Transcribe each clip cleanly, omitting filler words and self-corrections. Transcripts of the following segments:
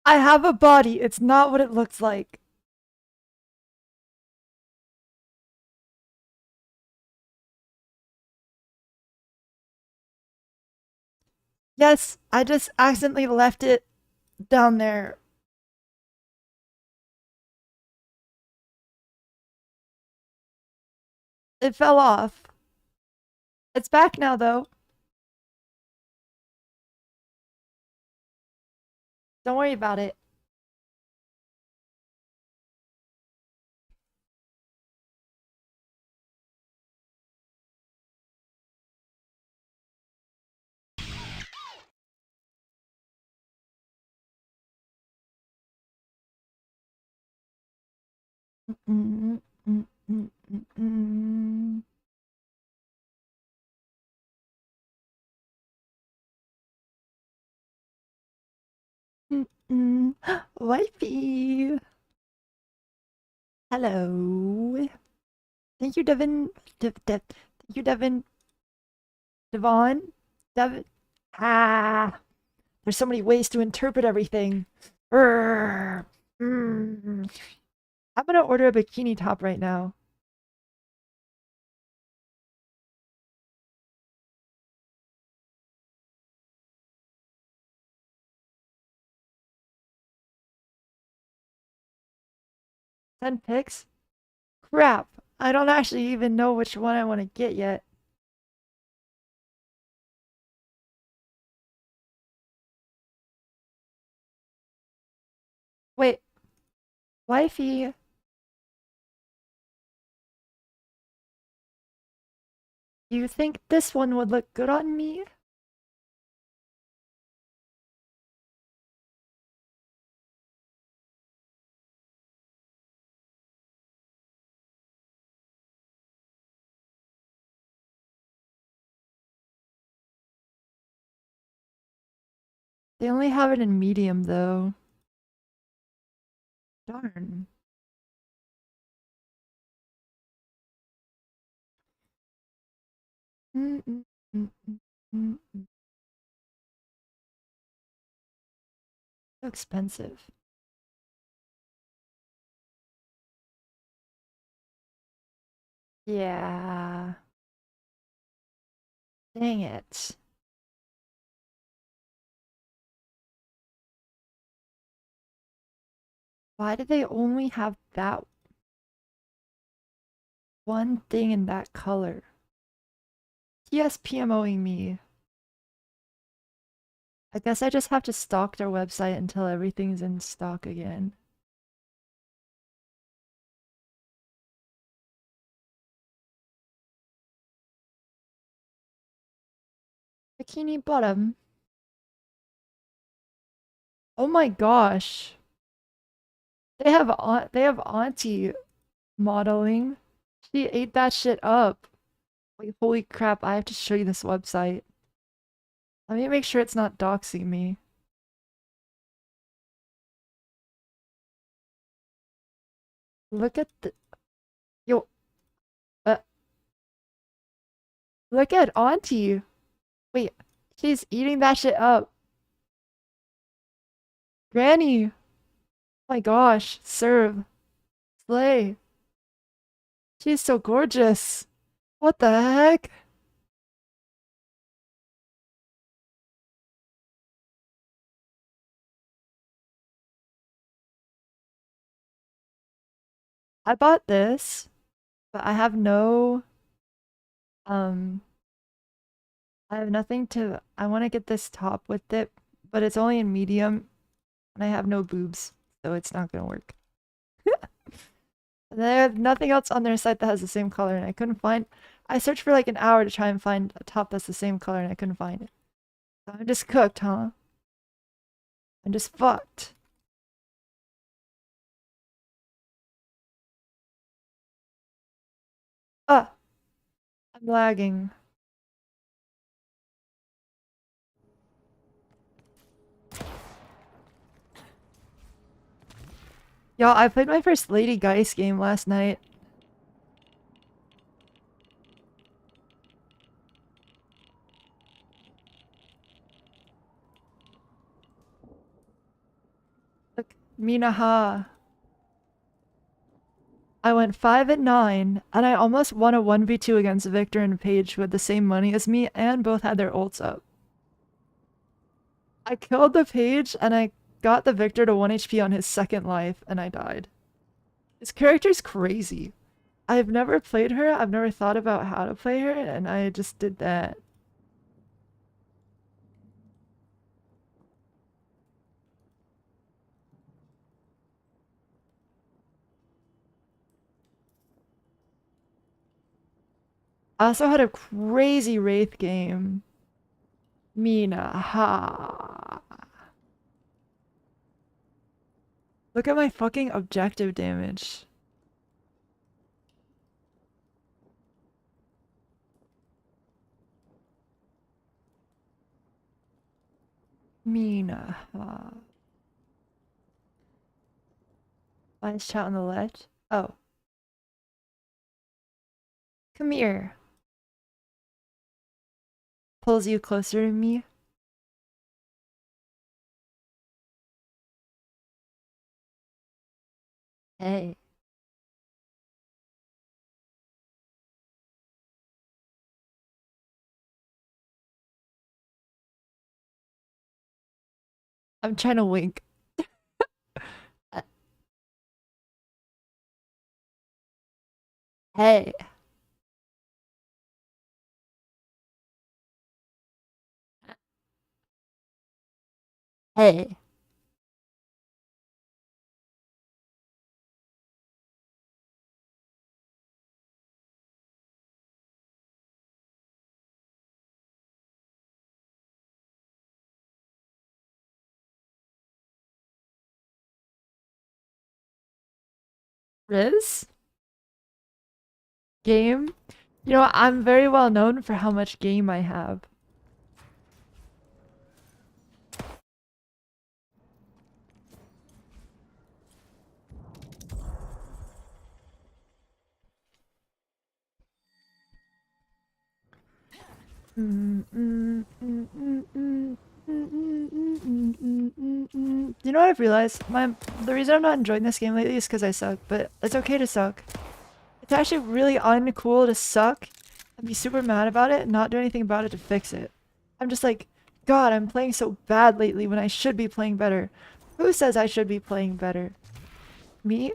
I have a body. It's not what it looks like. Yes, I just accidentally left it down there. It fell off. It's back now, though. Don't worry about it. Mm, mm, mm, mm, mm. Mm, mm. Wifey. Hello. Thank you, Devin. Thank you, Devin. Devon. Devin. Ah. There's so many ways to interpret everything. Urgh. Mm. I'm gonna order a bikini top right now. Send pics? Crap. I don't actually even know which one I want to get yet. Wait, wifey, do you think this one would look good on me? They only have it in medium though. Darn. Mm, mm, mm, mm, mm, mm. So expensive. Yeah. Dang it. Why do they only have that one thing in that color? Yes, PMOing me. I guess I just have to stalk their website until everything's in stock again. Bikini bottom. Oh my gosh. They have Auntie modeling. She ate that shit up. Wait, holy crap, I have to show you this website. Let me make sure it's not doxing me. Look at the yo uh, look at Auntie. Wait, she's eating that shit up. Granny. Oh my gosh, serve. Slay. She's so gorgeous. What the heck? I bought this, but um I have nothing to I want to get this top with it, but it's only in medium and I have no boobs, so it's not gonna work. They have nothing else on their site that has the same color, and I couldn't find. I searched for like an hour to try and find a top that's the same color, and I couldn't find it. So I'm just cooked, huh? I'm just fucked. Ah, I'm lagging. Y'all, I played my first Lady Geist game last night. Minaha. I went 5-9, and I almost won a 1v2 against Victor and Paige who had the same money as me, and both had their ults up. I killed the Paige, and I got the Victor to 1 HP on his second life, and I died. His character's crazy. I've never played her, I've never thought about how to play her, and I just did that. I also had a crazy Wraith game. Mina, ha. Look at my fucking objective damage. Mina, ha. Lines chat on the left. Oh. Come here. Pulls you closer to me. Hey. I'm trying to wink. Uh, Hey. Hey. Riz? Game? You know, I'm very well known for how much game I have. You know what I've realized? The reason I'm not enjoying this game lately is because I suck, but it's okay to suck. It's actually really uncool to suck and be super mad about it and not do anything about it to fix it. I'm just like, God, I'm playing so bad lately when I should be playing better. Who says I should be playing better? Me?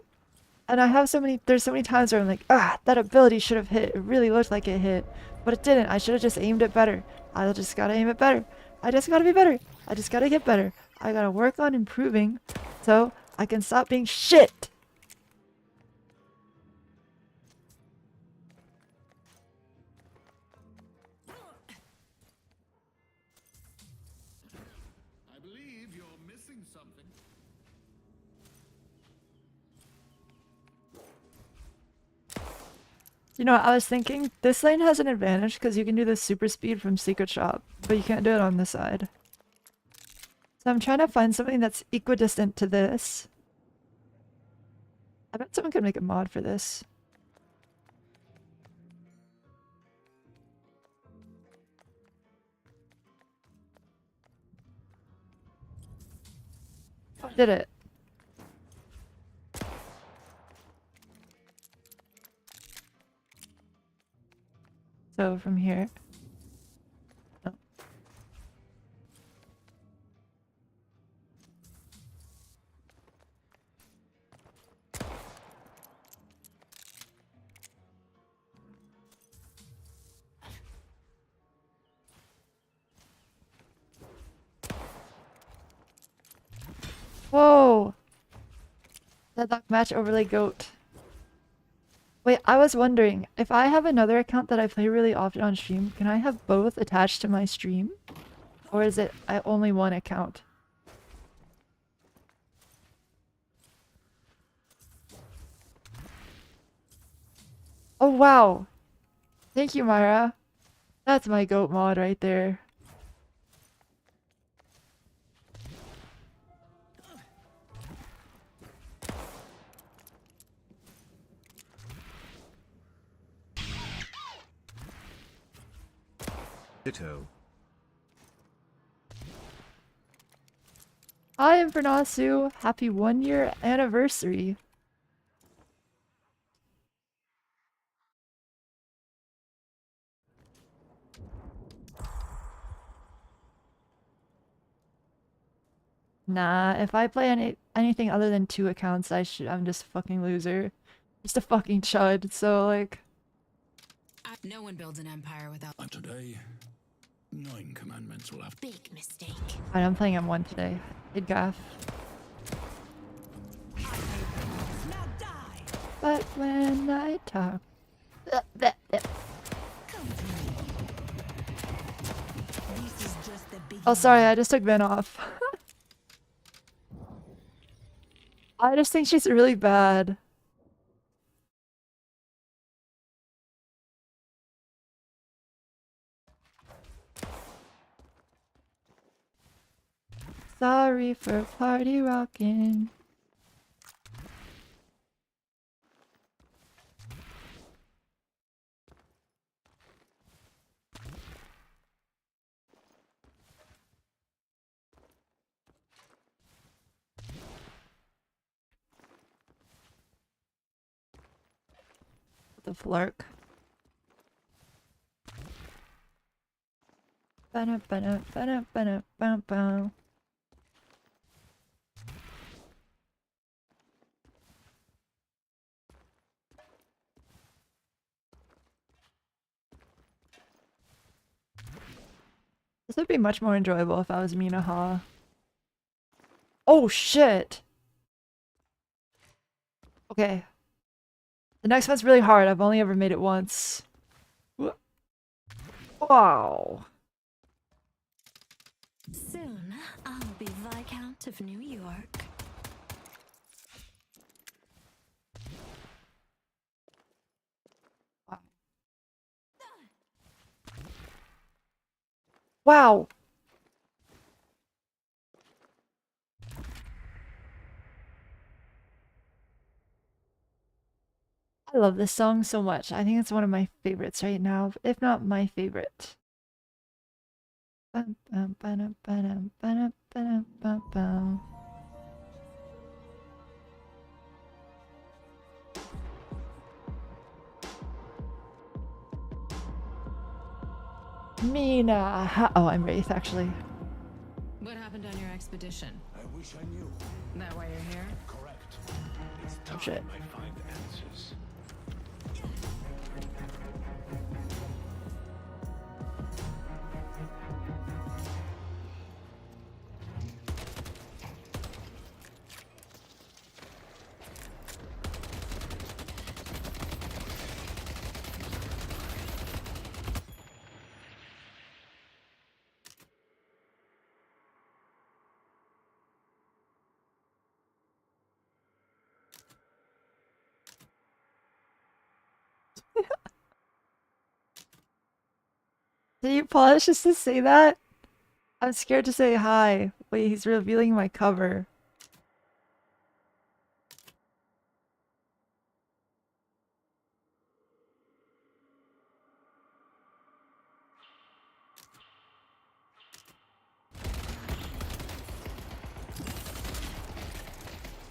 And I have there's so many times where I'm like, that ability should have hit. It really looked like it hit, but it didn't. I should have just aimed it better. I just gotta aim it better. I just gotta be better. I just gotta get better. I gotta work on improving so I can stop being shit. I believe you're missing something. You know what I was thinking? This lane has an advantage because you can do the super speed from Secret Shop, but you can't do it on this side. So I'm trying to find something that's equidistant to this. I bet someone could make a mod for this. Oh, did it. So from here. Oh. Whoa! Deadlock match overlay goat. Wait, I was wondering, if I have another account that I play really often on stream, can I have both attached to my stream? Or is it only one account? Oh wow! Thank you, Myra. That's my goat mod right there. Ditto. Hi, Infernasu. Happy 1 year anniversary. Nah, if I play anything other than 2 accounts, I'm just a fucking loser. Just a fucking chud, so like... No one builds an empire without. And today, 9 commandments will have. Big mistake. Alright, I'm playing M1 today. Good gaff. Now die. But when I talk... Come to me. This is just the beginning. Oh, sorry, I just took Vin off. I just think she's really bad. Sorry for party rocking. The flark. Ba-na, ba-na, ba-na, ba-na, ba-ba. This would be much more enjoyable if I was Minaha. Oh shit! Okay. The next one's really hard. I've only ever made it once. Wow. Soon, I'll be Viscount of New York. Wow. I love this song so much. I think it's one of my favorites right now, if not my favorite. Bum, bum, ba-dum, ba-dum, ba-dum, ba-dum, bum, bum. Mina. Oh, I'm Wraith, actually. What happened on your expedition? I wish I knew. That why you're here? Correct. It's time shit. I find answers. Did you pause just to say that? I'm scared to say hi. Wait, he's revealing my cover.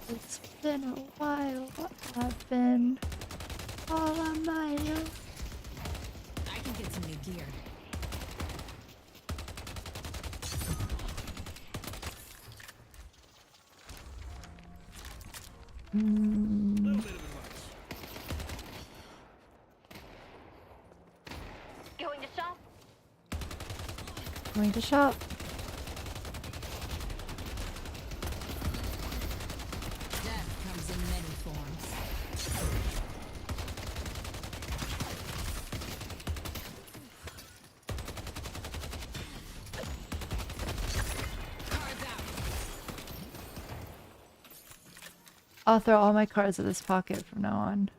It's been a while. I've been all on my own. I can get some new gear. Mm, Going to shop? going to shop. Death comes in many forms. Cards out. I'll throw all my cards in this pocket from now on.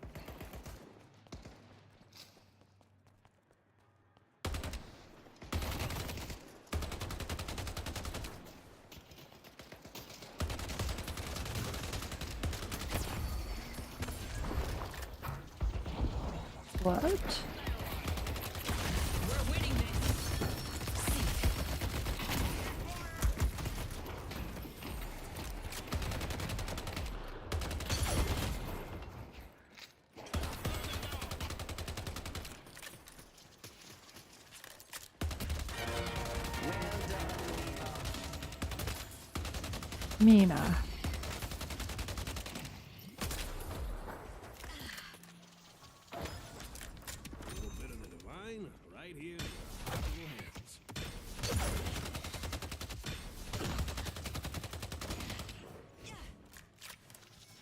What? We're winning this. Mina. A little bit of the divine right here in your comfortable hands.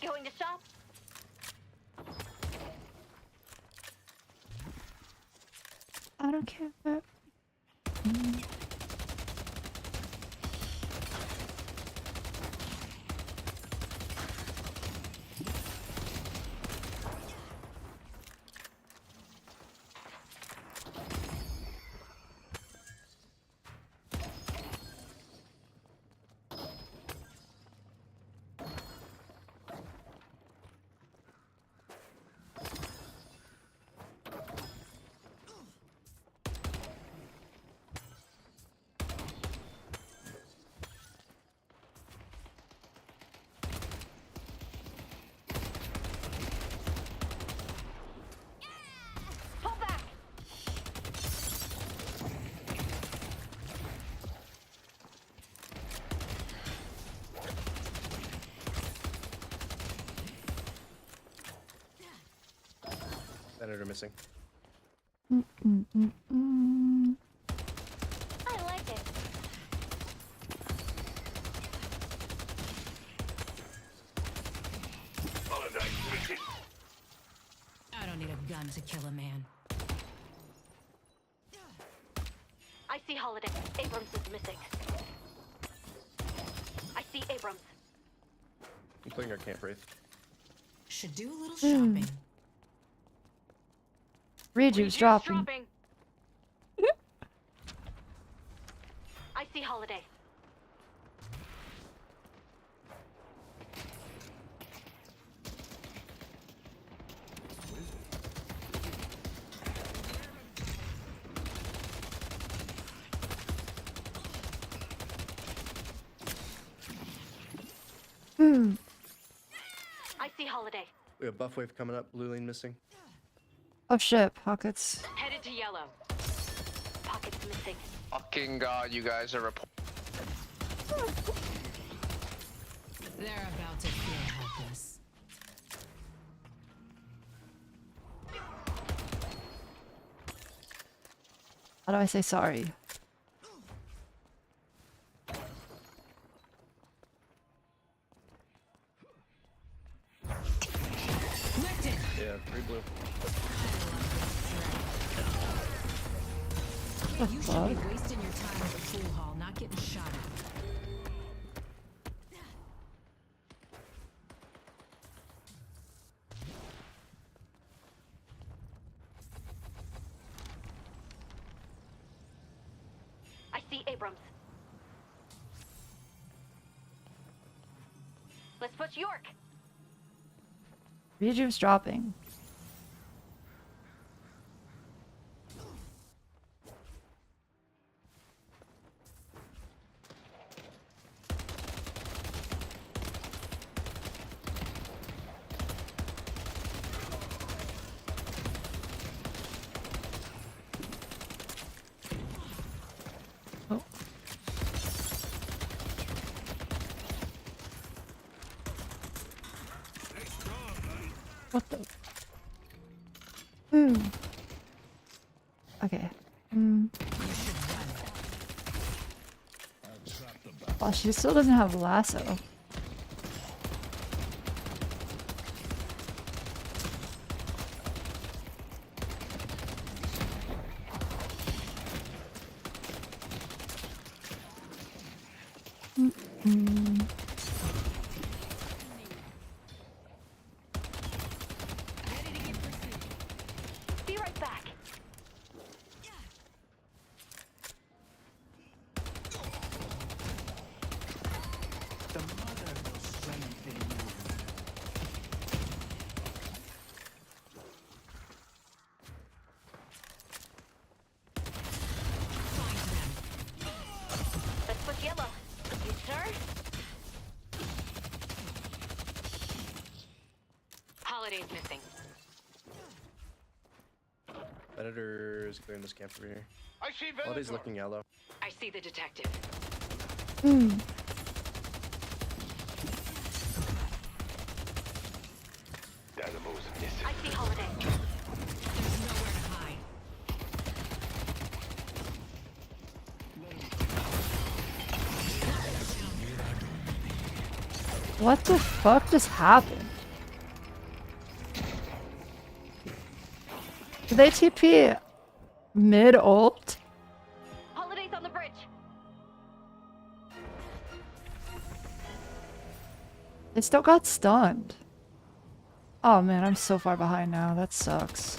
Going to shop? I don't care. Pull back! Senator missing. I like it. I don't need a gun to kill a man. I see Holiday. Abrams is missing. I see Abrams. I'm playing our camp wraith. Should do a little shopping. Rejuve's dropping. I see Holiday. I see Holiday. We have buff wave coming up. Blue lane missing. Oh shit, pockets. Headed to yellow. Pockets missing. Fucking god, you guys are report. They're about to feel helpless. How do I say sorry? Yeah, 3 blue. You should be wasting your time at the pool hall, not getting shot at. I see Abrams. Let's push York. Rejuve's dropping. Oh. What the? Okay. Oh, she still doesn't have lasso. Be right back. The mother will strengthen you. Let's push yellow. You sure? Holiday's missing. Senator is clearing this camp over here. I see Holiday's looking yellow. I see the detective. I see holiday. There's nowhere to hide. What the fuck just happened? Did they TP mid-ult? Holiday's on the bridge. They still got stunned. Oh man, I'm so far behind now. That sucks.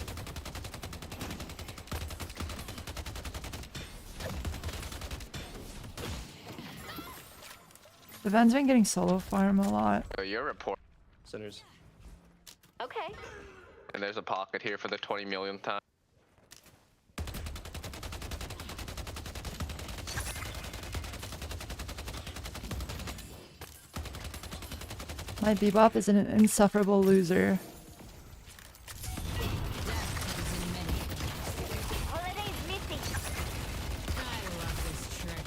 The Ven's been getting solo farm a lot. Oh, your report. Centers. Okay. And there's a pocket here for the 20 millionth time. My Bebop is an insufferable loser. Holiday's missing. I love this trick.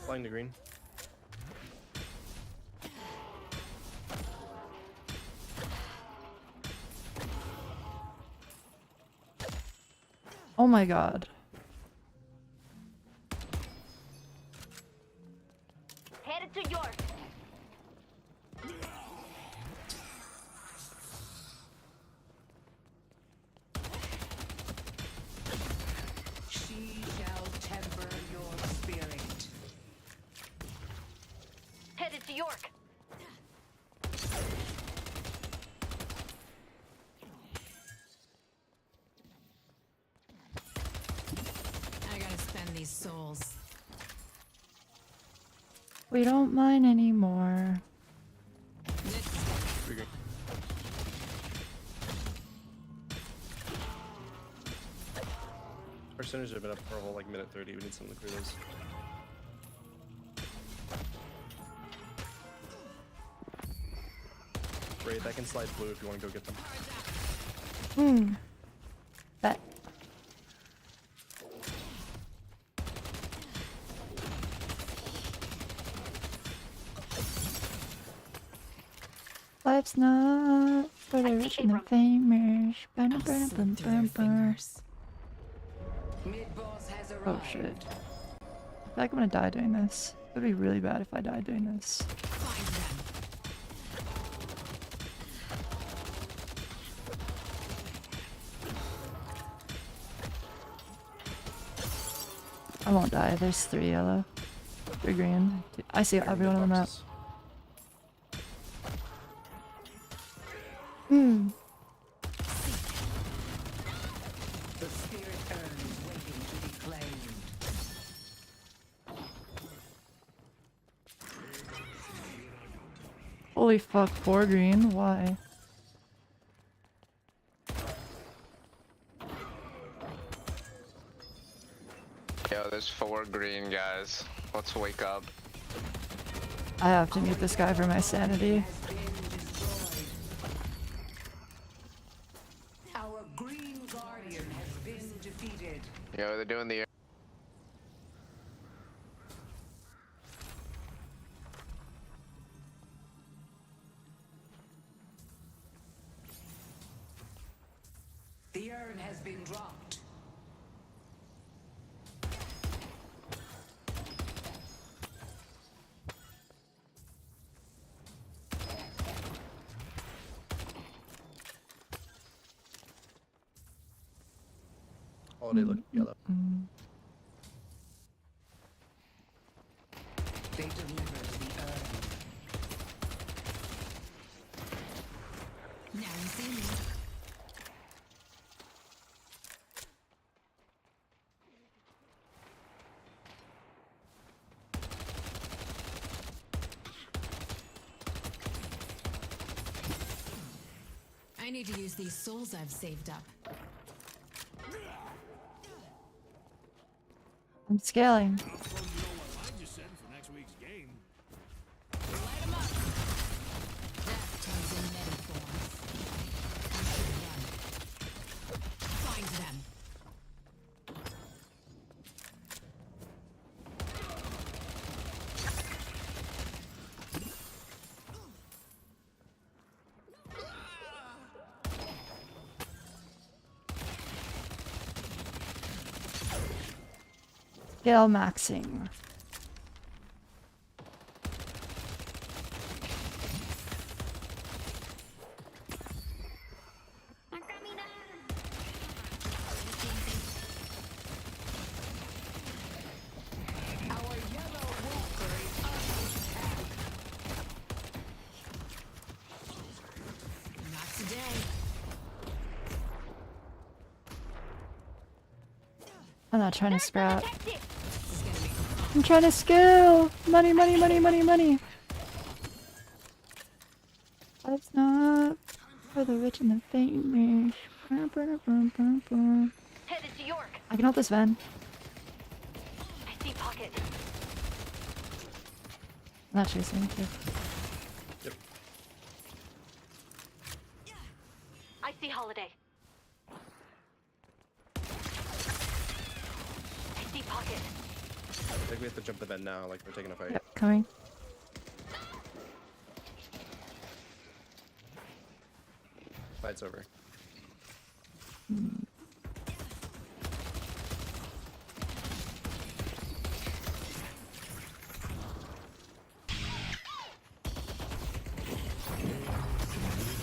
Flying to green. Oh my god. Headed to York. She shall temper your spirit. Headed to York. I gotta spend these souls. We don't mind anymore. Three green. Our centers have been up for a whole like minute 30. We need someone to clear those. Wraith, I can slide blue if you want to go get them. That. Life's not for the rich and the famous. Burn, I'll burn, slip burn, through their burn, burn. fingers. Mid-boss has Oh arrived. shit. I feel like I'm gonna die doing this. It would be really bad if I died doing this. Find them. I won't die. There's 3 yellow. 3 green. I see everyone on the map. Boxes. The spirit urn is waiting to be claimed. Holy fuck, 4 green? Why? Yo, there's 4 green guys. Let's wake up. I have to mute this guy for my sanity. Has been destroyed. Our green guardian has been defeated. Yo, they're doing the. The urn has been dropped. Holiday look yellow. They delivered the urn. Now you see me. I need to use these souls I've saved up. I'm scaling. Well, you know what I just said for next week's game. Light 'em up. Death comes in many forms. Skill maxing. Our yellow walker is under attack. Not today. I'm not trying to scrap. Detective! This is gonna be I'm trying to skill. Money, money, money, money, money. Life's not for the rich and the famous. Headed to York. I can hold this van. I see pocket. I'm not chasing. Okay. Yep. I see holiday. I see pocket. I think we have to jump the vent now, like we're taking a fight. Yep, coming. Fight's over.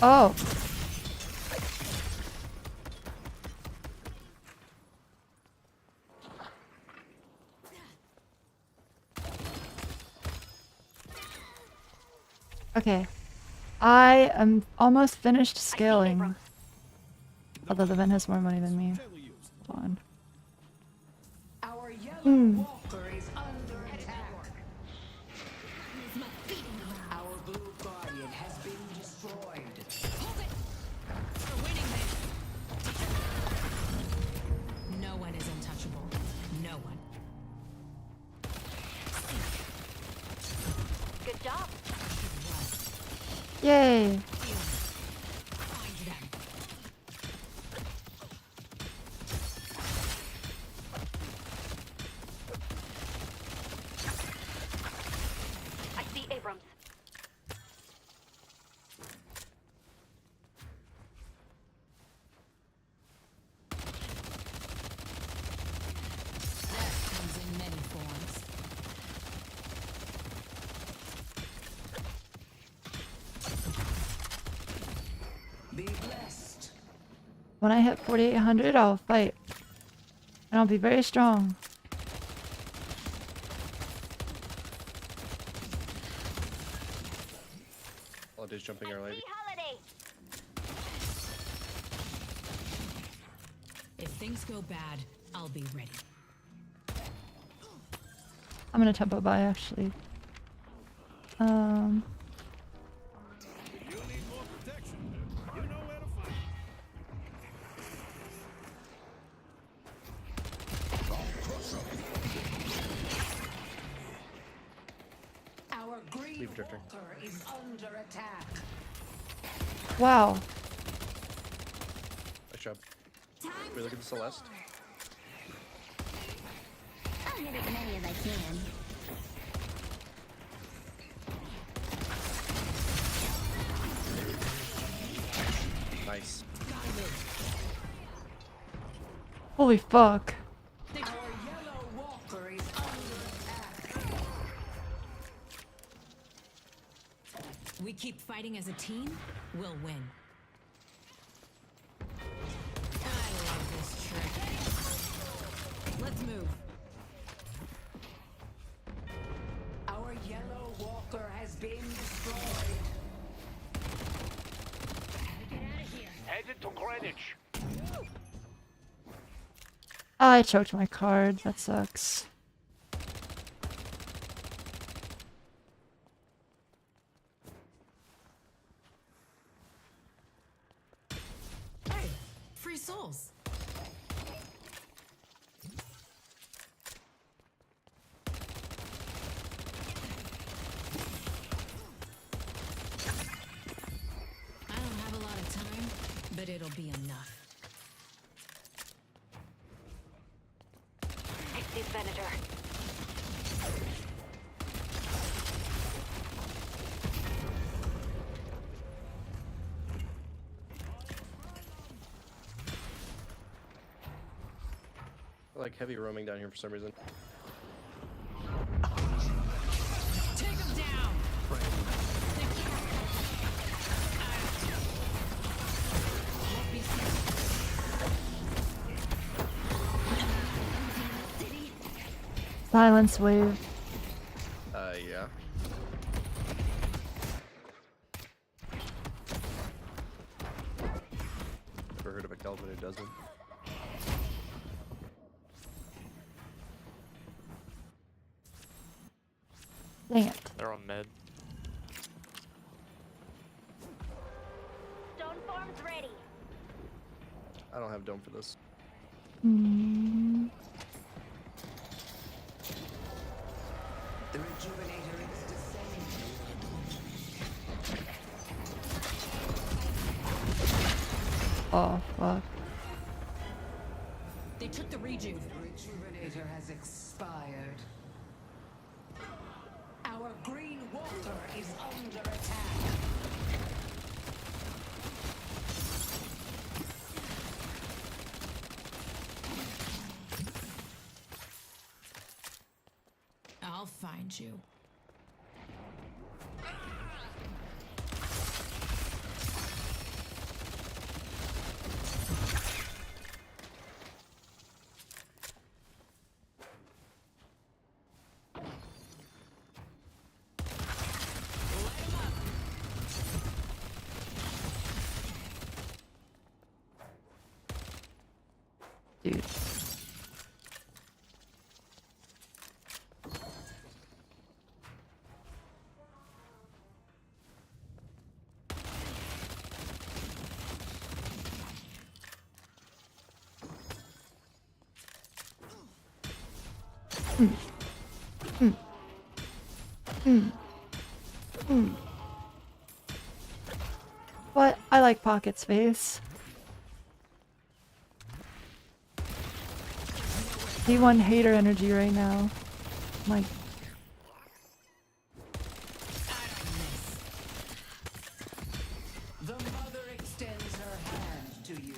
Oh. Okay. I am almost finished scaling. Abrams. Although the vent has more money than me. Tell you. Hold on. Our yellow walker is under attack. Our blue guardian has been destroyed. We're winning this. No one is untouchable. No one. Good job. Yay. Find them. I see Abrams. Death comes in many forms. Be blessed. When I hit 4,800, I'll fight. And I'll be very strong. Holiday's jumping our lady. See holiday. If things go bad, I'll be ready. I'm gonna tempo buy actually. If you need more protection, you know where to find it. Our green Leave drifting. walker is under attack. Wow. Nice job. We look at the Celeste. I'll hit as many as I can. Nice. Holy fuck. Our yellow walker is under attack. We keep fighting as a team, we'll win. I love this trick. Let's move. Our yellow walker has been destroyed. Headed to Greenwich. I choked my card. That sucks. Hey, free souls. I don't have a lot of time, but it'll be enough. I see Venator. I like heavy roaming down here for some reason. Silence wave. Yeah. Ever heard of a Kelvin who doesn't? Dang it. They're on mid. Stone form's ready. I don't have dome for this. Hmm. The rejuvenator is descending. Oh, fuck. They took the reju. The rejuvenator has expired. Our green walker is under attack. I'll find you. Dude. But I like pocket space. D1 hater energy right now. Like, The mother extends her hand to you.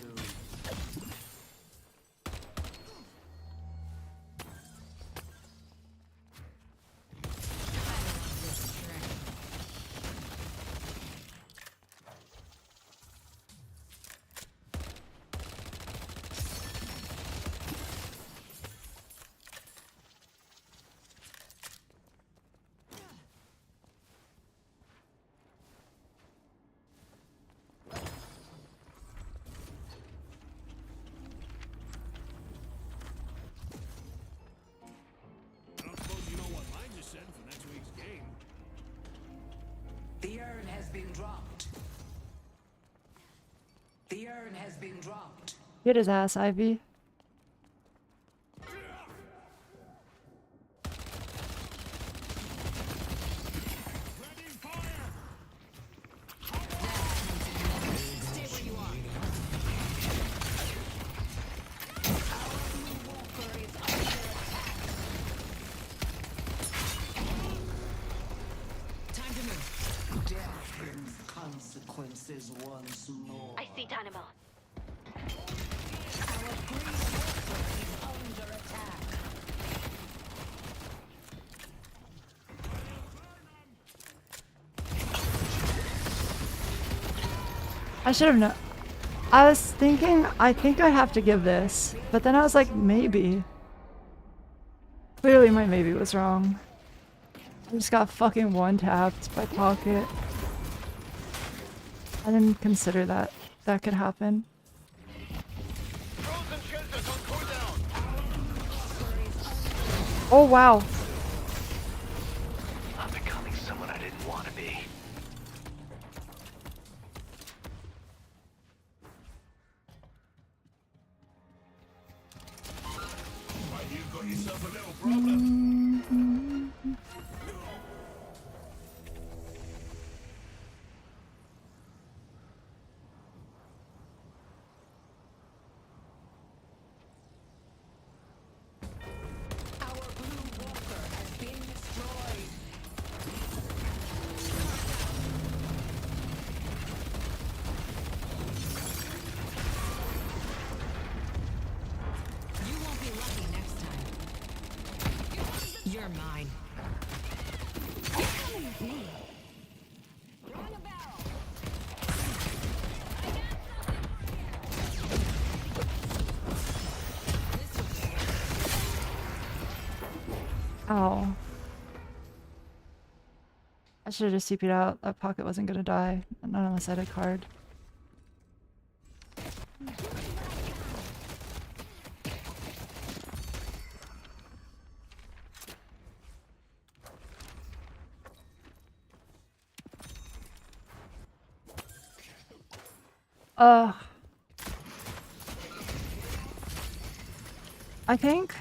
I don't suppose you know what mine just said for next week's game. The urn has been dropped. The urn has been dropped. get his ass, Ivy. Death brings consequences once more. I see Dynamo. Our green walker is under attack. I should have known. I was thinking, I think I have to give this, but then I was like, maybe. Clearly my maybe was wrong. I just got fucking one-tapped by Pocket. I didn't consider that that could happen. Oh wow. I'm becoming someone I didn't want to be. You got yourself a little problem. Our blue walker has been destroyed. You won't be lucky next time. You're mine. Ow. I should have just CP'd out. That pocket wasn't gonna die. Not unless I had a card. I think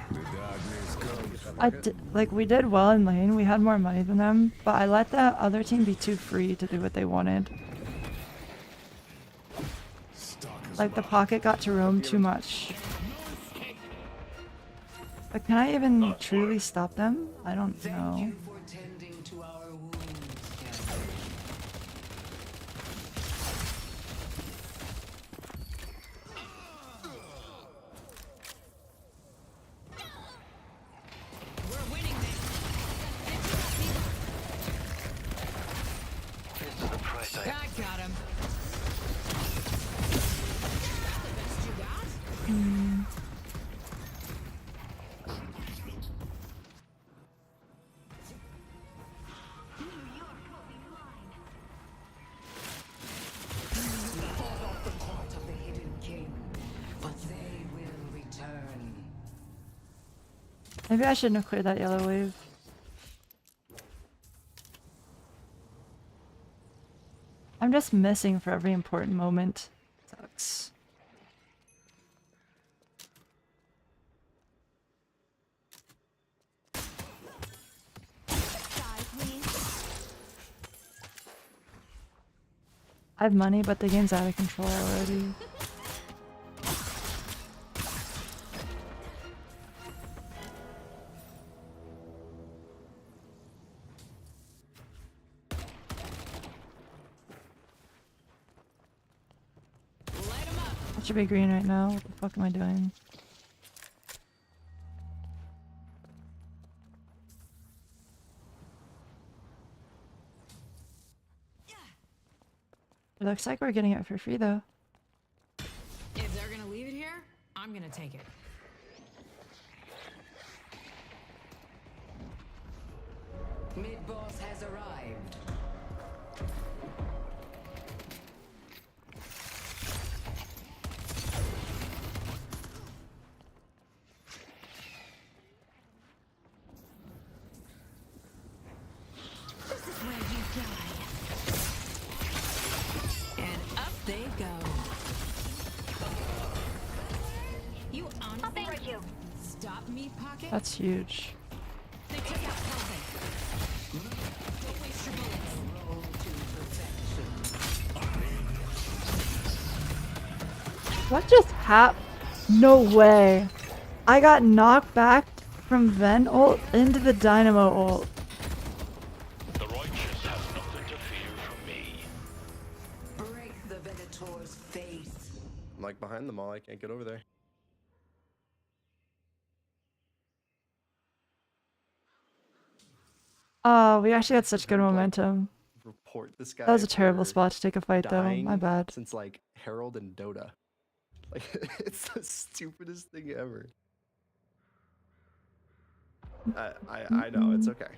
like we did well in lane. We had more money than them, but I let the other team be too free to do what they wanted. Like the pocket got to roam too much. But can I even truly stop them? I don't know. Thank you for tending to our wounds, Captain. We're winning this. This is the price I I got him. The best you got? Fall off the cart of the hidden king, but they will return. Maybe I shouldn't have cleared that yellow wave. I'm just missing for every important moment. Sucks. I have money, but the game's out of control already. Light him up. I should be green right now. What the fuck am I doing? It looks like we're getting it for free though. If they're gonna leave it here, I'm gonna take it. Mid-boss has arrived. This is where you die. And up they go. You I'll unban. you. Stop me, pocket. That's huge. They took out something. Don't waste your bullets. Roll to perfection. What just happened? No way. I got knocked back from Ven ult into the Dynamo ult. The righteous have nothing to fear from me. Break the Venator's face. I'm like behind them all. I can't get over there. Oh, we actually had such good momentum. Report this guy. That was a terrible for spot to take a fight though. dying My bad. Since like Herald and Dota. Like it's the stupidest thing ever. I know it's okay.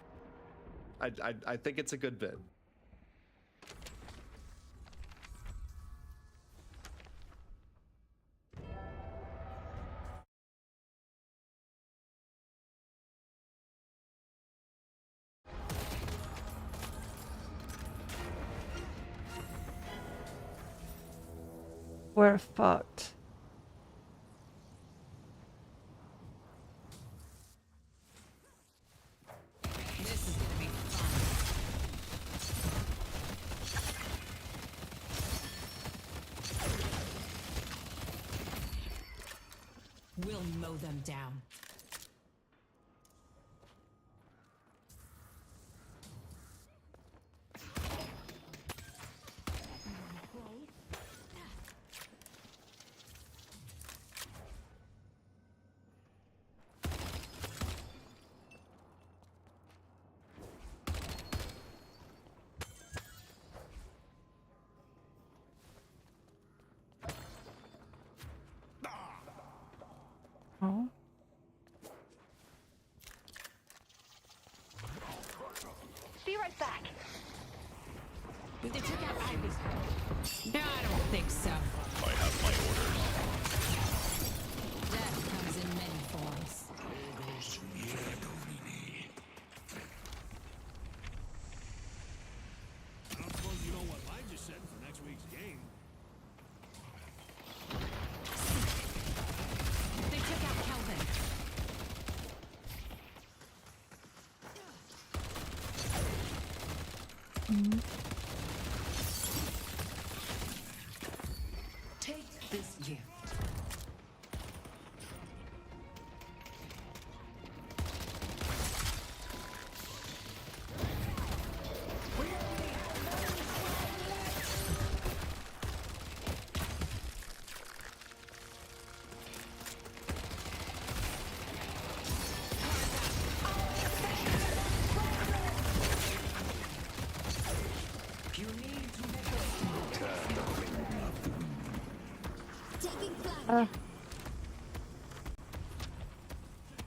I think it's a good bit. We're fucked. This is gonna be fun. We'll mow them down. Oh. think so. I have my orders. Death comes in many forms. I don't suppose you know what I just said for next week's game. They took out Calvin. Take this gift. You need to make Taking flight. Uh,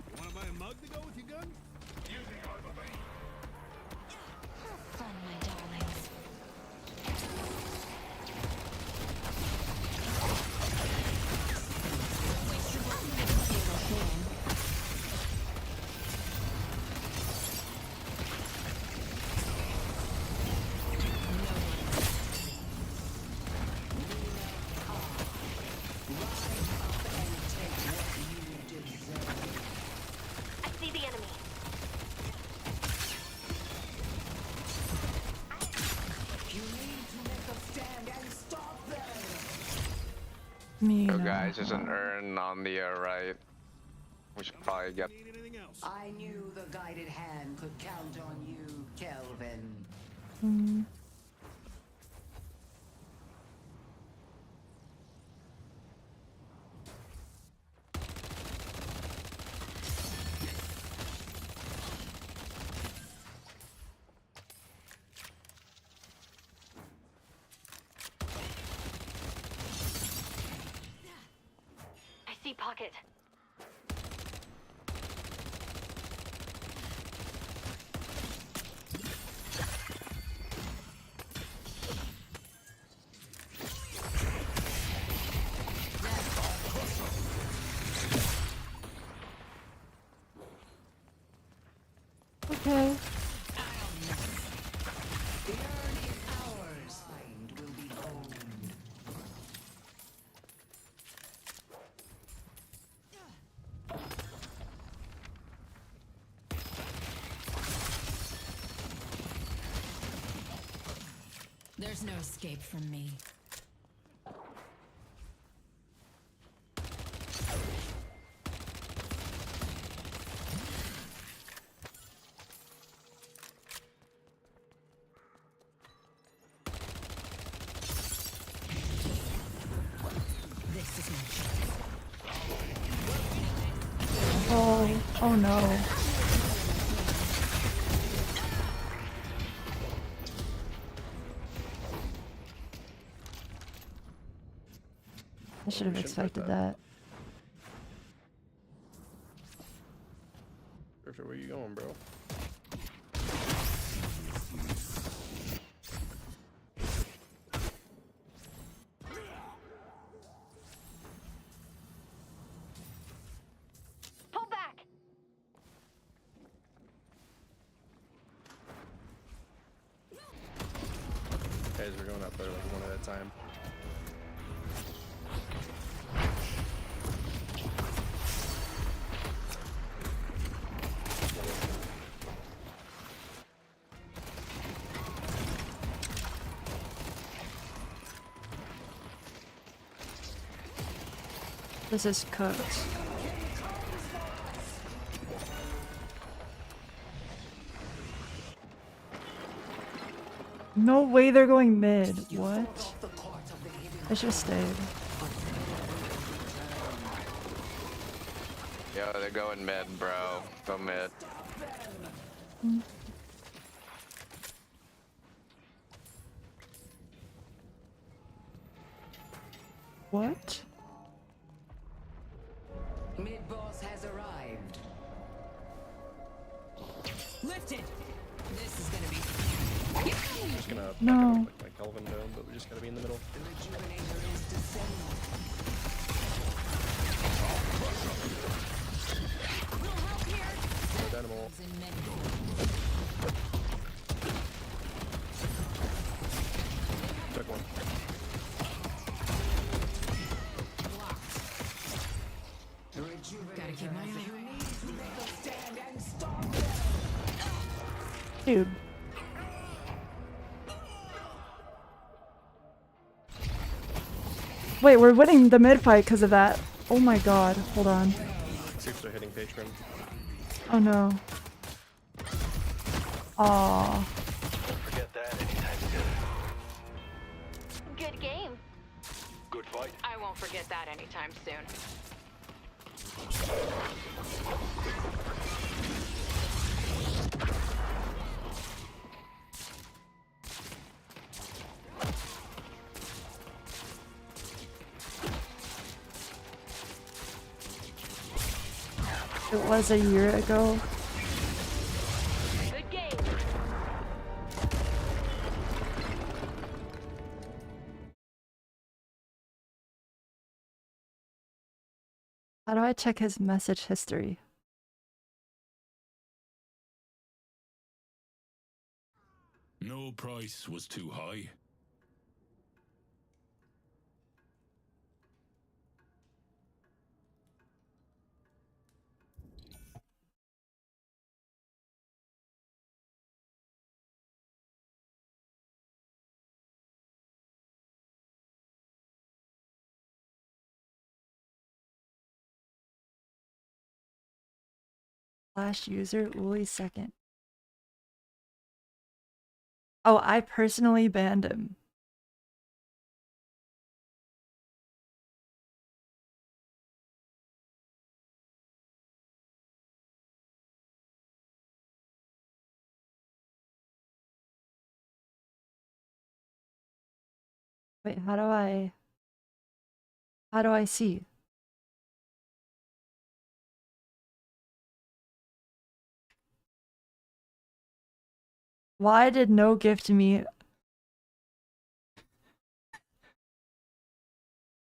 You want to buy a mug to go with your gun? Have fun, my darlings. I see the enemy. You need to make a stand and stop them. me. Yo no. guys, there's an urn on the right. We should probably get. Need anything else? I knew the guided hand could count on you, Kelvin. Mm. I see pocket. Okay. The urn is ours. Find will be owned. There's no escape from me. This is my chance. Oh no. I should have We shouldn't put expected that. that. Perfect, where you going, bro? Pull back. Guys, we're going up there like one at a time. This is cooked. No way they're going mid. What? The court of the hidden. I should have stayed. Yo, they're going mid, bro. Go mid. What? Mid-boss has arrived. Lifted! This is gonna be. Just gonna back No. up with my Kelvin Dome, but we just gotta be in the middle. The rejuvenator is descending. No dynamo. Is in many forms. Took one. The rejuvenator Gotta keep my has eye you on. need to make a stand and stop them. Dude. Wait, we're winning the mid fight because of that. Oh my god. Hold on. Soups are hitting patron. Oh no. Aww. Won't forget that anytime soon. Good game. Good fight. I won't forget that anytime soon. It was a year ago. Good game. How do I check his message history? No price was too high. Slash user Uli second. Oh, I personally banned him. Wait, how do I see? Why did no gift me?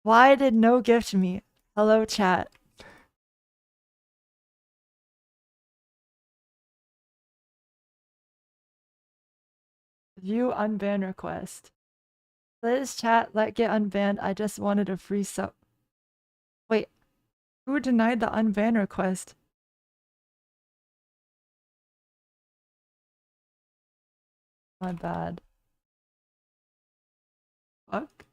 Why did no gift me? Hello chat. View unban request. Liz chat, let get unbanned. I just wanted a free sub. Wait, who denied the unban request? My bad. Fuck.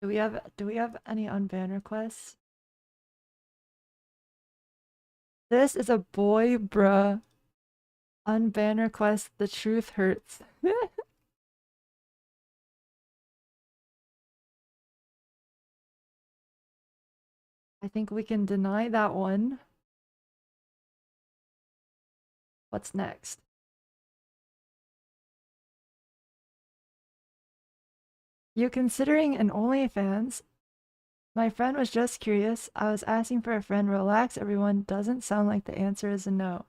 Do we have any unban requests? This is a boy, bruh. Unban request. The truth hurts. I think we can deny that one. What's next? You considering an OnlyFans? My friend was just curious. I was asking for a friend. Relax, everyone. Doesn't sound like the answer is a no.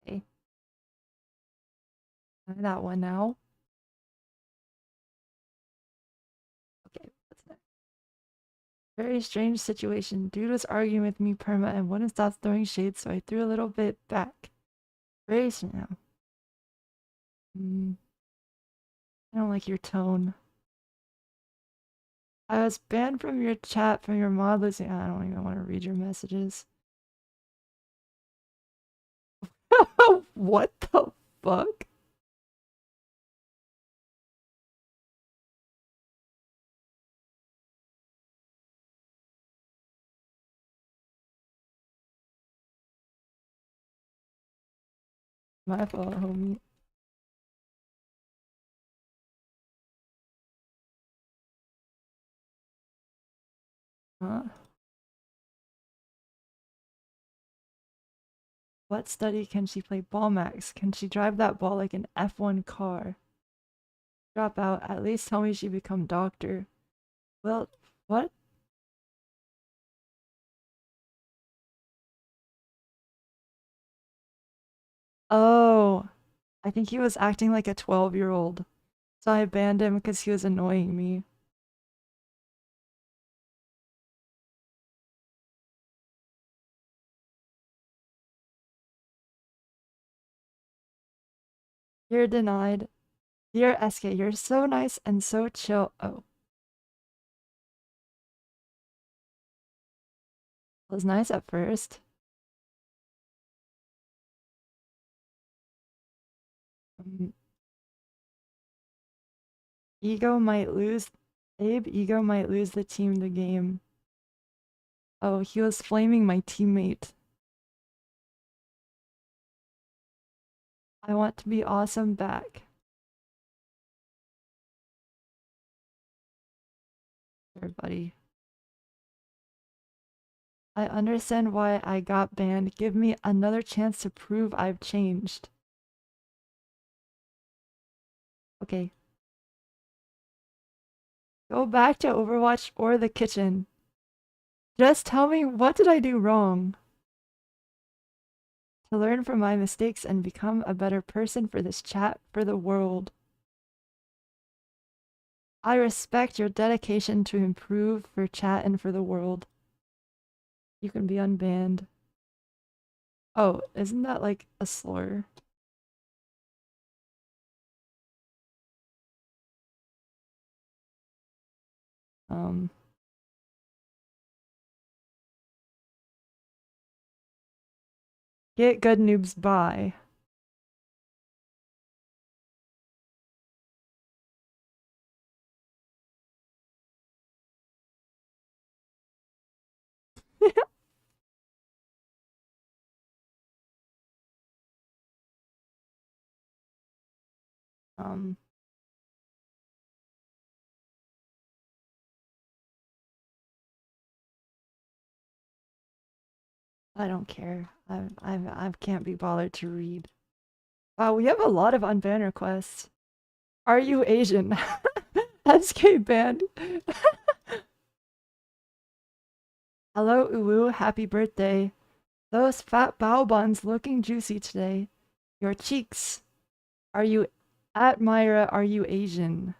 Okay. Deny that one now. Okay, what's next? Very strange situation. Dude was arguing with me perma and wouldn't stop throwing shade, so I threw a little bit back. Very now. I don't like your tone. I was banned from your chat from your mod losing. I don't even want to read your messages. What the fuck? My fault, homie. Huh? What study can she play ball max? Can she drive that ball like an F1 car? Drop out. At least tell me she become doctor. Well, What? Oh, I think he was acting like a 12-year-old. So I banned him because he was annoying me. You're denied. Dear Eskay, you're so nice and so chill. Oh, was nice at first. Um, Ego might lose. Abe, Ego might lose the team the game. Oh, he was flaming my teammate. I want to be awesome back. Sure, buddy. I understand why I got banned. Give me another chance to prove I've changed. Okay. Go back to Overwatch or the kitchen. Just tell me, what did I do wrong? To learn from my mistakes and become a better person for this chat, for the world. I respect your dedication to improve for chat and for the world. You can be unbanned. Oh, isn't that like a slur? Um. Get good noobs, bye. um. I don't care. I can't be bothered to read. Wow, we have a lot of unban requests. Are you Asian? SK banned. Hello, Uwu. Happy birthday. Those fat bao buns looking juicy today. Your cheeks. Are you at Myra? Are you Asian?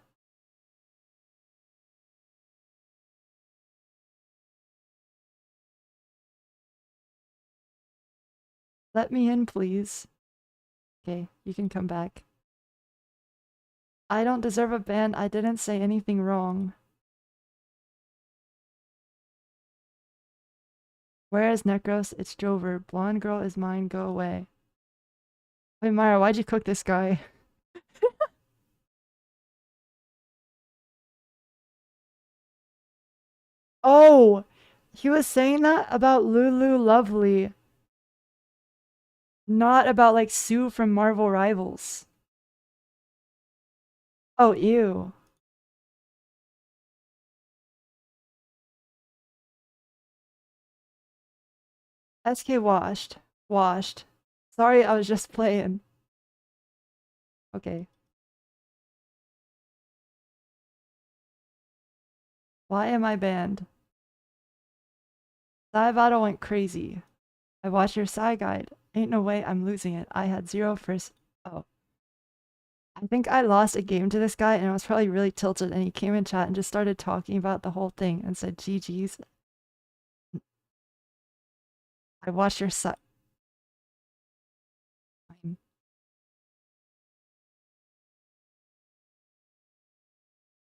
Let me in, please. Okay, you can come back. I don't deserve a ban. I didn't say anything wrong. Where is Necros? It's Jover. Blonde girl is mine. Go away. Wait, Myra, why'd you cook this guy? Oh, he was saying that about Lulu Lovely, not about like Sue from Marvel Rivals. Oh, ew. SK washed. Washed. Sorry, I was just playing. Okay. Why am I banned? Saivado went crazy. I watched your side guide. Ain't no way I'm losing it. I had 0 first. Oh. I think I lost a game to this guy and I was probably really tilted and he came in chat and just started talking about the whole thing and said GG's. I watched your side.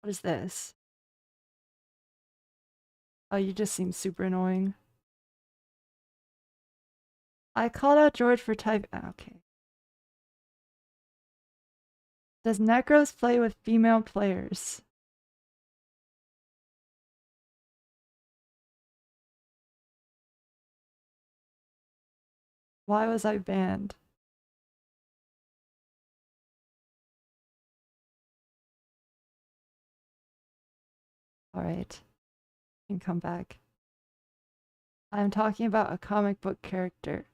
What is this? Oh, you just seem super annoying. I called out George for type. Okay. Does Necros play with female players? Why was I banned? Alright. You can come back. I'm talking about a comic book character.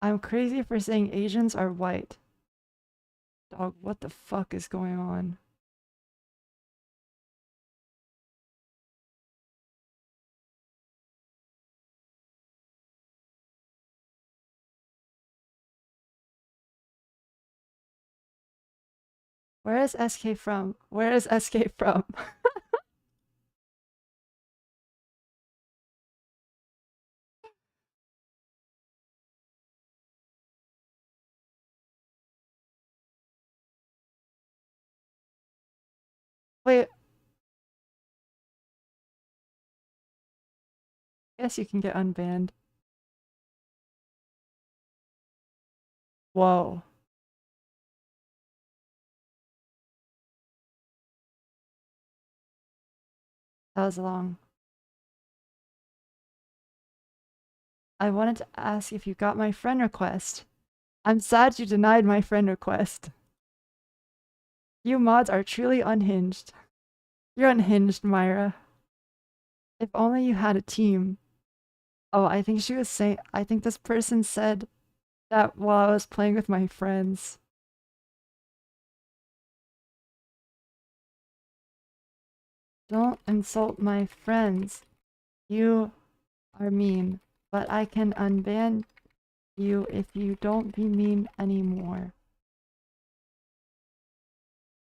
I'm crazy for saying Asians are white. Dog, what the fuck is going on? Where is SK from? Where is SK from? Wait. Guess you can get unbanned. Whoa. That was long. I wanted to ask if you got my friend request. I'm sad you denied my friend request. You mods are truly unhinged. You're unhinged, Myra. If only you had a team. Oh, I think she was saying, I think this person said that while I was playing with my friends. Don't insult my friends. You are mean, but I can unban you if you don't be mean anymore.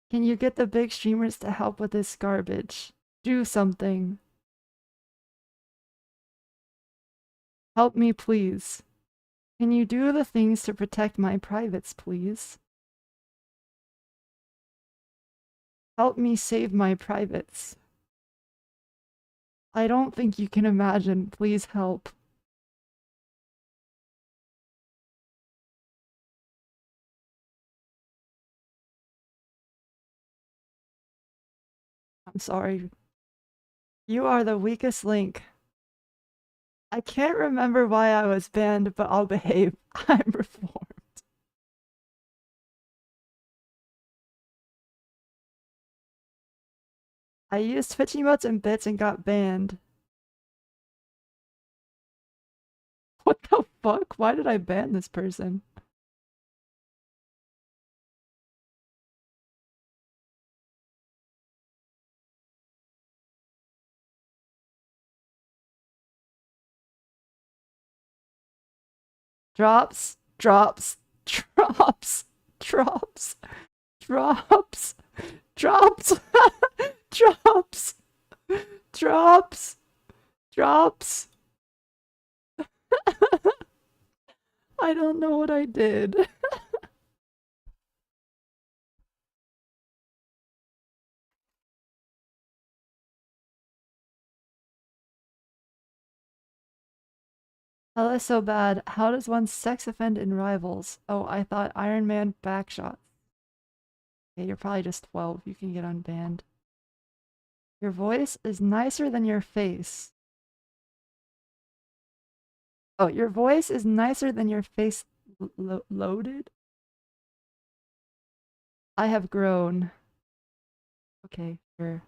Can you get the big streamers to help with this garbage? Do something. Help me, please. Can you do the things to protect my privates, please? Help me save my privates. I don't think you can imagine. Please help. I'm sorry. You are the weakest link. I can't remember why I was banned, but I'll behave. I'm reformed. I used Twitch emotes and bits and got banned. What the fuck? Why did I ban this person? Drops, drops, drops, drops, drops, drops, drops, drops, drops. I don't know what I did. Hell is so bad. How does one sex offend in Rivals? Oh, I thought Iron Man backshots. Okay, you're probably just 12. You can get unbanned. Your voice is nicer than your face. Oh, your voice is nicer than your face loaded? I have grown. Okay, sure.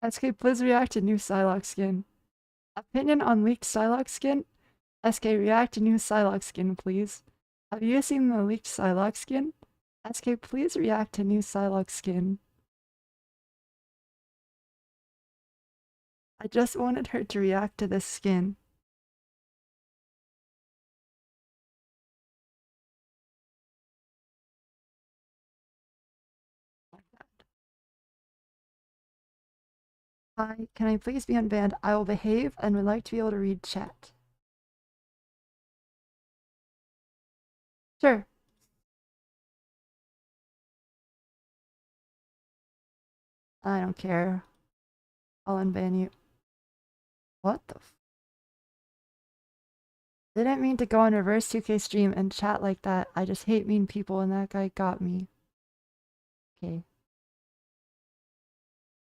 Eskay, please react to new Psylocke skin. Opinion on leaked Psylocke skin? Eskay, react to new Psylocke skin, please. Have you seen the leaked Psylocke skin? Eskay, please react to new Psylocke skin. I just wanted her to react to this skin. Hi, can I please be unbanned? I will behave and would like to be able to read chat. Sure. I don't care. I'll unban you. What the f- Didn't mean to go on reverse 2K stream and chat like that. I just hate mean people and that guy got me. Okay.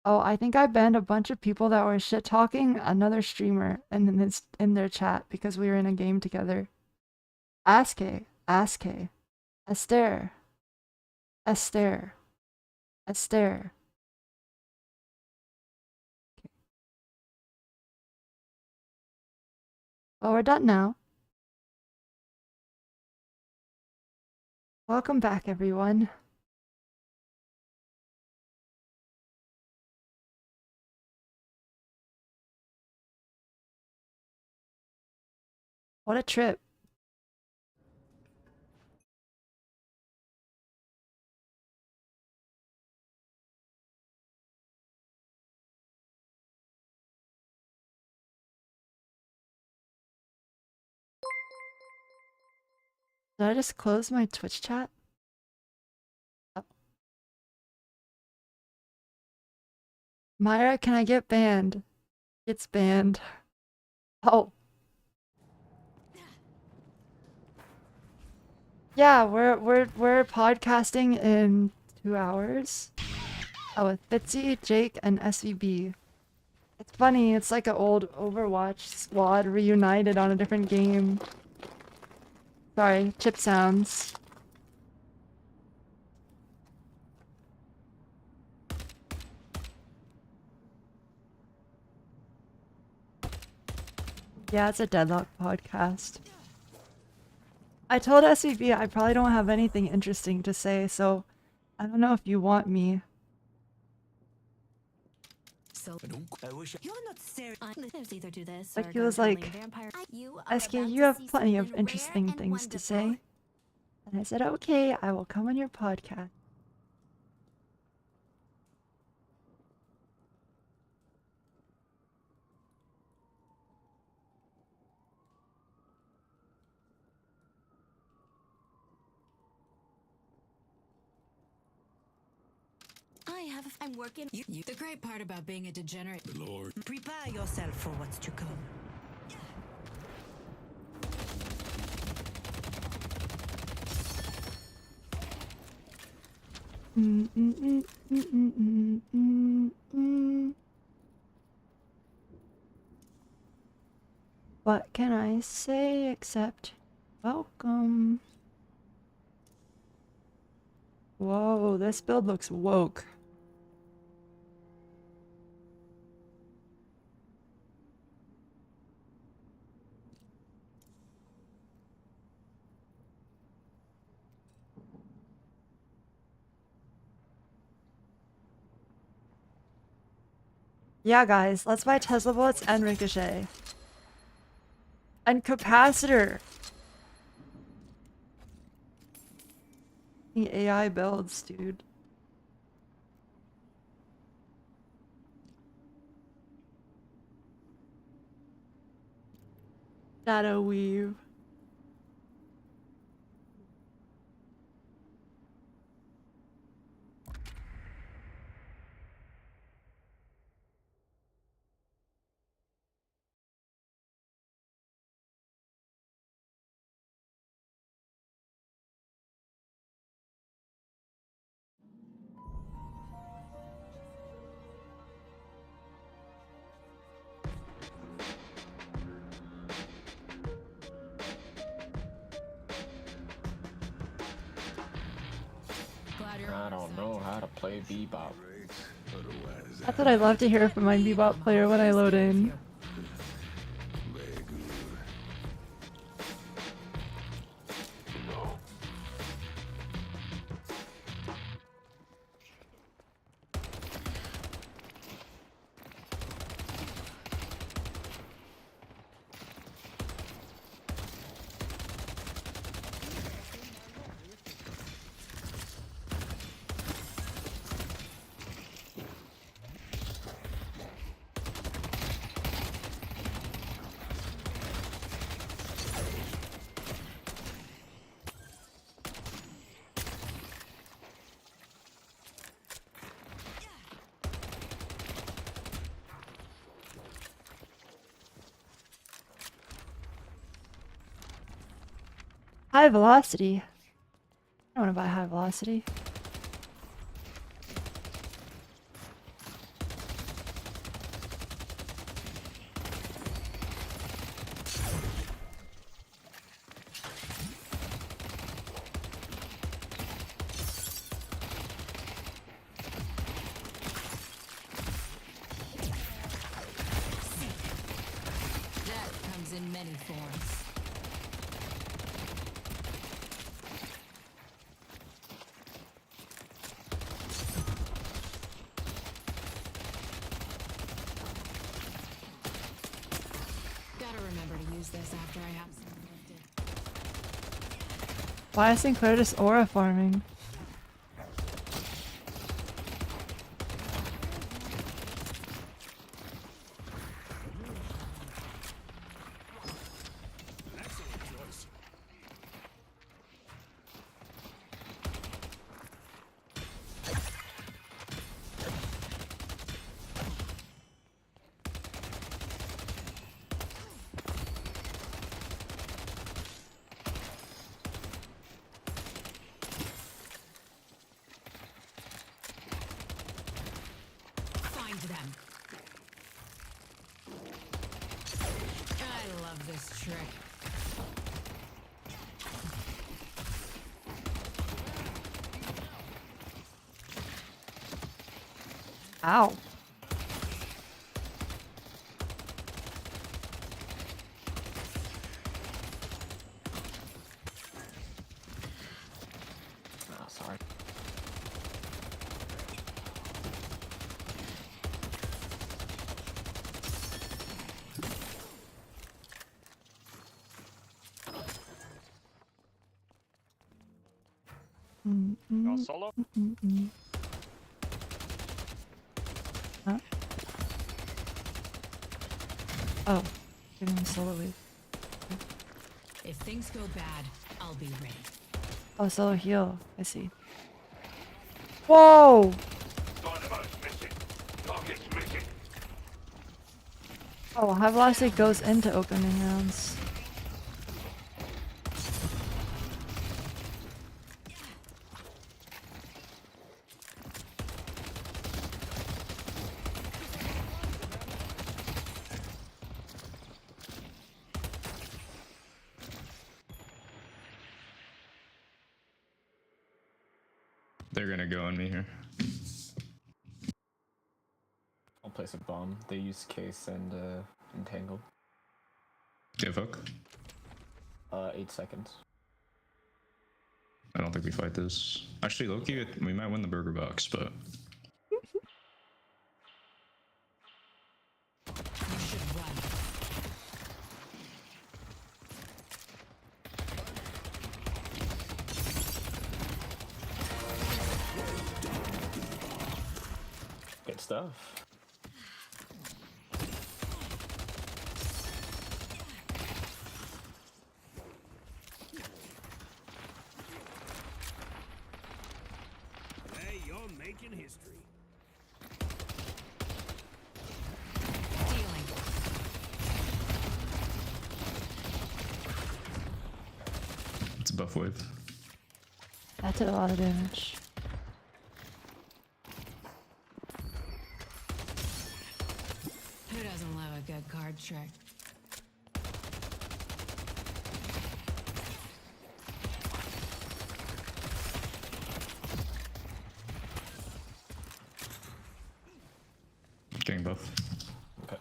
Oh, I think I banned a bunch of people that were shit talking another streamer in their chat because we were in a game together. Eskay, Eskay, Esther, Esther, Esther. Well, we're done now. Welcome back, everyone. What a trip. Did I just close my Twitch chat? Oh. Myra, can I get banned? It's banned. Oh. Yeah, we're podcasting in 2 hours. Oh, with Fitzy, Jake, and SVB. It's funny, it's like an old Overwatch squad reunited on a different game. Sorry, chip sounds. Yeah, it's a Deadlock podcast. I told SVB I probably don't have anything interesting to say, so I don't know if you want me. So You're not serious. let's either do this Like or he go was killing like, vampire. You are Eskay, about you to have see plenty of something interesting rare and things to say. wonderful. And I said, okay, I will come on your podcast. I'm working. The great part about being a degenerate. The Lord. Prepare yourself for what's to come. What can I say except welcome? Whoa, this build looks woke. Yeah, guys, let's buy Tesla bullets and Ricochet. And Capacitor. The AI builds, dude. Shadow Weave. Glad you're I on our don't side, know Jack. how to play bebop. That's what I love to hear from my Bebop player when I load in. High velocity. I don't want to buy high velocity. Death comes in many forms. Gotta remember to use this after I have some lifted. Why is Sinclair just aura farming? Excellent choice. love this trick. Ow. Oh, sorry. Got solo? Huh? Oh, giving me solo wave. If things go bad, I'll be ready. Oh, solo heal. I see. Whoa! Dynamite's missing. Target's missing. Oh, high velocity goes into opening rounds. They're gonna go on me here. I'll place a bomb. They use case and entangle. Do you have hook? 8 seconds. I don't think we fight this. Actually, Loki, we might win the burger box, but You should run. Good stuff. Hey, you're making history. Dealing. it's a buff wave. That did a lot of damage. Who doesn't love a good card trick? Getting buff. Okay.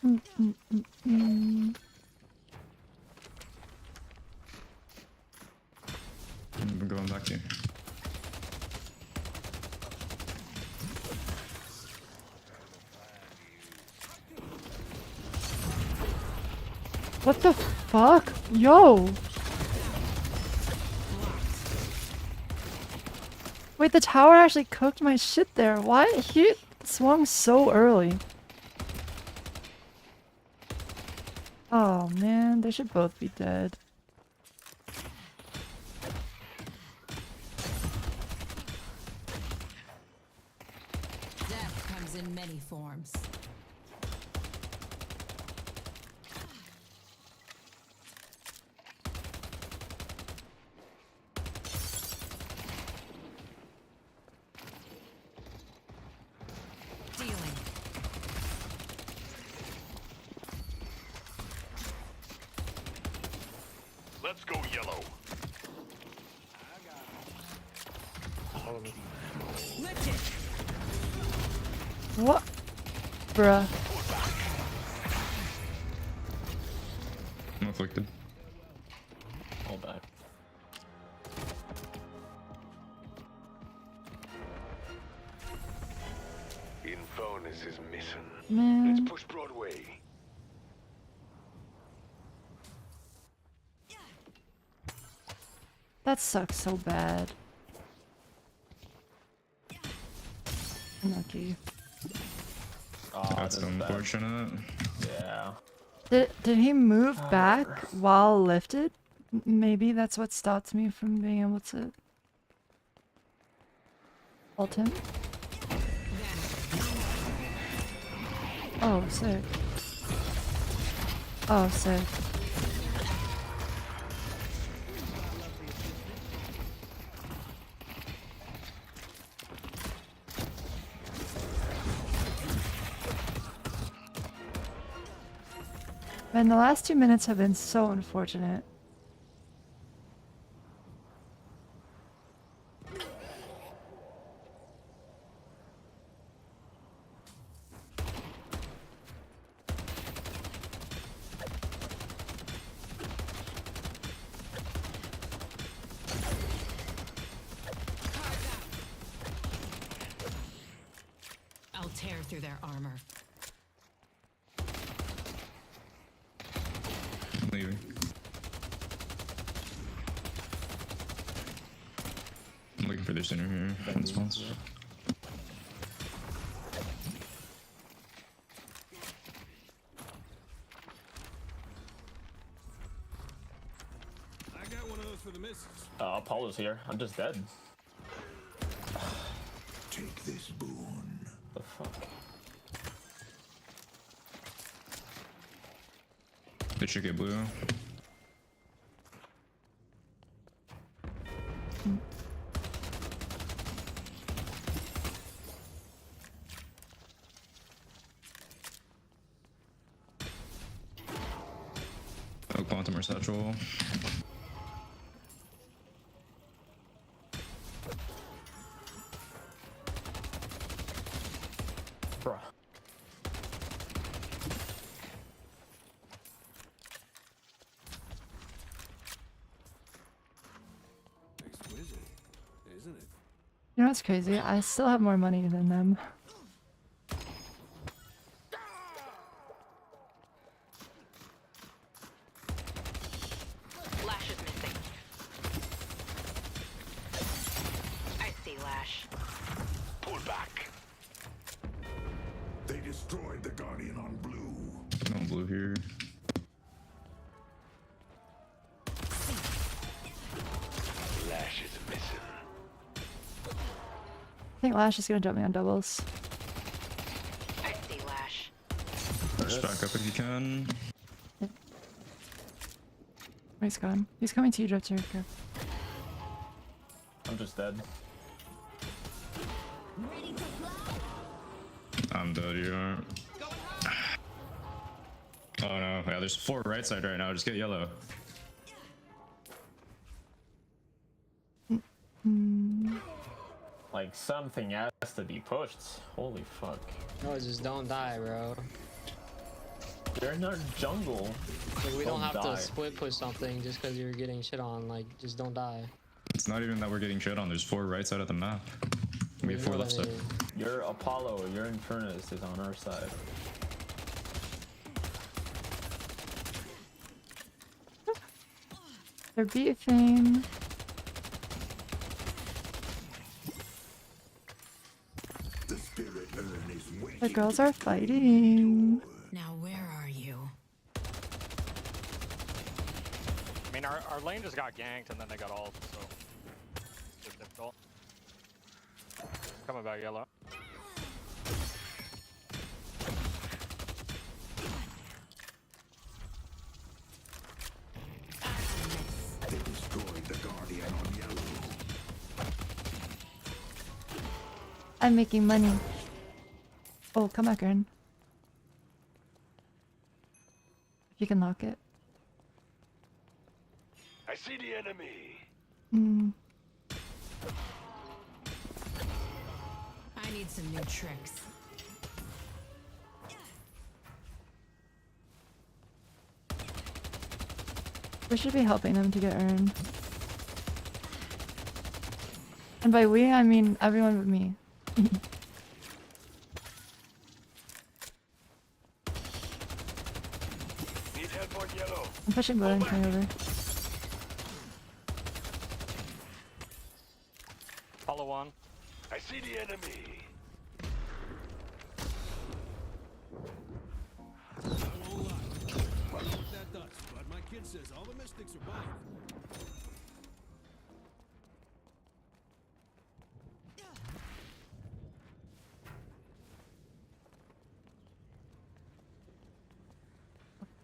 I'm going back to you. What the fuck? Yo! Wait, the tower actually cooked my shit there. Why? He swung so early. Oh man, they should both be dead. Death comes in many forms. Dealing. Let's go yellow. What? Bruh. I'm afflicted. Hold back. Infernus is missing. Man. Let's push Broadway. That sucks so bad. Unlucky. Oh, That's this is bad. unfortunate. Yeah. Did he move back while lifted? Maybe that's what stopped me from being able to ult him. Oh, sick. Oh, sick. Man, the last 2 minutes have been so unfortunate. I'll tear through their armor. I'm leaving. I'm looking for their center here. In spawns. I got one of those for the missus. Apollo's here. I'm just dead. Take this boon. The fuck? They should get blue. Oh, quantum or satchel. Bruh. Exquisite, isn't it? You know what's crazy? I still have more money than them. Lash is missing. I see Lash. Pull back. They destroyed the Guardian on blue. No blue here. Lash is missing. I think Lash is gonna jump me on doubles. I see Lash. Just back up if you can. He's gone. He's coming to you, Drift Character. I'm just dead. I'm dead, you aren't. Oh no, yeah, there's 4 right side right now, just get yellow. Like something has to be pushed. Holy fuck. No, just don't die, bro. You're in our jungle. Like, we don't have die. to split push something just because you're getting shit on. Like, just don't die. It's not even that we're getting shit on, there's 4 right side of the map. We have 4 left side. Your Apollo, your Infernus is on our side. They're beefing. The spirit urn is waiting. The girls are fighting. Now where are you? I mean, our lane just got ganked and then they got ult, so it's difficult. Coming back yellow. They destroyed the Guardian on yellow. I'm making money. Oh, come back, Ern. If you can lock it. I see the enemy. I need some new tricks. We should be helping them to get Ern. And by we, I mean everyone but me. Need help on yellow. I'm pushing blue and coming over. Follow one. I see the enemy. I won't lie. I don't know what that does, but my kid says all the mystics are buying it.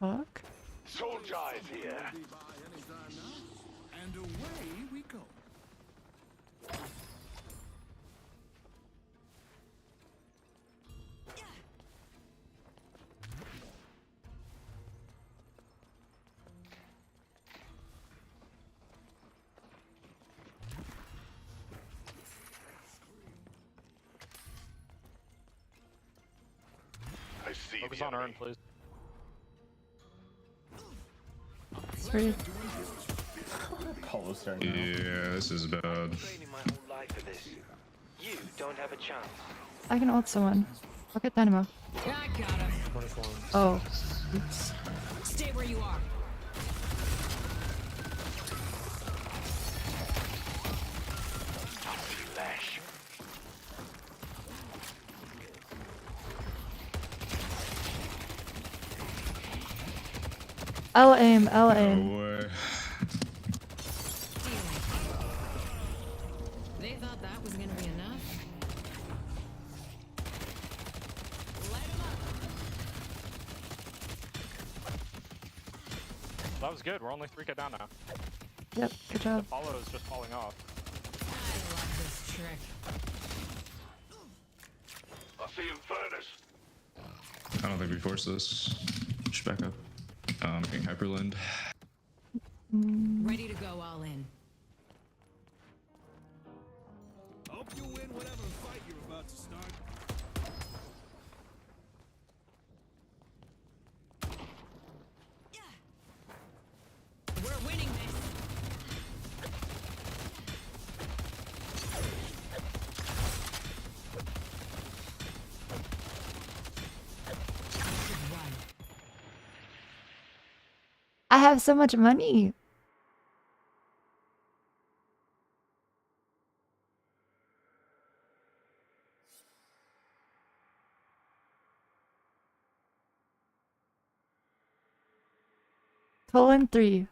Fuck. Soldier is here. Be by any time now. And away we go. I see Focus the on Urn, enemy. please. Sorry. Apollo's starting now. Yeah, this is bad. Training my whole life for this. You don't have a chance. I can ult someone. I'll get Dynamo. Yeah, I got him. 24. Oh. Oops. Stay where you are. Flash. L aim, L aim. No way. They thought that was gonna be enough. Light 'em up. That was good. We're only 3k down now. Yep, good job. Apollo is just falling off. I love this trick. I see him furnace. I don't think we force this. Just back up. Getting hyperland. Ready to go all in. Hope you win whatever fight you're about to start. We're winning this. Good run. I have so much money. Colon 3.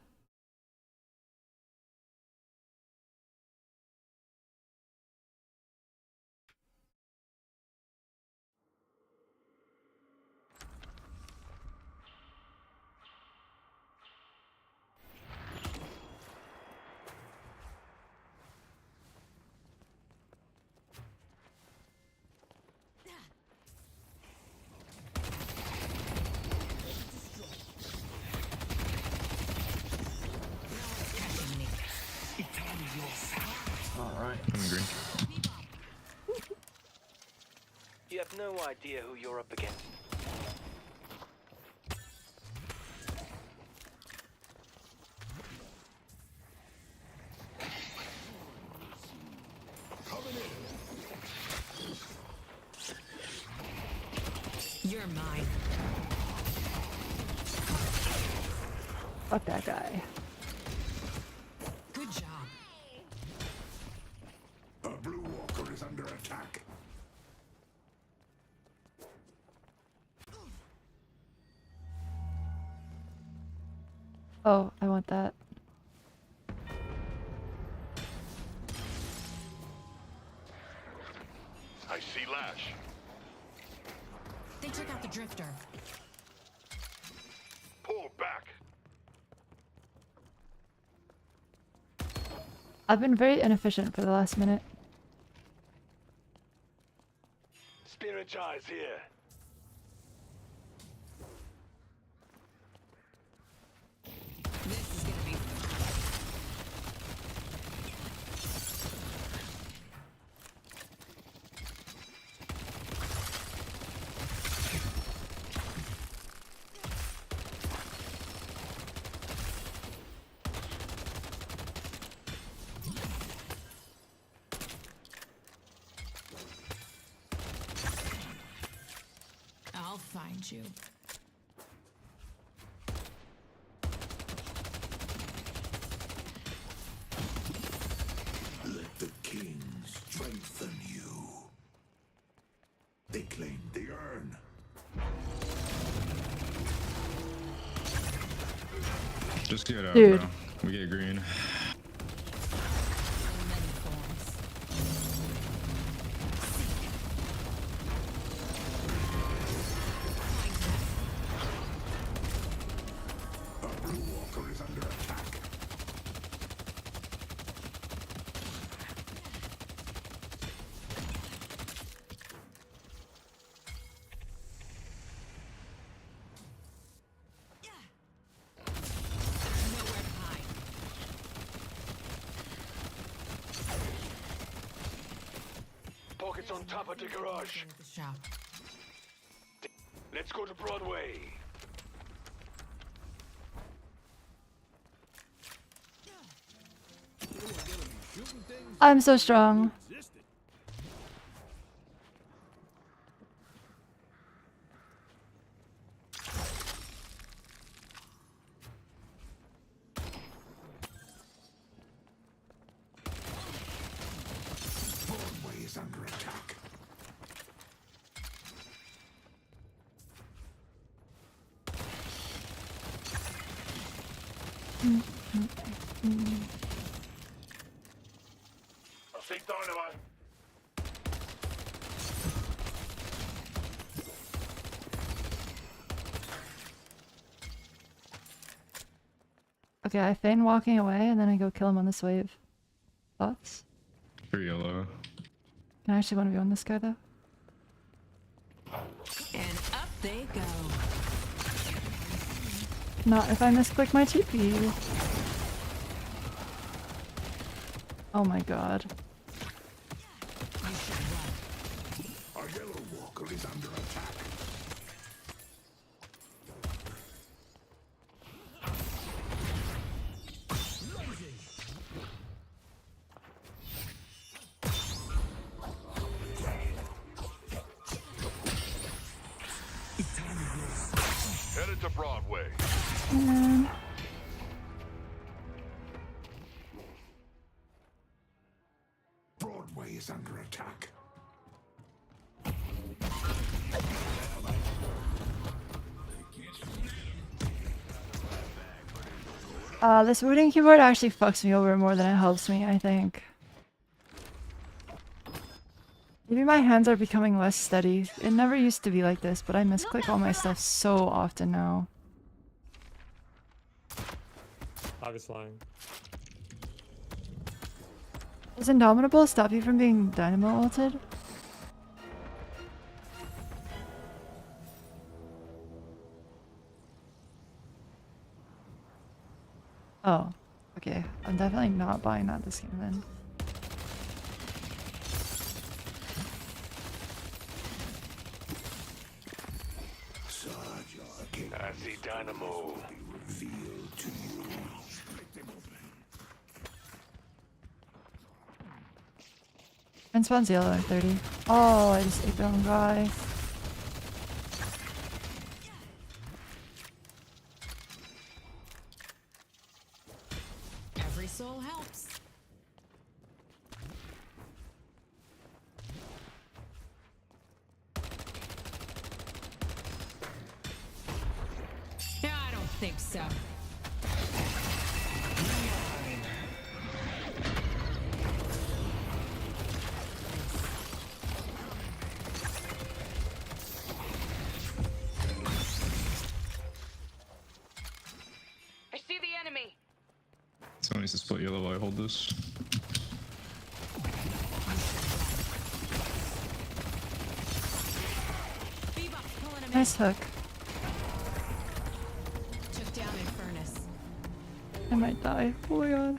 Catching me. Alright. I'm in green. You have no idea who you're up against. You're mine. Fuck that guy. Good job. A blue walker is under attack. Oh, I want that. I see Lash. They took out the drifter. Pull back. I've been very inefficient for the last minute. Spirit eyes here. This is gonna be. I'll find you. Let the king strengthen you. They claim the urn. Just get out, Dude. bro. We get green. In many forms. A blue walker is under attack. Nowhere to hide. Pockets on top of the garage. With the shop. Let's go to Broadway. I'm so strong. Existed. Broadway is under attack. I'll take dynamite. Okay, I feign walking away and then I go kill him on this wave. Thoughts? 3 yellow. Can I actually want to be on this guy though? And up they go. Not if I misclick my TP. Oh my god. Our yellow walker is under attack. Headed to Broadway. Man. Broadway is under attack. This wooden keyboard actually fucks me over more than it helps me, I think. Maybe my hands are becoming less steady. It never used to be like this, but I misclick all my stuff so often now. Obviously lying. Does Indomitable stop you from being dynamo ulted? Oh, okay. I'm definitely not buying that this game then. I see Dynamo revealed to you. And spawns yellow at 30. Oh, I just ate the wrong guy. Every soul helps. Yeah, I don't think so. I see the enemy. Someone needs to split yellow while I hold this. Bebop's pulling him Nice hook. in. Took down Infernus. I might die. Oh my god.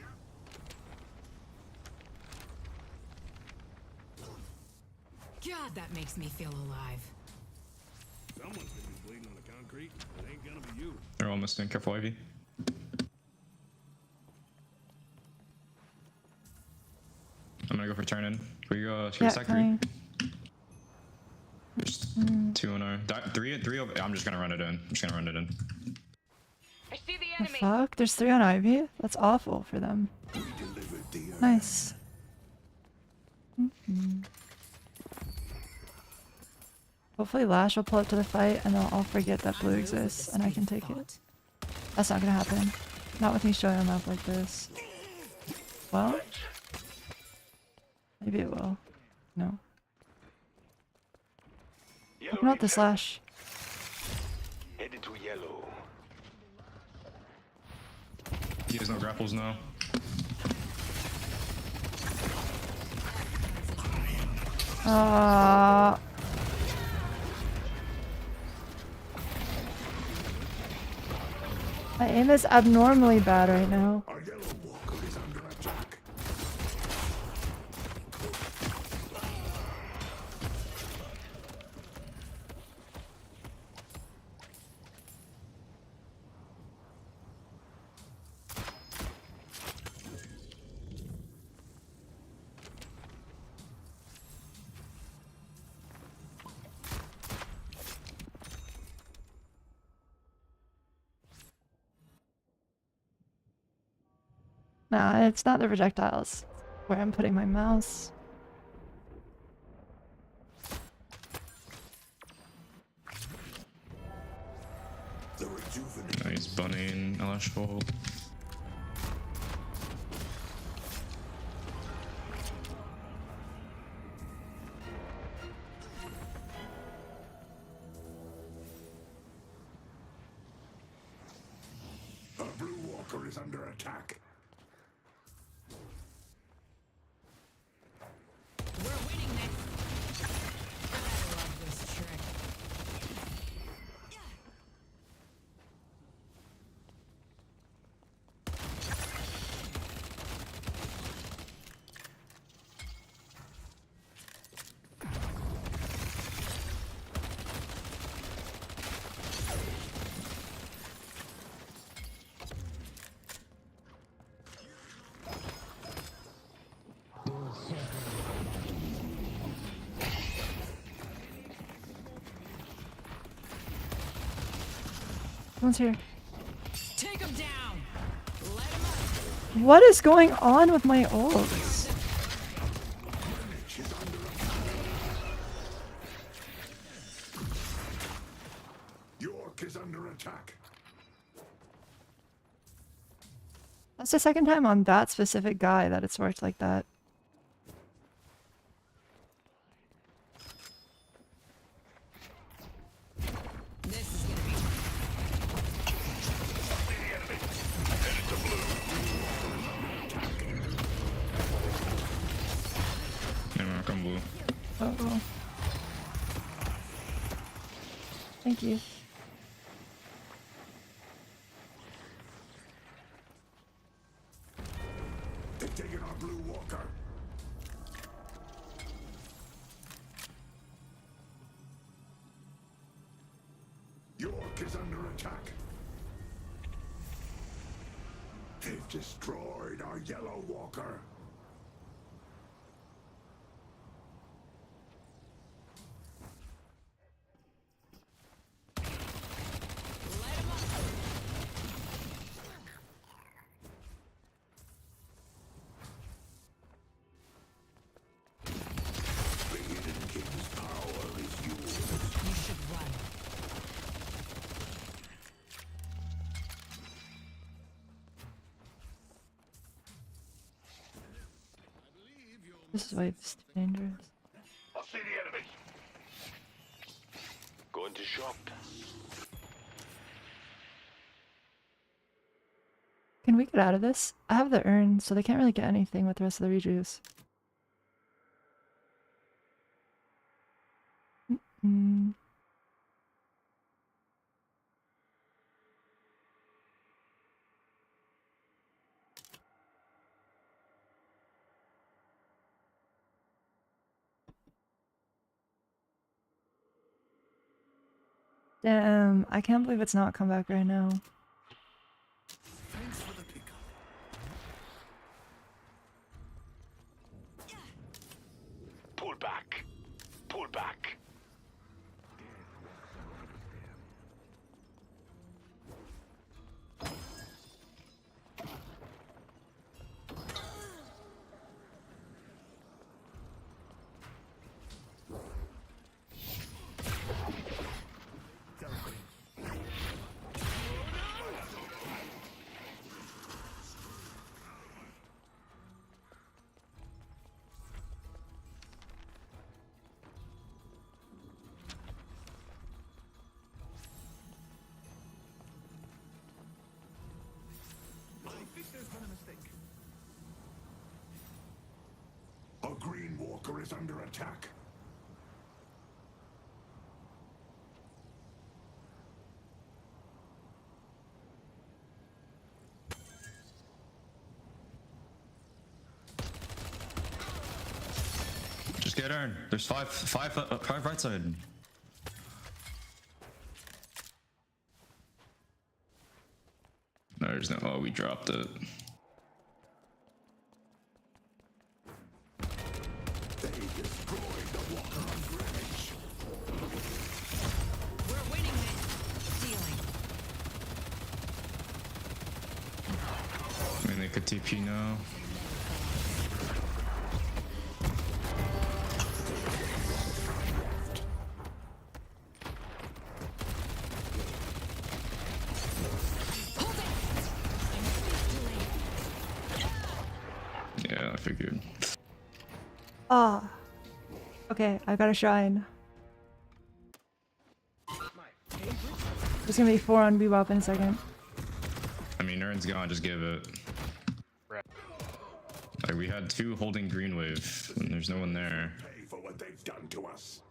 God, that makes me feel alive. Someone's gonna be bleeding on the concrete. It ain't gonna be you. They're almost in. Careful, Ivy. I'm gonna go for turn in. Can we go? Should we Yeah, stack 3? coming. There's 2 in our. 3 over. I'm just gonna run it in. I'm just gonna run it in. I see the The enemy. fuck? There's 3 on Ivy? That's awful for them. We delivered the Nice. Hopefully Lash will pull up to the fight and I'll forget that blue exists and I can take it. That's not gonna happen. Not with me showing a map like this. Well, maybe it will. No. Open out the Slash. Headed to yellow. He has no grapples now. My aim is abnormally bad right now. Our yellow walker is under attack. Nah, it's not the projectiles. Where I'm putting my mouse. The rejuvenate. Nice bunny LS fault. A blue walker is under attack. We're winning this. I love this trick. Someone's here. Take him down. Let him up. What is going on with my ults? York is under attack. That's the second time on that specific guy that it's worked like that. This is gonna be Yeah, Mark on blue. Uh-oh. Thank you. They've taken our blue walker. York is under attack. They've destroyed our yellow walker. The Hidden King's power is yours. You should run. This wave's too dangerous. I see the enemy. Going to shock. Can we get out of this? I have the urn, so they can't really get anything with the rest of the rejuice. Mm. Damn, I can't believe it's not come back right now. Thanks for the pickup. Pull back. Pull back. A green walker is under attack. Just get Aaron. There's five right side. No, there's no. Oh, we dropped it. They destroyed the walker on Greenwich. We're winning this. Stealing. I mean, they could TP now. Yeah, I figured. Ah. Okay, I got a shrine. There's gonna be 4 on Bebop in a second. I mean, Ern's gone, just give it. Right. Like, we had 2 holding green wave, and there's no one there. Pay for what they've done to us.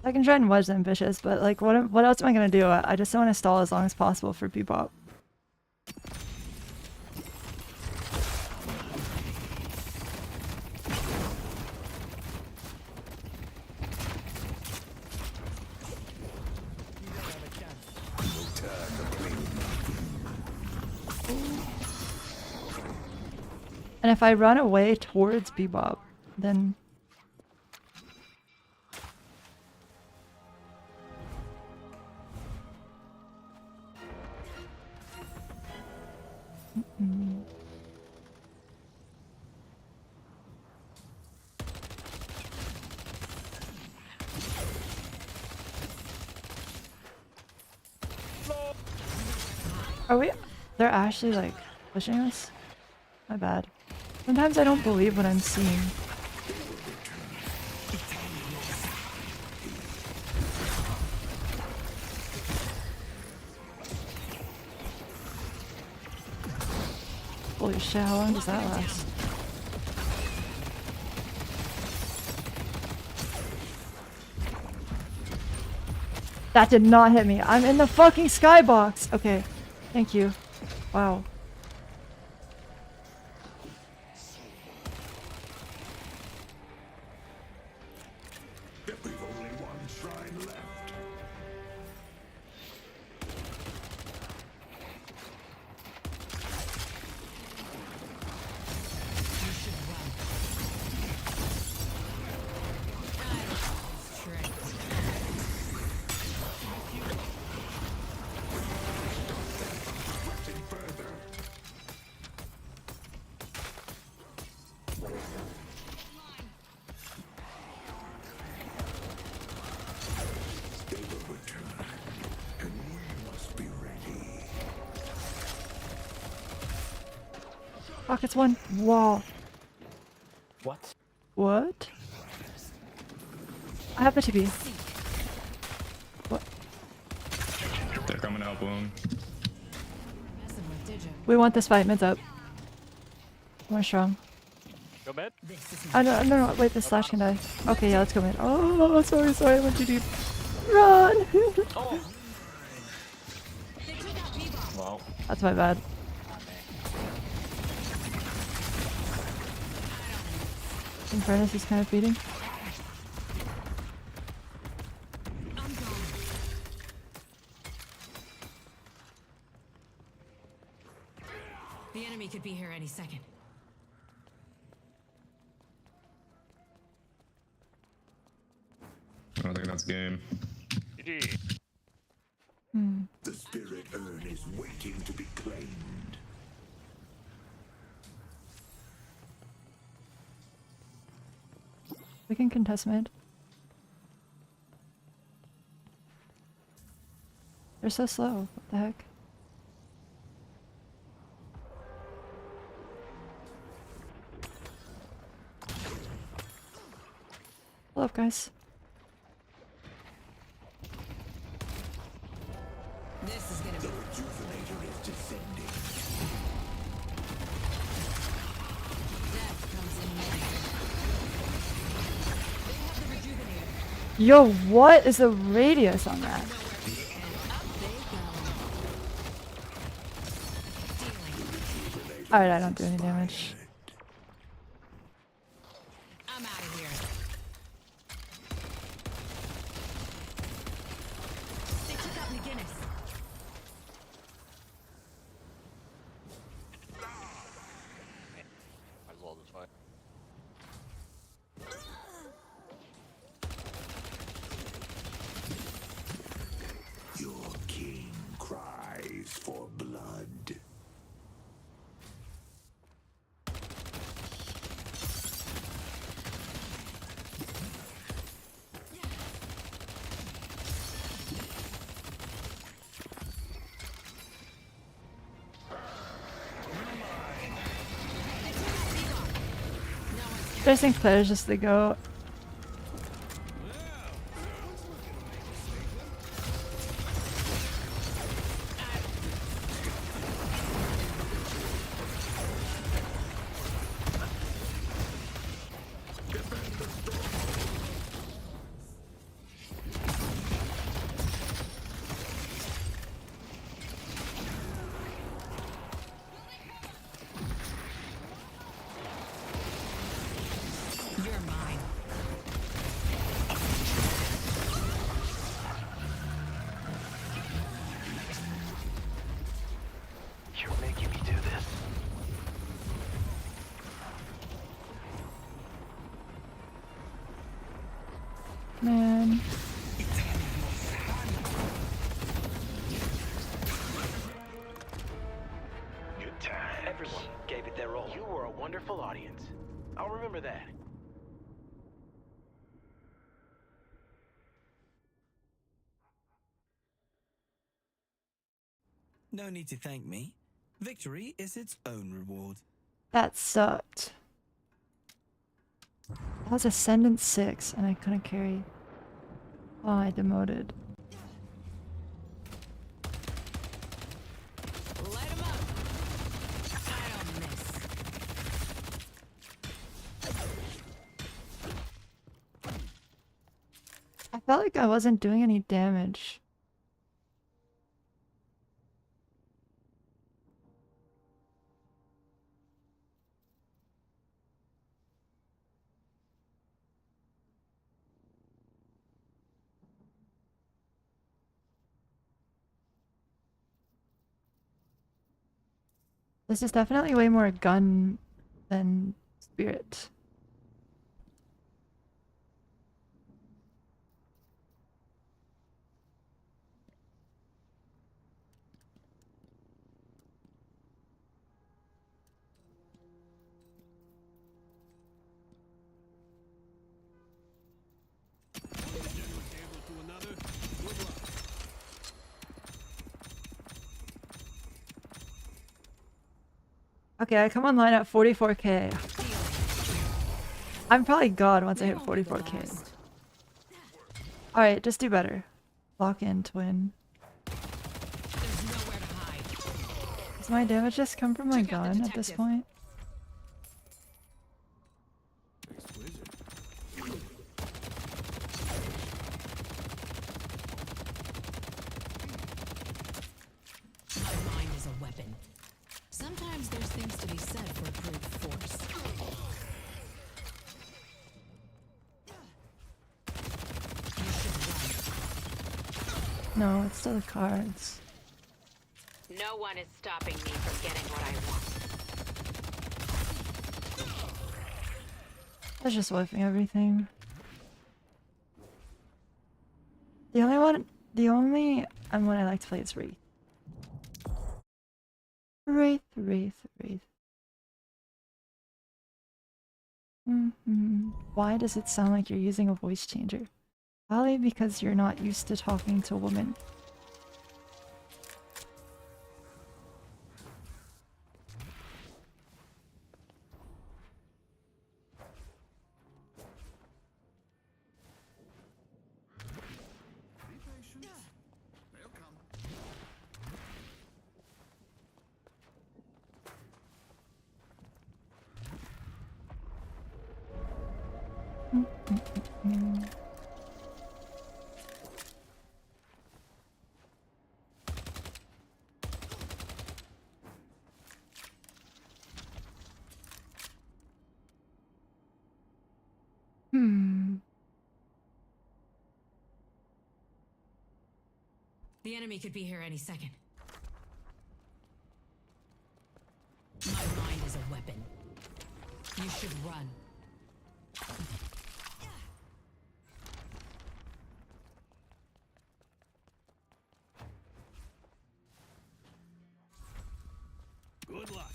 Second shrine was ambitious, but like, what else am I gonna do? I just want to stall as long as possible for Bebop. And if I run away towards Bebop, then... Are we? They're actually like pushing us? My bad. Sometimes I don't believe what I'm seeing. Holy shit, how long does that last? That did not hit me. I'm in the fucking skybox. Okay. Thank you. Wow. We've only one shrine left. Rockets one. Wall. What? What? I have the TP. What? They're coming to help him. Messing with Digi. We want this fight. Mid's up. We're strong. Go mid. No, wait, this slash can die. Okay, yeah, let's go mid. Oh, sorry, I went too deep. Run! Wow. That's my bad. Infernus is kind of feeding. The enemy could be here any second. I don't think that's game. GG. The spirit urn is waiting to be claimed. We can contest mid. They're so slow. What the heck? Hello, guys. This is gonna be. The rejuvenator is descending. Death comes in They have the rejuvenator. Yo, what is the radius on that? Up they go. Stealing. Alright, I don't do any damage. I'm out of here. They took out McGinnis. Might as well just fight. Your king cries. I think Claire's just the goat. You're mine. You're making me do this. Man. Good time. Everyone gave it their all. You were a wonderful audience. I'll remember that. No need to thank me. Victory is its own reward. That sucked. That was Ascendant 6 and I couldn't carry. Oh, I demoted. Light 'em up. I don't miss. I felt like I wasn't doing any damage. This is definitely way more gun than spirit. Okay, I come online at 44k. I'm probably god once I hit 44k. Alright, just do better. Lock in, twin. There's nowhere to hide. Does my damage just come from my gun at this point? My mind is a weapon. Sometimes there's things to be said for brute force. You should run. No, it's still the cards. No one is stopping me from getting what I want. I was just whiffing everything. The only one I like to play is Wraith. Wraith. Why does it sound like you're using a voice changer? Probably because you're not used to talking to women. The enemy could be here any second. My mind is a weapon. You should run. Good luck.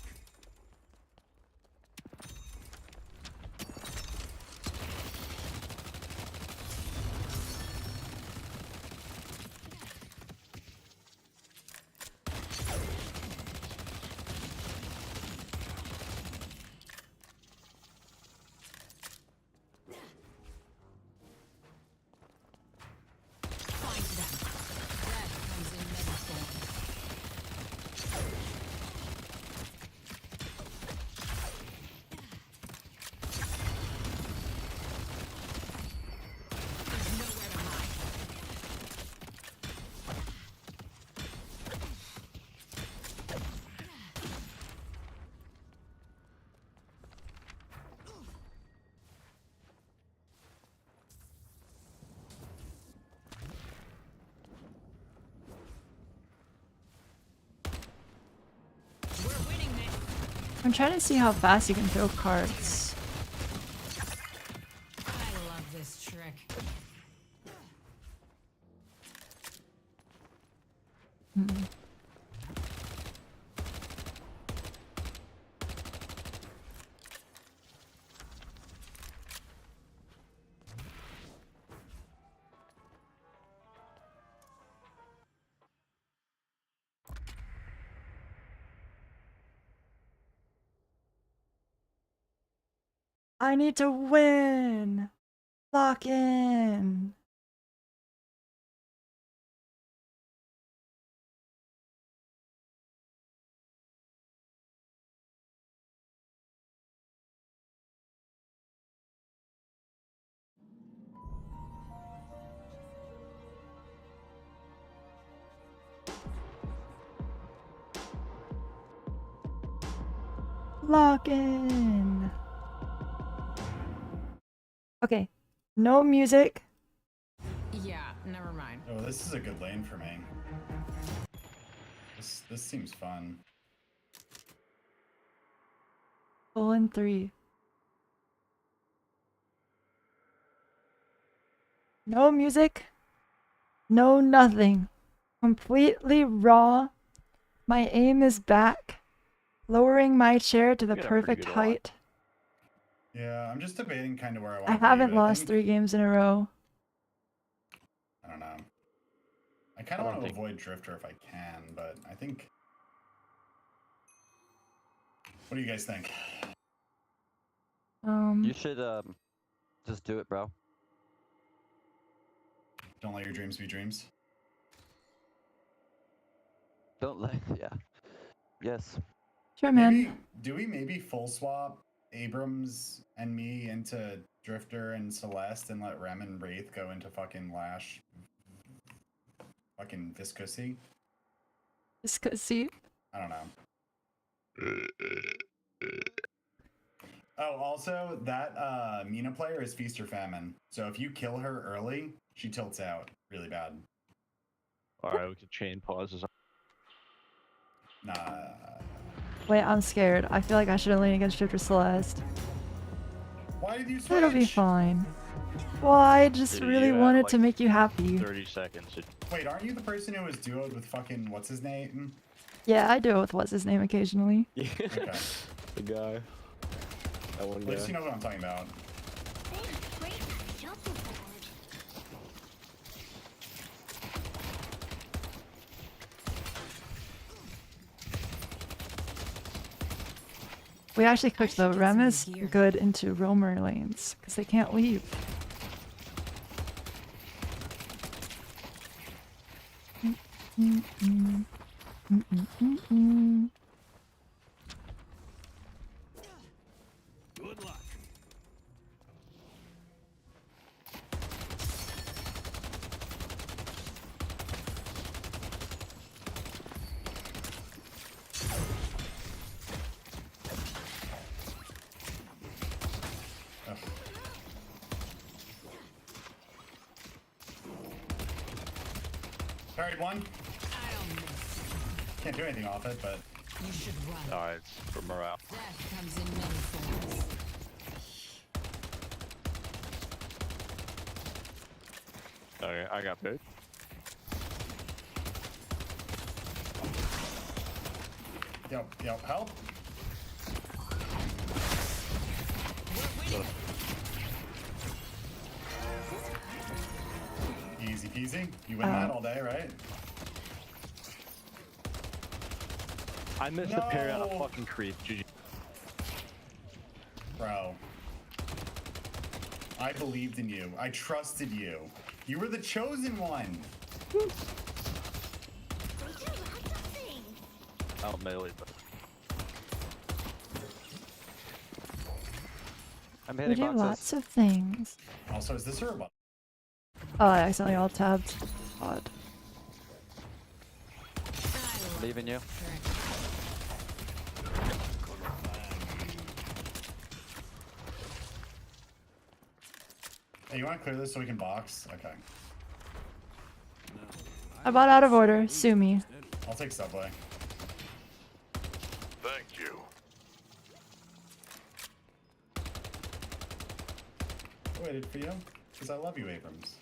I'm trying to see how fast you can throw cards. I love this trick. Hmm. I need to win! Lock in! Lock in! Okay, no music. Yeah, never mind. Oh, this is a good lane for me. This seems fun. Full in 3. No music. No nothing. Completely raw. My aim is back. Lowering my chair to the perfect height. Yeah, I'm just debating kind of where I want I to be. haven't but I lost think- 3 games in a row. I don't know. I kind of want to avoid Drifter if I can, but I think... What do you guys think? You should just do it, bro. Don't let your dreams be dreams. Don't let yeah. Yes. Sure, man. Maybe, do we maybe full swap Abrams and me into Drifter and Celeste and let Rem and Wraith go into fucking Lash? Fucking Viscosy? Viscosy? I don't know. Oh, also, that Mina player is Feast or Famine. So if you kill her early, she tilts out really bad. Alright, we can chain pauses. Nah. Wait, I'm scared. I feel like I should have leaned against Drifter Celeste. Why did you switch? It'll be fine. Well, I just Dude, really you had, wanted like, to make you happy. 30 seconds. Wait, aren't you the person who was duoed with fucking what's his name? Yeah, I do it with what's his name occasionally. Yeah. Okay. The guy. That one At guy. least you know who I'm talking about. We actually cooked though. Rem is good into roamer lanes because they can't leave. Good luck. Alright, one. Can't do anything off it, but... You should run. Alright, it's for morale. Death comes in many forms. Okay, I got bit. Yo, help. Easy peasy. You win that all day, right? I missed a parry on a fucking creep. GG. Bro. I believed in you. I trusted you. You were the chosen one. I'll melee, but I'm We hitting do boxes. lots of things. Also, is this a robot? Oh, I accidentally alt tabbed. Odd. Leaving you. Hey, you want to clear this so we can box? Okay. I bought out of order. Sue me. I'll take Subway. Thank you. waited for you because I love you, Abrams.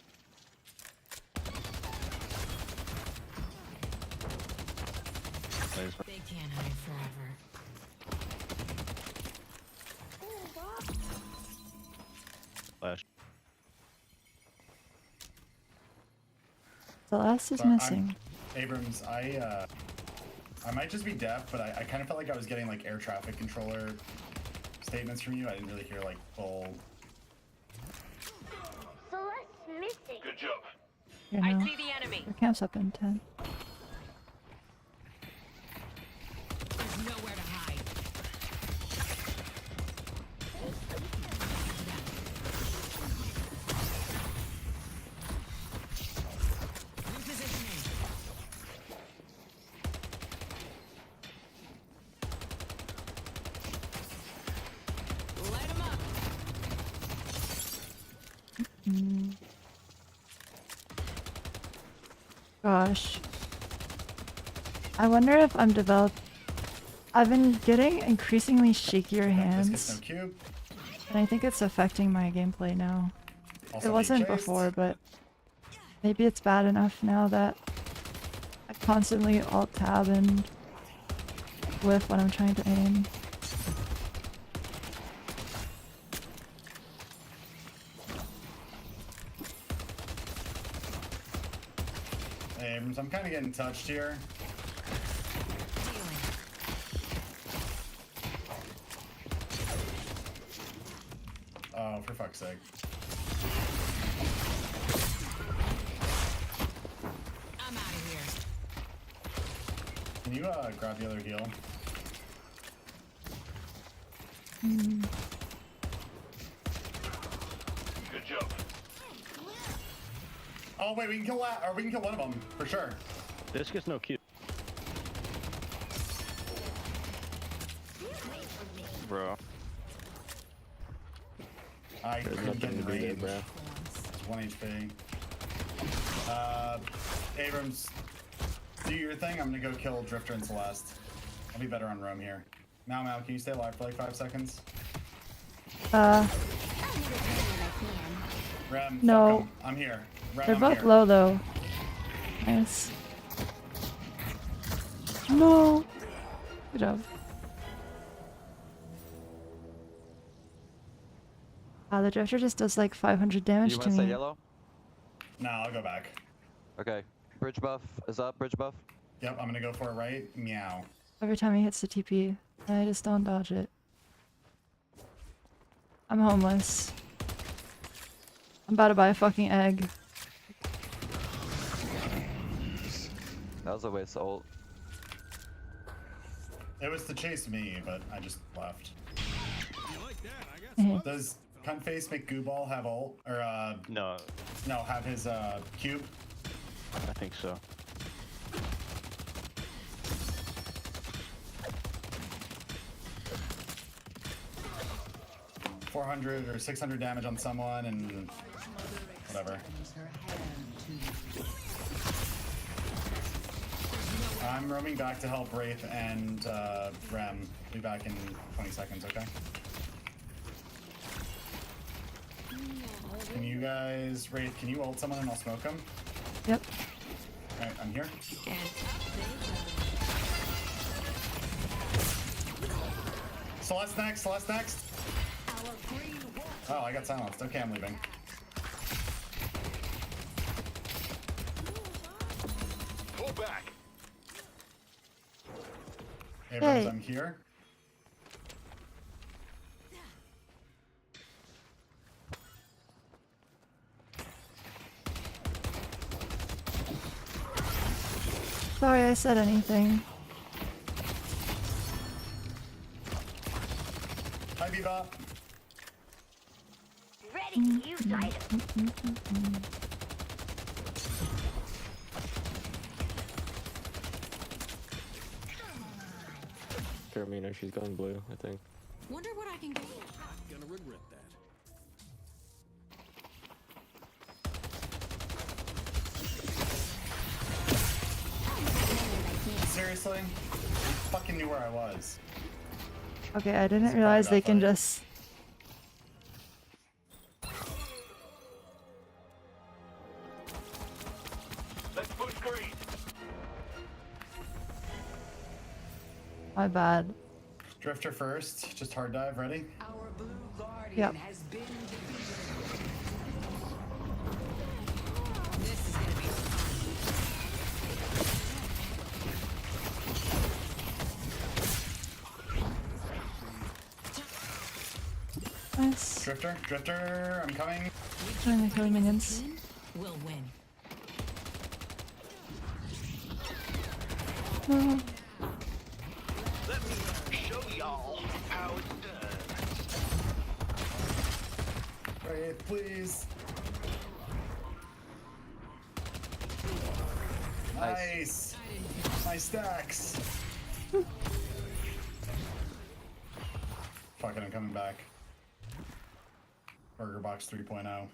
They can't hide forever. Flash. Celeste is Sorry, missing. Abrams, I might just be deaf, but I kind of felt like I was getting like air traffic controller statements from you. I didn't really hear like full. Celeste missing. Good job. You I know, see the enemy. your camp's up in 10. There's nowhere to hide. Repositioning. Light 'em up. Gosh. I wonder if I'm developed. I've been getting increasingly shakier This hands, gets no cube. and I think it's affecting my gameplay now. Also It wasn't being chased. before, but maybe it's bad enough now that I constantly alt tab and whiff when I'm trying to aim. Hey, Abrams, I'm kind of getting touched here. Oh, for fuck's sake. I'm out of here. Can you grab the other heal? Good job. Oh wait, we can kill that, or we can kill one of them for sure. This gets no cube. Bro. I There's couldn't get nothing in to do there, range. bro. It's 1 HP. Abrams, do your thing. I'm gonna go kill Drifter and Celeste. I'll be better on roam here. Mal, can you stay alive for like 5 seconds? Rem, No. fuck 'em. I'm here. Rem, They're I'm both here. low though. Nice. No. Good job. The Drifter just does like 500 damage You to want to say me. yellow? No, I'll go back. Okay. Bridge buff is up. Bridge buff. Yep, I'm gonna go for it right. Meow. Every time he hits the TP, I just don't dodge it. I'm homeless. I'm about to buy a fucking egg. That was a waste of ult. It was to chase me, but I just left. You like that? I got Does Cuntface McGooball have ult? Or, No, no, have his, cube? I think so. $400 or $600 damage on someone and whatever. I'm roaming back to help Wraith and Rem. Be back in 20 seconds, okay? Can you guys, Wraith, can you ult someone and I'll smoke them? Yep. Alright, I'm here. Celeste next, Celeste next. Oh, I got silenced. Okay, I'm leaving. Pull back. Abrams, Hey. I'm here. Sorry I said anything. Hi, Bebop. Ready to use item. Carmina, she's going blue, I think. Wonder what I can get. Gonna regret that. Seriously? Fucking knew where I was. Okay, I didn't It's realize probably they can not just... My bad. Drifter first. Just hard dive. Ready? Our blue guardian Yep. has been defeated. This is gonna be Nice. Drifter. Drifter. I'm coming. Trying to kill minions. We'll win. No. Let me show y'all how it's done. Wraith, please. Nice. Nice stacks. Fuck it, I'm coming back. Burger Box 3.0.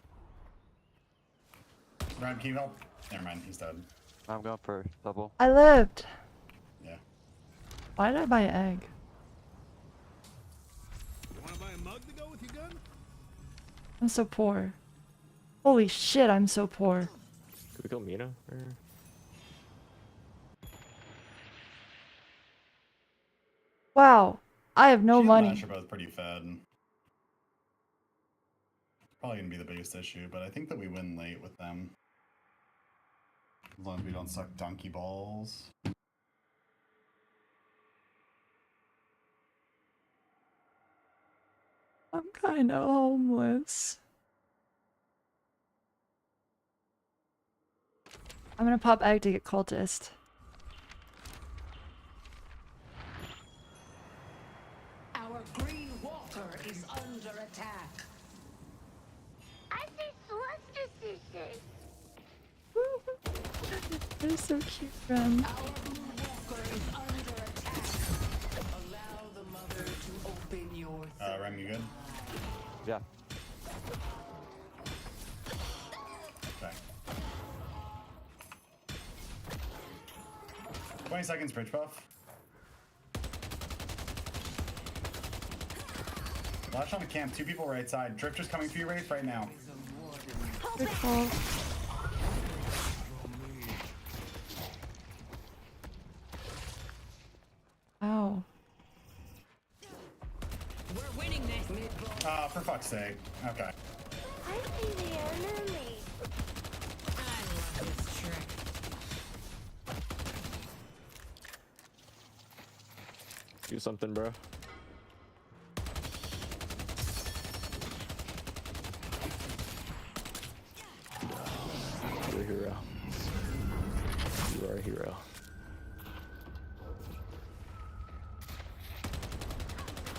Ryan, can you help? Never mind, he's dead. I'm going for double. I lived. Yeah. Why did I buy an egg? You wanna buy a mug to go with your gun? I'm so poor. Holy shit, I'm so poor. Could we go Mina? Or... Wow. I have no She and money. Mash are both pretty fed. Probably gonna be the biggest issue, but I think that we win late with them. As long as we don't suck donkey balls. I'm kind of homeless. I'm gonna pop egg to get cultist. Our green walker is under attack. I see Celeste's sisters. They're so cute, friend. Our blue walker is under attack. Allow the mother to open your Rem, you good? Yeah. Okay. 20 seconds, bridge buff. Flash on the camp, 2 people right side. Drifter's coming for you, Wraith, right now. Good call. Ow. We're winning this. For fuck's sake. Okay. I see the enemy. I love this trick. Do something, bro. You're a hero. You are a hero.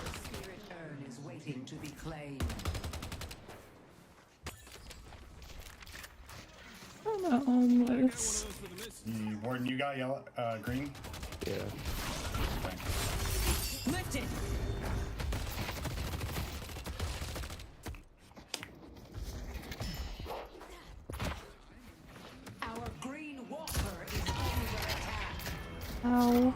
The spirit urn is waiting to be claimed. I'm not homeless. Warden, you got yellow, green? Yeah. Okay. Lifted. Our green walker is under attack. Ow.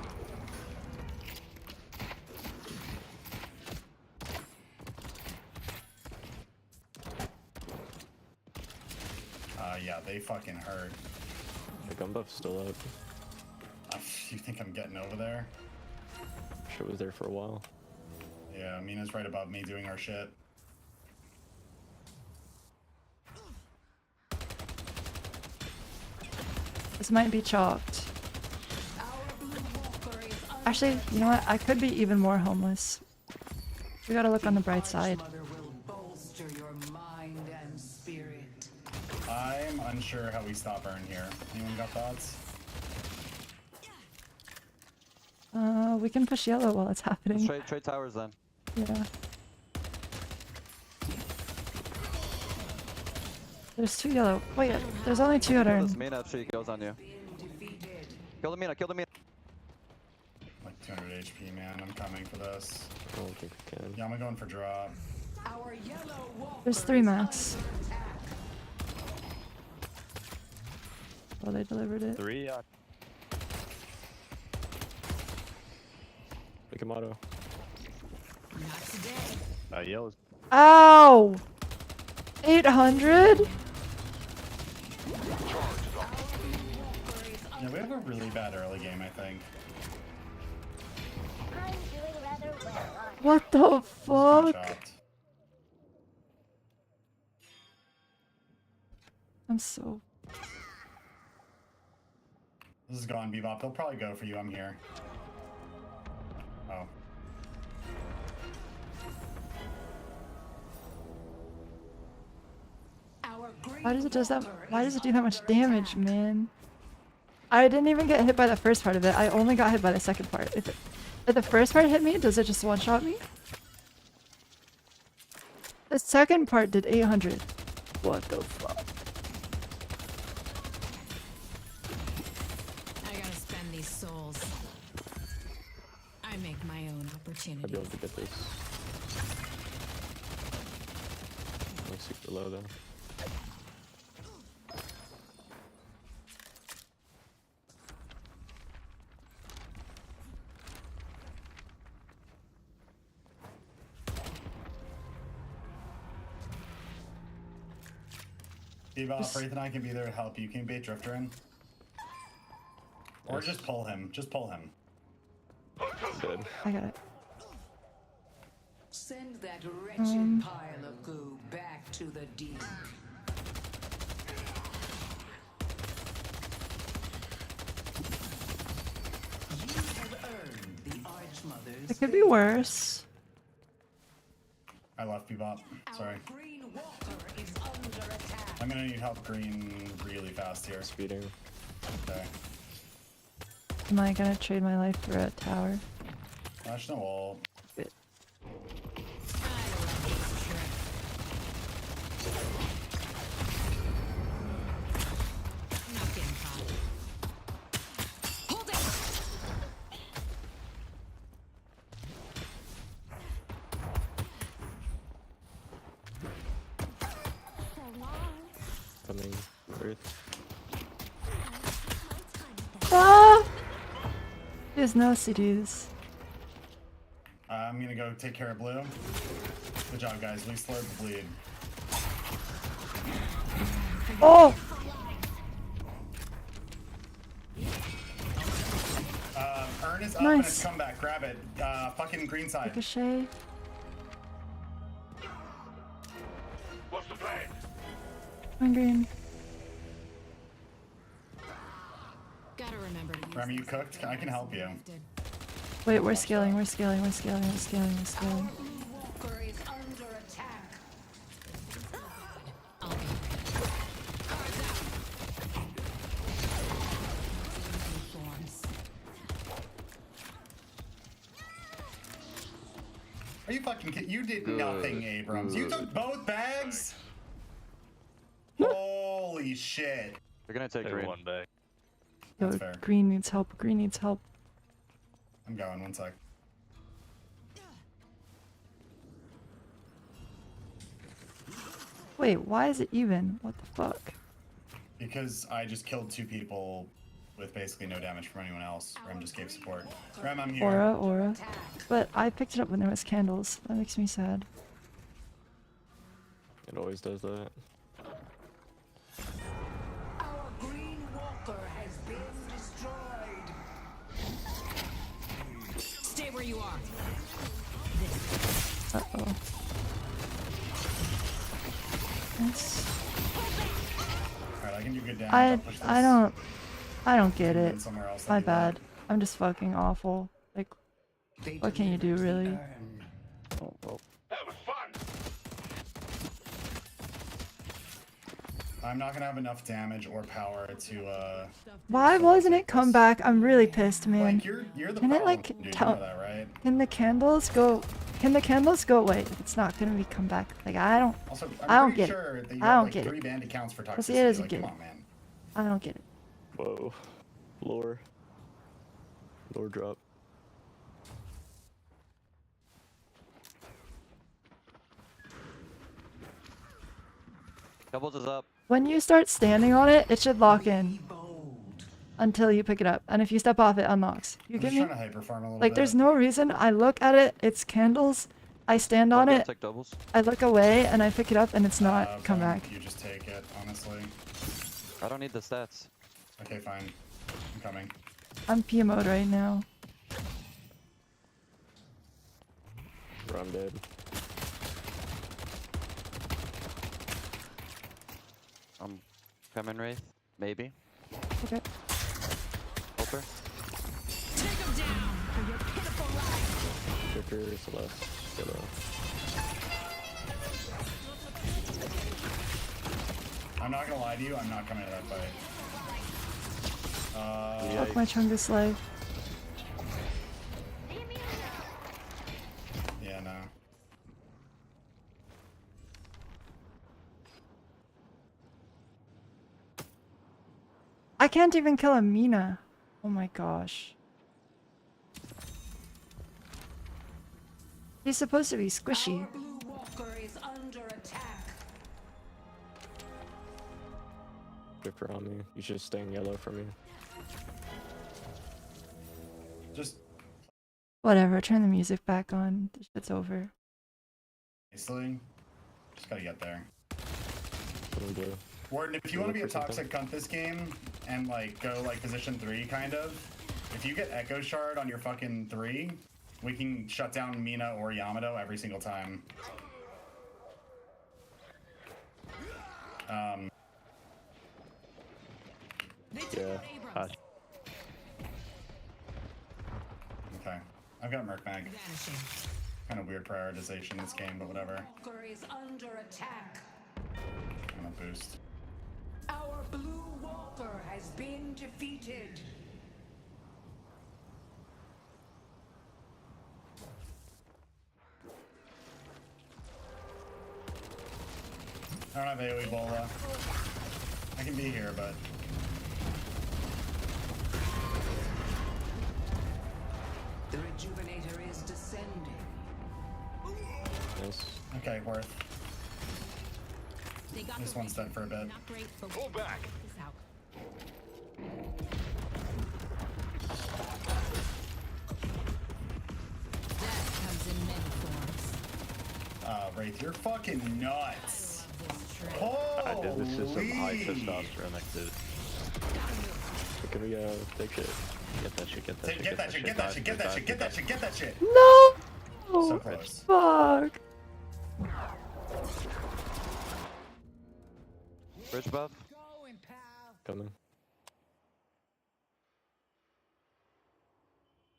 Yeah, they fucking hurt. The gun buff's still up. You think I'm getting over there? Shit was there for a while. Yeah, Mina's right about me doing our shit. This might be chalked. Actually, you know what? I could be even more homeless. We gotta look on the bright side. Mother will bolster your mind and spirit. I'm unsure how we stop Earn here. Anyone got thoughts? We can push yellow while it's happening. Trade towers then. Yeah. There's 2 yellow. Wait, there's only 2 at Kill Earn. this Mina if she goes on you. Kill the Mina, kill the Mina. Like 200 HP, man. I'm coming for this. I don't think we can. Yeah, I'm going for drop. Our yellow walker There's 3 is max. under attack. Oh, they delivered it. 3, yeah. Make him auto. Not today. Yellow's. Ow! 800? Yeah, we have a really bad early game, I think. I'm doing rather well. What the fuck? Chopped. I'm so. This is gone, Bebop. They'll probably go for you. I'm here. Oh. Why does it do that? Why does it do that much damage, man? I didn't even get hit by the first part of it. I only got hit by the second part. If the first part hit me, does it just one-shot me? The second part did 800. What the fuck? I gotta spend these souls. I make my own I'll opportunity. be able to get this. Like super low though. Bebop, Wraith and I can be there to help you. Can you bait Drifter in? Or Yes. just pull him. Just pull him. Dead. I got it. Send that wretched pile of goo back to the deep. You have earned the Archmother's It could be worse. I left Bebop. Sorry. Green Walker is under attack. I'm gonna need help green really fast here. Speeding. Okay. Am I gonna trade my life for a tower? Flash no wall. Good. Not getting caught. Hold it! Coming. Earth. Ah! There's no CDs. I'm gonna go take care of blue. Good job, guys. We slowed the bleed. Oh! Urn is up Nice. and it's come back. Grab it. Fucking green side. Ricochet. What's the plan? I'm green. Gotta remember to use Remy, you these cooked? I can help you. Wait, we're scaling, we're scaling, we're scaling, we're scaling, we're scaling. Walker is under attack. I'll be forms. Are you fucking kidding? You did nothing, Abrams. You took both bags? Holy shit. They're gonna take green. One bag. Yo, That's fair. green needs help, green needs help. I'm going, 1 sec. Wait, why is it even? What the fuck? Because I just killed 2 people with basically no damage from anyone else. Rem just gave support. Rem, I'm here. Aura. But I picked it up when there was candles. That makes me sad. It always does that. Our Green Walker has been destroyed. Stay where you are. Uh-oh. Nice. Alright, I can do good damage. I'll push this. I don't get Move it. in somewhere else, My I'll do that. bad. I'm just fucking awful. Like, what can you do, really? Oh, well. That was fun. I'm not gonna have enough damage or power to Why wasn't it come back? I'm really pissed, man. like you're the Can it, problem, like, dude, you tell- know that, right? Can the candles go? Can the candles go away if it's not gonna be come back? Like, I don't Also, I don't pretty get it. sure that you I have don't like get it. 3 band accounts for Pussy toxicity. doesn't Like, get come it. on, man. I don't get it. Whoa. Lore. Lore drop. Doubles is up. When you start standing on it, it should lock in until you pick it up. And if you step off, it unlocks. You I'm get just me? trying to hyper farm a little Like, bit. there's no reason. I look at it, it's candles. I stand on it. Take doubles. I look away and I pick it up and it's not Okay, come back. You just take it, honestly. I don't need the stats. Okay, fine. I'm coming. I'm PMO'd right now. from, dude. I'm coming, Wraith. Maybe. Okay. Helper. Take him down for your pitiful life. Drifter, Celeste, Yellow. I'm not gonna lie to you, I'm not coming to that fight. Fuck my Chungus life. Yeah, no. I can't even kill a Mina. Oh my gosh. He's supposed to be squishy. Our blue walker is under attack. Drifter on me. You should stay in yellow for me. Just Whatever, turn the music back on. This shit's over. basically, just gotta get there. What do we do? Warden, if you You want to be a look for toxic cunt this game and like go like position 3 kind of, if you get Echo Shard on your fucking 3, we can shut down Mina or Yamato every single time. Yeah. Okay. I've got Merc Mag. Vanishing. Kind of weird prioritization in this game, but whatever. Walker is under attack. I'm gonna boost. Our blue walker has been defeated. I don't have AoE Bola. I can be here, but The rejuvenator is descending. Nice. okay, worth. They got This the one's dead for a bit. Not great, but Pull back. this out. Death comes in many forms. Wraith, you're fucking nuts. I did. This is some high Holy! testosterone activity. Can we take shit? Get that shit. Get that shit. Get that shit, get that shit, get that shit, get that shit, get that shit. No! So close. Fuck! Bridge buff. Coming.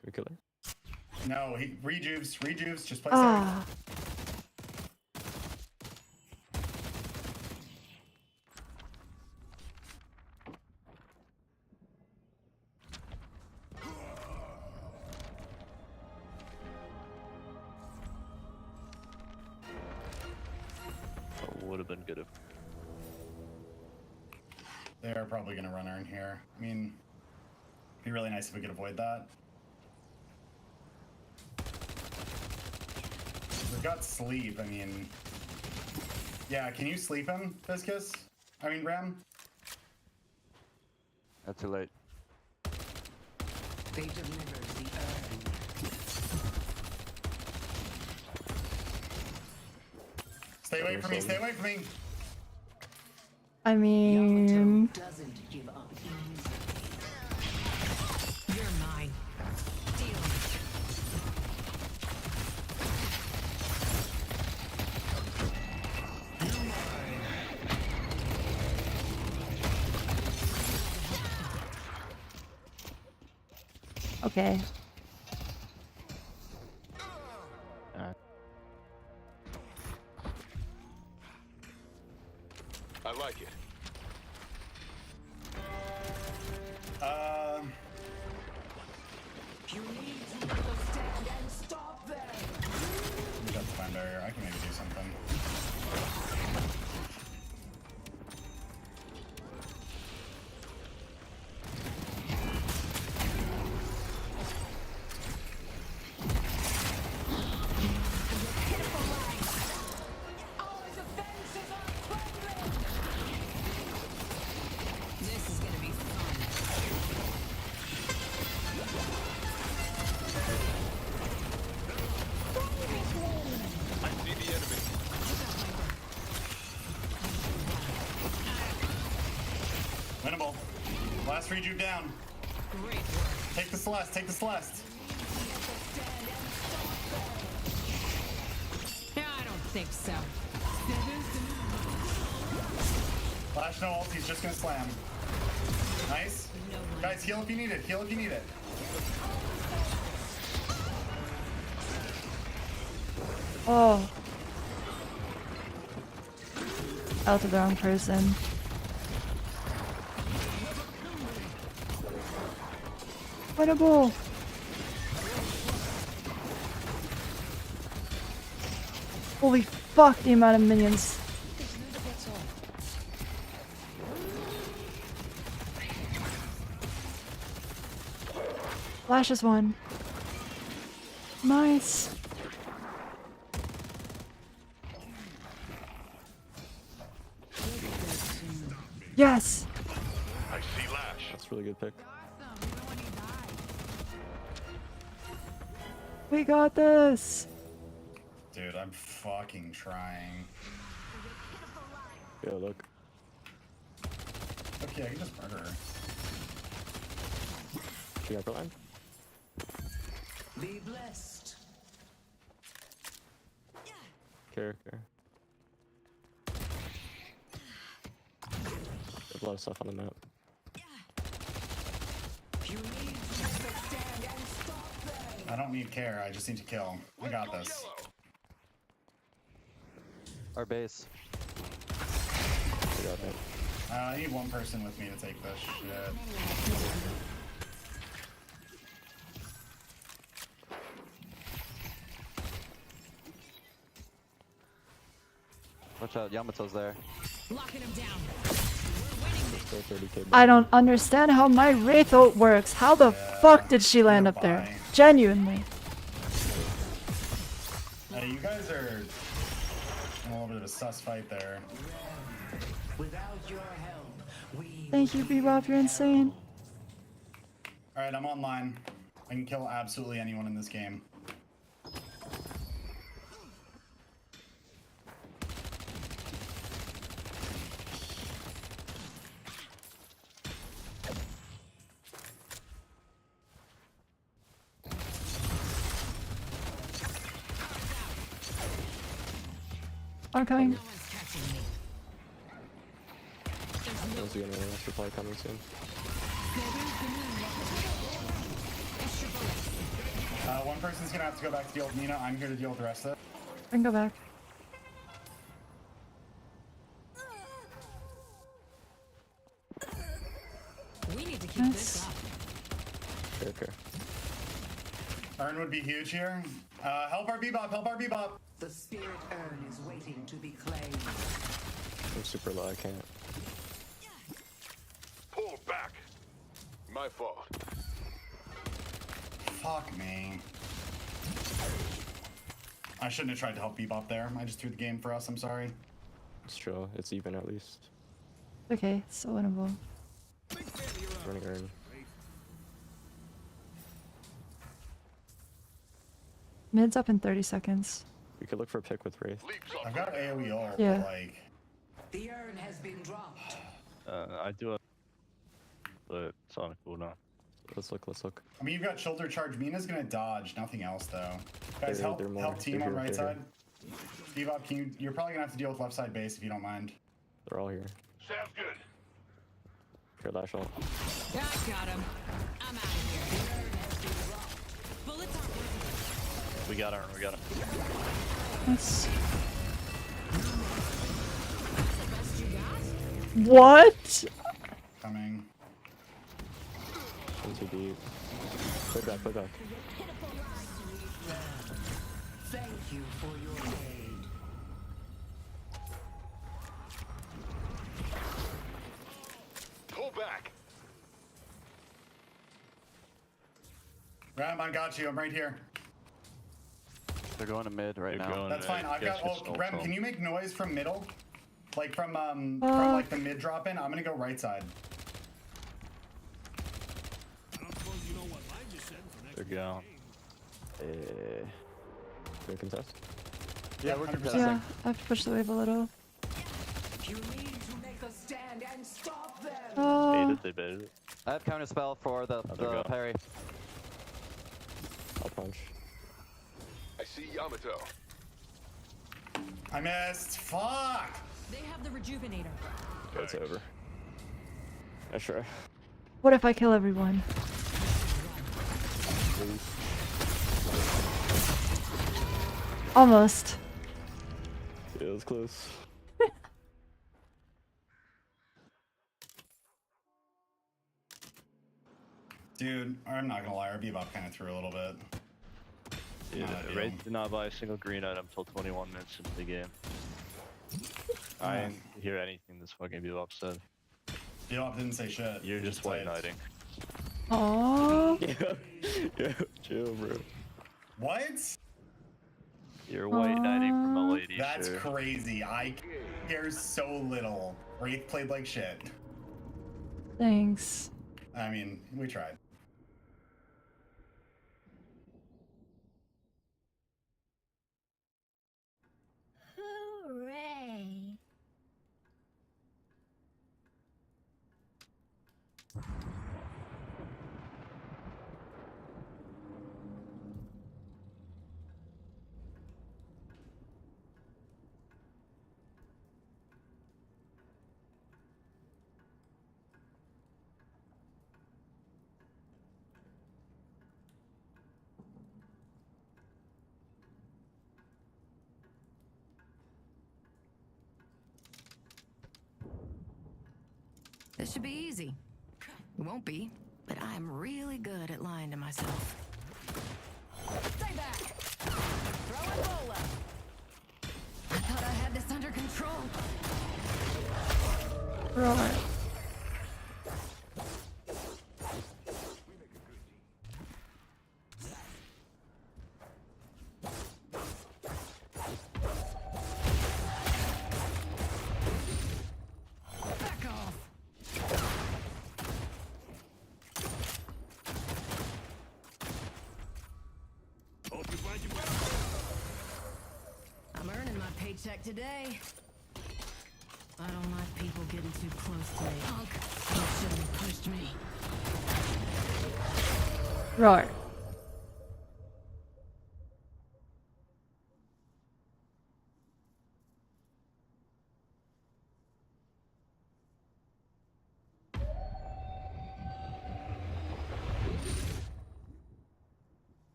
Can we kill her? No, he rejuves, just play safe. Ah. Would have been good if. They're probably gonna run her in here. I mean, it'd be really nice if we could avoid that. We've got sleep, I mean... Yeah, can you sleep him, Viscus? I mean, Ram? Not too late. They delivered the urn. Stay away from me, stay away from me! I mean... Doesn't give up. You're mine. Deal. Okay. I like it. You need to understand and stop them. We got the time barrier, I can maybe do something. This is gonna be fun. I see the enemy. Winnable. Last rejuve down. Great work. Take the Celeste, take the Celeste. think so. Flash no ult, he's just gonna slam. Nice. Guys, heal if you need it. Heal if you need it. Oh. Out to the wrong person. Winnable! Holy fuck, the amount of minions. Flash is one. Nice. Yes! I see Lash. That's a really good pick. We got this! Dude, I'm fucking trying. Yeah, look. Okay, I can just murder her. She got line. Be blessed. Character. There's a lot of stuff on the map. You need to make a stand and stop them. I don't need care, I just need to kill. I got this. Our base. We got it. I need one person with me to take this shit. Watch out, Yamato's there. Locking him down. Still 30k. I don't understand how my Wraith ult works. How the fuck did she land up there? Genuinely. Hey, you guys are in a little bit of a sus fight there. Without your help, we Thank you, Bebop, you're insane. Alright, I'm online. I can kill absolutely anyone in this game. I'm coming. No one's catching me. Those are gonna win. That's probably coming soon. One person's gonna have to go back to deal with Nina. I'm here to deal with the rest of it. I can go back. We need to keep this up. Character. Urn would be huge here. Help our Bebop, help our Bebop! The spirit urn is waiting to be claimed. I'm super low, I can't. Pull back. My fault. Fuck me. I shouldn't have tried to help Bebop there. I just threw the game for us, I'm sorry. It's true. It's even at least. Okay, it's so winnable. Running Urn. Mid's up in 30 seconds. We could look for a pick with Wraith. I've got AoE ult, Yeah. but like... The urn has been dropped. I do have... But it's on a cooldown. Let's look. I mean, you've got shoulder charge. Mina's gonna dodge. Nothing else, though. Guys, They're help more- team they're on here, right they're side. Bebop, you're probably gonna have to deal with left side base if you don't mind. They're all here. Sounds good. Here, Lash ult. I got him. I'm out of here. Bullets are We got Urn, we got him. Yes. That's the best you got? What? Coming. In too deep. Play back. Thank you for your aid. Pull back. Ram, I got you. I'm right here. They're going to mid right now. That's fine. I've got. Oh, Rem, can you make noise from middle? Like from like the mid drop in? I'm gonna go right side. They're going. Can contest? Yeah, we're contesting. Yeah, I have to push the wave a little. You need to make a stand and stop them. Oh, They baited it. I have counter spell for the parry. I'll punch. I see Yamato. I missed. Fuck. They have the rejuvenator. It's over. I try. What if I kill everyone? Please. Almost. Yeah, it was close. Dude, I'm not gonna lie, our bebop kind of threw a little bit. Yeah, Not ideal. Raid did not buy a single green item until 21 minutes into the game. I didn't hear anything this fucking bebop said. Bebop didn't say shit. You're He just white knighting. Aww. Yo, chill, bro. What? You're white knighting from a lady. That's sure. crazy. I care so little. Wraith played like shit. Thanks. I mean, we tried. Hooray. This should be easy. It won't be, but I'm really good at lying to myself. Stay back! Throw it Bola! I thought I had this under control. Right. Back off! Hope you find your way. I'm earning my paycheck today. I don't like people getting too close to me. Punk, you shouldn't have pushed me. Right.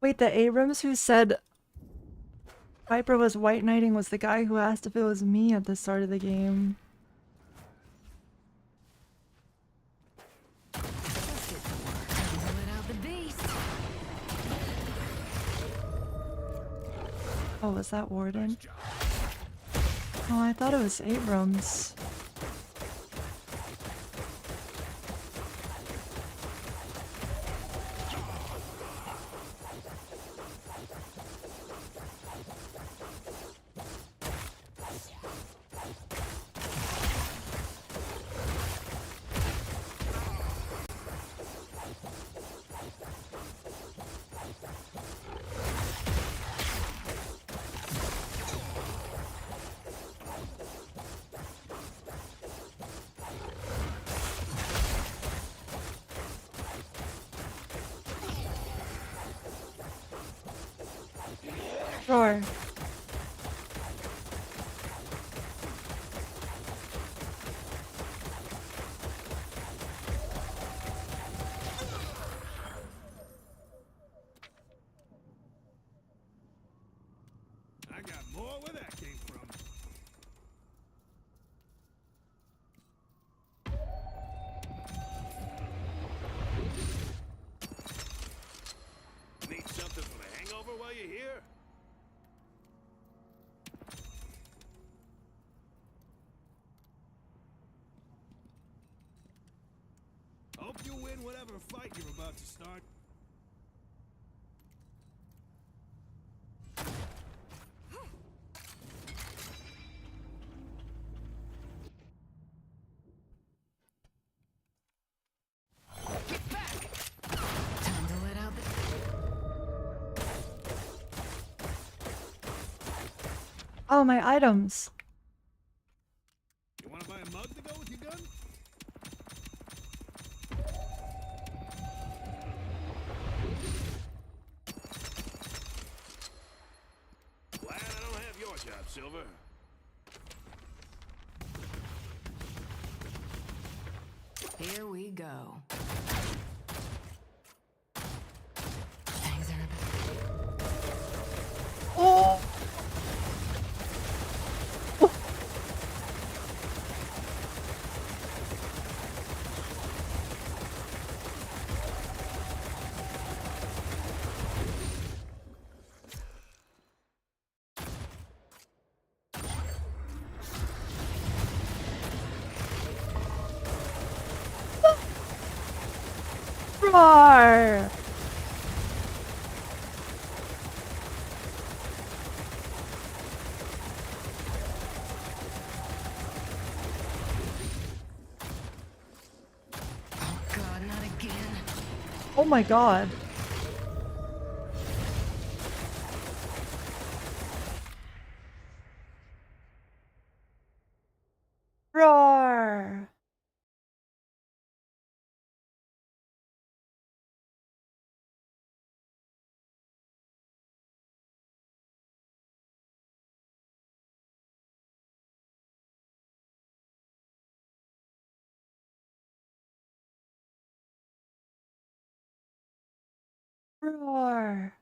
Wait, the Abrams who said Viper was white knighting was the guy who asked if it was me at the start of the game. Let out the beast. Oh, was that Warden? Oh, I thought it was Abrams. Sure. I got more where that came from. Need something for the hangover while you're here? Hope you win whatever fight you're about to start. Time to let out the... Oh, my items. You wanna buy a a mug to go with your gun? Glad I don't have your job, Silver. Here we go. Oh! Roar! God, not again. Oh my god. Roar! Roar!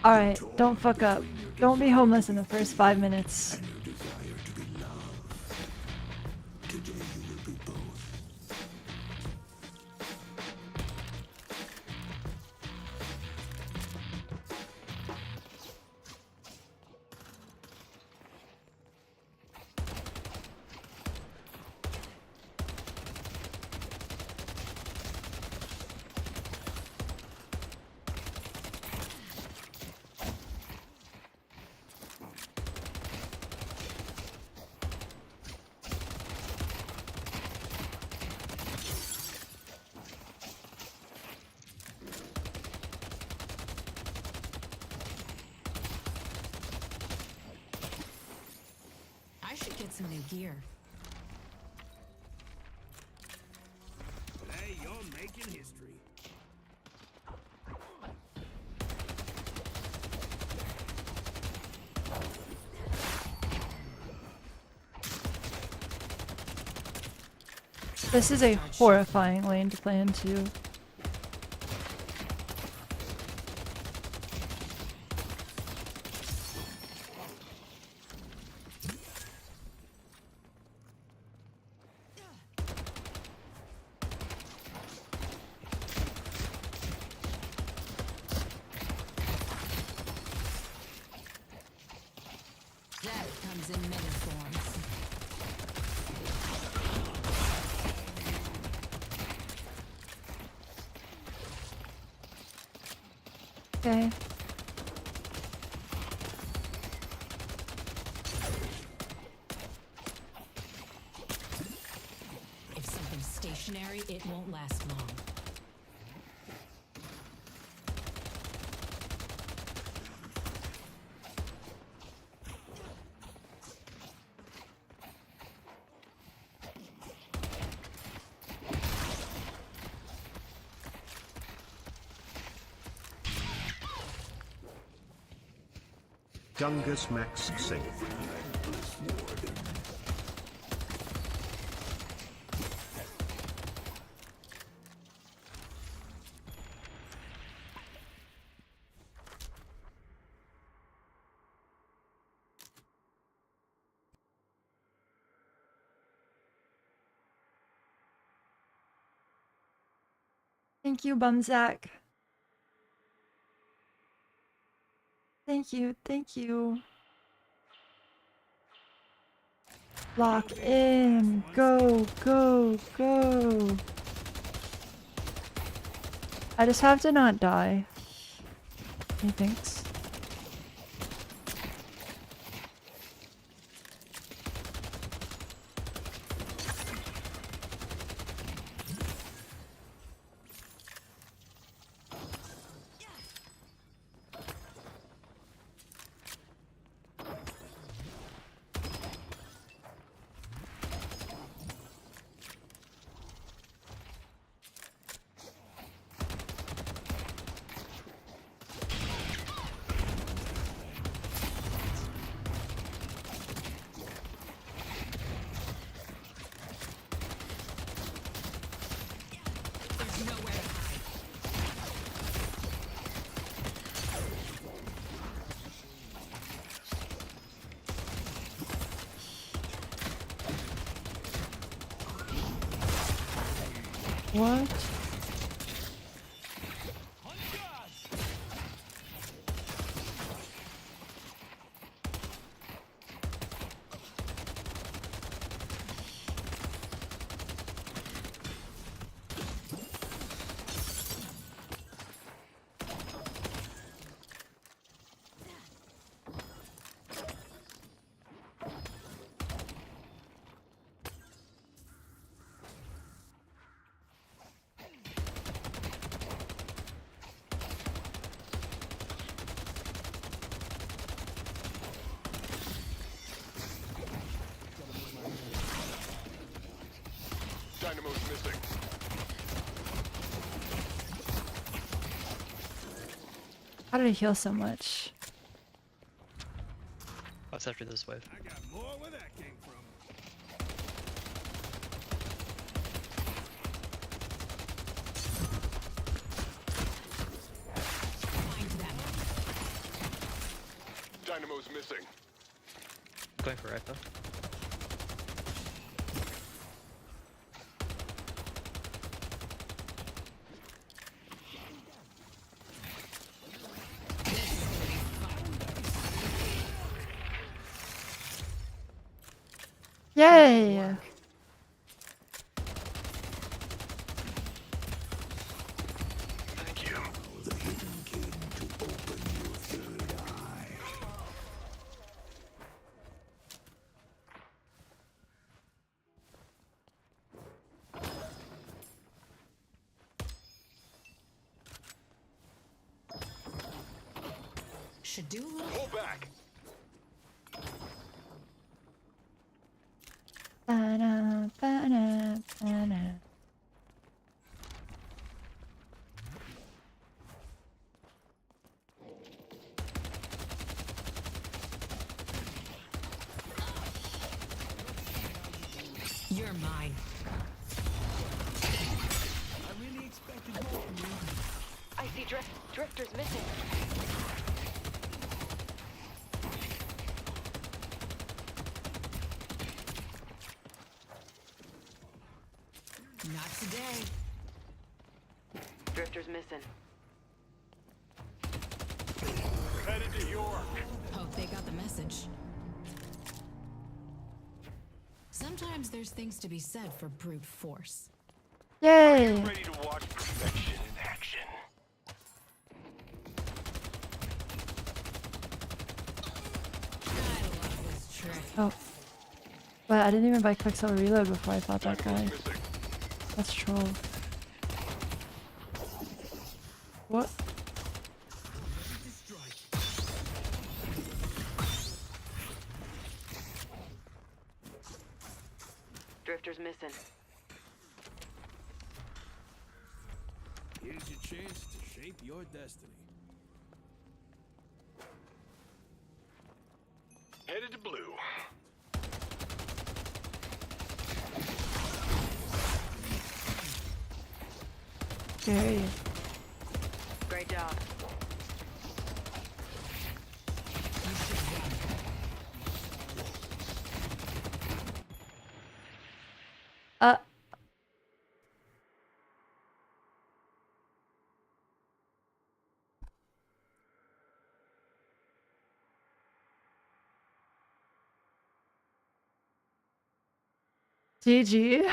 Alright, don't fuck up. Don't be homeless in the first 5 minutes. And your desire to be loved. Today you will be both. I should get some new gear. Hey, you're making history. This is a horrifying lane to play into. Death comes in many forms. Okay. If something's stationary, it won't last long. Dungus Max Sing. Thank you, Bumzak. Thank you, thank you. Lock in. Go, go, go. I just have to not die. He thinks. What? Dynamo's missing. How did I heal so much? What's after this wave? I got more where that came from. Dynamo's missing. Going for right though. Yay! Thank you. The hidden king to open your third eye. Should do a little. Pull back. Ba-na, ba-na, ba-na. You're mine. I really expected more from you. I see drifters missing. Not today. Drifters missing. Headed to York. Hope they got the message. Sometimes there's things to be said for brute force. Yay! Ready to watch perfection in action. I love this trick. Oh. But I didn't even buy Quicksilver Reload before I fought that guy. Dynamo's missing. That's troll. What? Drifters missing. Here's your chance to shape your destiny. Headed to blue. Scary. Great job. Uh. GG.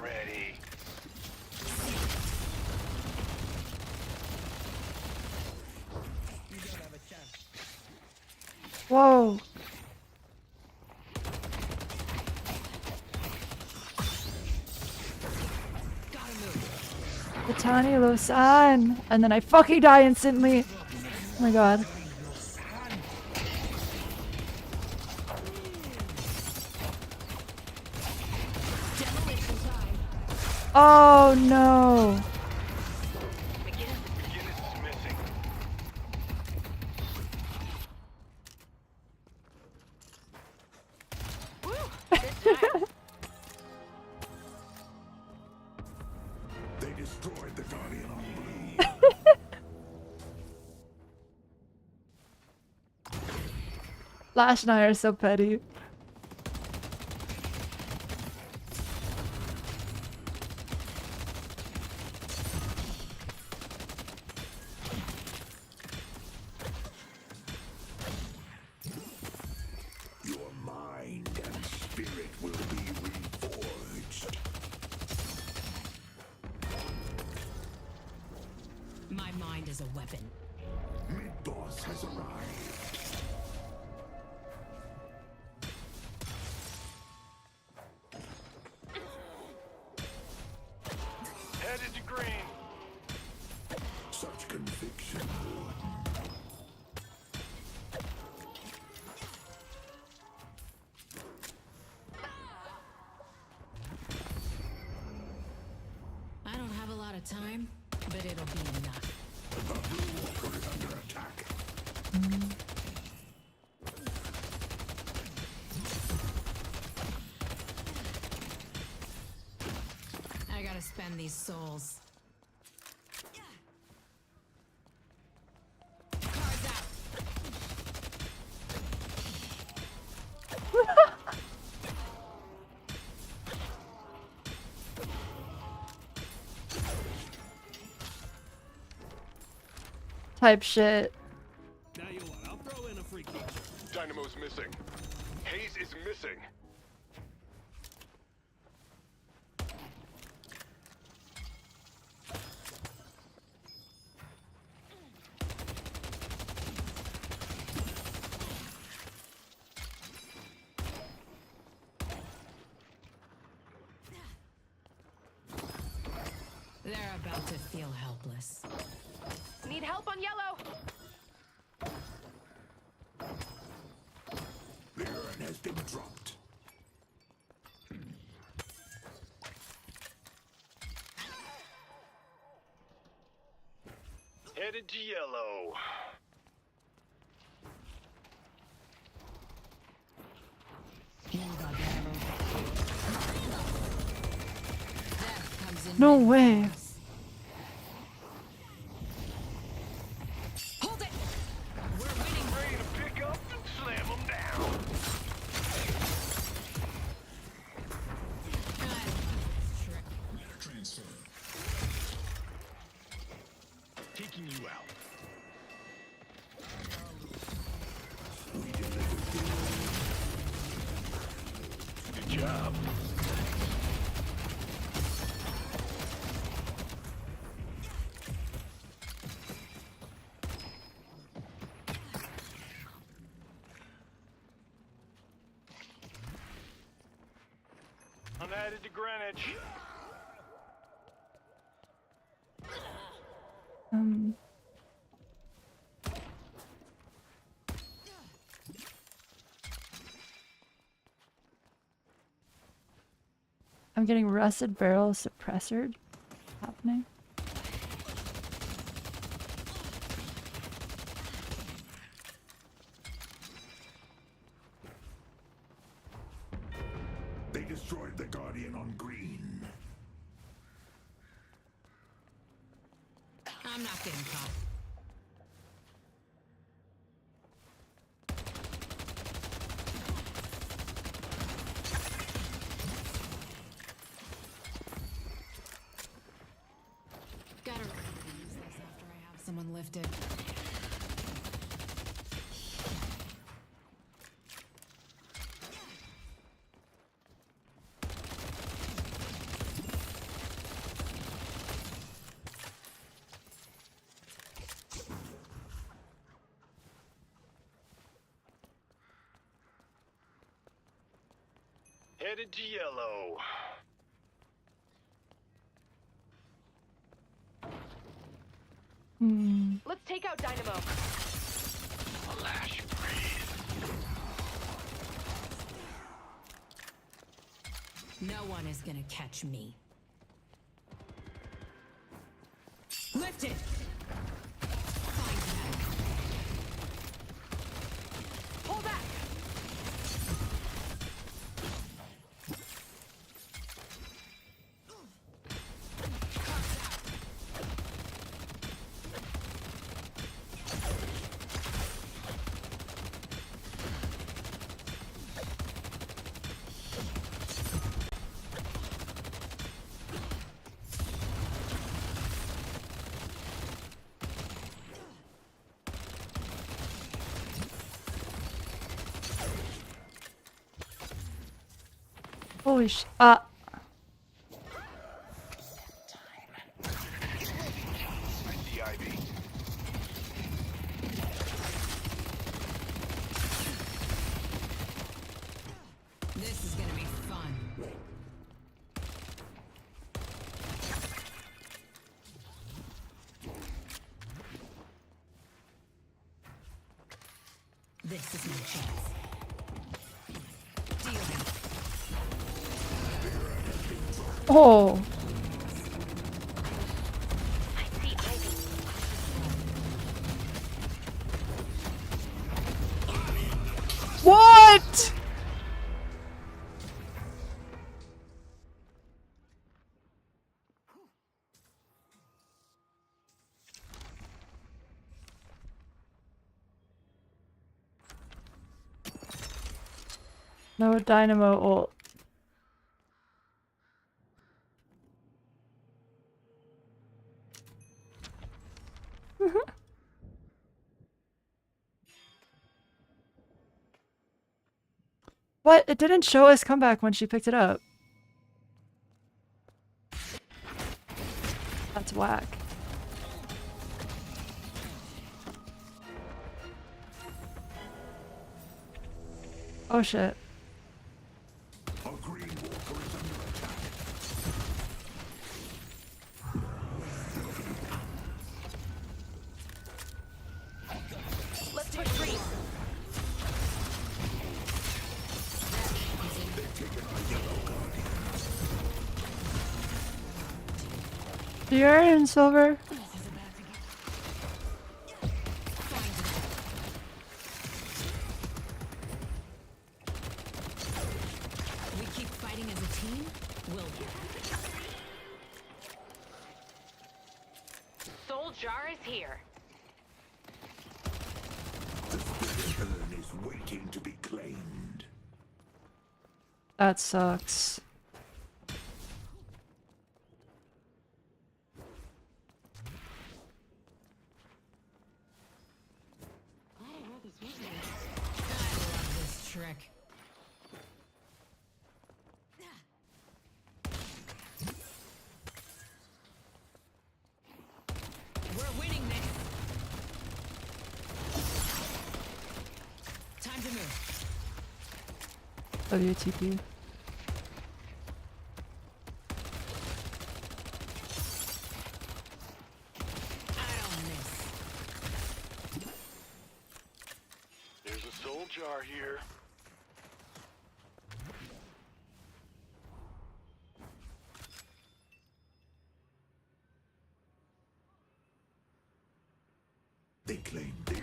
ready. Whoa. Katani Lo-san. And then I fucking die instantly. Oh my god. Oh no. They destroyed the Guardian on Blue. Flash and I are so petty. Your mind and spirit will be reforged. My mind is a weapon. Mid-boss has arrived. Headed to green. Such conviction. I don't have a lot of time, but it'll be enough. The Blue Walker is under attack. I gotta spend these souls. Cards out. Type shit. Now you what? I'll throw in a free kick. Dynamo's missing. Haze is missing. They're about to feel helpless. Need help on yellow. The urn has been dropped. Headed to yellow. Death comes in No many way. forms. Hold it! We're winning. Ready to pick up and slam them down. Transfer. Taking you out. Good job. I'm headed to Greenwich. I'm getting rusted barrel suppressored. Happening. They destroyed the Guardian on green. I'm not getting caught. Gotta use this after I have someone lifted. Headed to yellow. Let's take out Dynamo. Lash breathe. No one is gonna catch me. Lift it! Find that. Pull back. Holy sh. This is gonna be fun. This is my chance. Dealing. Oh. I see Ivy. What? No Dynamo ult. What? It didn't show us comeback when she picked it up. That's whack. Oh shit. A green walker is under attack. Let's push green. You're in silver. We keep fighting as a team, will we? Soul jar is here. The spirit urn is waiting to be claimed. That sucks. This trick. We're winning this. Time to move. WTP. I don't miss. There's a soul jar here. They claim the urn.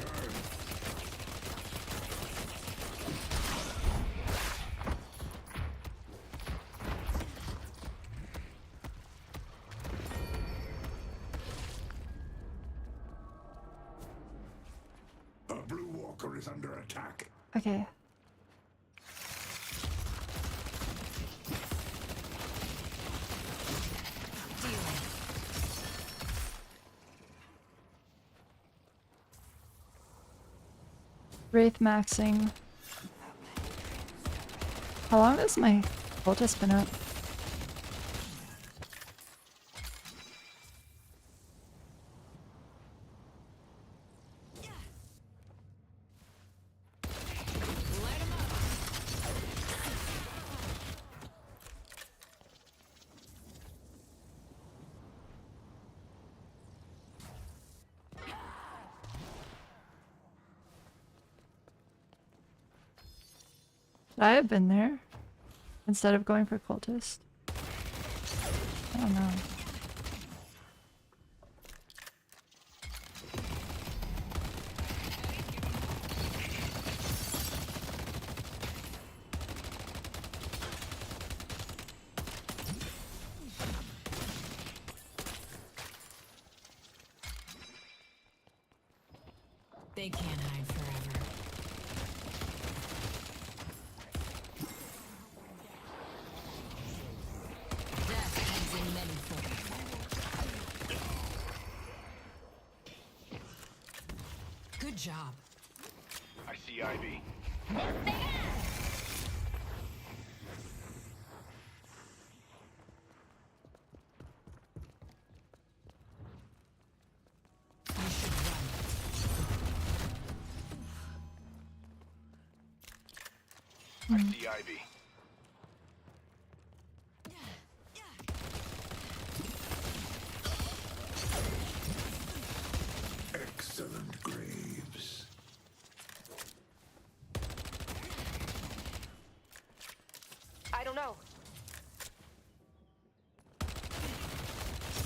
A blue walker is under attack. Okay. Wraith maxing. How long has my ulti been up? Should I have been there instead of going for cultist? I don't know. They can't hide forever. Death comes in many forms. Good job. I see Ivy. You should run. I see Ivy. Excellent, Graves. I don't know.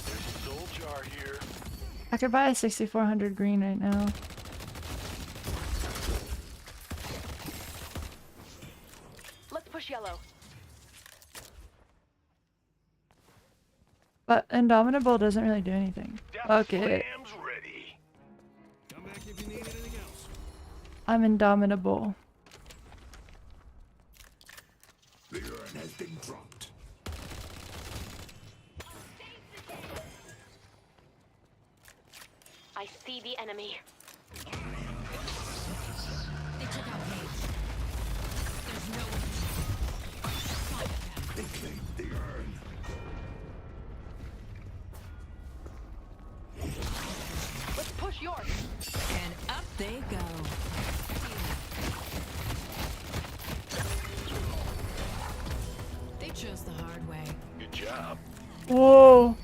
There's a soul jar here. I could buy a 6400 green right now. Let's push yellow. But Indomitable doesn't really do anything. Okay. Slam's ready. Come back if you need anything else. I'm Indomitable. The urn has been dropped. I see the enemy. They took out Paige. There's no one. They claimed the urn. Let's push yours. And up they go. They chose the hard way. Good job. Whoa.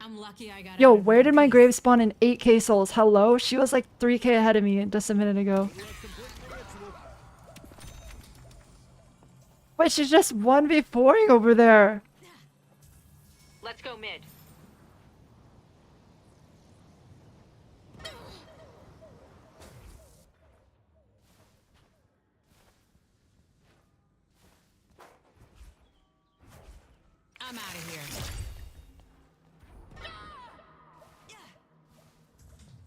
I'm lucky I got Yo, out of where one did my piece. grave spawn in 8k souls? Hello? She was like 3k ahead of me just a minute ago. Wait, she's just 1v4ing over there. Let's go mid. I'm out of here.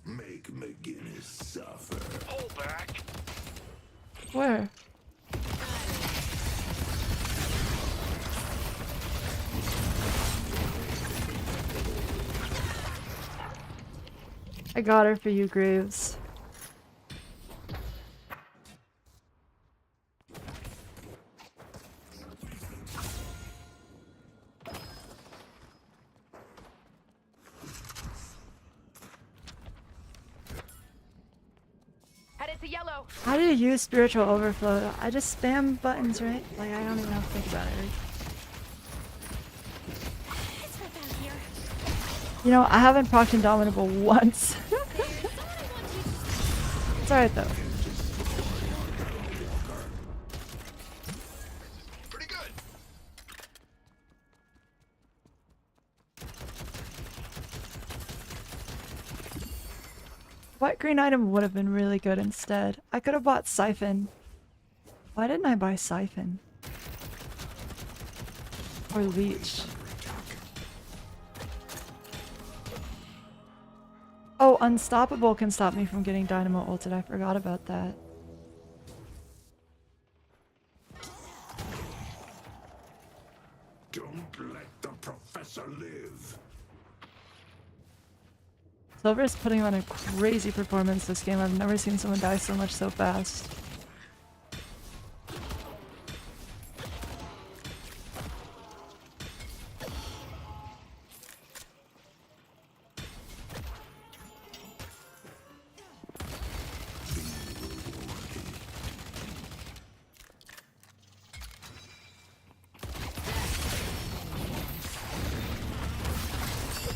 Make McGinnis suffer. Hold back. Where? I got her for you, Graves. Headed to yellow. How do you use spiritual overflow? I just spam buttons, right? Like, I don't even have to think about it. It's right down here. You know, I haven't procced Indomitable once. It's alright though. Pretty good. What green item would have been really good instead? I could have bought Siphon. Why didn't I buy Siphon? Or Leech? Oh, Unstoppable can stop me from getting Dynamo ulted. I forgot about that. Don't let the professor live. Silver's putting on a crazy performance this game. I've never seen someone die so much so fast.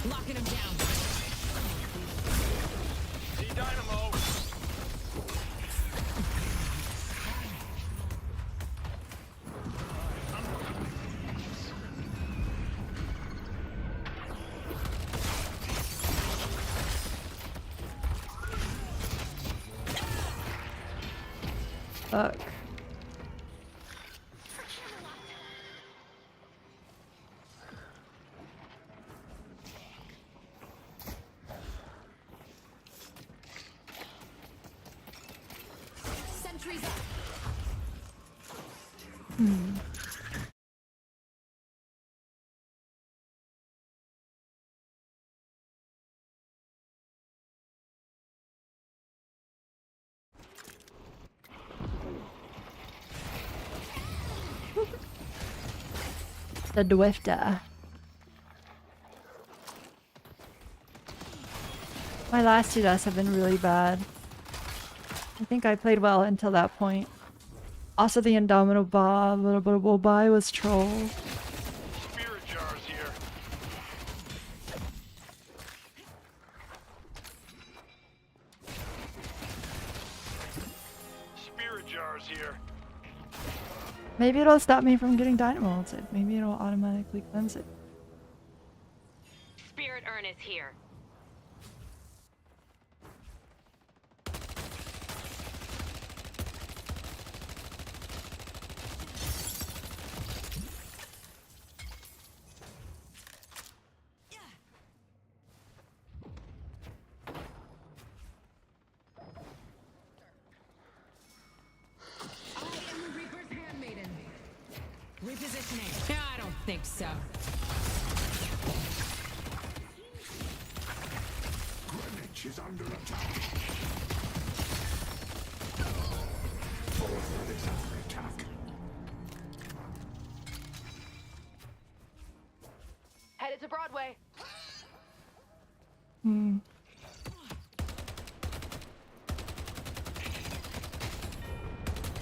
Locking him down. Fuck. Sentries up. Hmm. The Dwifter. My last two deaths have been really bad. I think I played well until that point. Also, the Indomitable Buy was troll. Spirit jars here. Spirit jars here. Maybe it'll stop me from getting dynamo ulted. Maybe it'll automatically cleanse it. Spirit urn is here. I am the Reaper's handmaiden. Repositioning. I don't think so. Greenwich is under attack. Forward is under attack. Headed to Broadway. Hmm.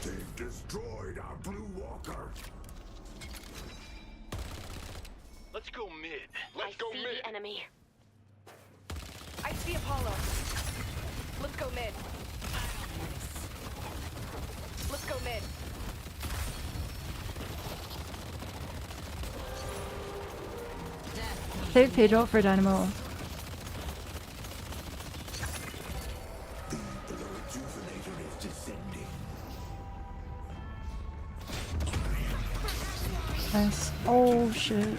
They've destroyed our blue walker. Let's go mid. I see the enemy. I see Apollo. Let's go mid. Let's go mid. Save page ult for dynamo. The rejuvenator is descending. Nice. Oh shit.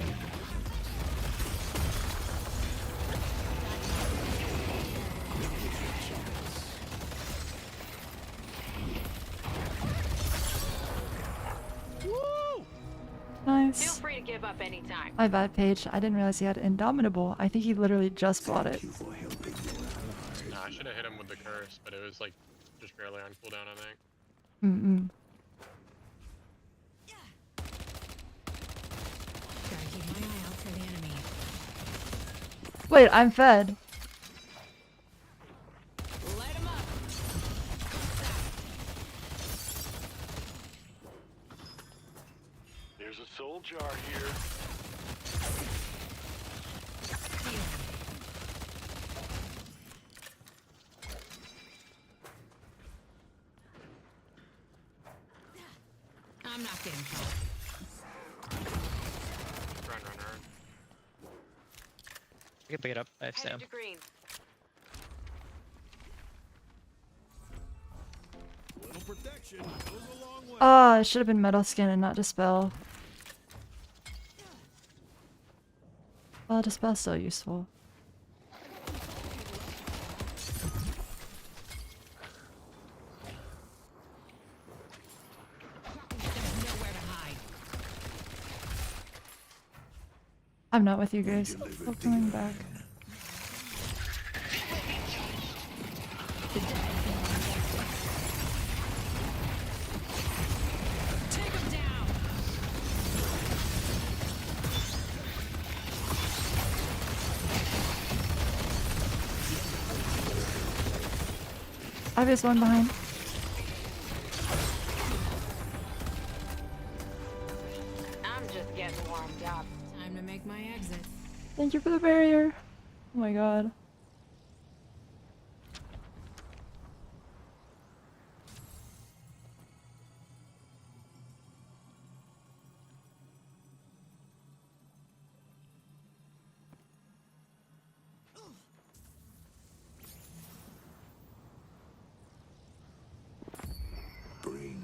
Feel Nice. free to give up anytime. My bad, Paige. I didn't realize he had Indomitable. I think he literally just bought it. No, I should have hit him with the curse, but it was like just barely on cooldown, I think. Mm-mm. Gotta keep my eye out for the enemy. Wait, I'm fed. Light 'em up. There's a soul jar here. I'm not getting caught. Run. I can pick it up. I have Sam. Headed to green. Little protection goes a long way. Oh, it should have been Metal Skin and not Dispel. Well, Dispel's still useful. Nowhere to hide. I'm not with you guys. I'm coming back. Take 'em down. I have one behind. I'm just getting warmed up. Time to make my exit. Thank you for the barrier. Oh my god. Bring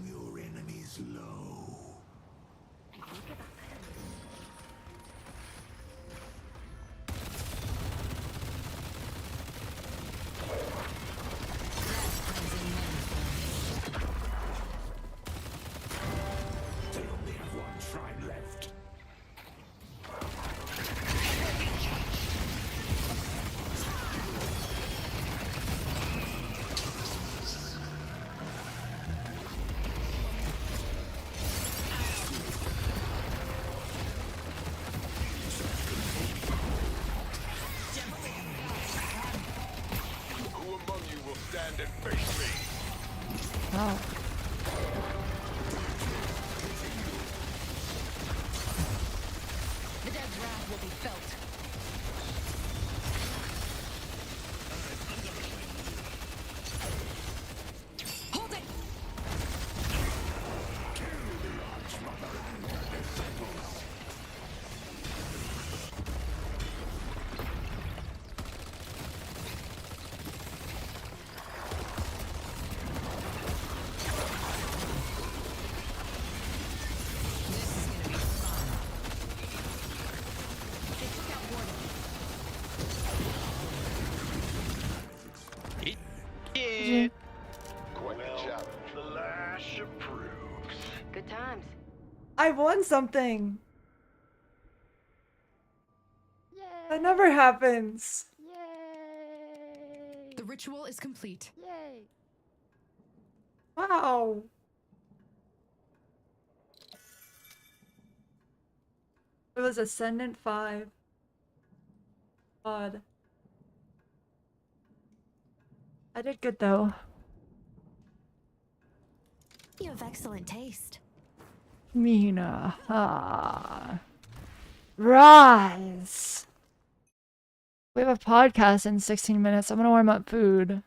Wow. The dead's wrath will be felt. Hold it! This is gonna be fun. They took out Warden. Yeah. The lash approves. Good times. I won something. That never happens. The ritual is complete. Yay. Wow. It was Ascendant 5. God. I did good though. You have excellent taste. Mina. Ah. Rise. We have a podcast in 16 minutes. I'm gonna warm up food.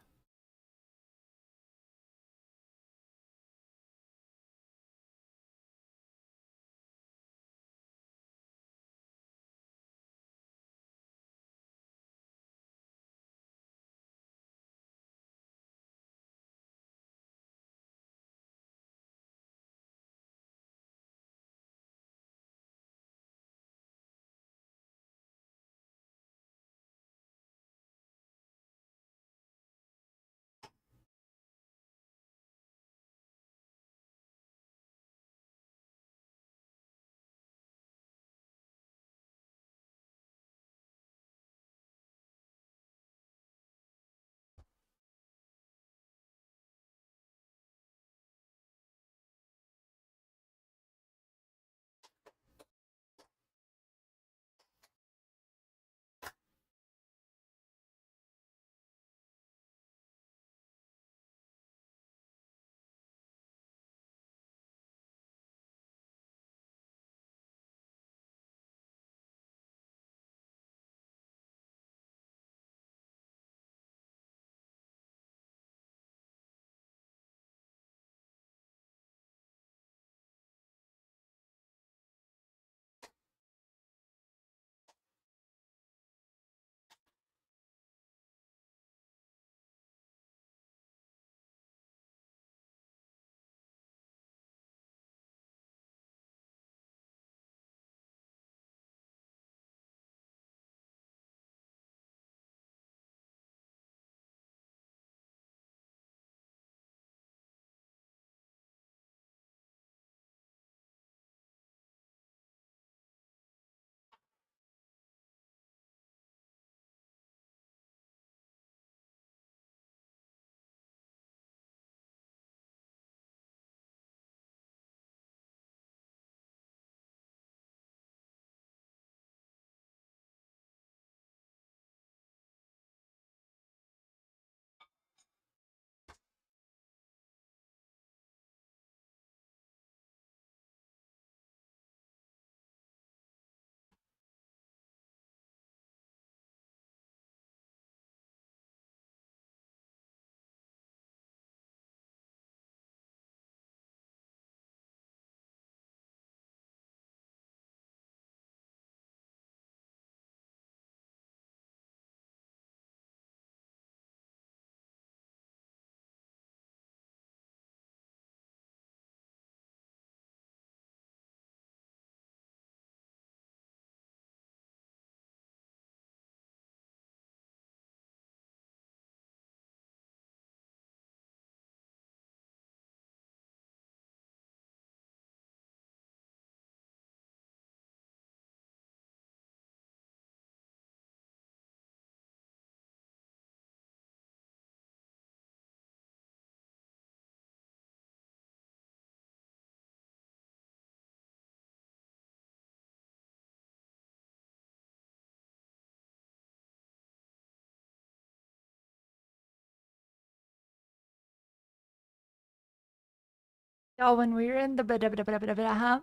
Y'all, when we were in the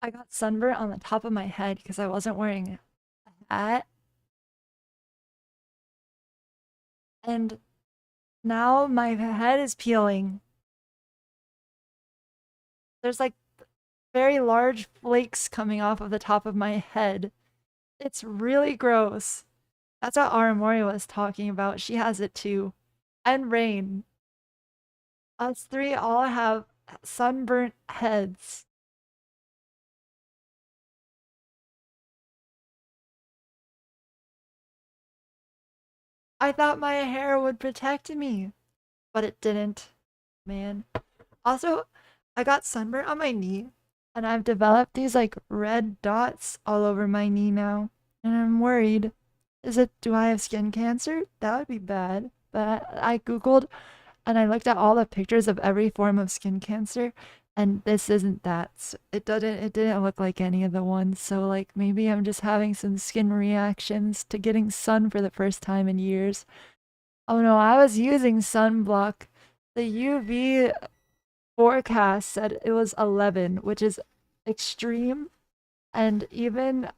I got sunburnt on the top of my head because I wasn't wearing a hat. And now my head is peeling. There's like very large flakes coming off of the top of my head. It's really gross. That's what Aramori was talking about. She has it too. And Rain. Us three all have sunburnt heads. I thought my hair would protect me, but it didn't, man. Also, I got sunburnt on my knee, and I've developed these like red dots all over my knee now, and I'm worried. Do I have skin cancer? That would be bad. But I googled and I looked at all the pictures of every form of skin cancer, and this isn't that. It didn't look like any of the ones. So like maybe I'm just having some skin reactions to getting sun for the first time in years. Oh no, I was using sunblock. The UV forecast said it was 11, which is extreme. And even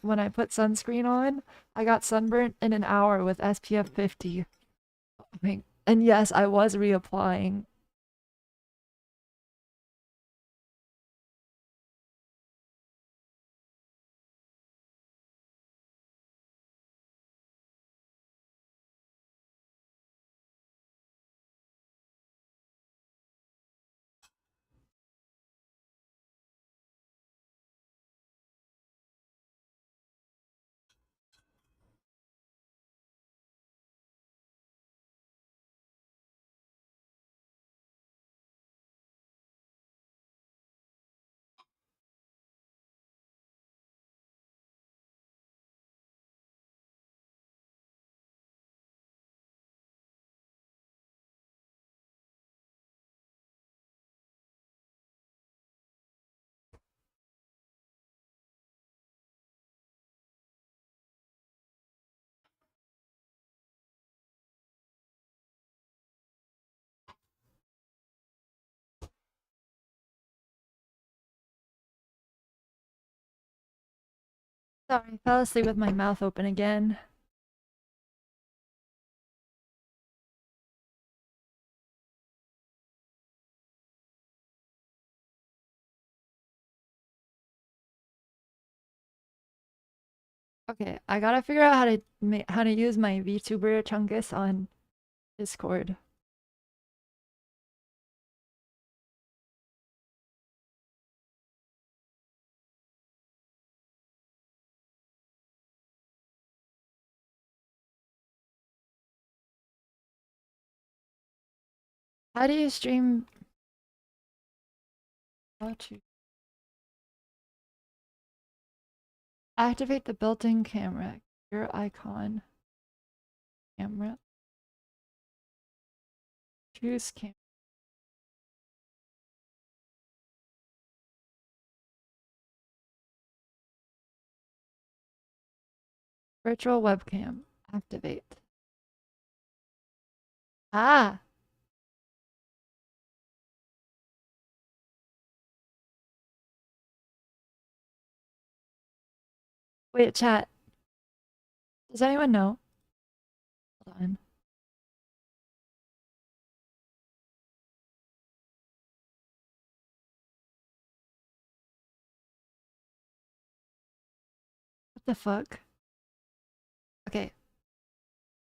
when I put sunscreen on, I got sunburnt in an hour with SPF 50. I mean, and yes, I was reapplying. Sorry, I fell asleep with my mouth open again. Okay, I gotta figure out how to use my VTuber Chungus on Discord. How do you stream? How to activate the built-in camera? Your icon. Camera. Choose camera. Virtual webcam. Activate. Ah! Wait, chat. Does anyone know? Hold on. What the fuck? Okay.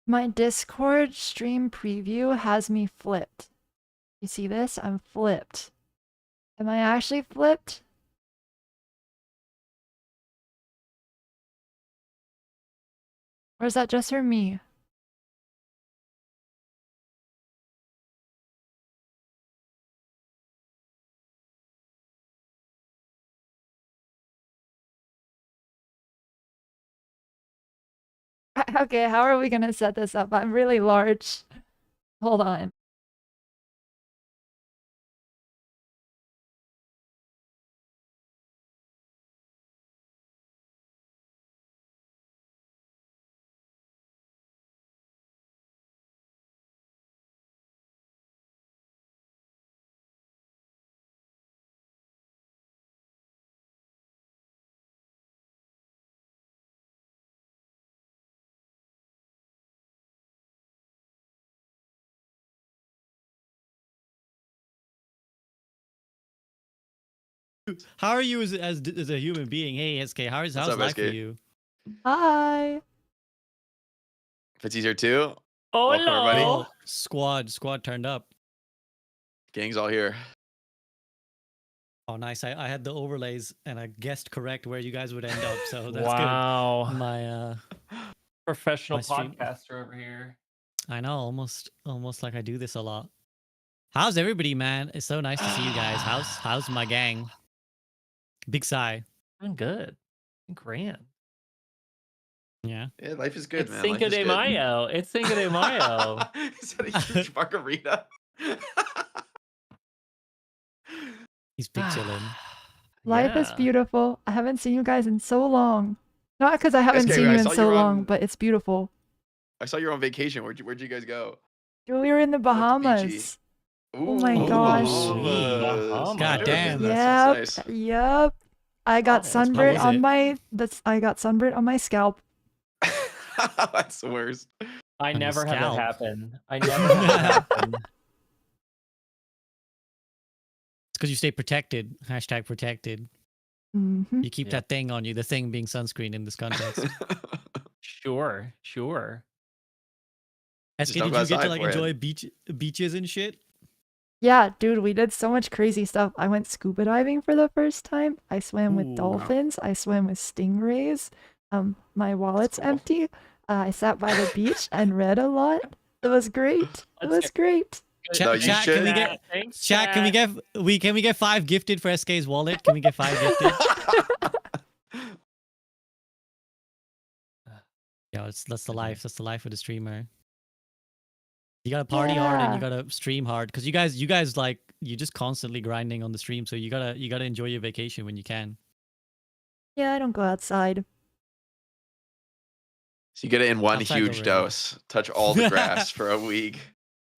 My Discord stream preview has me flipped. You see this? I'm flipped. Am I actually flipped? Or is that just for me? Okay, how are we gonna set this up? I'm really large. Hold on. How are you as a human being? Hey, Eskay, how's up, life for Eskay? you? Hi. Fitzy's here too. Oh Welcome, everybody. Oh, squad turned up. Gang's all here. Oh, nice. I had the overlays and I guessed correct where you guys would end up, so that's Wow. good. My Professional my stream- podcaster over here. I know, almost like I do this a lot. How's everybody, man? It's so nice to see you guys. How's my gang? Big sigh. I'm good. Grand. Yeah. Yeah, life is good, It's man. Cinco Life is de good. Mayo. It's Cinco de Mayo. Is that a huge margarita? He's big chillin'. Life is Yeah. beautiful. I haven't seen you guys in so long. Not because I haven't Eskay, seen I you in saw so you're long, on- but it's beautiful. I saw you were on vacation. Where'd you guys go? Dude, we were in the Bahamas. Oh my Ooh, gosh. Bahamas. God damn. Yep. That's nice. Yep. I got How sunburnt was on it? I got sunburnt on my scalp. That's the worst. I On the never had that scalp. happen. I never had that happen. It's because you stay protected. Hashtag protected. Mm-hmm. You keep Yeah. that thing on you, the thing being sunscreen in this context. Sure. Eskay, don't did go you get to outside like for it. enjoy beaches and shit? Yeah, dude, we did so much crazy stuff. I went scuba diving for the first time. I swam with Ooh. dolphins. I swam with stingrays. My wallet's cool. empty. I sat by the beach and read a lot. It was great. It was great. No, you Chat, should. can we get Thanks, chat? Can we get 5 gifted for Eskay's wallet? Can we get 5 gifted? Yeah, that's the life. That's the life of the streamer. You gotta party hard and you Yeah. gotta stream hard because you guys like you're just constantly grinding on the stream. So you gotta enjoy your vacation when you can. Yeah, I don't go outside. So you get it in one Outside's huge overrated. dose. Touch all the grass for a week,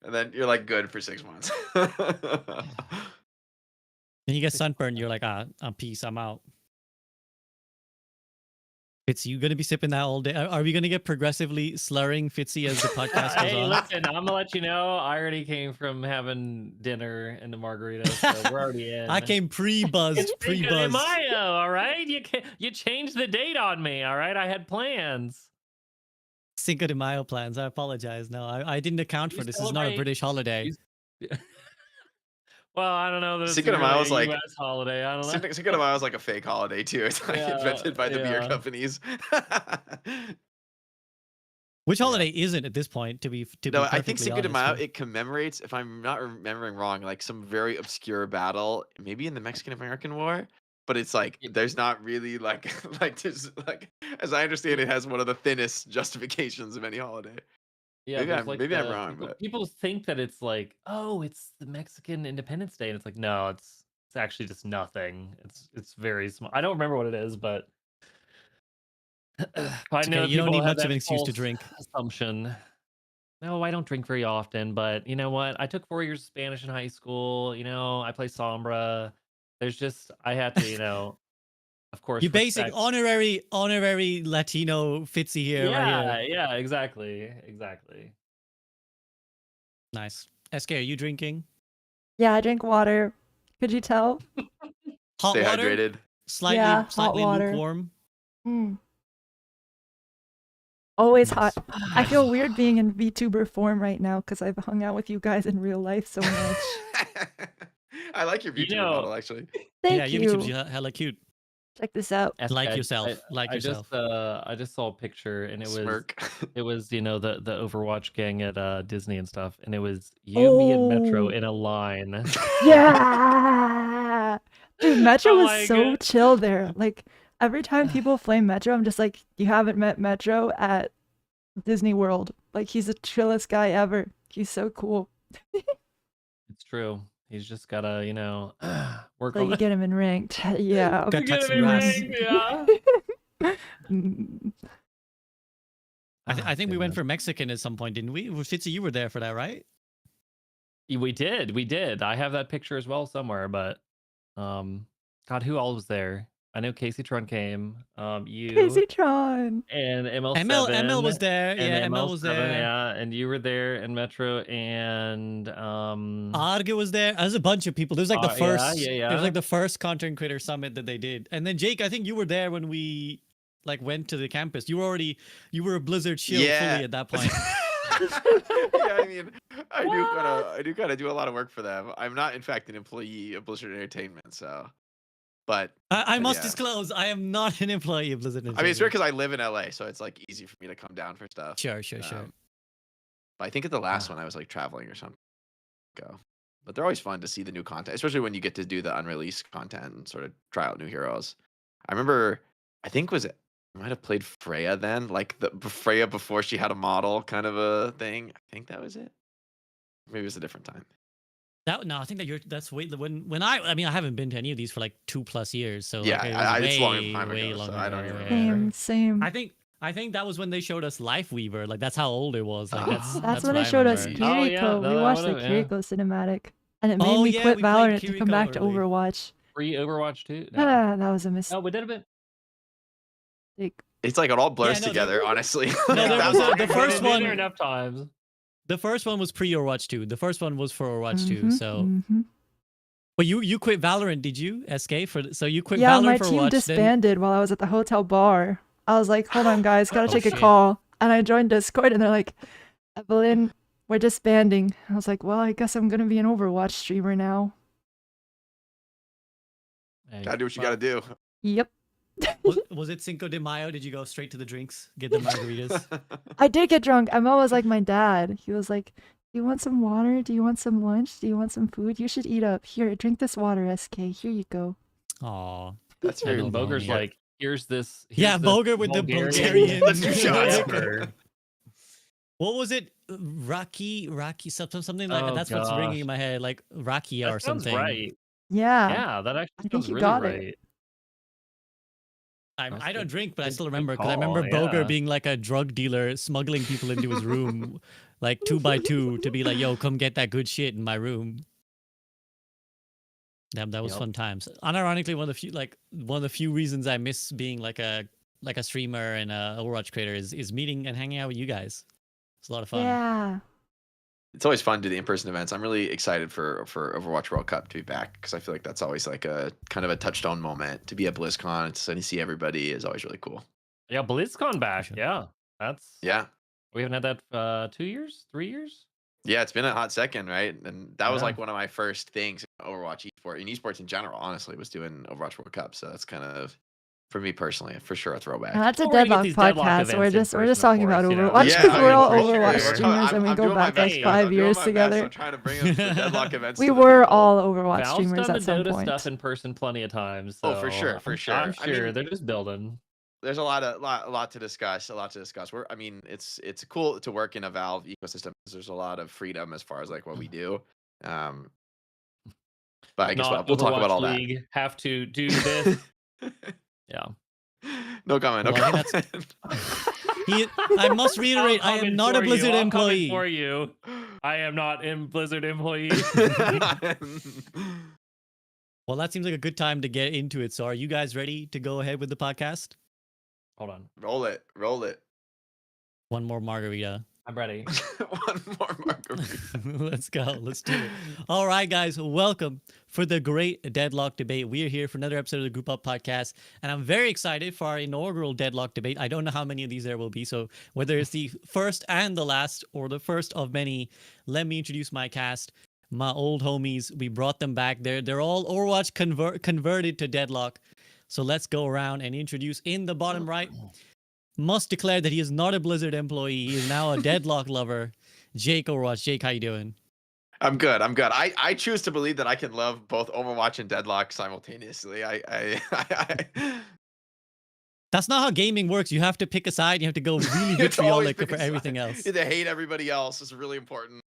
and then you're like good for 6 months. Then you get sunburned. You're like, I'm peace. I'm out. Fitzy, you gonna be sipping that all day? Are we gonna get progressively slurring Fitzy as the podcast goes Hey, on? listen, I'm gonna let you know. I already came from having dinner and the margarita, so we're already in. I came pre-buzzed, It's Cinco de pre-buzzed. Mayo, all right? You changed the date on me, all right? I had plans. Cinco de Mayo plans. I apologize. No, I didn't account for You this. It's not a celebrate- British holiday. Well, I don't know that it's Cinco de really Mayo's a like- US holiday. I don't know. Cinco de Mayo is like a fake holiday too. It's like Yeah, invented by the beer yeah. companies. Which holiday isn't at this point? To be No, I think perfectly Cinco de honest, Mayo right? it commemorates, if I'm not remembering wrong, like some very obscure battle, maybe in the Mexican American War. But it's like there's not really like just like as I understand it has one of the thinnest justifications of any holiday. Yeah, Maybe there's I'm like maybe I'm the- wrong, people, but people think that it's like, oh, it's the Mexican Independence Day, and it's like, no, it's actually just nothing. It's very small. I don't remember what it is, but I It's know okay, you don't people need have much of that an excuse to false drink. assumption. No, I don't drink very often, but you know what? I took 4 years of Spanish in high school. You know, I play Sombra. There's just I had to, you know, of course. You basic respect- honorary Latino Fitzy here, right here. Yeah, exactly. Nice. Eskay, are you drinking? Yeah, I drink water. Could you tell? Hot stay water? hydrated. Slightly, Yeah, hot slightly water. lukewarm. Mm. Always Nice. hot. I feel weird being in VTuber form right now because I've hung out with you guys in real life so much. I like your You VTuber know- model actually. Thank Yeah, you. your VTube's hella cute. Check this out. Like I- yourself. I- Like I yourself. I just saw a picture and it was Smirk. it was you know the Overwatch gang at Disney and stuff, and it was you, me, and Metro Oh. in a line. Yeah. Dude, Metro Oh was my so God. chill there. Like every time people flame Metro, I'm just like, you haven't met Metro at Disney World. Like he's the chillest guy ever. He's so cool. It's true. He's just gotta work So on you get him in ranked. Yeah. Gotta touch Get some him in grass. rank, yeah. Mm. I think we went for Mexican at some point, didn't we? Fitzy, you were there for that, right? We did. I have that picture as well somewhere, but God, who all was there? I know Casey Tron came. You Crazy Tron. and ML was there. and Yeah, ML ML7, was there. yeah, and you were there, and Metro, and Arge was there. There's a bunch of people. There's like the first. yeah. It was like the first content creator summit that they did. And then Jake, I think you were there when we like went to the campus. You were a Blizzard shield fully at that point. Yeah, I mean, I do kind of do a lot of work for them. I'm not, in fact, an employee of Blizzard Entertainment, so. But I must yeah. disclose, I am not an employee of Blizzard. I mean, it's weird because I live in LA, so it's like easy for me to come down for stuff. Sure. But I think at the last one I was like traveling or something. But they're always fun to see the new content, especially when you get to do the unreleased content and sort of try out new heroes. I remember, I might have played Freya then, like the Freya before she had a model kind of a thing. I think that was it. Maybe it was a different time. I think that's way when I mean I haven't been to any of these for like 2+ years, so yeah, like, it's long time way ago, longer. so I don't even remember. Same. I think that was when they showed us Life Weaver. Like that's how old it was. Like that's when they showed us Kiriko. We watched the Kiriko cinematic, and it made me quit Valorant to come back to Overwatch. Free Overwatch 2? That was a mistake. Oh, we did a bit. It's like it all blurs together, honestly. No, there was the first one. Enough times. The first one was pre-Overwatch 2. The first one was for Overwatch 2. So, but you quit Valorant, did you? Eskay so you quit Valorant Yeah, my for team Overwatch, disbanded while I was at the hotel bar. I was like, hold on, guys, gotta take a call. And I joined Discord, and they're like, Evelyn, we're disbanding. I was like, well, I guess I'm gonna be an Overwatch streamer now. Gotta do what you gotta do. Yep. was it Cinco de Mayo? Did you go straight to the drinks, get the margaritas? I did get drunk. Emma was like my dad. He was like, do you want some water? Do you want some lunch? Do you want some food? You should eat up. Here, drink this water, Eskay. Here you go. Aw. That's very And Boger's like, here's this. Boger with the Bulgarian. Let's do shots. What was it? Rocky, something like that. That's what's ringing in my head, like Rakia or something. Right. Yeah. Yeah, that actually I think sounds you really got right. it. I don't drink, but I still remember because I remember Boger being like a drug dealer, smuggling people into his room, like 2 by 2, to be like, "Yo, come get that good shit in my room." Damn, that was fun times. Unironically, one of the few reasons I miss being like a streamer and a Overwatch creator is meeting and hanging out with you guys. It's a lot of fun. Yeah. It's always fun to do the in-person events. I'm really excited for Overwatch World Cup to be back because I feel like that's always like a kind of a touchstone moment to be at BlizzCon and see everybody is always really cool. Yeah, BlizzCon back. Yeah, we haven't had that 2 years, 3 years. Yeah, it's been a hot second, right? And that was like one of my first things in Overwatch esports, and esports in general, honestly, was doing Overwatch World Cup. So that's kind of, for me personally, for sure a throwback. Now, that's a Deadlock podcast. We're just talking about Overwatch because we're all Overwatch streamers and we go back like 5 years together. I'm trying to bring us the Deadlock events. We were all Overwatch Valve's streamers done at some Dota point. stuff in person plenty of times. Oh, for sure. I'm sure. I mean, They're just building. There's a lot to discuss. It's cool to work in a Valve ecosystem because there's a lot of freedom as far as like what we do. But I guess we'll talk about all League that. Have to do this. Yeah. No comment. No comment. I must reiterate, I am not a Blizzard employee. For you, I am not a Blizzard employee. Well, that seems like a good time to get into it. So, are you guys ready to go ahead with the podcast? Hold on. Roll it. One more margarita. I'm ready. One more margarita. Let's go. Let's do it. All right, guys. Welcome for the great Deadlock debate. We are here for another episode of the Group Up podcast, and I'm very excited for our inaugural Deadlock debate. I don't know how many of these there will be, so whether it's the first and the last or the first of many, let me introduce my cast. My old homies. We brought them back. They're all Overwatch converted to Deadlock. So let's go around and introduce in the bottom right. Must declare that he is not a Blizzard employee. He is now a Deadlock lover. Jake Overwatch. Jake, how you doing? I'm good. I choose to believe that I can love both Overwatch and Deadlock simultaneously. That's not how gaming works. You have to pick a side. You have to go really vitriolic for everything else. You have to hate everybody else. It's really important.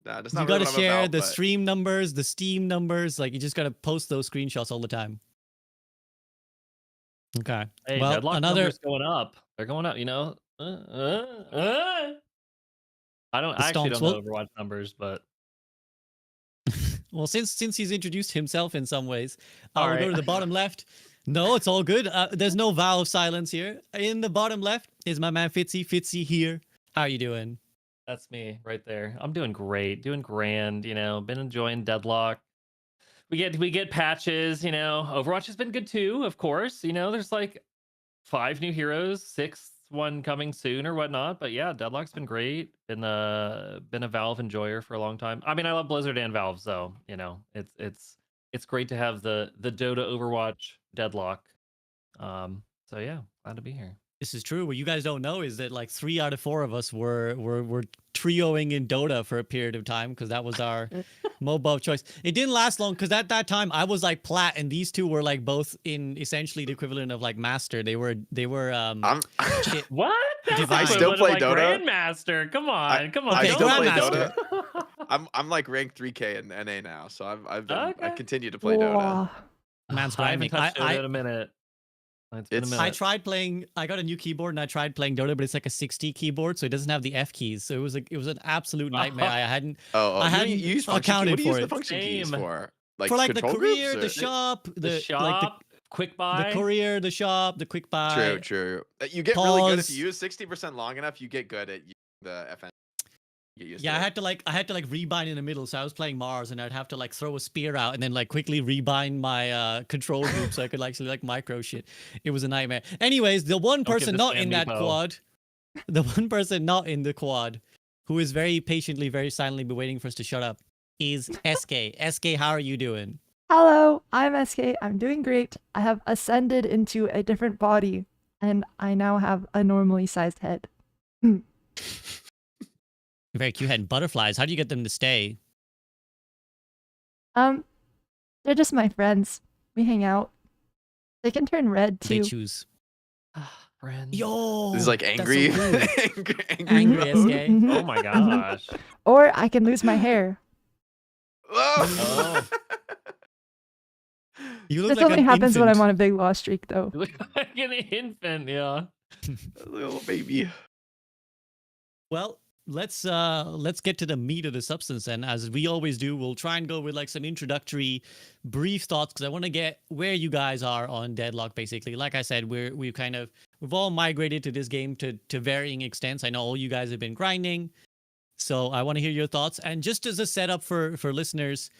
Nah, that's not you really got to share about, the but... stream numbers, the Steam numbers. Like, you just got to post those screenshots all the time. Okay. Hey, well, Deadlock another numbers going up. They're going up, you know. I actually don't know Overwatch numbers, but well, since he's introduced himself in some ways, we'll go to the bottom left. No, it's all good. There's no vow of silence here. In the bottom left is my man Fitzy. Fitzy here. How are you doing? That's me right there. I'm doing great, doing grand. You know, been enjoying Deadlock. We get patches. You know, Overwatch has been good too. Of course, you know, there's like 5 new heroes, 6th one coming soon or whatnot. But yeah, Deadlock's been great. Been a Valve enjoyer for a long time. I mean, I love Blizzard and Valve, so you know, it's great to have the Dota Overwatch Deadlock. So yeah, glad to be here. This is true. What you guys don't know is that like 3 out of 4 of us were trioing in Dota for a period of time because that was our MOBA of choice. It didn't last long because at that time I was like plat and these two were like both in essentially the equivalent of like master. They were What? That's I the still equivalent of, play like, Dota. Grandmaster. Come on, come on. I still play Grandmaster. Dota. I'm like ranked 3K in NA now, so I've been, I Okay. continue to play Dota. Man's I haven't grinding. touched Dota in a minute. It's been a minute. I tried playing. I got a new keyboard and I tried playing Dota, but it's like a 60 keyboard, so it doesn't have the F keys. So it was an absolute nightmare. I hadn't. I hadn't you use function accounted What do you for use it. the function keys for? Like for like the control courier, groups, the or- shop, the shop, like quick buy. the courier, the shop, the quick buy. True. You get really good if Pause. you use 60% long enough. You get good at using the FN. Get used Yeah, to I it. had to like rebind in the middle. So I was playing Mars, and I'd have to like throw a spear out, and then like quickly rebind my control group so I could actually like micro shit. It was a nightmare. Anyways, the one Don't give person this not man in that Meepo. quad, the one person not in the quad, who is very patiently, very silently be waiting for us to shut up, is Eskay. Eskay, how are you doing? Hello, I'm Eskay. I'm doing great. I have ascended into a different body, and I now have a normally sized head. Very cute head and butterflies. How do you get them to stay? They're just my friends. We hang out. They can turn red They too. choose. Friends. Yo, This is like that's so angry, cool. angry. Angry Eskay. Oh my gosh. Or I can lose my hair. Oh. You look This like only an happens when I'm infant. on a big loss streak, though. You look like an infant, yeah. Little baby. Well, let's get to the meat of the substance, and as we always do, we'll try and go with like some introductory brief thoughts because I want to get where you guys are on Deadlock. Basically, like I said, we've all migrated to this game to varying extents. I know all you guys have been grinding, so I want to hear your thoughts. And just as a setup for listeners,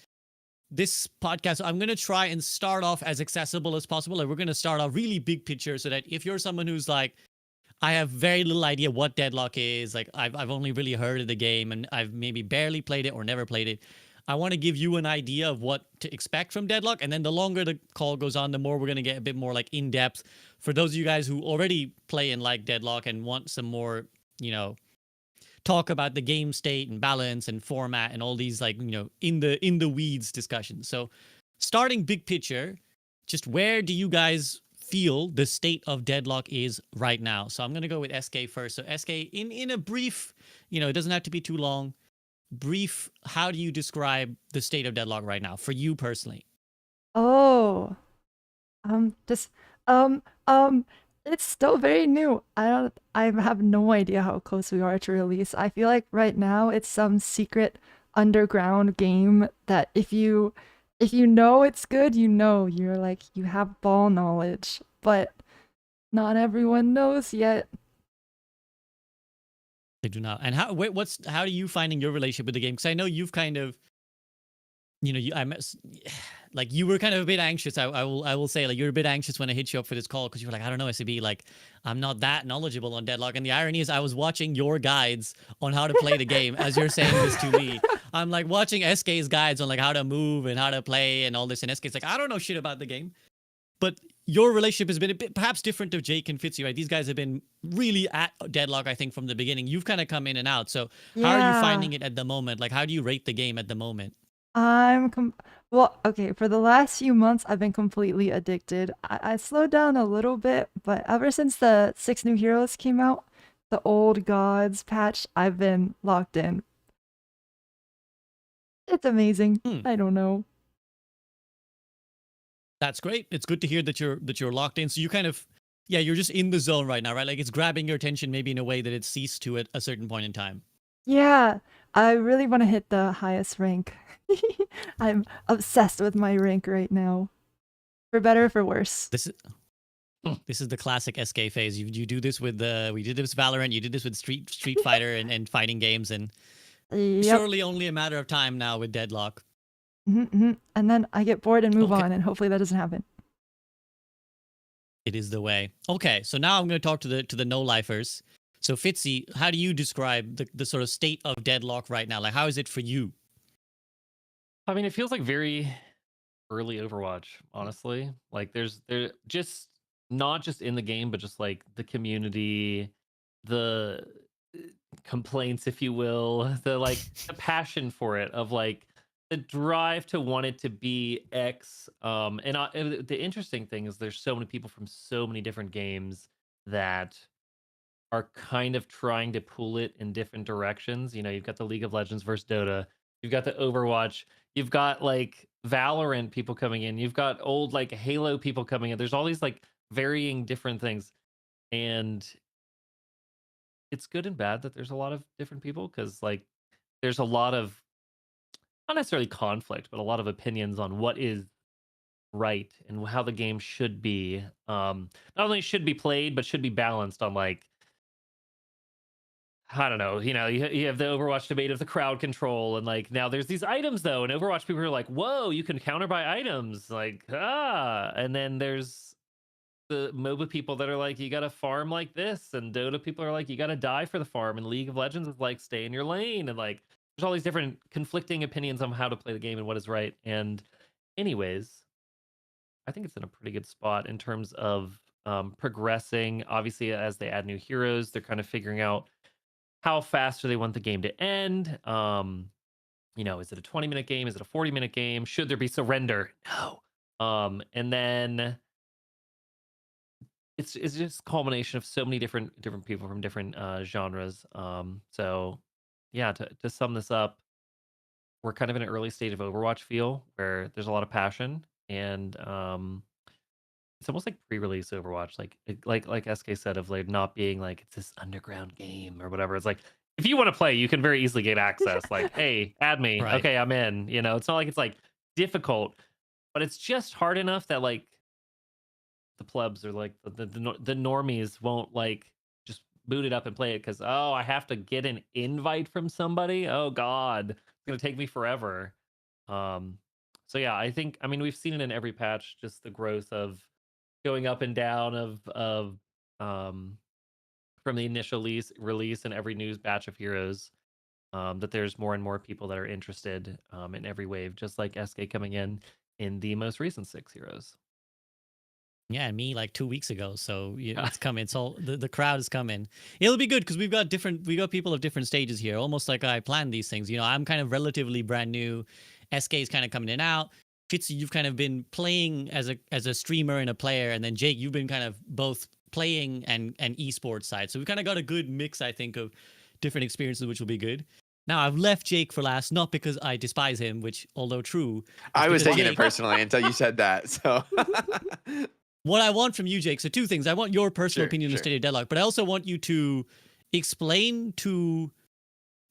this podcast, I'm going to try and start off as accessible as possible. Like we're going to start off really big picture so that if you're someone who's like, I have very little idea what Deadlock is, like I've only really heard of the game and I've maybe barely played it or never played it. I want to give you an idea of what to expect from Deadlock. And then the longer the call goes on, the more we're going to get a bit more like in depth. For those of you guys who already play and like Deadlock and want some more, you know, talk about the game state and balance and format and all these like, you know, in the weeds discussions. So starting big picture, just where do you guys feel the state of Deadlock is right now? So I'm going to go with Eskay first. So Eskay, in a brief, you know, it doesn't have to be too long. Brief, how do you describe the state of Deadlock right now for you personally? Oh, it's still very new. I have no idea how close we are to release. I feel like right now it's some secret underground game that if you know it's good, you know, you're like, you have ball knowledge, but not everyone knows yet. They do not. And how are you finding your relationship with the game? Because I know you've kind of, you know, like you were kind of a bit anxious. I will say, like, you're a bit anxious when I hit you up for this call because you were like, I don't know, SCB, like I'm not that knowledgeable on Deadlock. And the irony is I was watching your guides on how to play the game as you're saying this to me. I'm like watching Eskay's guides on like how to move and how to play and all this, and Eskay's like, I don't know shit about the game. But your relationship has been a bit perhaps different to Jake and Fitzy, right? These guys have been really at Deadlock, I think, from the beginning. You've kind of come in and out. So how are you finding it at the moment? Like, how do you rate the game at the moment? Well, okay, for the last few months, I've been completely addicted. I slowed down a little bit, but ever since the 6 new heroes came out, the old gods patch, I've been locked in. It's amazing. I don't know. That's great. It's good to hear that you're locked in. So you kind of, yeah, you're just in the zone right now, right? Like it's grabbing your attention maybe in a way that it ceased to at a certain point in time. Yeah, I really want to hit the highest rank. I'm obsessed with my rank right now. For better or for worse. This is the classic Eskay phase. You do this with we did this with Valorant, you did this with Street Fighter and fighting games, and surely only a matter of time now with Deadlock. And then I get bored and move on, and hopefully that doesn't happen. It is the way. Okay, so now I'm going to talk to the no-lifers. So Fitzy, how do you describe the sort of state of Deadlock right now? Like, how is it for you? I mean, it feels like very early Overwatch, honestly. Like there's just not just in the game, but just like the community, the complaints, if you will, the like the passion for it, of like the drive to want it to be X. And the interesting thing is there's so many people from so many different games that are kind of trying to pull it in different directions. You know, you've got the League of Legends versus Dota, you've got the Overwatch, you've got like Valorant people coming in, you've got old like Halo people coming in. There's all these like varying different things, and it's good and bad that there's a lot of different people, because like there's a lot of not necessarily conflict, but a lot of opinions on what is right and how the game should be. Not only should be played, but should be balanced on like, I don't know, you have the Overwatch debate of the crowd control, and like now there's these items though, and Overwatch people are like, whoa, you can counter by items, like and then there's the MOBA people that are like, you gotta farm like this, and Dota people are like, you gotta die for the farm, and League of Legends is like, stay in your lane, and like there's all these different conflicting opinions on how to play the game and what is right. And anyways, I think it's in a pretty good spot in terms of progressing. Obviously, as they add new heroes, they're kind of figuring out how fast do they want the game to end. Is it a 20-minute game? Is it a 40-minute game? Should there be surrender? No. And then it's just a culmination of so many different people from different genres. So yeah, to sum this up, we're kind of in an early stage of Overwatch feel where there's a lot of passion, and it's almost like pre-release Overwatch, like Eskay said, of like not being like it's this underground game or whatever. It's like if you want to play, you can very easily get access. Like, hey, add me. Right. Okay, I'm in. It's not like it's like difficult, but it's just hard enough that like the plebs or like the normies won't like just boot it up and play it because I have to get an invite from somebody. Oh God, it's gonna take me forever. So yeah, I mean we've seen it in every patch, just the growth of going up and down of from the initial release and every new batch of heroes, that there's more and more people that are interested in every wave, just like Eskay coming in the most recent 6 heroes. Yeah, and me like 2 weeks ago. So it's coming. It's all the crowd is coming. It'll be good because we got people of different stages here. Almost like I planned these things. I'm kind of relatively brand new. Eskay is kind of coming in and out. Fitzy, you've kind of been playing as a streamer and a player, and then Jake, you've been kind of both playing and esports side. So we kind of got a good mix, I think, of different experiences, which will be good. Now I've left Jake for last, not because I despise him, which although true, I was taking it personally until you said that. So. What I want from you, Jake, so 2 things. I want your personal opinion on the state of Deadlock, but I also want you to explain to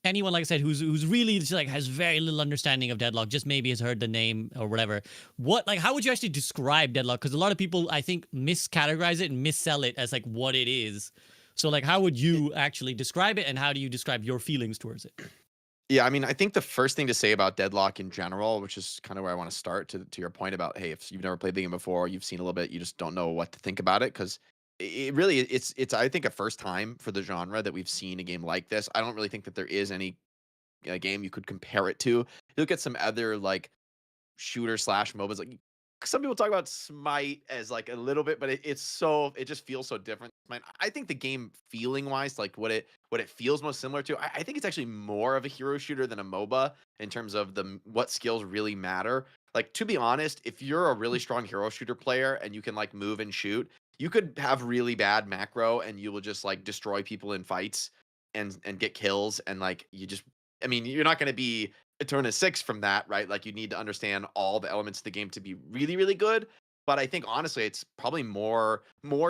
anyone, like I said, who's really just like has very little understanding of Deadlock, just maybe has heard the name or whatever. How would you actually describe Deadlock? Because a lot of people, I think, miscategorize it and missell it as like what it is. So like, how would you actually describe it, and how do you describe your feelings towards it? Yeah, I mean, I think the first thing to say about Deadlock in general, which is kind of where I want to start, to your point about, hey, if you've never played the game before, you've seen a little bit, you just don't know what to think about it, because it really it's I think a first time for the genre that we've seen a game like this. I don't really think that there is any game you could compare it to. You look at some other like shooter / MOBAs, like some people talk about Smite as like a little bit, but it just feels so different. I think the game feeling wise, like what it feels most similar to, I think it's actually more of a hero shooter than a MOBA in terms of what skills really matter. Like, to be honest, if you're a really strong hero shooter player and you can like move and shoot, you could have really bad macro and you will just like destroy people in fights and get kills, and like you're not going to be a turn of 6 from that, right? Like, you need to understand all the elements of the game to be really, really good. But I think honestly, it's probably more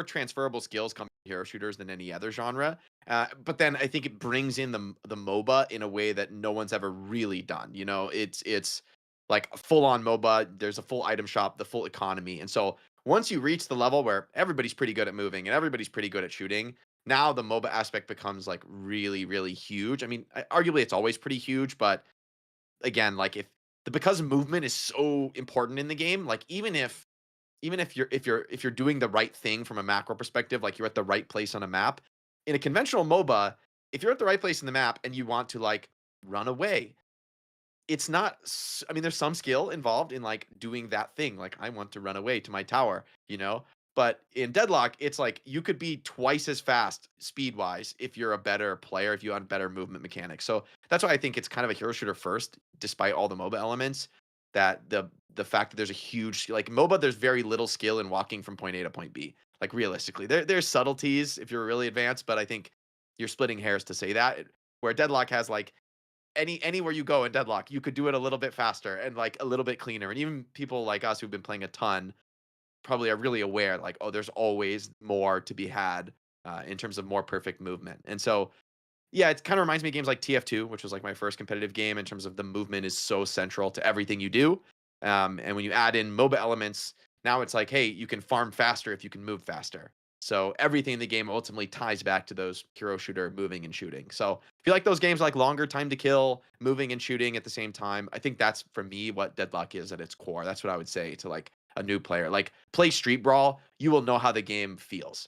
transferable skills coming to hero shooters than any other genre. But then I think it brings in the MOBA in a way that no one's ever really done. It's like a full-on MOBA. There's a full item shop, the full economy. And so once you reach the level where everybody's pretty good at moving and everybody's pretty good at shooting, now the MOBA aspect becomes like really, really huge. I mean, arguably it's always pretty huge, but again, like because movement is so important in the game, like even if you're doing the right thing from a macro perspective, like you're at the right place on a map, in a conventional MOBA, if you're at the right place in the map and you want to like run away, it's not I mean, there's some skill involved in like doing that thing. Like I want to run away to my tower, you know? But in Deadlock, it's like you could be twice as fast speed wise if you're a better player, if you have better movement mechanics. So that's why I think it's kind of a hero shooter first, despite all the MOBA elements. That the fact that there's a huge like MOBA, there's very little skill in walking from point A to point B. Like realistically, there's subtleties if you're really advanced, but I think you're splitting hairs to say that. Where Deadlock has like anywhere you go in Deadlock, you could do it a little bit faster and like a little bit cleaner. And even people like us who've been playing a ton probably are really aware, like, oh, there's always more to be had in terms of more perfect movement. And so, yeah, it kind of reminds me of games like TF2, which was like my first competitive game in terms of the movement is so central to everything you do. And when you add in MOBA elements, now it's like, hey, you can farm faster if you can move faster. So everything in the game ultimately ties back to those hero shooter moving and shooting. So if you like those games like longer time to kill, moving and shooting at the same time, I think that's for me what Deadlock is at its core. That's what I would say to like a new player. Like play Street Brawl, you will know how the game feels.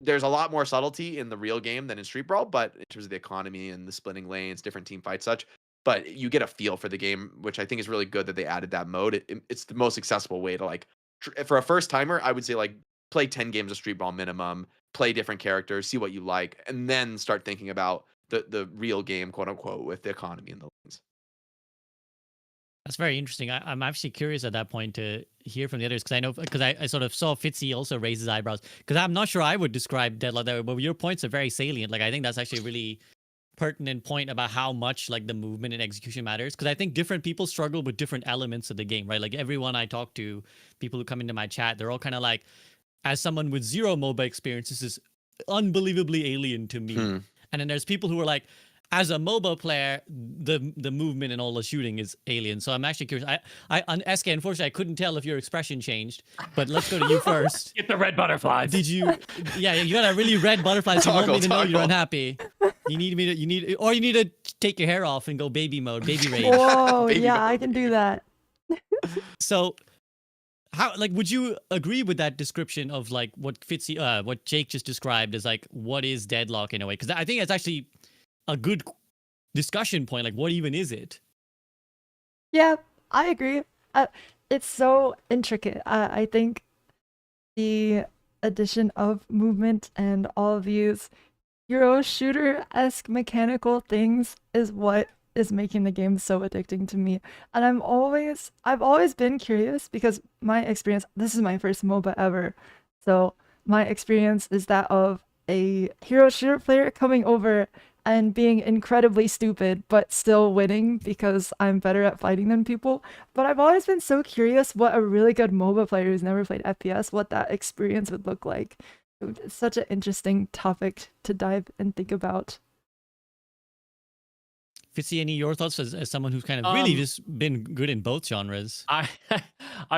There's a lot more subtlety in the real game than in Street Brawl, but in terms of the economy and the splitting lanes, different team fights, such. But you get a feel for the game, which I think is really good that they added that mode. It's the most accessible way to like, for a first timer, I would say like play 10 games of Street Brawl minimum, play different characters, see what you like, and then start thinking about the real game, quote unquote, with the economy and the lanes. That's very interesting. I'm actually curious at that point to hear from the others because I know because I sort of saw Fitzy also raise his eyebrows because I'm not sure I would describe Deadlock that way, but your points are very salient. Like I think that's actually a really pertinent point about how much like the movement and execution matters because I think different people struggle with different elements of the game, right? Like everyone I talk to, people who come into my chat, they're all kind of like, as someone with zero MOBA experience, this is unbelievably alien to me. And then there's people who are like, as a MOBA player, the movement and all the shooting is alien. So I'm actually curious. Eskay, unfortunately, I couldn't tell if your expression changed, but let's go to you first. Get the red butterflies. Did you? Yeah, you got a really red butterfly. So you want me to know you're unhappy. You need to take your hair off and go baby mode, baby rage. Whoa, yeah, I can do that. So, how would you agree with that description of like what Fitzy, what Jake just described as like what is Deadlock in a way? Because I think it's actually a good discussion point. Like, what even is it? Yeah, I agree. It's so intricate. I think the addition of movement and all of these hero shooter-esque mechanical things is what is making the game so addicting to me. And I've always been curious because my experience, this is my first MOBA ever. So my experience is that of a hero shooter player coming over and being incredibly stupid, but still winning because I'm better at fighting than people. But I've always been so curious what a really good MOBA player who's never played FPS, what that experience would look like. It's such an interesting topic to dive and think about. Fitzy, any your thoughts as someone who's kind of really just been good in both genres? I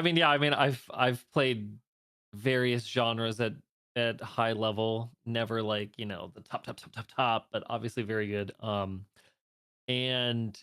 mean, I've played various genres at high level, never like, you know, the top, but obviously very good. And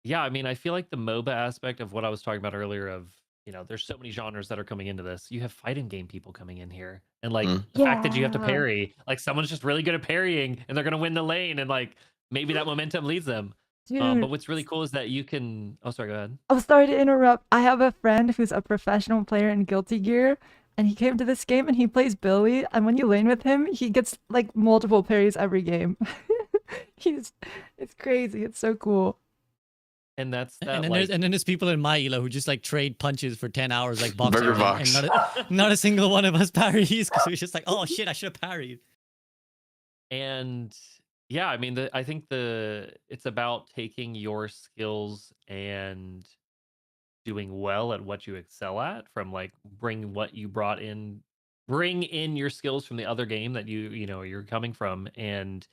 yeah, I mean, I feel like the MOBA aspect of what I was talking about earlier of, you know, there's so many genres that are coming into this. You have fighting game people coming in here. And like the fact that you have to parry, like someone's just really good at parrying and they're going to win the lane. And like, maybe that momentum leads them. But what's really cool is that you can, oh, sorry, go ahead. Oh, sorry to interrupt. I have a friend who's a professional player in Guilty Gear. And he came to this game and he plays Billy. And when you lane with him, he gets like multiple parries every game. It's crazy. It's so cool. And that's that, and then there's people in my elo who just like trade punches for 10 hours like boxing. Burger box. And not a single one of us parries because we're just like, oh shit, I should have parried. And yeah, I mean, I think it's about taking your skills and doing well at what you excel at, from like bring in your skills from the other game that you're coming from, and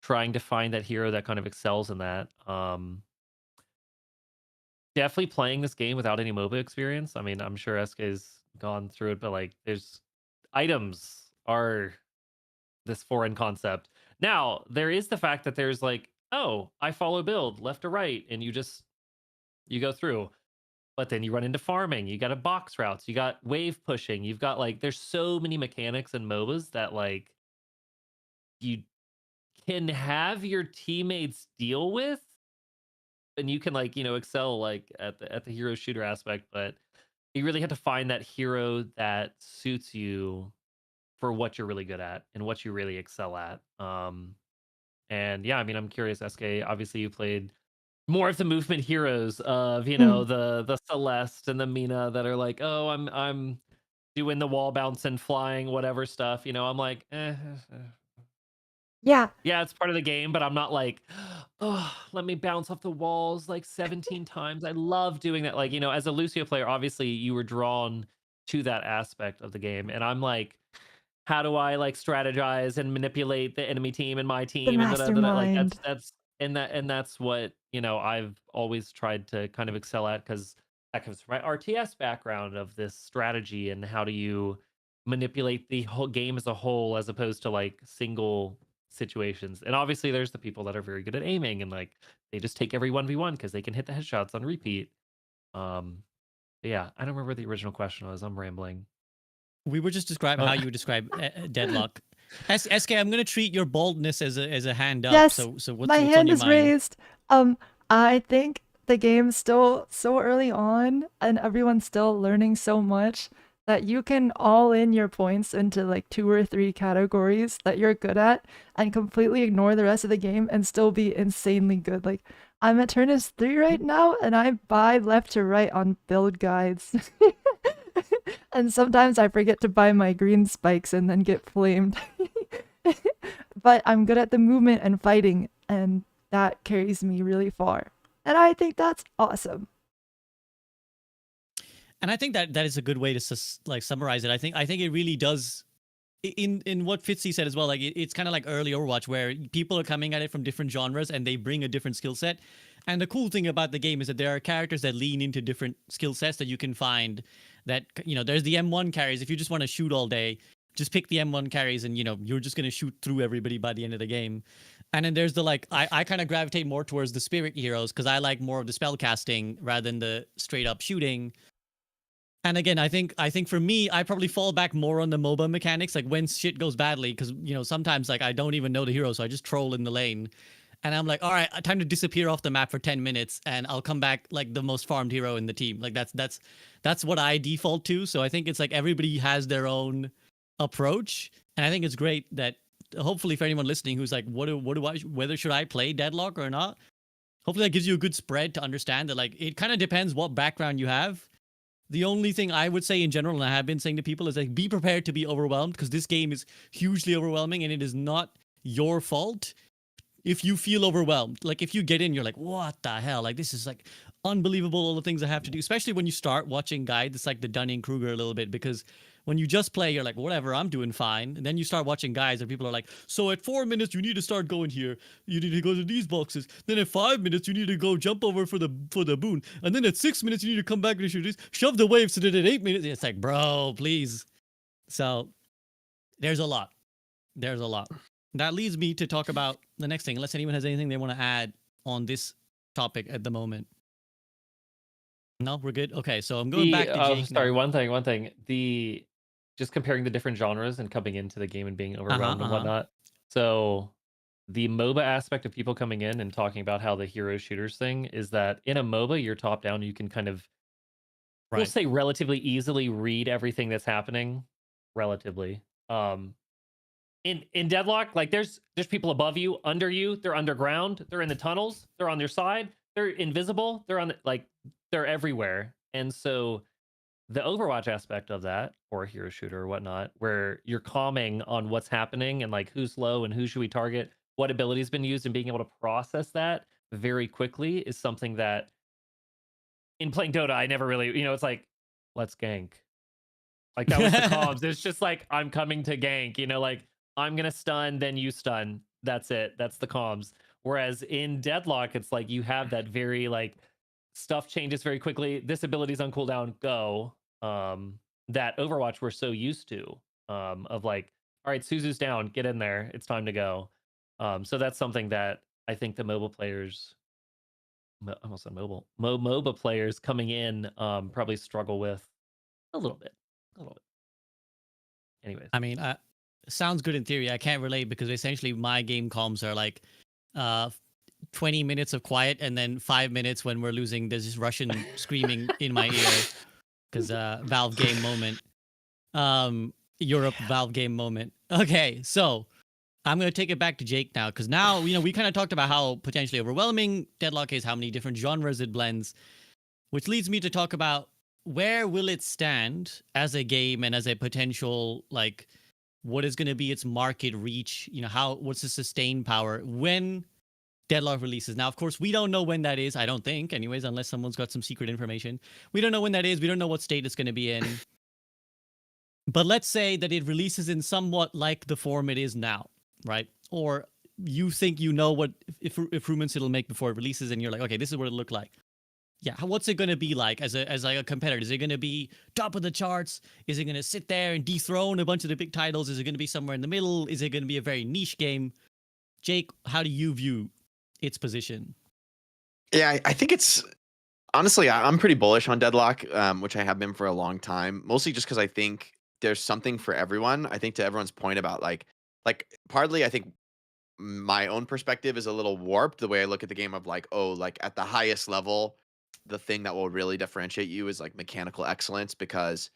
trying to find that hero that kind of excels in that. definitely playing this game without any MOBA experience. I mean, I'm sure Eskay's gone through it, but like, there's items are this foreign concept. Now, there is the fact that there's like, oh, I follow build left to right, and you go through. But then you run into farming, you got a box routes, you got wave pushing, you've got like there's so many mechanics and MOBAs that like you can have your teammates deal with, and you can like, excel like at the hero shooter aspect, but you really have to find that hero that suits you for what you're really good at and what you really excel at. And yeah, I mean, I'm curious, Eskay, obviously you played more of the movement heroes of, the Celeste and the Mina that are like, oh, I'm doing the wall bounce and flying, whatever stuff. I'm like, Yeah. yeah, it's part of the game, but I'm not like, oh, let me bounce off the walls like 17 times. I love doing that. Like, as a Lucio player, obviously you were drawn to that aspect of the game. And I'm like, how do I like strategize and manipulate the enemy team and my The team and like mastermind. that's what I've always tried to kind of excel at, because that comes from my RTS background of this strategy and how do you manipulate the whole game as a whole as opposed to like single situations. And obviously there's the people that are very good at aiming and like they just take every 1v1 because they can hit the headshots on repeat. Yeah, I don't remember what the original question was. I'm rambling. We were just describing how you would describe deadlock. Eskay, I'm going to treat your boldness as a hand up. Yes, So what's my on hand your is mind? raised. I think the game's still so early on, and everyone's still learning so much that you can all in your points into like 2 or 3 categories that you're good at and completely ignore the rest of the game and still be insanely good. Like, I'm at Turnus 3 right now, and I buy left to right on build guides. And sometimes I forget to buy my green spikes and then get flamed. But I'm good at the movement and fighting, and that carries me really far. And I think that's awesome. And I think that is a good way to summarize it. I think it really does. In what Fitzy said as well, like it's kind of like early Overwatch where people are coming at it from different genres and they bring a different skill set. And the cool thing about the game is that there are characters that lean into different skill sets that you can find. That there's the M1 carries. If you just want to shoot all day, just pick the M1 carries, and you're just gonna shoot through everybody by the end of the game. And then there's the I kind of gravitate more towards the spirit heroes because I like more of the spell casting rather than the straight up shooting. And again, I think for me, I probably fall back more on the MOBA mechanics, like when shit goes badly, because sometimes like I don't even know the hero, so I just troll in the lane, and I'm like, all right, time to disappear off the map for 10 minutes, and I'll come back like the most farmed hero in the team. Like that's what I default to. So I think it's like everybody has their own approach, and I think it's great that hopefully for anyone listening who's like, whether should I play Deadlock or not? Hopefully that gives you a good spread to understand that like it kind of depends what background you have. The only thing I would say in general, and I have been saying to people, is like be prepared to be overwhelmed because this game is hugely overwhelming and it is not your fault if you feel overwhelmed. Like if you get in, you're like, what the hell? Like this is like unbelievable, all the things I have to do, especially when you start watching guides. It's like the Dunning-Kruger a little bit, because when you just play, you're like, whatever, I'm doing fine. And then you start watching guides and people are like, so at 4 minutes, you need to start going here. You need to go to these boxes. Then at 5 minutes, you need to go jump over for the boon. And then at 6 minutes, you need to come back and shoot this. Shove the wave so that at 8 minutes, it's like, bro, please. So there's a lot. There's a lot. That leads me to talk about the next thing, unless anyone has anything they want to add on this topic at the moment. No, we're good. Okay, so I'm going back to Jake. Sorry, one thing. Just comparing the different genres and coming into the game and being overwhelmed and whatnot. So the MOBA aspect of people coming in and talking about how the hero shooters thing is that in a MOBA, you're top down, you can kind of, we'll say relatively easily read everything that's happening. Relatively. In Deadlock, like there's people above you, under you, they're underground, they're in the tunnels, they're on their side, they're invisible, they're on they're everywhere. And so the Overwatch aspect of that, or a hero shooter or whatnot, where you're calming on what's happening and like who's low and who should we target, what ability has been used, and being able to process that very quickly is something that in playing Dota, I never really, it's like, let's gank. Like that was the comms. It's just like, I'm coming to gank, like I'm going to stun, then you stun. That's it. That's the comms. Whereas in Deadlock, it's like you have that very like stuff changes very quickly. This ability's on cooldown, go. That Overwatch we're so used to, of like, all right, Suzu's down, get in there, it's time to go. So that's something that I think the mobile players, I almost said mobile, MOBA players coming in probably struggle with a little bit. Anyways. I mean, sounds good in theory. I can't relate because essentially my game comms are like 20 minutes of quiet and then 5 minutes when we're losing. There's this Russian screaming in my ear because Valve game moment. Europe Valve game moment. Okay, so I'm going to take it back to Jake now because now, we kind of talked about how potentially overwhelming Deadlock is, how many different genres it blends, which leads me to talk about where will it stand as a game and as a potential, like, what is going to be its market reach? What's the sustained power when Deadlock releases? Now, of course, we don't know when that is. I don't think, anyways, unless someone's got some secret information. We don't know when that is. We don't know what state it's going to be in. But let's say that it releases in somewhat like the form it is now, right? Or you think what improvements it'll make before it releases, and you're like, okay, this is what it'll look like. Yeah, what's it going to be like as like a competitor? Is it going to be top of the charts? Is it going to sit there and dethrone a bunch of the big titles? Is it going to be somewhere in the middle? Is it going to be a very niche game? Jake, how do you view its position? Yeah, I think it's honestly, I'm pretty bullish on Deadlock, which I have been for a long time. Mostly just because I think there's something for everyone. I think to everyone's point about like partly, I think my own perspective is a little warped. The way I look at the game of like, oh, like at the highest level, the thing that will really differentiate you is like mechanical excellence, because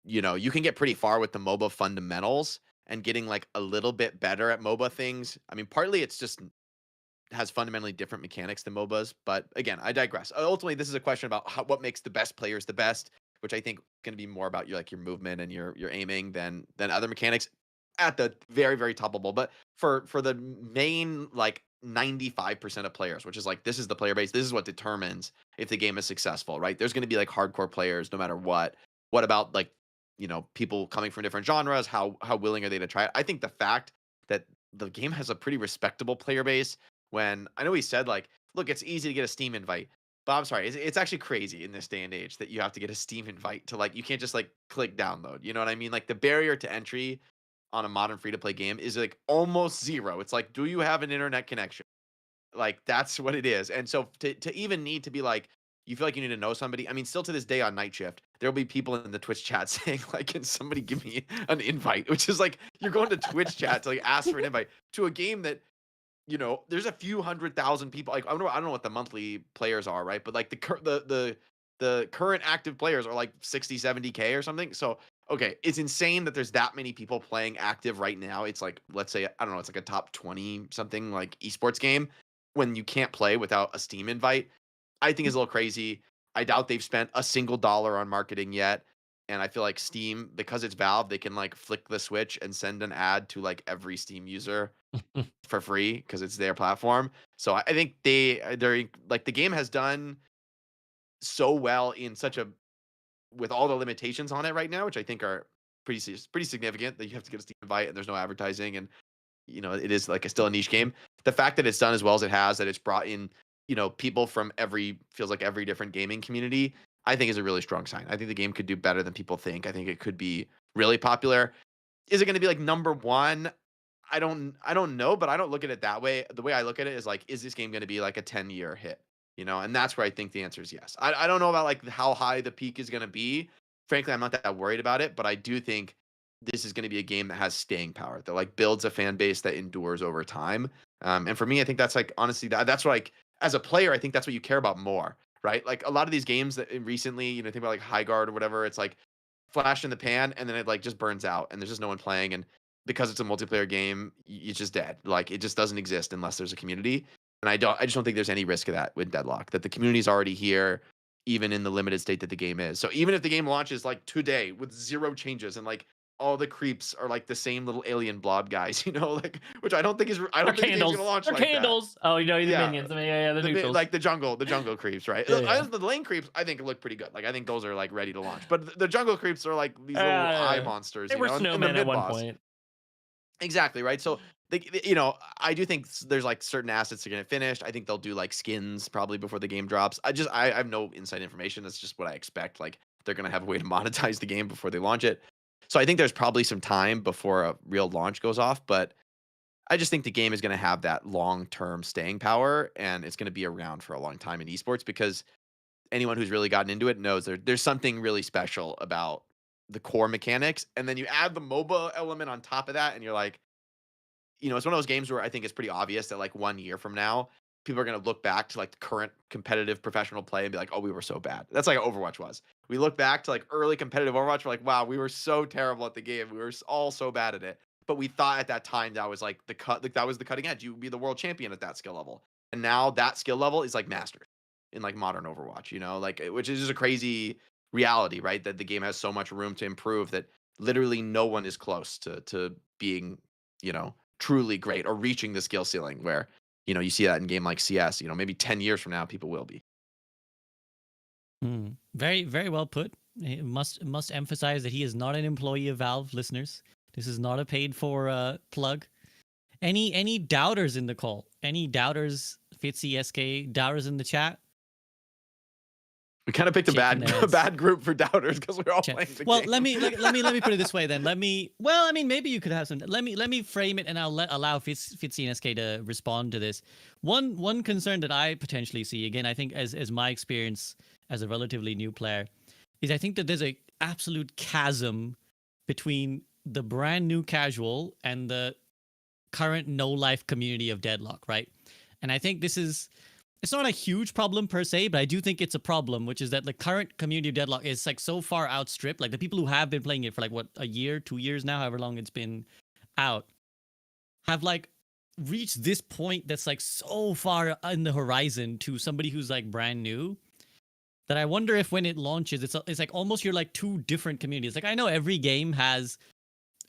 you can get pretty far with the MOBA fundamentals and getting like a little bit better at MOBA things. I mean, partly it's just has fundamentally different mechanics than MOBAs, but again, I digress. Ultimately, this is a question about what makes the best players the best, which I think going to be more about your movement and your aiming than other mechanics at the very, very top level. But for the main like 95% of players, which is like, this is the player base, this is what determines if the game is successful, right? There's going to be like hardcore players no matter what. What about like, people coming from different genres? How willing are they to try it? I think the fact that the game has a pretty respectable player base, when I know he said like, look, it's easy to get a Steam invite, but I'm sorry, it's actually crazy in this day and age that you have to get a Steam invite to, like, you can't just like click download. You know what I mean? Like the barrier to entry on a modern free-to-play game is like almost zero. It's like, do you have an internet connection? Like that's what it is. And so to even need to be like, you feel like you need to know somebody. I mean, still to this day on Night Shift, there'll be people in the Twitch chat saying like, can somebody give me an invite? Which is like, you're going to Twitch chat to like ask for an invite to a game that, there's a few 100,000 people. Like I don't know what the monthly players are, right? But like the current active players are like 60, 70K or something. So okay, it's insane that there's that many people playing active right now. It's like, let's say, I don't know, it's like a top 20 something like esports game when you can't play without a Steam invite. I think is a little crazy. I doubt they've spent a single dollar on marketing yet. And I feel like Steam, because it's Valve, they can like flick the switch and send an ad to like every Steam user for free because it's their platform. So I think they're like, the game has done so well in such a, with all the limitations on it right now, which I think are pretty significant, that you have to get a Steam invite and there's no advertising, and it is like still a niche game. The fact that it's done as well as it has, that it's brought in people from every different gaming community, I think is a really strong sign. I think the game could do better than people think. I think it could be really popular. Is it going to be like number one? I don't know, but I don't look at it that way. The way I look at it is like, is this game going to be like a 10-year hit? And that's where I think the answer is yes. I don't know about like how high the peak is going to be. Frankly, I'm not that worried about it, but I do think this is going to be a game that has staying power, that like builds a fan base that endures over time. And for me, I think that's like, honestly, that's like, as a player, I think that's what you care about more, right? Like a lot of these games that recently, think about like High Guard or whatever, it's like flash in the pan and then it like just burns out and there's just no one playing. And because it's a multiplayer game, it's just dead. Like it just doesn't exist unless there's a community. And I just don't think there's any risk of that with Deadlock, that the community is already here, even in the limited state that the game is. So even if the game launches like today with 0 changes and like all the creeps are like the same little alien blob guys, like, which I don't think I don't think the game's gonna launch like candles. that. Oh, the minions. I mean, the neutrals. Like the jungle creeps, right? The lane creeps, I think look pretty good. Like I think those are like ready to launch. But the jungle creeps are like these little eye monsters. They were snowmen at one point. Exactly, right? So you know, I do think there's like certain assets that are gonna finished. I think they'll do like skins probably before the game drops. I have no inside information. That's just what I expect. Like they're gonna have a way to monetize the game before they launch it. So I think there's probably some time before a real launch goes off, but I just think the game is going to have that long-term staying power, and it's going to be around for a long time in esports because anyone who's really gotten into it knows there's something really special about the core mechanics, and then you add the MOBA element on top of that, and you're like, you know, it's one of those games where I think it's pretty obvious that like 1 year from now, people are going to look back to like the current competitive professional play and be like, oh, we were so bad. That's like Overwatch was. We look back to like early competitive Overwatch, we're like, wow, we were so terrible at the game. We were all so bad at it. But we thought at that time that was like the cut, like that was the cutting edge. You would be the world champion at that skill level. And now that skill level is like mastered in like modern Overwatch, you know, like which is just a crazy reality, right? That the game has so much room to improve that literally no one is close to being, you know, truly great or reaching the skill ceiling where, you know, you see that in game like CS, you know, maybe 10 years from now, people will be. Very, very well put. Must emphasize that he is not an employee of Valve, listeners. This is not a paid for plug. Any doubters in the call? Any doubters? Fitzy, Eskay, doubters in the chat? We kind of picked a bad group for doubters because we're all playing the well, game. let me put it this way then. Well, I mean, maybe you could have some. Let me frame it, and I'll allow Fitzy and SK to respond to this. One concern that I potentially see, again, I think as my experience as a relatively new player, is I think that there's a absolute chasm between the brand new casual and the current no life community of Deadlock, right? And I think it's not a huge problem per se, but I do think it's a problem, which is that the current community of Deadlock is like so far outstripped. Like the people who have been playing it for like what, a year, 2 years now, however long it's been out, have like reached this point that's like so far in the horizon to somebody who's like brand new that I wonder if when it launches, it's like almost you're like two different communities. Like I know every game has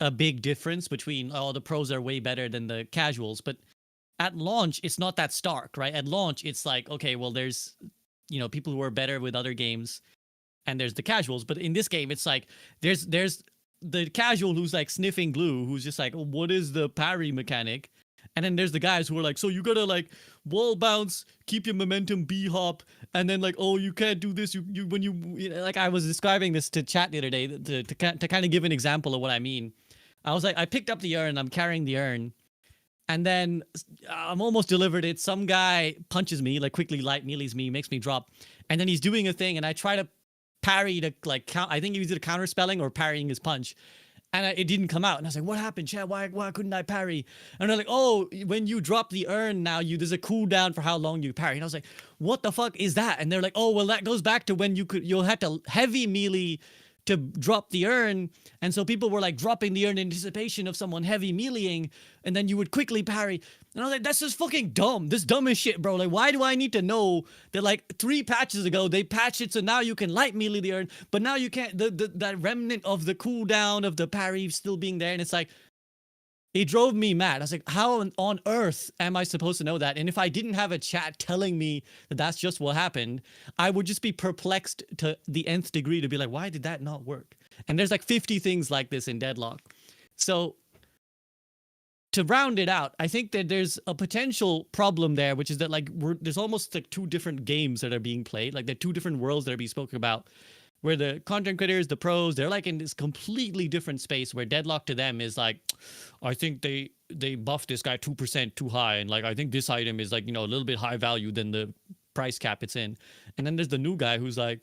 a big difference between, oh, the pros are way better than the casuals, but at launch, it's not that stark, right? At launch, it's like, okay, well, there's, you know, people who are better with other games, and there's the casuals. But in this game, it's like there's the casual who's like sniffing glue, who's just like, oh, what is the parry mechanic? And then there's the guys who are like, so you gotta like wall bounce, keep your momentum, B-hop, and then like, oh, you can't do this. You when you like, I was describing this to chat the other day to kind of give an example of what I mean. I was like, I picked up the urn, I'm carrying the urn. And then I'm almost delivered it. Some guy punches me, like quickly light melees me, makes me drop. And then he's doing a thing, and I try to parry to like count. I think he was either counter spelling or parrying his punch. And it didn't come out. And I was like, what happened, Chad? Why couldn't I parry? And they're like, oh, when you drop the urn now, there's a cooldown for how long you parry. And I was like, what the fuck is that? And they're like, oh, well, that goes back to when you'll have to heavy melee to drop the urn. And so people were like dropping the urn in anticipation of someone heavy meleeing, and then you would quickly parry. And I was like, that's just fucking dumb. This dumb as shit, bro. Like, why do I need to know that like 3 patches ago they patched it so now you can light melee the urn, but now you can't, that remnant of the cooldown of the parry still being there. And it's like, it drove me mad. I was like, how on earth am I supposed to know that? And if I didn't have a chat telling me that that's just what happened, I would just be perplexed to the nth degree to be like, why did that not work? And there's like 50 things like this in Deadlock. So to round it out, I think that there's a potential problem there, which is that like there's almost like 2 different games that are being played. Like there are 2 different worlds that are being spoken about, where the content creators, the pros, they're like in this completely different space where Deadlock to them is like, I think they buffed this guy 2% too high. And like, I think this item is like, you know, a little bit high value than the price cap it's in. And then there's the new guy who's like,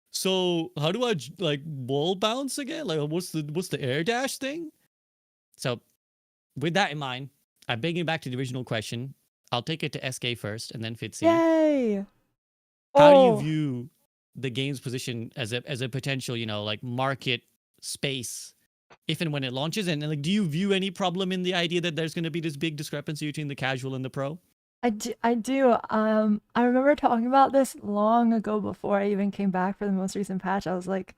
so how do I like wall bounce again? Like, what's the air dash thing? So with that in mind, I'm bringing back to the original question. I'll take it to Eskay first and then Fitzy. Yay! How do you view the game's position as a potential, you know, like market space if and when it launches? And like, do you view any problem in the idea that there's going to be this big discrepancy between the casual and the pro? I do. I remember talking about this long ago before I even came back for the most recent patch. I was like,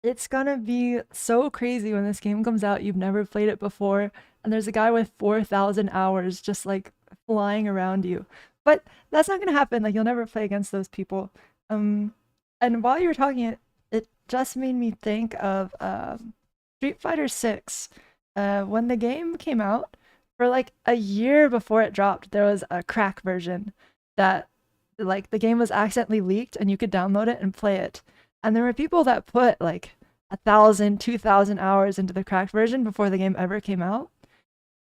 it's gonna be so crazy when this game comes out. You've never played it before, and there's a guy with 4,000 hours just like flying around you. But that's not gonna happen. Like, you'll never play against those people. And while you were talking, it just made me think of Street Fighter 6. When the game came out, for like a year before it dropped, there was a crack version that like the game was accidentally leaked and you could download it and play it. And there were people that put like 1,000, 2,000 hours into the cracked version before the game ever came out.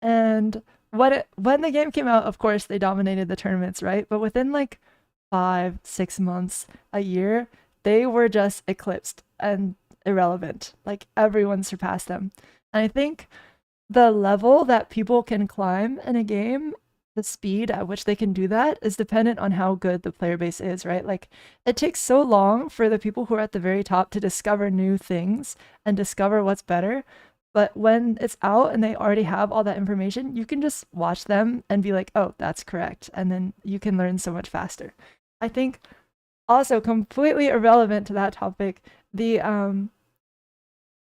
And when the game came out, of course, they dominated the tournaments, right? But within like 5, 6 months, a year, they were just eclipsed and irrelevant. Like everyone surpassed them. And I think the level that people can climb in a game, the speed at which they can do that is dependent on how good the player base is, right? Like it takes so long for the people who are at the very top to discover new things and discover what's better. But when it's out and they already have all that information, you can just watch them and be like, oh, that's correct. And then you can learn so much faster. I think also completely irrelevant to that topic, the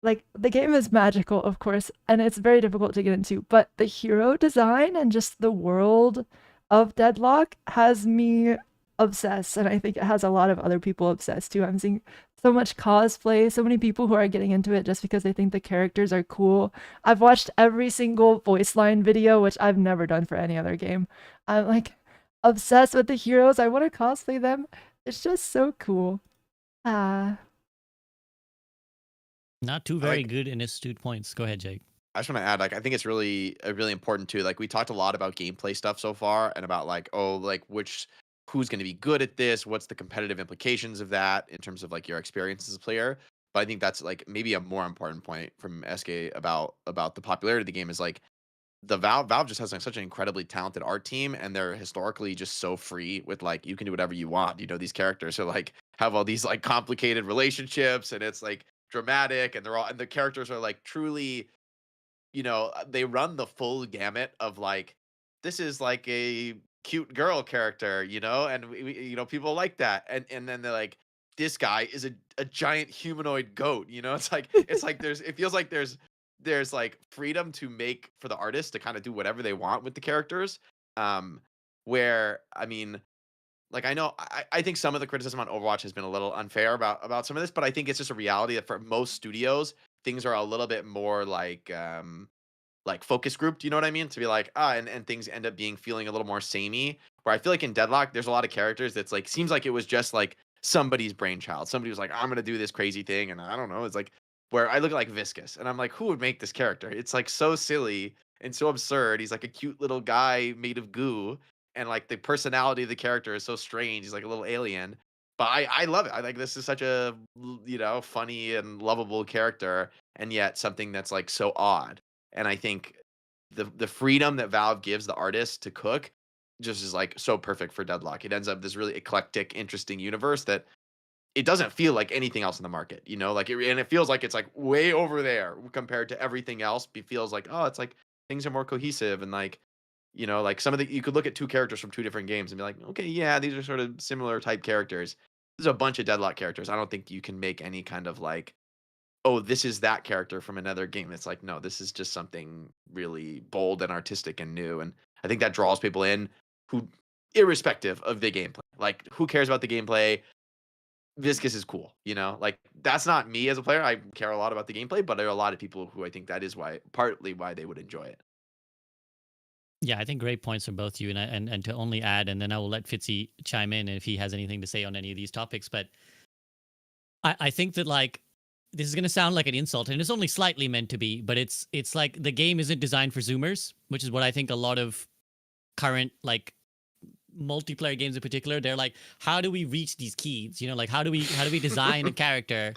like the game is magical, of course, and it's very difficult to get into, but the hero design and just the world of Deadlock has me obsessed, and I think it has a lot of other people obsessed too. I'm seeing so much cosplay, so many people who are getting into it just because they think the characters are cool. I've watched every single voice line video, which I've never done for any other game. I'm like obsessed with the heroes. I want to cosplay them. It's just so cool. Not two very good and astute points. Go ahead, Jake. I just want to add, like, I think it's really important too. Like, we talked a lot about gameplay stuff so far, and about like, oh, like who's going to be good at this? What's the competitive implications of that in terms of like your experience as a player? But I think that's like maybe a more important point from Eskay about the popularity of the game is like the Valve just has like such an incredibly talented art team, and they're historically just so free with like you can do whatever you want. You know, these characters are like have all these like complicated relationships, and it's like dramatic, and the characters are like truly, you know, they run the full gamut of like this is like a cute girl character, you know, and you know, people like that, and then they're like this guy is a giant humanoid goat, you know. It's like it feels like there's like freedom to make for the artist to kind of do whatever they want with the characters. Where I mean, like I know I think some of the criticism on Overwatch has been a little unfair about some of this, but I think it's just a reality that for most studios things are a little bit more like focus grouped, you know what I mean? To be like, and things end up being feeling a little more samey. Where I feel like in Deadlock, there's a lot of characters that's like seems like it was just like somebody's brainchild. Somebody was like, I'm gonna do this crazy thing, and I don't know. It's like where I look at like Viscus, and I'm like, who would make this character? It's like so silly and so absurd. He's like a cute little guy made of goo, and like the personality of the character is so strange. He's like a little alien. But I love it. I think this is such a you know funny and lovable character, and yet something that's like so odd. And I think the freedom that Valve gives the artist to cook just is like so perfect for Deadlock. It ends up this really eclectic, interesting universe that it doesn't feel like anything else in the market, you know, like and it feels like it's like way over there compared to everything else. It feels like, oh, it's like things are more cohesive, and like, you know, like some of the you could look at two characters from two different games and be like, okay, yeah, these are sort of similar type characters. There's a bunch of Deadlock characters. I don't think you can make any kind of like, oh, this is that character from another game. It's like, no, this is just something really bold and artistic and new. And I think that draws people in who, irrespective of the gameplay, like who cares about the gameplay? Viscus is cool, you know, like that's not me as a player. I care a lot about the gameplay, but there are a lot of people who I think that is partly why they would enjoy it. Yeah, I think great points from both you, and to only add, and then I will let Fitzy chime in if he has anything to say on any of these topics. But I think that like this is gonna sound like an insult, and it's only slightly meant to be, but it's like the game isn't designed for Zoomers, which is what I think a lot of current like multiplayer games in particular, they're like, how do we reach these kids? You know, like how do we design a character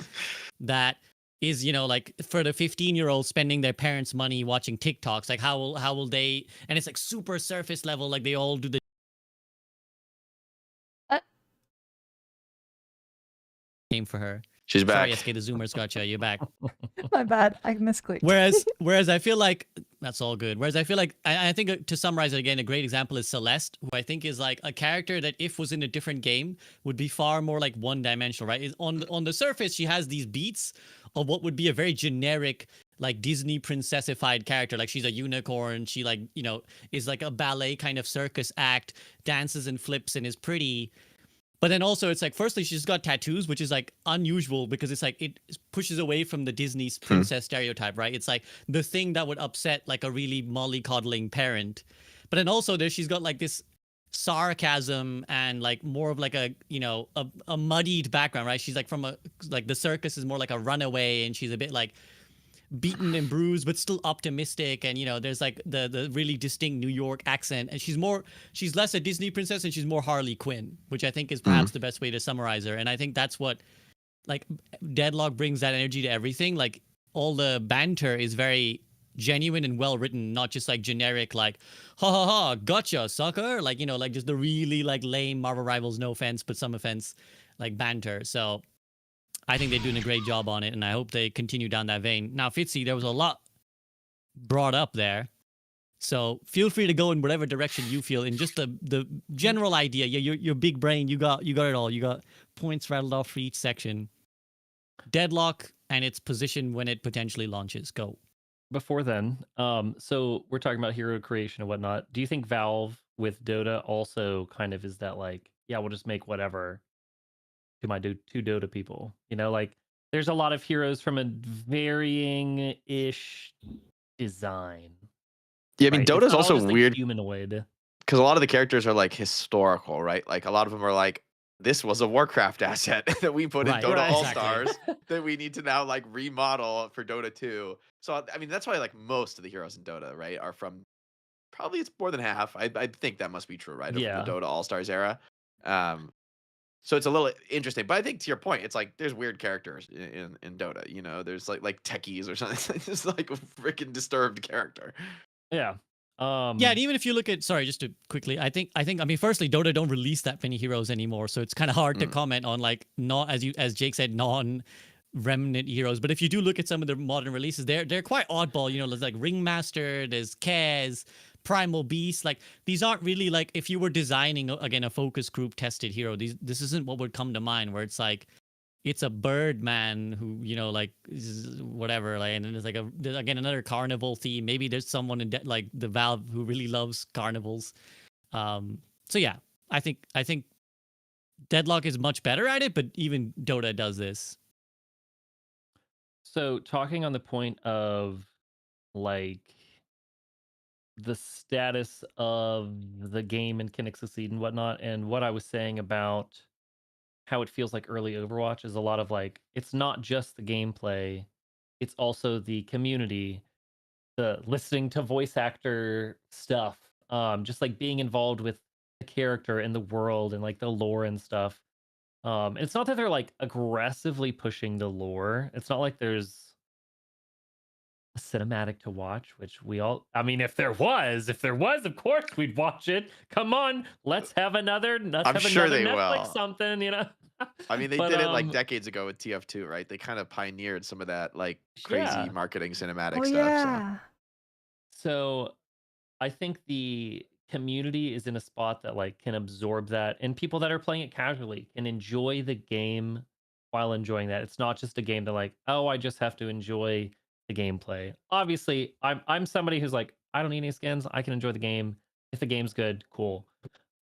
that is, you know, like for the 15-year-old spending their parents' money watching TikToks, like how will they, and it's like super surface level, like they all do the game for her. She's back. Sorry, Eskay, the Zoomers gotcha. You're back. My bad. I misclicked. Whereas I feel like that's all good. Whereas I feel like I think to summarize it again, a great example is Celeste, who I think is like a character that if was in a different game would be far more like one-dimensional, right? On the surface, she has these beats of what would be a very generic like Disney princessified character. Like she's a unicorn. She like, you know, is like a ballet kind of circus act, dances and flips and is pretty. But then also it's like, firstly, she's got tattoos, which is like unusual because it's like it pushes away from the Disney's princess stereotype, right? It's like the thing that would upset like a really mollycoddling parent. But then also there she's got like this sarcasm and like more of like a, you know, a muddied background, right? She's like from a, like the circus is more like a runaway, and she's a bit like beaten and bruised but still optimistic, and you know there's like the really distinct New York accent, and she's less a Disney princess and she's more Harley Quinn, which I think is perhaps the best way to summarize her. And I think that's what like Deadlock brings, that energy to everything. Like all the banter is very genuine and well written, not just like generic like ha ha ha gotcha sucker, like, you know, like just the really like lame Marvel Rivals, no offense but some offense, like banter. So I think they're doing a great job on it, and I hope they continue down that vein. Now, Fitzy, there was a lot brought up there, so feel free to go in whatever direction you feel. In just the general idea, yeah, your big brain, you got it all. You got points rattled off for each section. Deadlock and its position when it potentially launches. Go. Before then, so we're talking about hero creation and whatnot. Do you think Valve with Dota also kind of is that like, yeah, we'll just make whatever to my two Dota people? You know, like there's a lot of heroes from a varying ish design. Yeah, I mean, right? It's Dota's not all also just, like, weird humanoid. because a lot of the characters are like historical, right? Like a lot of them are like, this was a Warcraft asset that we put Right, in Dota right, All exactly. Stars that we need to now like remodel for Dota 2. So I mean, that's why like most of the heroes in Dota, right, are from, probably it's more than half. I think that must be true, right? Of Yeah. the Dota All Stars era. So it's a little interesting, but I think to your point, it's like there's weird characters in Dota. You know, there's like techies or something. It's like a freaking disturbed character. Yeah. Yeah, and even if you look at, sorry, just to quickly, I think I mean, firstly, Dota don't release that many heroes anymore, so it's kind of hard to comment on like not, as Jake said, non remnant heroes. But if you do look at some of the modern releases, they're quite oddball. You know, there's like Ringmaster, there's Kaz, Primal Beast. Like these aren't really like, if you were designing again a focus group tested hero, this isn't what would come to mind, where it's like it's a bird man who, you know, like whatever, like, and then there's like again another carnival theme. Maybe there's someone in like the Valve who really loves carnivals. So yeah, I think Deadlock is much better at it, but even Dota does this. So talking on the point of like the status of the game and can it succeed and whatnot, and what I was saying about how it feels like early Overwatch is a lot of like, it's not just the gameplay, it's also the community, the listening to voice actor stuff, just like being involved with the character and the world and like the lore and stuff. It's not that they're like aggressively pushing the lore. It's not like there's a cinematic to watch, which we all, I mean, if there was, of course we'd watch it. Come on, let's have another, I'm sure they Netflix will. something, you know. I mean, they But, did it like decades ago with TF2, right? They kind of pioneered some of that like crazy Yeah. marketing cinematic Oh stuff. yeah. So I think the community is in a spot that like can absorb that, and people that are playing it casually can enjoy the game while enjoying that. It's not just a game that like, oh, I just have to enjoy the gameplay. Obviously, I'm somebody who's like, I don't need any skins. I can enjoy the game. If the game's good, cool.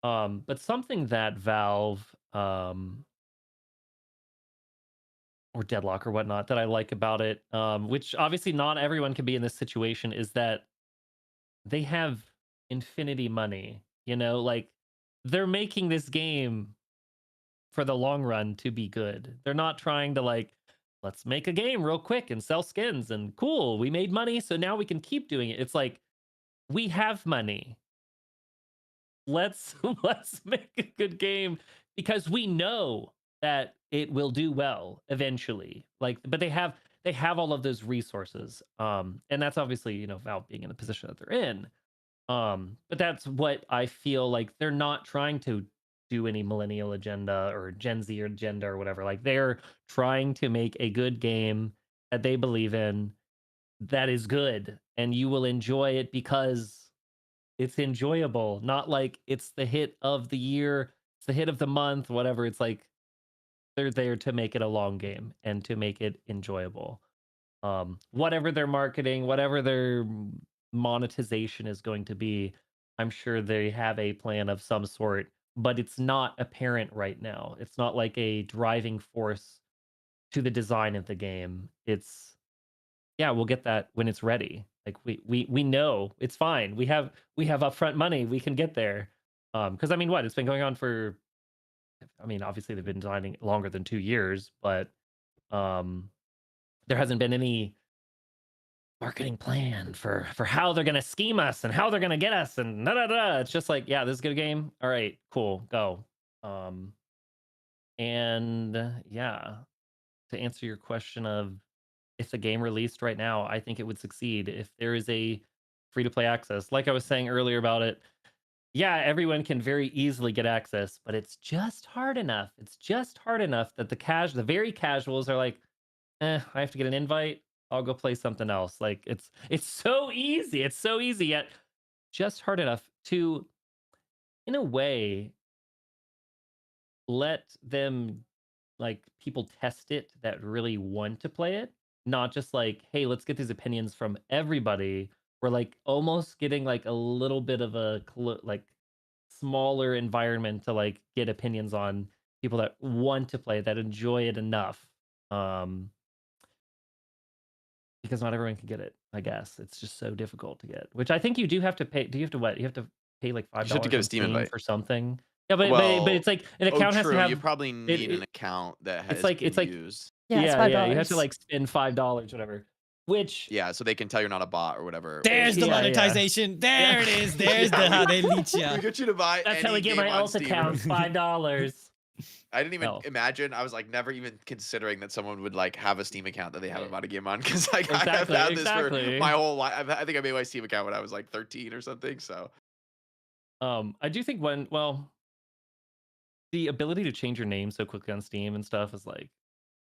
But something that Valve or Deadlock or whatnot that I like about it, which obviously not everyone can be in this situation, is that they have infinity money. You know, like they're making this game for the long run to be good. They're not trying to like, let's make a game real quick and sell skins and cool, we made money, so now we can keep doing it. It's like, we have money. Let's make a good game because we know that it will do well eventually. Like, but they have all of those resources. And that's obviously, you know, Valve being in the position that they're in. But that's what I feel like. They're not trying to do any millennial agenda or Gen Z agenda or whatever. Like they're trying to make a good game that they believe in, that is good, and you will enjoy it because it's enjoyable, not like it's the hit of the year, it's the hit of the month, whatever. It's like they're there to make it a long game and to make it enjoyable. Whatever their marketing, whatever their monetization is going to be, I'm sure they have a plan of some sort but it's not apparent right now. It's not like a driving force to the design of the game. It's yeah, we'll get that when it's ready. Like we know it's fine. We have upfront money. We can get there. Because I mean, what it's been going on for. I mean, obviously they've been designing longer than 2 years, but there hasn't been any marketing plan for how they're gonna scheme us and how they're gonna get us and da da da. It's just like, yeah, this is a good game. All right, cool, go. And yeah, to answer your question of if the game released right now, I think it would succeed if there is a free to play access. Like I was saying earlier about it, yeah, everyone can very easily get access, but it's just hard enough. It's just hard enough that the very casuals are like, I have to get an invite. I'll go play something else. Like it's so easy. It's so easy yet just hard enough to, in a way, let them like people test it that really want to play it, not just like, hey, let's get these opinions from everybody. We're like almost getting like a little bit of a like smaller environment to like get opinions on people that want to play, that enjoy it enough. Because not everyone can get it, I guess. It's just so difficult to get. Which I think you do have to pay. Do you have to what? You have to pay like $5 You have to get a on Steam Steam invite for something. Yeah, but Well, it's like an account has to true. have. You probably need an account that has been It's like used. Yeah, it's yeah. You have to $5. like spend $5, whatever. Which Yeah, so they can tell you're not a bot or whatever. There's the Yeah, yeah. monetization. There it is. There's the how they leech We ya. get you to buy. That's any how we get game my on alt Steam. accounts, $5. I didn't even No. imagine. I was like never even considering that someone would like have a Steam account that they haven't bought a game on because like I have Exactly, had this for exactly. my whole life. I think I made my Steam account when I was like 13 or something. So I do think the ability to change your name so quickly on Steam and stuff is like,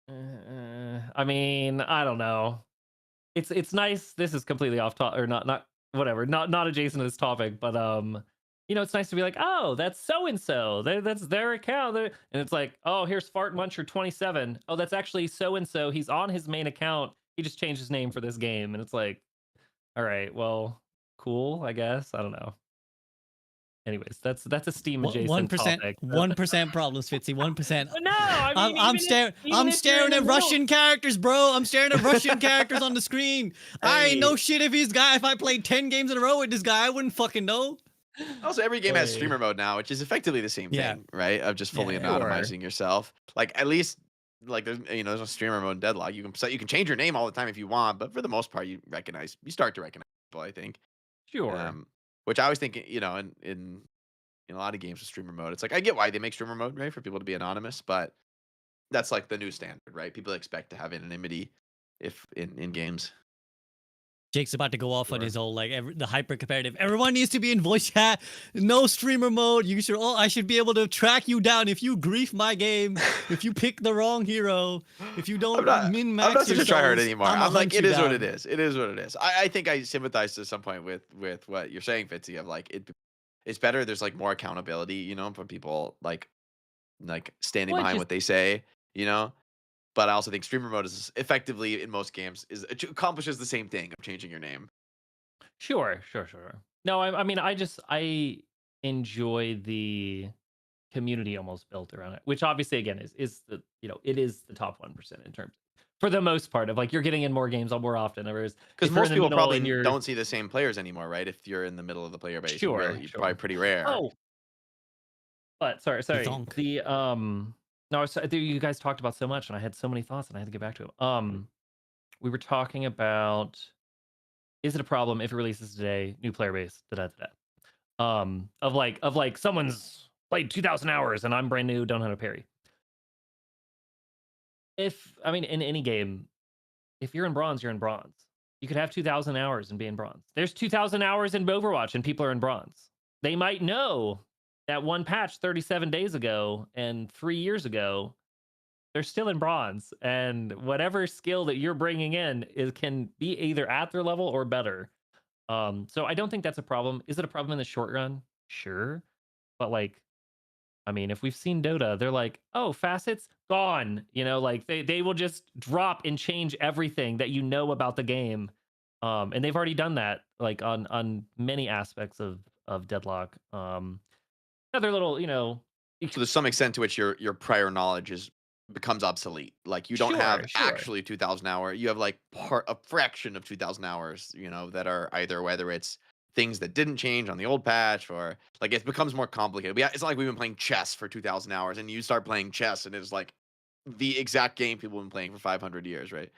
I mean, I don't know. It's nice. This is completely off topic or not whatever, not adjacent to this topic, but you know, it's nice to be like, oh, that's so and so. That's their account. And it's like, oh, here's Fart Muncher 27. Oh, that's actually so and so. He's on his main account. He just changed his name for this game, and it's like, all right, well, cool, I guess. I don't know. Anyways, that's a Steam adjacent 1%, topic. 1% problems, Fitzy. 1%. No, I mean, I'm even staring. if I'm you're staring in the at middle- Russian characters, bro. I'm staring at Russian characters on the screen. I ain't no shit if I played 10 games in a row with this guy, I wouldn't fucking know. also every game has streamer mode now, which is effectively the same Yeah. thing, right? Of just fully anonymizing yourself. Like at least like there's there's no streamer mode in Deadlock. You can change your name all the time if you want, but for the most part you start to recognize people, I think. Sure. Which I always think, in a lot of games with streamer mode, it's like I get why they make streamer mode, right? For people to be anonymous, but that's like the new standard, right? People expect to have anonymity if in games. Jake's about to go off on his whole the hyper competitive. Everyone needs to be in voice chat. No streamer mode. I should be able to track you down if you grief my game. If you pick the wrong hero. If you don't min max. I'm not such a tryhard anymore. I'm like, it is what it is. is. It is what it is. I think I sympathize to some point with what you're saying, Fitzy, of like it's better. There's like more accountability, from people like standing behind what they say, But I also think streamer mode is effectively in most games it accomplishes the same thing of changing your name. Sure. No, I mean, I enjoy the community almost built around it, which obviously again is the it is the top 1% in terms for the most part of like you're getting in more games more often. Because most people probably don't see the same players anymore, right? If you're in the middle of the player base, sure. Probably pretty rare. Oh, but sorry. No, you guys talked about so much, and I had so many thoughts, and I had to get back to them. We were talking about, is it a problem if it releases today, new player base, of like someone's played 2,000 hours, and I'm brand new, don't know how to parry. In any game, if you're in bronze, you're in bronze. You could have 2,000 hours and be in bronze. There's 2,000 hours in Overwatch, and people are in bronze. They might know that one patch 37 days ago and 3 years ago, they're still in bronze. And whatever skill that you're bringing in can be either at their level or better. So I don't think that's a problem. Is it a problem in the short run? Sure. But if we've seen Dota, they're like, oh, facets gone. They will just drop and change everything that you know about the game. And they've already done that on many aspects of Deadlock. Another little, you know. So there's some extent to which your prior knowledge becomes obsolete. Like you don't have Sure. actually 2,000 hour. You have like a fraction of 2,000 hours. You know that are either whether it's things that didn't change on the old patch or like it becomes more complicated. It's not like we've been playing chess for 2,000 hours and you start playing chess and it's like the exact game people have been playing for 500 years, right?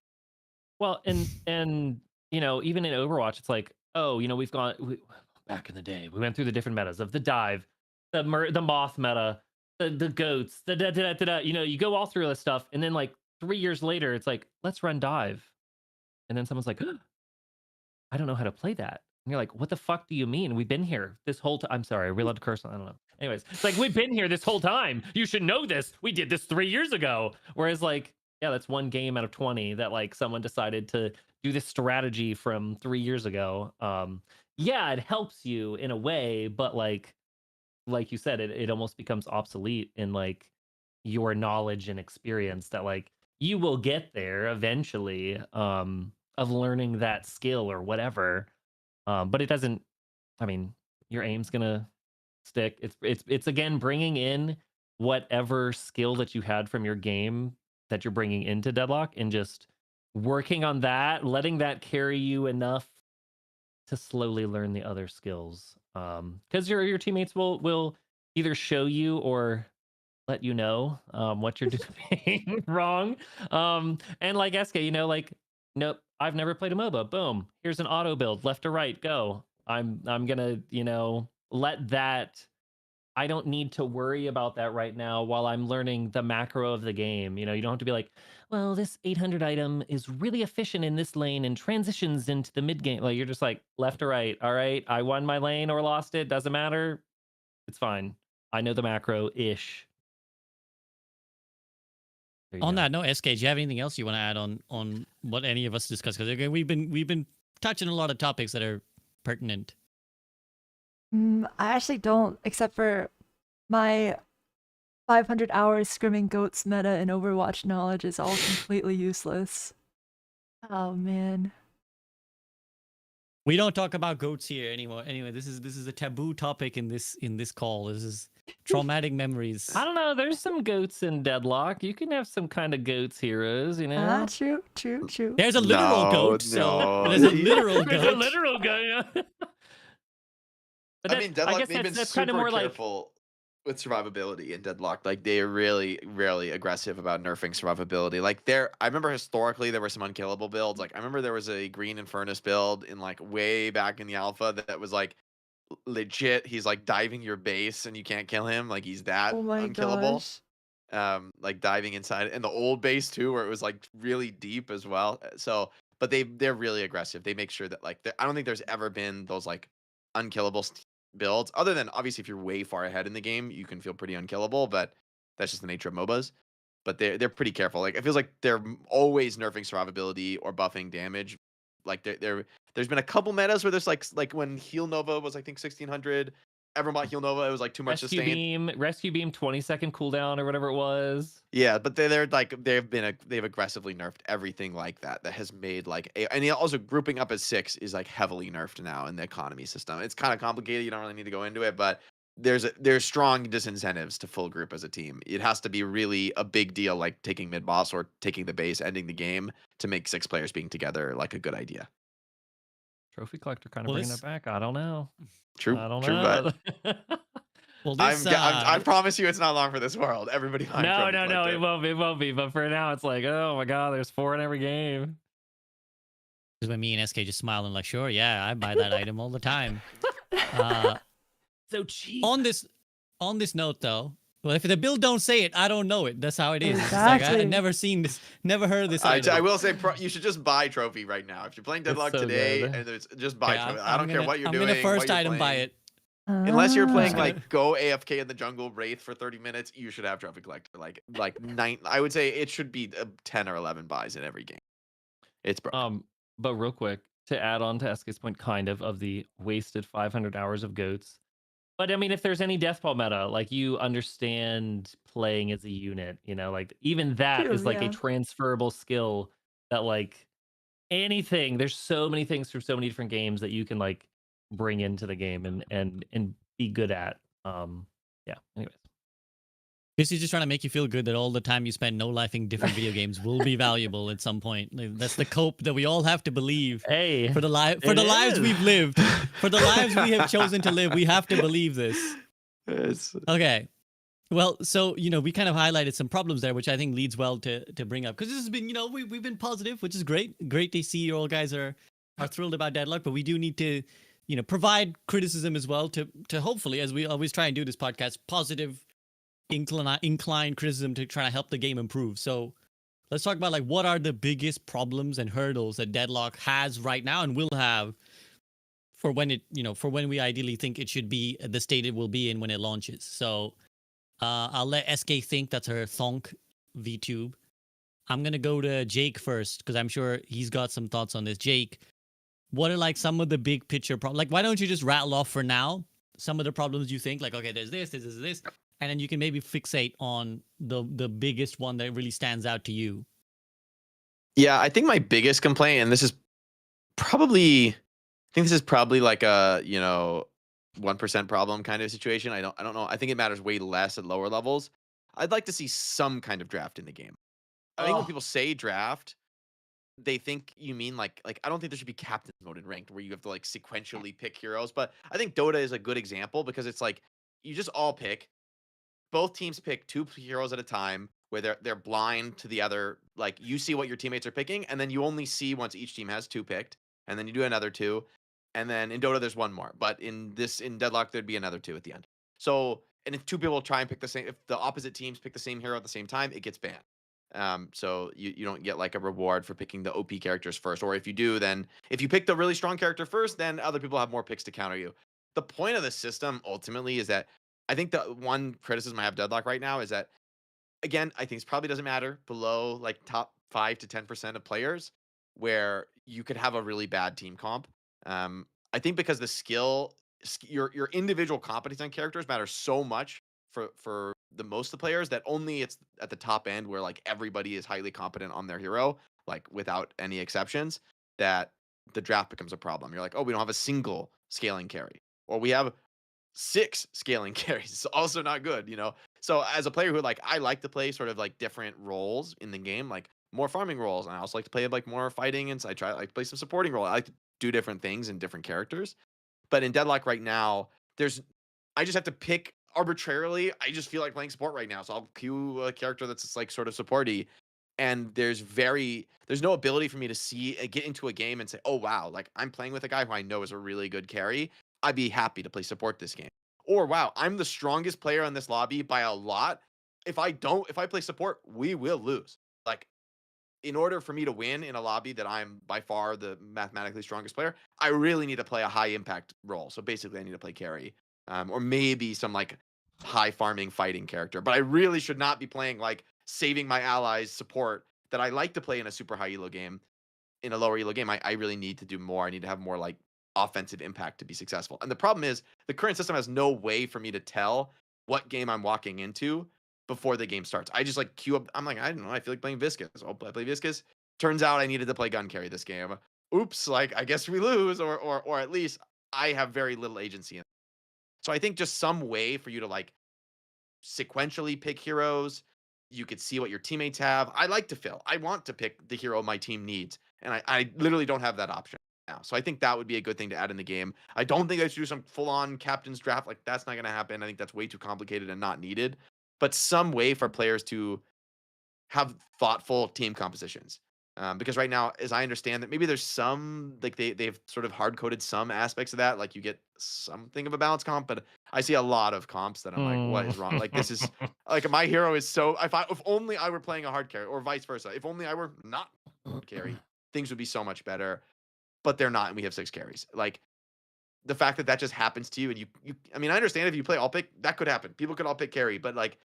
Well, and you know, even in Overwatch, it's like, oh, you know, back in the day, we went through the different metas of the dive, the moth meta, the goats, the da da da da. You know, you go all through this stuff, and then like 3 years later, it's like, let's run dive, and then someone's like, I don't know how to play that. And you're like, what the fuck do you mean? We've been here this whole time. I'm sorry, are we allowed to curse? I don't know. Anyways, it's like we've been here this whole time. You should know this. We did this 3 years ago. Whereas like, yeah, that's one game out of 20 that like someone decided to do this strategy from 3 years ago. Yeah, it helps you in a way, but like you said, it almost becomes obsolete in like your knowledge and experience that like you will get there eventually of learning that skill or whatever. But it doesn't, I mean, your aim's gonna stick. It's again bringing in whatever skill that you had from your game that you're bringing into Deadlock and just working on that, letting that carry you enough to slowly learn the other skills. Because your teammates will either show you or let you know what you're doing wrong. And like Eskay, you know, like, nope, I've never played a MOBA. Boom, here's an auto build, left to right, go. I'm gonna, you know, let that. I don't need to worry about that right now while I'm learning the macro of the game. You know, you don't have to be like, well, this 800 item is really efficient in this lane and transitions into the mid game. Like you're just like left to right. All right, I won my lane or lost it. Doesn't matter. It's fine. I know the macro ish. On that note, Eskay, do you have anything else you want to add on what any of us discussed? Because again, we've been touching a lot of topics that are pertinent. I actually don't, except for my 500 hours scrimming goats meta and Overwatch knowledge is all completely useless. Oh man. We don't talk about goats here anymore. Anyway, this is a taboo topic in this call. This is traumatic memories. I don't know. There's some goats in Deadlock. You can have some kind of goats heroes, you know. True. There's a literal goat. So there's a literal goat. There's a literal goat. Yeah. But I mean, Deadlock, they've been that's super kind of more careful with survivability in Deadlock. Like, they are really, really aggressive about nerfing survivability. Like, I remember historically there were some unkillable builds. Like, I remember there was a Green Infernus build in, like, way back in the alpha that was, like, legit. He's, like, diving your base and you can't kill him. Like, he's that unkillable. Like, diving inside. And the old base, too, where it was, like, really deep as well. So, but they're really aggressive. They make sure that, like, I don't think there's ever been those, like, unkillable builds, other than obviously if you're way far ahead in the game you can feel pretty unkillable, but that's just the nature of MOBAs. But they're pretty careful. Like, it feels like they're always nerfing survivability or buffing damage. Like, there's been a couple metas where there's like when Heal Nova was, I think, 1600. Everyone bought Heal Nova. It was like too much sustain. Rescue beam 20-second cooldown or whatever it was. Yeah, but they're like they've aggressively nerfed everything like that. That has made like and also grouping up as 6 is like heavily nerfed now in the economy system. It's kind of complicated. You don't really need to go into it, but there's strong disincentives to full group as a team. It has to be really a big deal, like taking mid boss or taking the base, ending the game, to make 6 players being together like a good idea. Trophy collector kind of bringing it back. I don't know. True. I don't true, know. but well, I promise you, it's not long for this world. Everybody. No, it won't be. But for now, it's like, oh my god, there's 4 in every game. Because when me and Eskay just smile and like, sure, yeah, I buy that item all the time. So cheap. On this note, though, well, if the build don't say it, I don't know it. That's how it is. Exactly. It's like, I've never seen this, never heard of this. I will say you should just buy Trophy right now. If you're playing Deadlock today, and just buy Trophy. I don't care what you're doing. I'm gonna first item buy it. Unless you're playing like go AFK in the jungle Wraith for 30 minutes, you should have Trophy Collector. Like 9. I would say it should be 10 or 11 buys in every game. It's broken. But real quick, to add on to Eskay's point, kind of the wasted 500 hours of goats. But I mean, if there's any deathball meta, like, you understand playing as a unit, you know, like even that is like a transferable skill that, like, anything. There's so many things from so many different games that you can like bring into the game and be good at. Yeah. Anyways. This is just trying to make you feel good that all the time you spend no lifing different video games will be valuable at some point. Like, that's the cope that we all have to believe. Hey, for the lives we've lived, for the lives we have chosen to live, we have to believe this. Okay. Well, so we kind of highlighted some problems there, which I think leads well to bring up, because this has been we've been positive, which is great. Great to see you all guys are thrilled about Deadlock, but we do need to provide criticism as well to hopefully, as we always try and do this podcast, positive inclined criticism to try to help the game improve. So let's talk about what are the biggest problems and hurdles that Deadlock has right now and will have for when it for when we ideally think it should be the state it will be in when it launches. So I'll let Eskay think. That's her thonk VTube. I'm gonna go to Jake first because I'm sure he's got some thoughts on this. Jake, what are some of the big picture problems? Why don't you just rattle off for now some of the problems you think? Okay, there's this, and then you can maybe fixate on the biggest one that really stands out to you. Yeah, I think my biggest complaint, and this is probably like a 1% problem kind of situation. I don't know. I think it matters way less at lower levels. I'd like to see some kind of draft in the game. I think when people say draft, they think you mean like I don't think there should be captain's mode in ranked where you have to sequentially pick heroes. But I think Dota is a good example because it's you just all pick. Both teams pick 2 heroes at a time where they're blind to the other. You see what your teammates are picking, and then you only see once each team has 2 picked, and then you do another 2. And then in Dota, there's 1 more. But in Deadlock, there'd be another 2 at the end. So, and if 2 people try and pick the same, if the opposite teams pick the same hero at the same time, it gets banned. So you don't get a reward for picking the OP characters first. Or if you do, then if you pick the really strong character first, then other people have more picks to counter you. The point of the system ultimately is that I think the one criticism I have Deadlock right now is that, again, I think it probably doesn't matter below top 5 to 10% of players where you could have a really bad team comp. I think because the your individual competence on characters matters so much for the most of the players that only it's at the top end where everybody is highly competent on their hero, without any exceptions, that the draft becomes a problem. You're oh, we don't have a single scaling carry, or we have 6 scaling carries. It's also not good, So as a player who I like to play sort of different roles in the game, more farming roles, and I also like to play more fighting, and so I to play some supporting role. I like to do different things in different characters. But in Deadlock right now, I just have to pick arbitrarily. I just feel like playing support right now, so I'll queue a character that's sort of supporty. And there's no ability for me to get into a game and say, oh wow, I'm playing with a guy who I know is a really good carry. I'd be happy to play support this game. Or wow, I'm the strongest player in this lobby by a lot. If I play support, we will lose. In order for me to win in a lobby that I'm by far the mathematically strongest player, I really need to play a high impact role. So basically I need to play carry, or maybe some high farming fighting character, but I really should not be playing saving my allies support that I like to play in a super high elo game. In a lower elo game, I really need to do more. I need to have more offensive impact to be successful. And the problem is the current system has no way for me to tell what game I'm walking into before the game starts. I just queue up. I'm I don't know. I feel like playing Viscous. I'll play Viscous. Turns out I needed to play gun carry this game. Oops. I guess we lose, or at least I have very little agency in it. So I think just some way for you to sequentially pick heroes. You could see what your teammates have. I like to fill. I want to pick the hero my team needs, and I literally don't have that option now. So I think that would be a good thing to add in the game. I don't think I should do some full-on captain's draft. That's not going to happen. I think that's way too complicated and not needed. But some way for players to have thoughtful team compositions. Because right now, as I understand that, maybe there's some they've sort of hard-coded some aspects of that. You get something of a balance comp, but I see a lot of comps that I'm what is wrong? This is my hero is so. If only I were playing a hard carry, or vice versa. If only I were not hard carry, things would be so much better. But they're not, and we have 6 carries. The fact that just happens to you, and you I mean, I understand if you play all pick, that could happen. People could all pick carry, but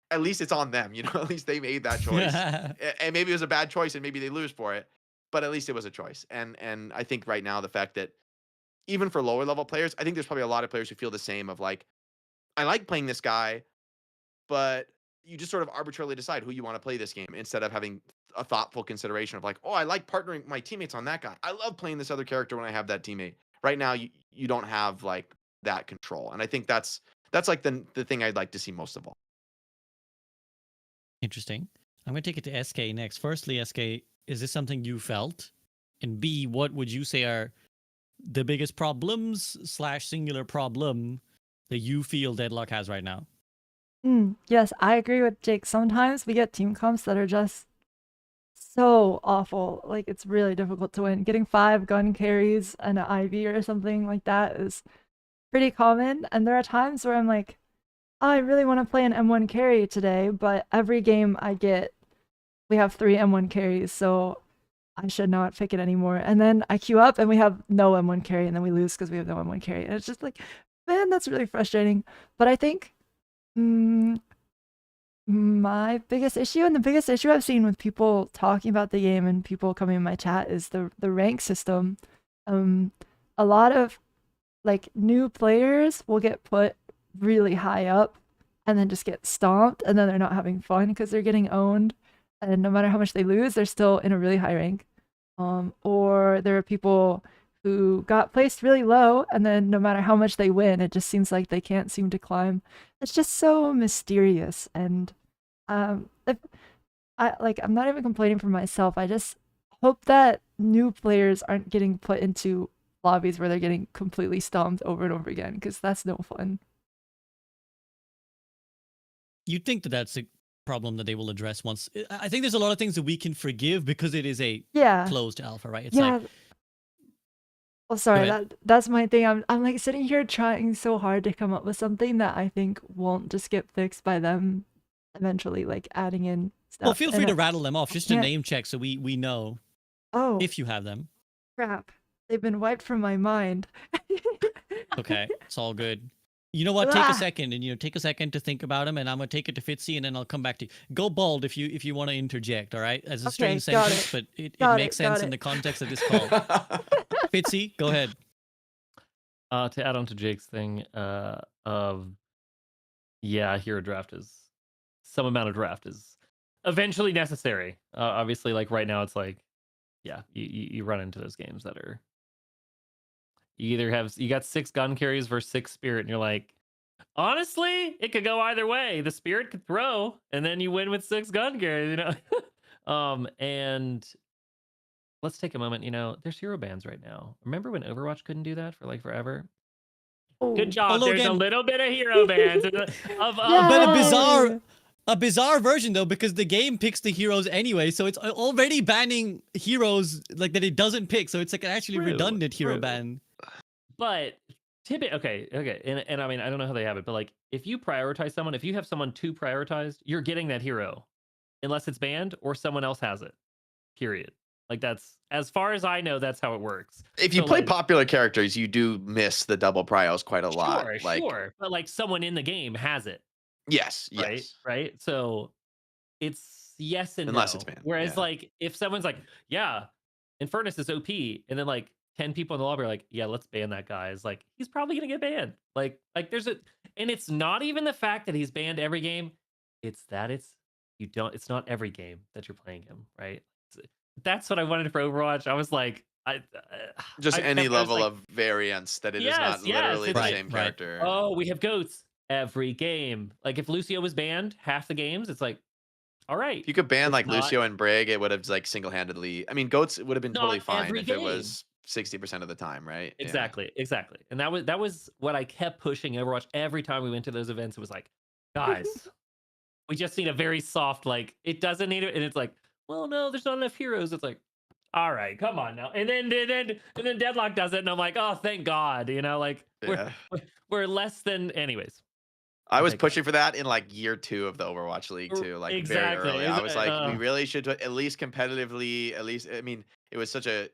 at least it's on them, At least they made that choice, and maybe it was a bad choice, and maybe they lose for it, but at least it was a choice. And I think right now the fact that even for lower level players, I think there's probably a lot of players who feel the same of I like playing this guy, but you just sort of arbitrarily decide who you want to play this game instead of having a thoughtful consideration of oh, I like partnering with my teammates on that guy. I love playing this other character when I have that teammate. Right now, you don't have that control, and I think that's That's like the thing I'd like to see most of all. Interesting. I'm going to take it to Eskay next. Firstly, Eskay, is this something you felt? And B, what would you say are the biggest problems / singular problem that you feel Deadlock has right now? Yes, I agree with Jake. Sometimes we get team comps that are just so awful. Like, it's really difficult to win. Getting 5 gun carries and an IV or something like that is pretty common. And there are times where I'm like, oh, I really want to play an M1 carry today, but every game I get, we have 3 M1 carries, so I should not pick it anymore. And then I queue up and we have no M1 carry, and then we lose because we have no M1 carry. And it's just like, man, that's really frustrating. But I think my biggest issue, and the biggest issue I've seen with people talking about the game and people coming in my chat, is the rank system. A lot of like new players will get put really high up and then just get stomped, and then they're not having fun because they're getting owned, and no matter how much they lose, they're still in a really high rank. Or there are people who got placed really low, and then no matter how much they win, it just seems like they can't seem to climb. It's just so mysterious. And I'm not even complaining for myself. I just hope that new players aren't getting put into lobbies where they're getting completely stomped over and over again, because that's no fun. You'd think that that's a problem that they will address once. I think there's a lot of things that we can forgive because it is a closed alpha, right? It's like, well, sorry, that's my thing. I'm like sitting here trying so hard to come up with something that I think won't just get fixed by them eventually, like adding in stuff. well, feel free to rattle them off, just a name check so we know if you have them. Crap, they've been wiped from my mind. Okay, it's all good. You know what? Take a second, and take a second to think about them, and I'm gonna take it to Fitzy, and then I'll come back to you. Go bald if you want to interject. All right, as a strange sentence, but it makes sense in the context of this call. Fitzy, go ahead. To add on to Jake's thing, hero draft is some amount of draft is eventually necessary. Obviously, like right now, it's like, you run into those games that are. You got 6 gun carries versus 6 spirit, and you're like, honestly, it could go either way. The spirit could throw, and then you win with 6 gun carries, and let's take a moment. There's hero bans right now. Remember when Overwatch couldn't do that for like forever? Good job. Although There's again, a little bit of hero bans but a bizarre version though, because the game picks the heroes anyway, so it's already banning heroes like that it doesn't pick, so it's like an actually redundant hero ban. But okay, and I mean, I don't know how they have it, but like if you prioritize someone, if you have someone to prioritize, you're getting that hero, unless it's banned or someone else has it. Period. Like that's, as far as I know, that's how it works. If you play popular characters, you do miss the double prios quite a lot. Sure, but like someone in the game has it. Yes. Right. So it's yes and unless no. it's banned. Whereas like if someone's like, Infernus is OP, and then like 10 people in the lobby are like, let's ban that guy. It's like, he's probably gonna get banned. Like there's and it's not even the fact that he's banned every game. It's that it's not every game that you're playing him, right? That's what I wanted for Overwatch. I was like, any level of variance that it is not literally the same character. Oh, we have goats every game. Like if Lucio was banned half the games, it's like, all right. If you could ban like Lucio and Brig, it would have like single-handedly. I mean, goats would have been totally fine if it was 60% of the time, right? Exactly. And that was what I kept pushing Overwatch every time we went to those events. It was like, guys, we just need a very soft, like it doesn't need it, and it's like, well, no, there's not enough heroes. It's like, all right, come on now. And then Deadlock does it, and I'm like, oh, thank God. We're less than, anyways. I was pushing for that in like year 2 of the Overwatch League too, like very early. I was like, we really should at least competitively. I mean, it was such a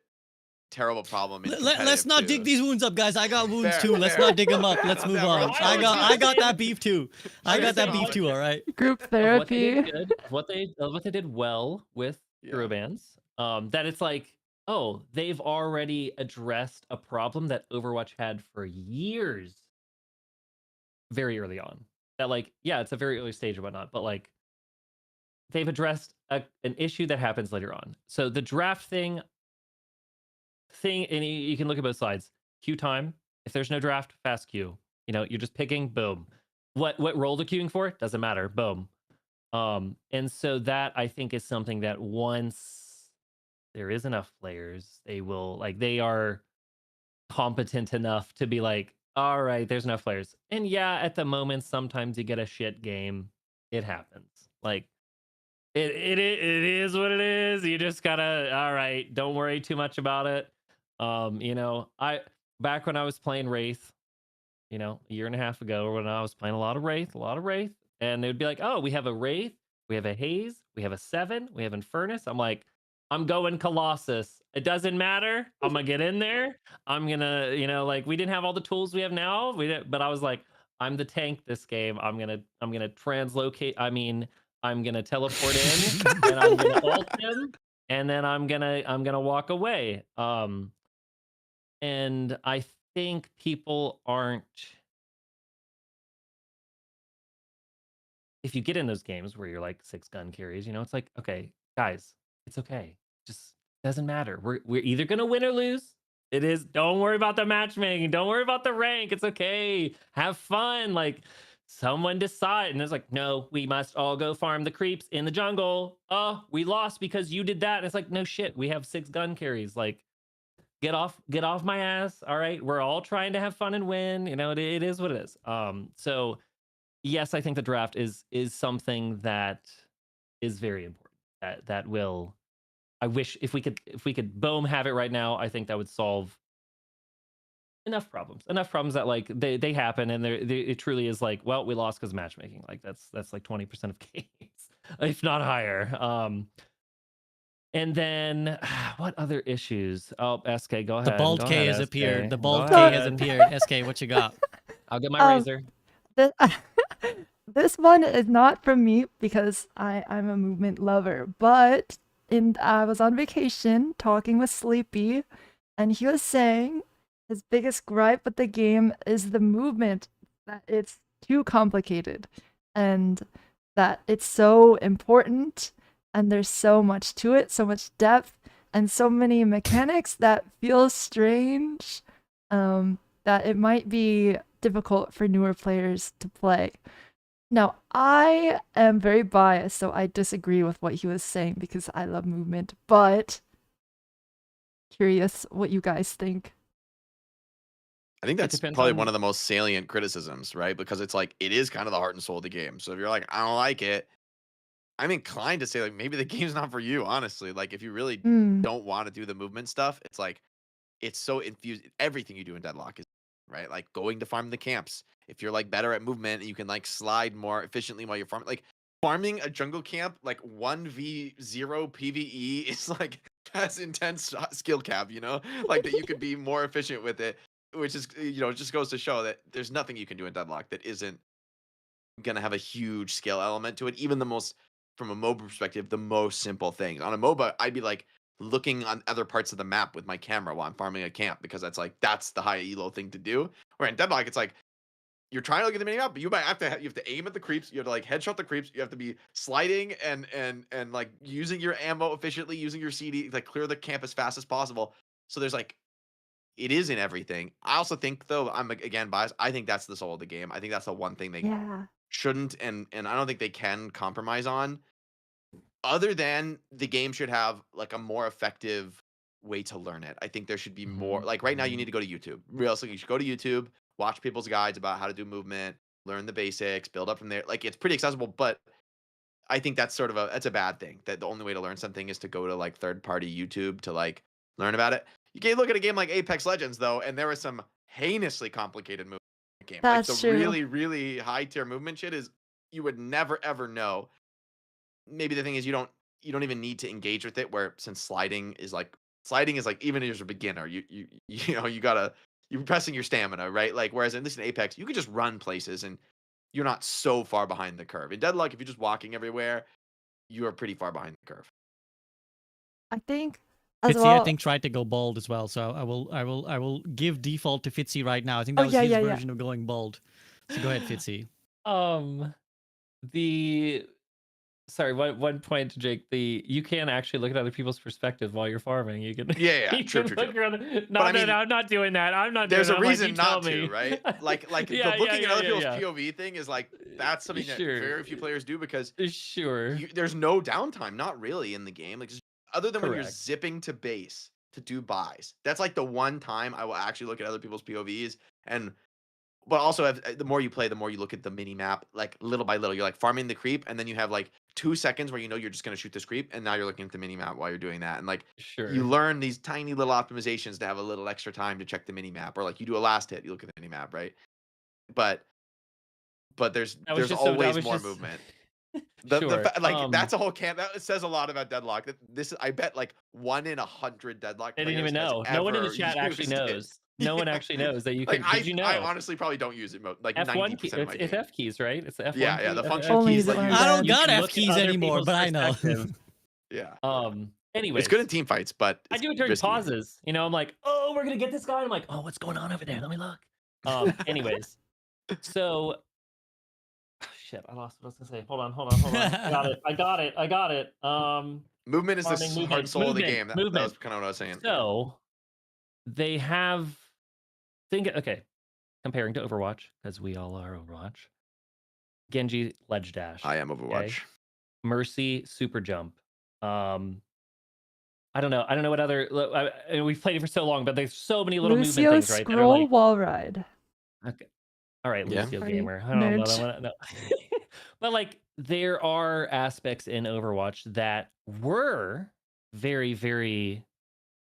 terrible problem. Let's not dig these wounds up, guys. I got wounds too. Let's not dig them up. Let's move on. I got that beef too. All right. Group therapy. What they did well with hero bans, that it's like, oh, they've already addressed a problem that Overwatch had for years, very early on. That like, it's a very early stage and whatnot, but like they've addressed an issue that happens later on. So the draft thing, and you can look at both sides. Queue time. If there's no draft, fast queue. You're just picking, boom. what role they're queuing for doesn't matter. Boom. And so that I think is something that once there is enough players, they will like they are competent enough to be like, all right, there's enough players. And yeah, at the moment, sometimes you get a shit game. It happens. Like it is what it is. You just gotta, all right, don't worry too much about it. You know, I back when I was playing Wraith, you know, a year and a half ago, when I was playing a lot of Wraith, and they would be like, oh, we have a Wraith, we have a Haze, we have a 7, we have Infernus. I'm like, I'm going Colossus. It doesn't matter. I'm gonna get in there. I'm gonna, you know, like we didn't have all the tools we have now. We didn't, but I was like, I'm the tank this game. I'm gonna translocate. I mean, I'm gonna teleport in, and I'm gonna ult him, and then I'm gonna walk away. And I think people aren't. If you get in those games where you're like 6 gun carries, you know, it's like, okay, guys, it's okay. Just doesn't matter. We're either gonna win or lose. It is. Don't worry about the matchmaking. Don't worry about the rank. It's okay. Have fun. Like someone decide, and it's like, no, we must all go farm the creeps in the jungle. Oh, we lost because you did that. And it's like, no shit. We have 6 gun carries. Like, get off my ass. All right, we're all trying to have fun and win. You know, it is what it is. So yes, I think the draft is something that is very important. That will. I wish if we could boom have it right now. I think that would solve enough problems. Enough problems that like they happen, and it truly is like, well, we lost because matchmaking. Like that's like 20% of games, if not higher. And then what other issues? Oh, Eskay, go ahead. The bald Go K ahead, has appeared. Eskay. The bald Go K ahead. has appeared. Eskay, what you got? I'll get my razor. This one is not from me because I'm a movement lover, but I was on vacation talking with Sleepy, and he was saying his biggest gripe with the game is the movement, that it's too complicated, and that it's so important, and there's so much to it, so much depth, and so many mechanics that feel strange, that it might be difficult for newer players to play. Now, I am very biased, so I disagree with what he was saying because I love movement, but curious what you guys think. I think that's depends probably on- one of the most salient criticisms, right? Because it's like it is kind of the heart and soul of the game. So if you're like, I don't like it, I'm inclined to say like maybe the game's not for you, honestly. Like if you really don't want to do the movement stuff, it's like it's so infused. Everything you do in Deadlock is right. Like going to farm the camps. If you're like better at movement and you can like slide more efficiently while you're farming, like farming a jungle camp like 1v0 PvE is like has intense skill cap, you know, like that you could be more efficient with it, which is, you know, it just goes to show that there's nothing you can do in Deadlock that isn't gonna have a huge skill element to it. Even the most, from a MOBA perspective, the most simple things. On a MOBA, I'd be like looking on other parts of the map with my camera while I'm farming a camp because that's the high elo thing to do. Where in Deadlock, it's like you're trying to look at the mini map, but you might have to aim at the creeps. You have to like headshot the creeps. You have to be sliding and like using your ammo efficiently, using your CD, like clear the camp as fast as possible. So there's like, it is in everything. I also think though, I'm again biased, I think that's the soul of the game. I think that's the one thing they shouldn't and I don't think they can compromise on. Other than the game should have like a more effective way to learn it. I think there should be more, like right now you need to go to YouTube. Realistically, you should go to YouTube, watch people's guides about how to do movement, learn the basics, build up from there. Like it's pretty accessible, but I think that's sort of that's a bad thing. That the only way to learn something is to go to like third-party YouTube to like learn about it. You can look at a game like Apex Legends though, and there was some heinously complicated movement in the game. That's like the true. really, really high tier movement shit is you would never ever know. Maybe the thing is you don't even need to engage with it. Where since sliding is like even as a beginner, you know you're pressing your stamina, right? Like whereas at least in Apex, you could just run places and you're not so far behind the curve. In Deadlock, if you're just walking everywhere, you are pretty far behind the curve. I think as Fitzy, well. I think tried to go bald as well, so I will give default to Fitzy right now. I think that Oh, was yeah, his yeah, yeah. version of going bald. So go ahead, Fitzy. sorry, one point to Jake. You can actually look at other people's perspectives while you're farming. You can. Yeah, You true, can true, look true. around. No, But I mean, no, I'm not doing that. I'm not doing there's that. a I'm like, reason you tell not to, me. right? Like Yeah, the looking at other people's yeah. POV thing is like that's something that Sure. very few players do because Sure. there's no downtime, not really in the game. Like other than when you're Correct. zipping to base to do buys. That's like the one time I will actually look at other people's POVs and. But also, the more you play, the more you look at the mini map, like little by little. You're like farming the creep, and then you have like 2 seconds where you know you're just gonna shoot this creep, and now you're looking at the mini map while you're doing that, and like you learn these tiny little optimizations to have a little extra time to check the mini map, or like you do a last hit, you look at the mini map, right? But there's always more movement. That's a whole camp. That says a lot about Deadlock. This I bet like 1 in 100 Deadlock. They didn't even players know. has No one in the ever chat actually used it. knows. No one actually knows that you can. Like, Did you know? I honestly probably don't use it. Like F1 key. 90% of my It's game. F keys, right? It's the F1 Yeah, key. yeah. The function Only keys. use it Let when you, I'm I don't dead. got can F look at keys other anymore, people's but I know. perspectives. yeah. Anyways, it's good in team fights, but I do it during risky. pauses. You know, I'm like, oh, we're gonna get this guy. I'm like, oh, what's going on over there? Let me look. Anyways, so shit, I lost what I was gonna say. Hold on. I got it. Movement is the farming, heart and soul of the game. That movement. was kind of what I was saying. So they have comparing to Overwatch, because we all are Overwatch. Genji ledge dash. I am Overwatch. Okay? Mercy super jump. I don't know what other. We've played it for so long, but there's so many little Lucio movement things, right? that are scroll like, wall ride. okay. All right, Yeah. Lucio Sorry, gamer. I don't know. nerd. No. But like, there are aspects in Overwatch that were very, very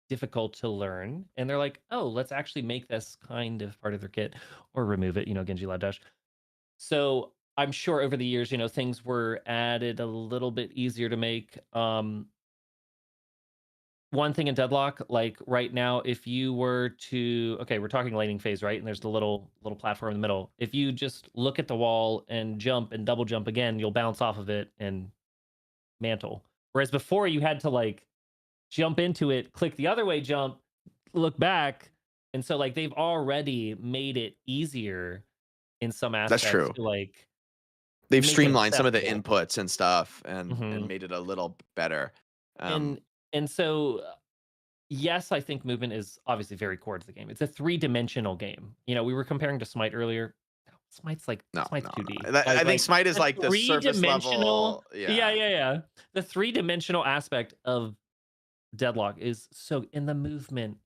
difficult to learn, and they're like, oh, let's actually make this kind of part of their kit or remove it. Genji Lad Dash. So I'm sure over the years, things were added a little bit easier to make. One thing in Deadlock, like right now, if you were to, we're talking laning phase, right? And there's the little platform in the middle. If you just look at the wall and jump and double jump again, you'll bounce off of it and mantle. Whereas before you had to like jump into it, click the other way, jump, look back. And so like they've already made it easier in some aspects. That's true. To, like, they've make it streamlined some of the acceptable. inputs and stuff and made it a little better. And so, yes, I think movement is obviously very core to the game. It's a 3-dimensional game. We were comparing to Smite earlier. Smite's 2D. I think Smite is like the surface level. Yeah. The 3-dimensional aspect of Deadlock is so in the movement.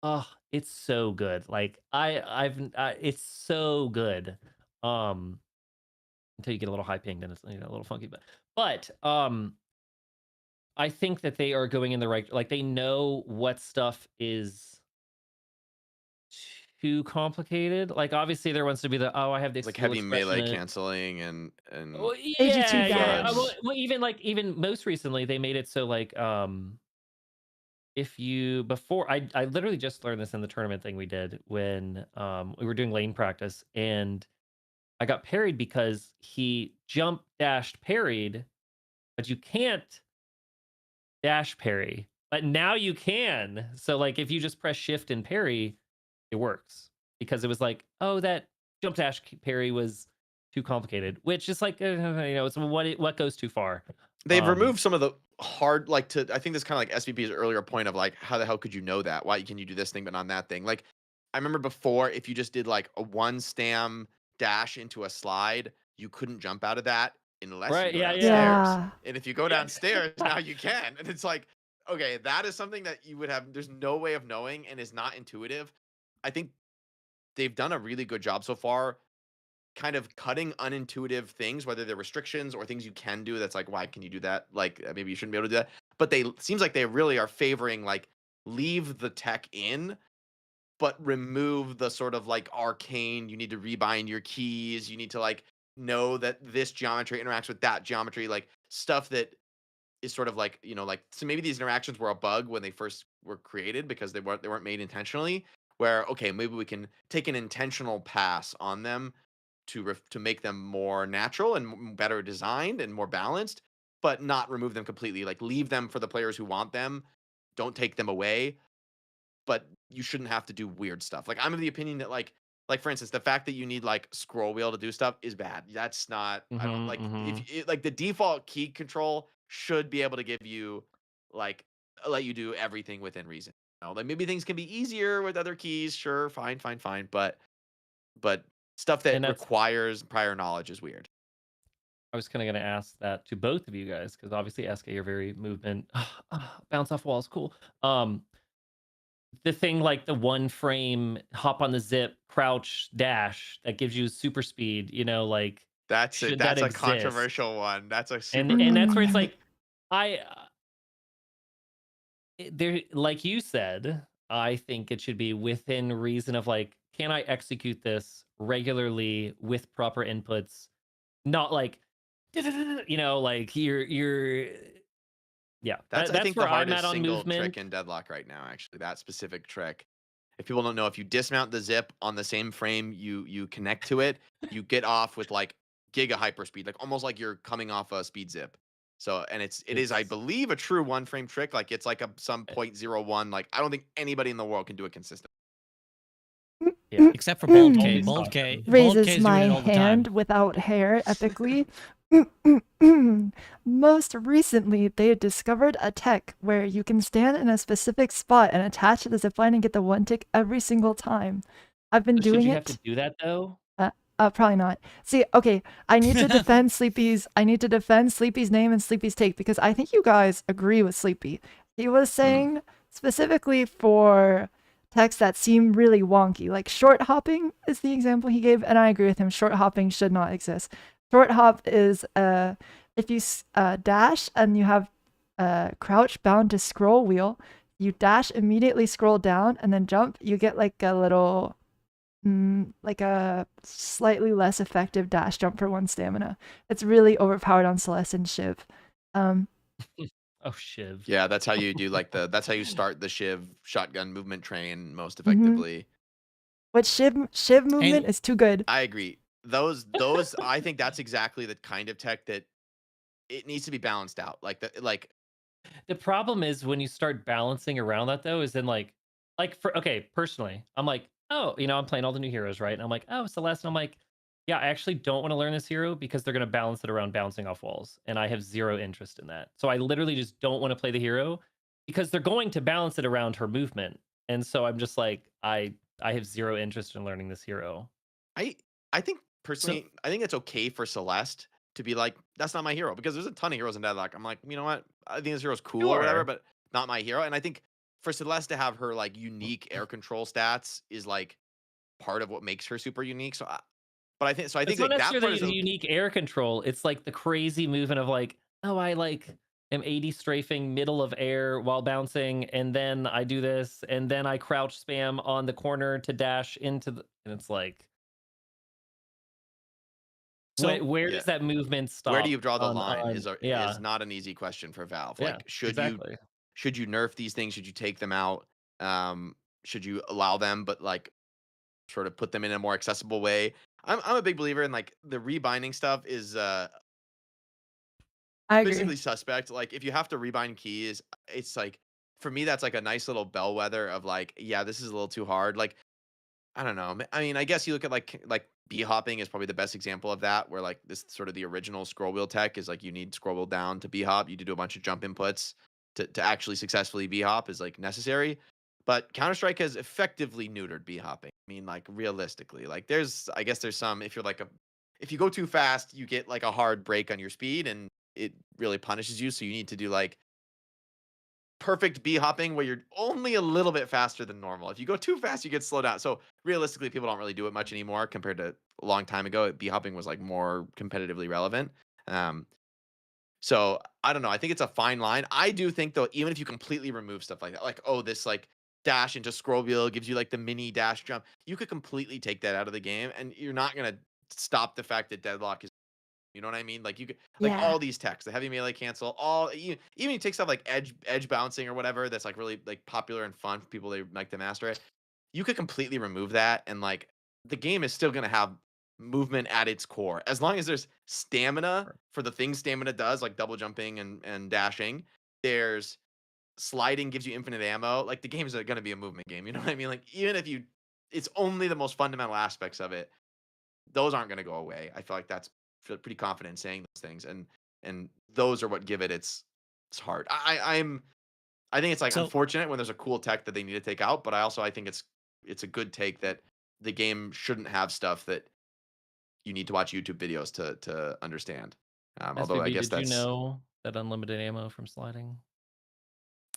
Oh, it's so good. Like it's so good. Until you get a little high pinged and it's a little funky, but I think that they are going in the right, like they know what stuff is too complicated. Like obviously there wants to be I have this like heavy melee canceling and well, dash. Well, even most recently they made it so like if you I literally just learned this in the tournament thing we did when we were doing lane practice, and I got parried because he jump dashed parried, but you can't dash parry, but now you can. So like if you just press shift and parry, it works, because it was like, oh, that jump dash parry was too complicated, which is like it's what goes too far. They've removed some of the hard, I think this kind of like SVP's earlier point of like, how the hell could you know that? Why can you do this thing but not that thing? Like I remember before, if you just did like a 1 dash into a slide, you couldn't jump out of that unless you go downstairs. Yeah. And if you go downstairs, now you can. And it's like, okay, that is something that you would have, there's no way of knowing and is not intuitive. I think they've done a really good job so far, kind of cutting unintuitive things, whether they're restrictions or things you can do that's like, why can you do that? Like maybe you shouldn't be able to do that. But seems like they really are favoring like leave the tech in, but remove the sort of like arcane, you need to rebind your keys, you need to like know that this geometry interacts with that geometry, like stuff that is sort of like, so maybe these interactions were a bug when they first were created because they weren't made intentionally, where okay, maybe we can take an intentional pass on them to make them more natural and better designed and more balanced, but not remove them completely. Like leave them for the players who want them, don't take them away, but you shouldn't have to do weird stuff. Like I'm of the opinion that like like for instance, the fact that you need like scroll wheel to do stuff is bad. That's not. I don't like like the default key control should be able to give you like let you do everything within reason. You know, like maybe things can be easier with other keys. Sure, fine, but stuff that And that's requires prior knowledge is weird. I was kind of going to ask that to both of you guys because obviously Eskay, you're very movement, bounce off walls, cool. The thing like the one frame, hop on the zip, crouch, dash that gives you super speed. You know, like That's it. should That's that a exist? controversial one. That's a super. And that's where it's like, there, like you said, I think it should be within reason of like, can I execute this regularly with proper inputs? Not like, you know, like you're yeah. That's I That's think where the I'm hardest at on single movement. trick in Deadlock right now. Actually, that specific trick. If people don't know, if you dismount the zip on the same frame you connect to it, you get off with like giga hyperspeed, like almost like you're coming off a speed zip. So and it is I believe a true one frame trick. Like it's like some 0.01. Like I don't think anybody in the world can do it consistently. Yeah, except for Bald K. Bald K. Bald K Raises is my doing it all the time. hand without hair epically. Most recently, they discovered a tech where you can stand in a specific spot and attach to the zipline and get the one tick every single time. I've been Should doing you it. have to do that though? Probably not. See, okay, I need to defend Sleepy's. I need to defend Sleepy's name and Sleepy's take because I think you guys agree with Sleepy. He was saying specifically for texts that seem really wonky, like short hopping is the example he gave, and I agree with him. Short hopping should not exist. Short hop is if you dash and you have crouch bound to scroll wheel, you dash, immediately scroll down, and then jump. You get like a little like a slightly less effective dash jump for 1 stamina. It's really overpowered on Celeste and Shiv. Oh, Shiv. Yeah, that's how you do like that's how you start the Shiv shotgun movement train most effectively. But Shiv movement is too good. I agree. Those I think that's exactly the kind of tech that it needs to be balanced out. The problem is when you start balancing around that though, is then like for okay, personally, I'm like, oh, you know, I'm playing all the new heroes, right? And I'm like, oh, Celeste, and I'm like, yeah, I actually don't want to learn this hero because they're gonna balance it around bouncing off walls, and I have zero interest in that. So I literally just don't want to play the hero because they're going to balance it around her movement, and so I'm just like, I have zero interest in learning this hero. I think personally, I think it's okay for Celeste to be like, that's not my hero, because there's a ton of heroes in Deadlock. I'm like, you know what? I think this hero's cool or whatever, but not my hero. And I think for Celeste to have her like unique air control stats is like part of what makes her super unique. So, but I think so. I think It's not like, that part necessarily is the unique air control. It's like the crazy movement of like, oh, I like am 80 strafing middle of air while bouncing, and then I do this, and then I crouch spam on the corner to dash into the, and it's like, so, where does that movement stop? Where do you draw the line? Is yeah. not an easy question for Valve. Yeah, Like, should you nerf these things? Should you take them out? Should you allow them, but like sort of put them in a more accessible way? I'm a big believer in like the rebinding stuff is basically suspect. Like if you have to rebind keys, it's like for me that's like a nice little bellwether of like, yeah, this is a little too hard. Like I don't know. I mean, I guess you look at like B hopping is probably the best example of that, where like this sort of the original scroll wheel tech is like you need scroll wheel down to B hop. You do a bunch of jump inputs to actually successfully B hop is like necessary. But Counter-Strike has effectively neutered B hopping. I mean, like realistically, like I guess there's some, if you go too fast, you get like a hard break on your speed and it really punishes you. So you need to do like perfect B hopping where you're only a little bit faster than normal. If you go too fast, you get slowed down. So realistically, people don't really do it much anymore compared to a long time ago. B hopping was like more competitively relevant. So I don't know. I think it's a fine line. I do think though, even if you completely remove stuff like that, like, oh, this like dash into scroll wheel gives you like the mini dash jump, you could completely take that out of the game and you're not going to stop the fact that Deadlock is, you know what I mean? Like you could, like all these techs, the heavy melee cancel, even you take stuff like edge bouncing or whatever that's like really like popular and fun for people, they like to master it. You could completely remove that and like the game is still going to have movement at its core as long as there's stamina for the things stamina does, like double jumping and dashing. There's sliding, gives you infinite ammo. Like the game is going to be a movement game, you know what I mean? Like even if you it's only the most fundamental aspects of it. Those aren't going to go away. I feel like that's feel pretty confident in saying those things, and those are what give it its heart. I think it's like So- unfortunate when there's a cool tech that they need to take out, but I think it's a good take that the game shouldn't have stuff that you need to watch YouTube videos to understand. Although I SVB, guess did you that's know that unlimited ammo from sliding?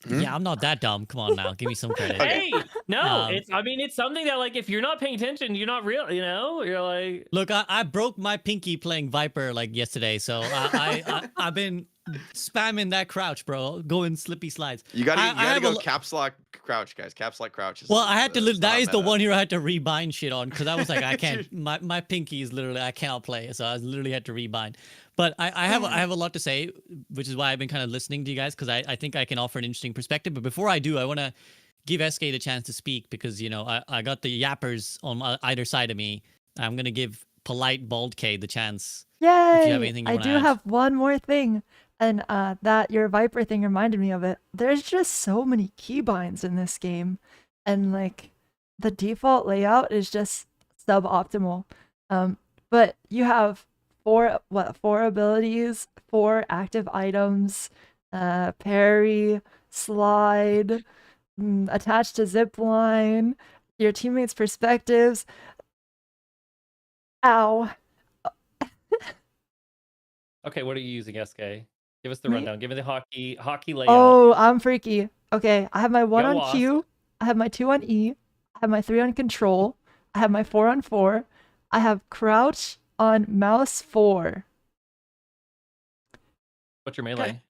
Yeah, I'm not that dumb. Come on now, give me some credit. Hey, no, Um, it's something that like if you're not paying attention, you're not real. You know, you're like. Look, I broke my pinky playing Viper like yesterday, so I've been spamming that crouch, bro, going slippy slides. you gotta have a go lo- caps lock crouch, guys. Caps lock crouch. Well, I had to. it's That not is the meta. one here I had to rebind shit on because I was like, I can't. My pinky is literally I cannot play, so I literally had to rebind. But I have a lot to say, which is why I've been kind of listening to you guys because I think I can offer an interesting perspective. But before I do, I want to give Eskay the chance to speak because you know I got the yappers on either side of me. I'm gonna give polite bald K the chance. Yay! If you have anything you I wanna do add. have one more thing, and that your Viper thing reminded me of it. There's just so many keybinds in this game, and like the default layout is just suboptimal. But you have four abilities, 4 active items, parry, slide, attached to zip line, your teammates' perspectives. Ow. Okay, what are you using, Eskay? Give us the Me? rundown. Give me the hockey layout. Oh, I'm freaky. Okay, I have my 1 Go on Wasp. Q, I have my 2 on E, I have my 3 on control, I have my 4 on 4, I have crouch on mouse 4. What's your melee?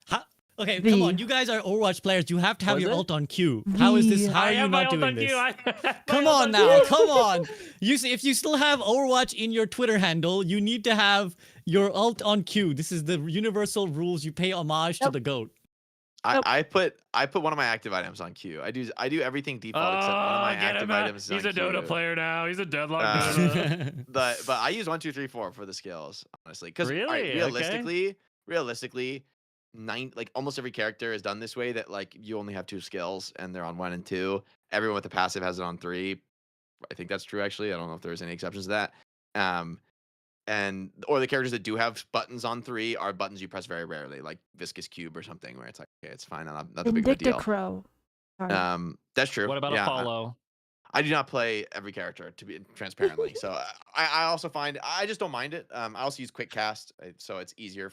Okay, V. come on. You guys are Overwatch players. You have to have Was your it? ult on Q. How is this? V. How are I you have my not ult doing on you. this? I have my Come ult on now, come on. You see, if you still have Overwatch in your Twitter handle, you need to have your ult on Q. This is the universal rules. You pay homage to Nope. the goat. I put one of my active items on Q. I do everything default except one of my get active him out. items. Is He's on a Dota Q. player now. He's a deadlock Dota. But I use 1, 2, 3, 4 for the skills, honestly. Because Really? Okay. realistically, like almost every character is done this way. That like you only have 2 skills and they're on 1 and 2. Everyone with the passive has it on 3. I think that's true. Actually, I don't know if there's any exceptions to that. Or the characters that do have buttons on 3 are buttons you press very rarely, like Viscous Cube or something, where it's like, okay, it's fine, not that big of a deal. Crow. Sorry. That's true. What about yeah, a follow? I do not play every character to be transparently, so I also find I just don't mind it. I also use quick cast, so it's easier.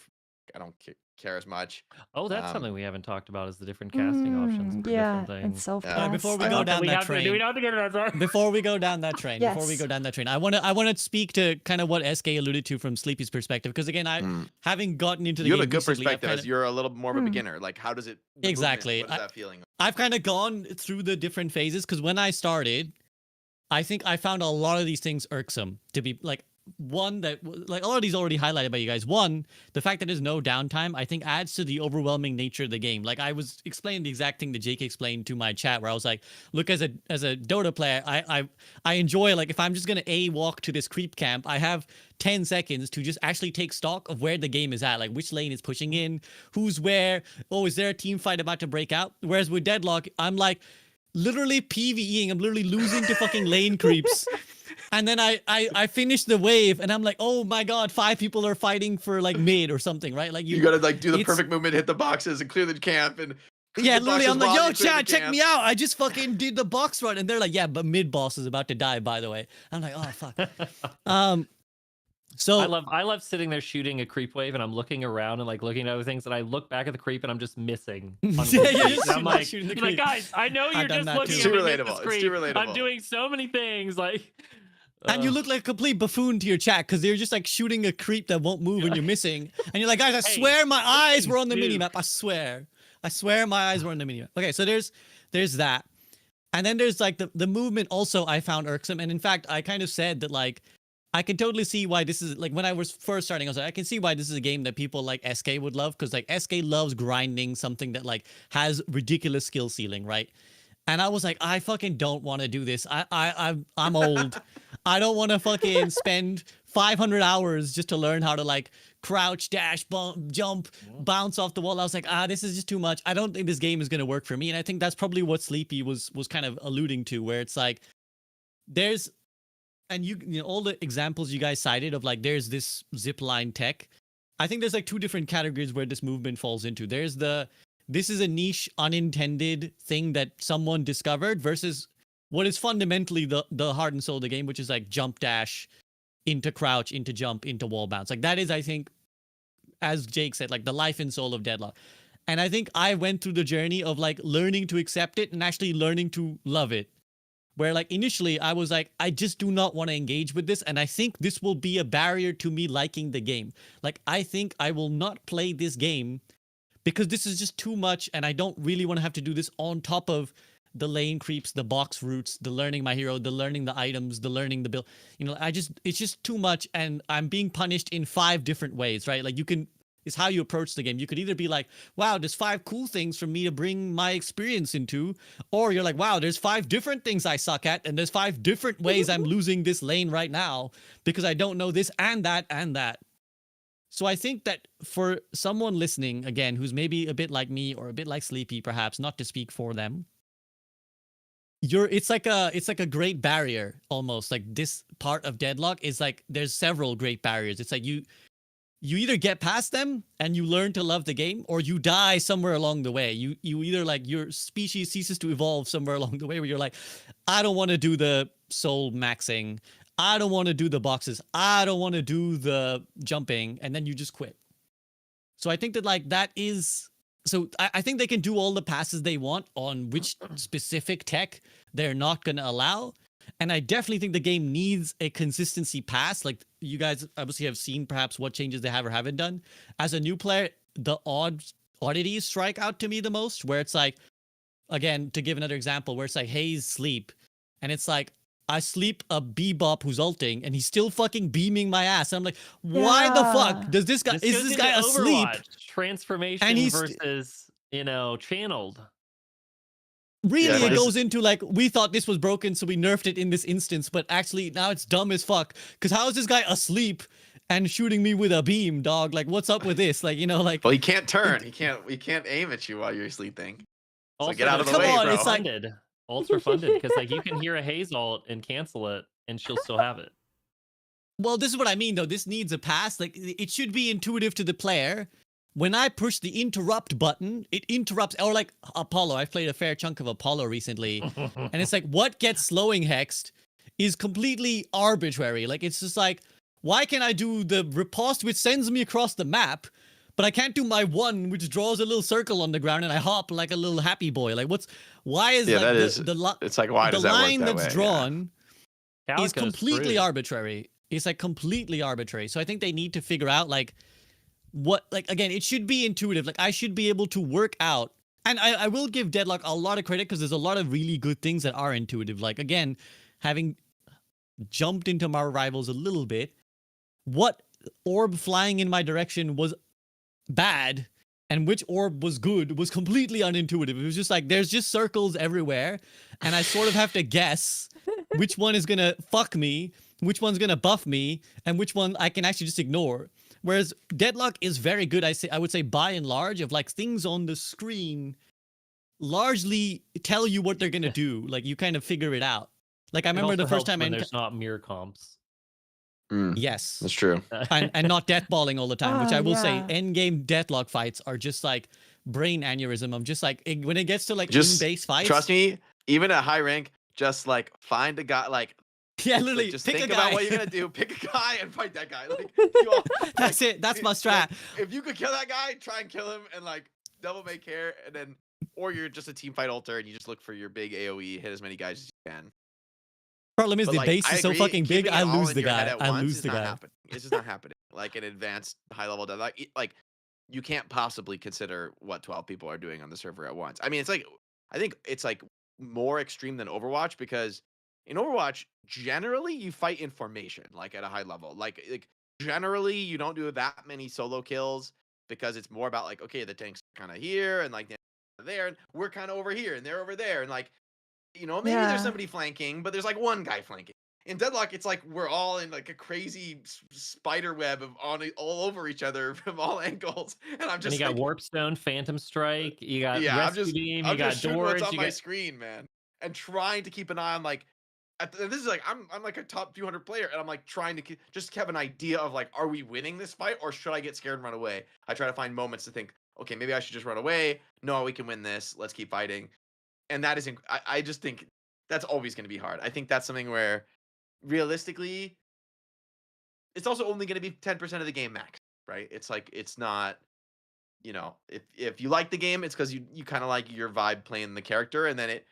I don't care as much. Oh, that's something we haven't talked about is the different casting options for Yeah, different and things. self-cast. Before we go down that train, do we have to get into that? before we go down that train, I want to speak to kind of what Eskay alluded to from Sleepy's perspective, because again, I having gotten into the You game have a good recently, I've perspective as you're a little more of a beginner. Like, how does it the movement, Exactly. What is that feeling? I've kind of gone through the different phases because when I started, I think I found a lot of these things irksome. To be like one that like a lot of these already highlighted by you guys. One, the fact that there's no downtime, I think adds to the overwhelming nature of the game. Like I was explaining the exact thing that Jake explained to my chat, where I was like, look, as a Dota player, I enjoy, like, if I'm just gonna walk to this creep camp, I have 10 seconds to just actually take stock of where the game is at, like which lane is pushing in, who's where, oh, is there a team fight about to break out? Whereas with Deadlock, I'm like literally PvEing, I'm literally losing to fucking lane creeps. And then I finish the wave and I'm like, oh my god, 5 people are fighting for like mid or something, right? Like You gotta like do the perfect movement, hit the boxes, and clear the camp, and yeah, literally, I'm like, yo, chat, check me out. I just fucking did the box run, and they're like, yeah, but mid boss is about to die, by the way. I'm like, oh fuck. So I love sitting there shooting a creep wave, and I'm looking around and like looking at other things, and I look back at the creep, and I'm just missing. Yeah, I'm like, shooting the I'm like, creep. guys, I know you're I've done just that looking too. at me It's miss too this relatable. It's creep. too relatable. I'm doing so many things, like. And you look like a complete buffoon to your chat because they're just like shooting a creep that won't move and you're missing. And you're like, guys, I swear my eyes were on the minimap. I swear my eyes were on the minimap. Okay, so there's that. And then there's like the movement also I found irksome. And in fact, I kind of said that like, I can totally see why this is like when I was first starting, I was like, I can see why this is a game that people like Eskay would love, because like Eskay loves grinding something that like has ridiculous skill ceiling, right? And I was like, I fucking don't want to do this. I'm old. I don't want to fucking spend 500 hours just to learn how to like crouch, dash, bump, jump, bounce off the wall. I was like, this is just too much. I don't think this game is going to work for me. And I think that's probably what Sleepy was kind of alluding to, where it's like, there's, and you know, all the examples you guys cited of like, there's this zipline tech. I think there's like two different categories where this movement falls into. There's this is a niche, unintended thing that someone discovered versus what is fundamentally the heart and soul of the game, which is like jump dash into crouch, into jump, into wall bounce. Like that is, I think, as Jake said, like the life and soul of Deadlock. And I think I went through the journey of like learning to accept it and actually learning to love it. Where like initially I was like, I just do not want to engage with this. And I think this will be a barrier to me liking the game. Like, I think I will not play this game because this is just too much. And I don't really want to have to do this on top of the lane creeps, the box routes, the learning my hero, the learning the items, the learning the build. You know, it's just too much. And I'm being punished in 5 different ways, right? Like it's how you approach the game. You could either be like, wow, there's 5 cool things for me to bring my experience into, or you're like, wow, there's 5 different things I suck at, and there's 5 different ways I'm losing this lane right now because I don't know this and that and that. So I think that for someone listening, again, who's maybe a bit like me or a bit like Sleepy, perhaps, not to speak for them, it's like a great barrier almost. Like this part of Deadlock is like there's several great barriers. It's like you either get past them and you learn to love the game, or you die somewhere along the way. You either like your species ceases to evolve somewhere along the way where you're like, I don't want to do the soul maxing. I don't want to do the boxes. I don't want to do the jumping. And then you just quit. So I think that like that is, so I think they can do all the passes they want on which specific tech they're not going to allow. And I definitely think the game needs a consistency pass. Like you guys obviously have seen perhaps what changes they have or haven't done. As a new player, the oddities strike out to me the most, where it's like, again, to give another example, where it's like Haze sleep. And it's like, I sleep a Bebop who's ulting and he's still fucking beaming my ass. And I'm like, why the fuck does this guy, is this guy asleep? Transformation and he's versus, you know, channeled. Really, it goes into like, we thought this was broken, so we nerfed it in this instance, but actually now it's dumb as fuck. Because how is this guy asleep and shooting me with a beam, dog? Like, what's up with this? Like, you know, like. Well, he can't turn. He can't aim at you while you're sleeping. So Also, get out of the way, bro. It's funded. Ults are funded because like you can hear a Haze ult and cancel it, and she'll still have it. Well, this is what I mean, though. This needs a pass. Like, it should be intuitive to the player. When I push the interrupt button, it interrupts. Or like Apollo, I've played a fair chunk of Apollo recently. And it's like, what gets slowing hexed is completely arbitrary. Like, it's just like, why can I do the riposte, which sends me across the map, but I can't do my one, which draws a little circle on the ground and I hop like a little happy boy? Like, why is like it's like, why does that work line that that's way? drawn is goes completely through. arbitrary. It's like completely arbitrary. So I think they need to figure out like what, like, again, it should be intuitive. Like, I should be able to work out. And I will give Deadlock a lot of credit because there's a lot of really good things that are intuitive. Like, again, having jumped into my rivals a little bit, what orb flying in my direction was bad and which orb was good was completely unintuitive. It was just like, there's just circles everywhere. And I sort of have to guess which one is going to fuck me, which one's going to buff me, and which one I can actually just ignore. Whereas Deadlock is very good, I would say, by and large, of like things on the screen largely tell you what they're going to do. Like, you kind of figure it out. Like, I remember the first time there's not mirror comps. Yes. That's true. and not deathballing all the time, which I will say, yeah. endgame Deadlock fights are just like brain aneurysm. I'm just like, when it gets to like Just in-base fights. trust me, even at high rank, just like find a guy, like, Yeah, literally, just pick think a about guy. what you're gonna do. Pick a guy and fight that guy. Like, That's it. That's my strat. If you could kill that guy, try and kill him and like double make care, and then, or you're just a team fight alter and you just look for your big AOE, hit as many guys as you can. Problem is, But, the like, base I is so agree, fucking big, keeping I it all lose in the your head guy. at I once lose is the not guy. happening. It's just not happening. Like an advanced high level death, like you can't possibly consider what 12 people are doing on the server at once. I mean, it's like, I think it's like more extreme than Overwatch, because in Overwatch, generally you fight in formation, like at a high level. Like generally you don't do that many solo kills because it's more about like, okay, the tank's kind of here and like there, and we're kind of over here and they're over there, and like, you know, maybe there's somebody flanking, but there's like one guy flanking. In Deadlock, it's like we're all in like a crazy spider web of all over each other from all angles, and I'm just. And you got like, Warpstone, Phantom Strike. You got yeah, Rescue Beam. I'm You got just shooting what's George. on my screen, man, and trying to keep an eye on like this is like I'm like a top 200 player, and I'm like trying to just have an idea of like, are we winning this fight or should I get scared and run away? I try to find moments to think, okay, maybe I should just run away. No, we can win this. Let's keep fighting. And that is, I just think that's always going to be hard. I think that's something where realistically, it's also only going to be 10% of the game max, right? It's like, it's not, you know, if you like the game, it's because you kind of like your vibe playing the character, and then it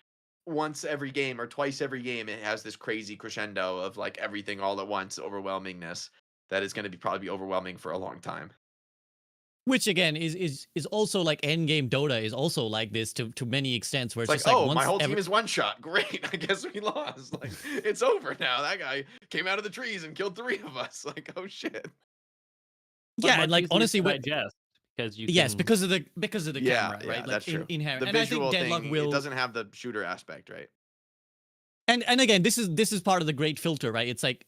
once every game or twice every game, it has this crazy crescendo of like everything all at once, overwhelmingness that is going to be probably overwhelming for a long time. Which again is also like endgame Dota is also like this to many extents, where it's It's just like, like oh, once my whole team is one shot. Great, I guess we lost. Like, it's over now. That guy came out of the trees and killed 3 of us. Like, oh shit. Yeah, and like honestly, what digest because you yes, can... because of the Yeah, camera, yeah, right? Like that's true. inherent. The And I think visual Deadlock thing, will. it doesn't have the shooter aspect, right? And again, this is part of the great filter, right? It's like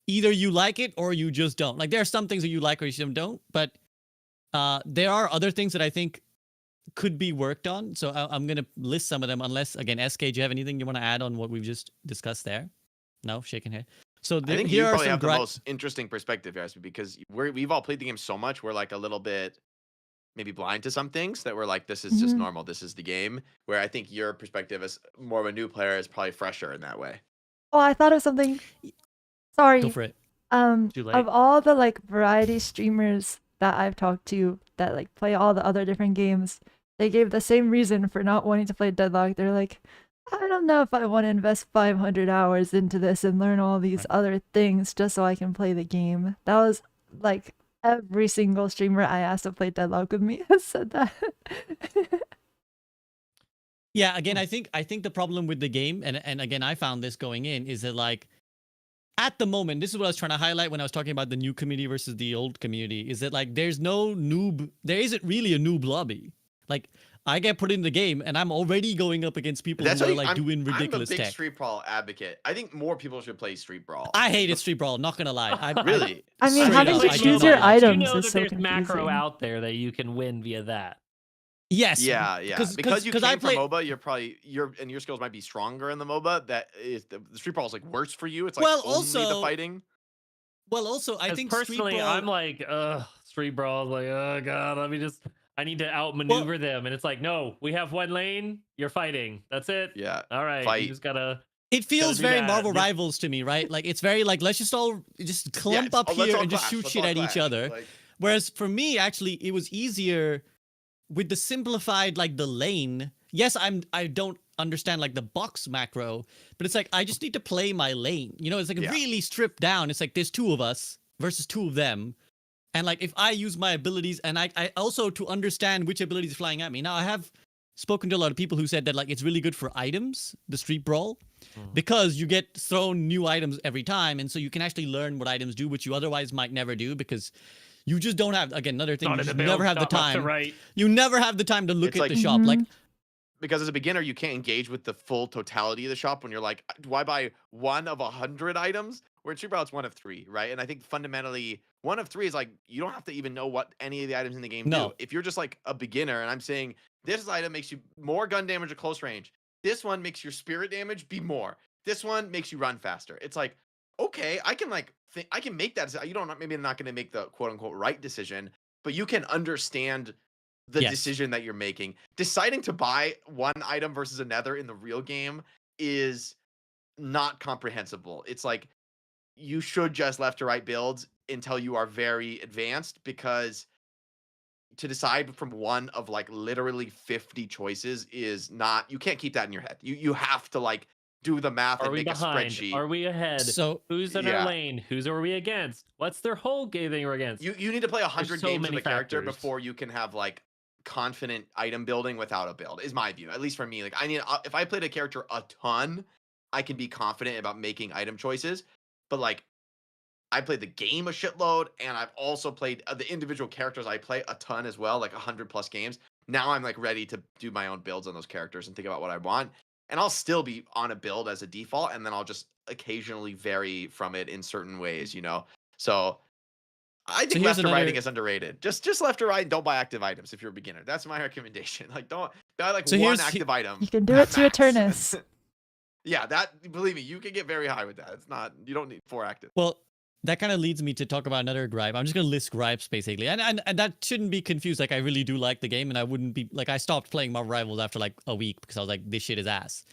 either you like it or you just don't. Like there are some things that you like or you don't, but there are other things that I think could be worked on. So I'm gonna list some of them. Unless again, Eskay, do you have anything you want to add on what we've just discussed there? No, shaking head. So I think here you are probably some have the most interesting perspective, Yasmin, because we've all played the game so much, we're like a little bit maybe blind to some things that we're like, this is just normal. This is the game. Where I think your perspective as more of a new player is probably fresher in that way. Oh, I thought of something. Sorry. Go for it. Too late. Of all the like variety streamers that I've talked to that like play all the other different games, they gave the same reason for not wanting to play Deadlock. They're like, I don't know if I want to invest 500 hours into this and learn all these other things just so I can play the game. That was like every single streamer I asked to play Deadlock with me has said that. Yeah, again, I think the problem with the game, and again, I found this going in, is that like at the moment, this is what I was trying to highlight when I was talking about the new community versus the old community, is that like there isn't really a noob lobby. Like I get put in the game and I'm already going up against people who are like doing ridiculous I'm a big tech. Street Brawl advocate. I think more people should play Street Brawl. I hated Street Brawl, not gonna lie. Really? I mean, straight having up, to I choose do your not. items You know is that so there's macro confusing. out there that you can win via that. Yes. Yeah. Because you came I from MOBA, your skills might be stronger in the MOBA. That is the Street Brawl is like worse for you. It's like only the fighting. Well, also, I think personally, Street Brawl, I'm like, Street Brawl. Like, oh god, I need to outmaneuver them, and it's like, no, we have one lane. You're fighting. That's it. Yeah. All right. Fight. You just gotta. it feels do very that. Marvel Rivals to me, right? Like it's very like let's just all just clump up let's here all and just clash, shoot let's shit all at each clash. other. Like, Whereas for me, actually, it was easier with the simplified like the lane. Yes, I don't understand like the box macro, but it's like I just need to play my lane. You know, it's like really stripped down. It's like there's 2 of us versus 2 of them. And like if I use my abilities and I also to understand which abilities are flying at me. Now I have spoken to a lot of people who said that like it's really good for items, the Street Brawl, because you get thrown new items every time, and so you can actually learn what items do, which you otherwise might never do because you just don't have another thing. You just never have the time. You never have the time to look at the shop. Like because as a beginner, you can't engage with the full totality of the shop when you're like, do I buy 1 of 100 items? Where in Street Brawl, it's 1 of 3, right? And I think fundamentally, 1 of 3 is like, you don't have to even know what any of the items in the game do. If you're just like a beginner and I'm saying, this item makes you more gun damage at close range. This one makes your spirit damage be more. This one makes you run faster. It's like, okay, I can like, I can make that. You don't, maybe I'm not going to make the quote unquote right decision, but you can understand the decision that you're making. Deciding to buy 1 item versus another in the real game is not comprehensible. It's like you should just left to right builds until you are very advanced, because to decide from 1 of like literally 50 choices is not, you can't keep that in your head. You have to like do the math and make a spreadsheet. Are we ahead? So who's in our lane? Who's are we against? What's their whole game thing we're against? You need to play 100 so games with many a character factors. before you can have like confident item building without a build, is my view. At least for me, like I need, if I played a character a ton, I can be confident about making item choices. But like I played the game a shitload, and I've also played the individual characters I play a ton as well, like 100+ games. Now I'm like ready to do my own builds on those characters and think about what I want. And I'll still be on a build as a default, and then I'll just occasionally vary from it in certain ways, you know? So I think left to righting is underrated. Just left to right, and don't buy active items if you're a beginner. That's my recommendation. Like don't buy like 1 active item. You can do it to Eternus. Yeah, that believe me, you can get very high with that. It's not you don't need 4 active. Well, that kind of leads me to talk about another gripe. I'm just gonna list gripes basically, and that shouldn't be confused. Like I really do like the game, and I wouldn't be like I stopped playing Marvel Rivals after like a week because I was like, this shit is ass.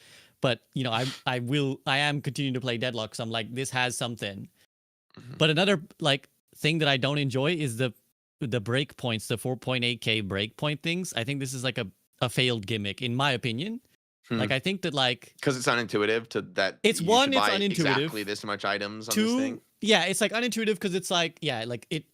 But you know, I am continuing to play Deadlock because I'm like, this has something. But another like thing that I don't enjoy is the breakpoints, the 4.8k breakpoint things. I think this is like a failed gimmick in my opinion. Like I think that like because it's unintuitive to that. It's you one, should it's buy unintuitive. Exactly this much items on 2, this thing. yeah, it's like unintuitive because it's like like it.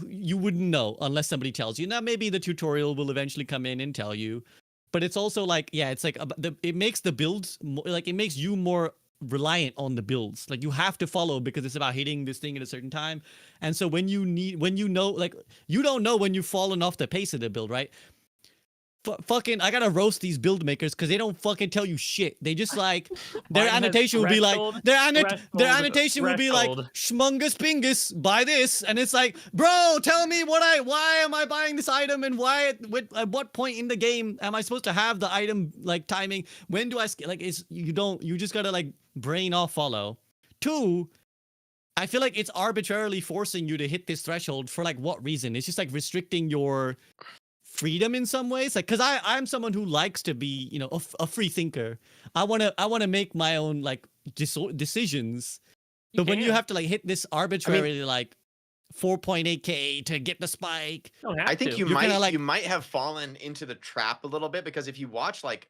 You wouldn't know unless somebody tells you. Now maybe the tutorial will eventually come in and tell you, but it's also like it's like it makes the builds like it makes you more reliant on the builds. Like you have to follow because it's about hitting this thing at a certain time. And so when you know like you don't know when you've fallen off the pace of the build, right? Fucking I gotta roast these build makers because they don't fucking tell you shit. They just like their Mine has annotation will be like their annotation will be like threshold. schmungus pingus buy this, and it's like, bro, tell me why am I buying this item, and why at what point in the game am I supposed to have the item like timing? When do I like it's you just gotta like brain off follow. 2, I feel like it's arbitrarily forcing you to hit this threshold for like what reason? It's just like restricting your freedom in some ways, like because I'm someone who likes to be a free thinker. I want to make my own like decisions, but when you have to like hit this arbitrarily like 4.8k to get the spike, I think you might have fallen into the trap a little bit because if you watch like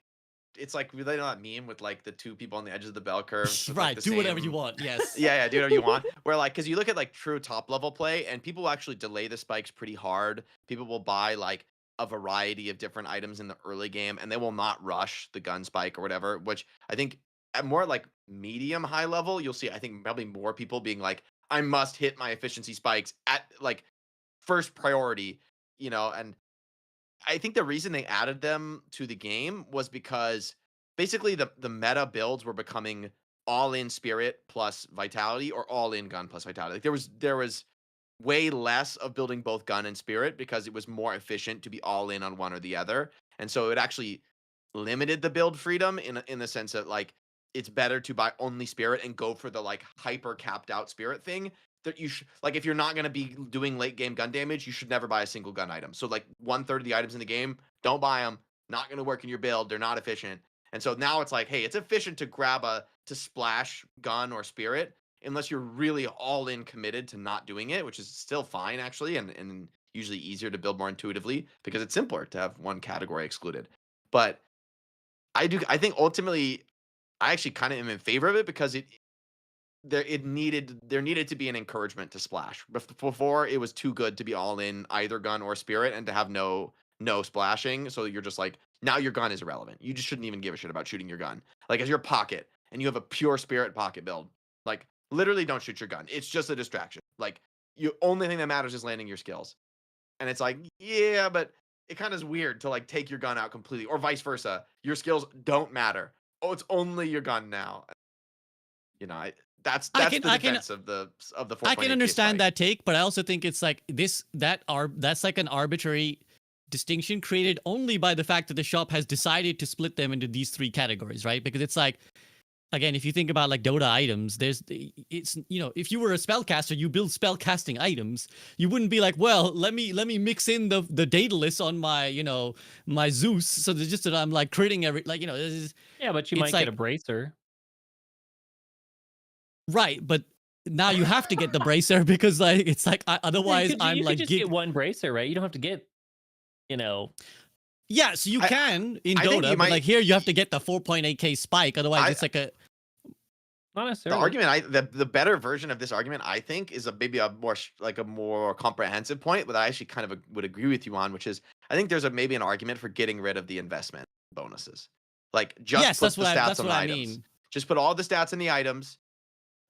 it's like you know that meme with like the 2 people on the edge of the bell curve with, right, like, do whatever you want. Yes. yeah, do whatever you want, where like because you look at like true top level play and people actually delay the spikes pretty hard. People will buy like a variety of different items in the early game and they will not rush the gun spike or whatever, which I think at more like medium high level you'll see I think probably more people being like, I must hit my efficiency spikes at like first priority, and I think the reason they added them to the game was because basically the meta builds were becoming all in spirit plus vitality or all in gun plus vitality. Like there was way less of building both gun and spirit because it was more efficient to be all in on one or the other. And so it actually limited the build freedom in the sense that like it's better to buy only spirit and go for the like hyper capped out spirit thing that you should like if you're not going to be doing late game gun damage, you should never buy a single gun item. So like 1/3 of the items in the game, don't buy them. Not going to work in your build. They're not efficient. And so now it's like, hey, it's efficient to grab to splash gun or spirit unless you're really all in committed to not doing it, which is still fine actually, and usually easier to build more intuitively because it's simpler to have one category excluded. But I think ultimately I actually kind of am in favor of it because there needed to be an encouragement to splash. Before it was too good to be all in either gun or spirit and to have no splashing. So you're just like, now your gun is irrelevant. You just shouldn't even give a shit about shooting your gun. Like as your pocket and you have a pure spirit pocket build, like literally don't shoot your gun. It's just a distraction. Like the only thing that matters is landing your skills. And it's like, yeah, but it kind of is weird to like take your gun out completely or vice versa. Your skills don't matter. Oh, it's only your gun now. That's the defense of the 4.8K I can understand spike. that take, but I also think it's like that's like an arbitrary distinction created only by the fact that the shop has decided to split them into these 3 categories, right? Because it's like, again, if you think about like Dota items, it's if you were a spellcaster, you build spellcasting items. You wouldn't be like, well, let me mix in the Daedalus on my my Zeus, so that just that I'm like critting every this is, Yeah, but you might get a bracer. Right, but now you have to get the bracer because like it's like otherwise I'm you like could just get one bracer, right? You don't have to get Yeah, so you can in I think Dota, but like here you have to get the 4.8k spike. Otherwise, it's like a not The necessarily. argument, the better version of this argument, I think, is maybe a more comprehensive point, but I actually kind of would agree with you on, which is I think there's maybe an argument for getting rid of the investment bonuses, like just yes, put that's the what stats that's on what the I items. mean. Just put all the stats in the items,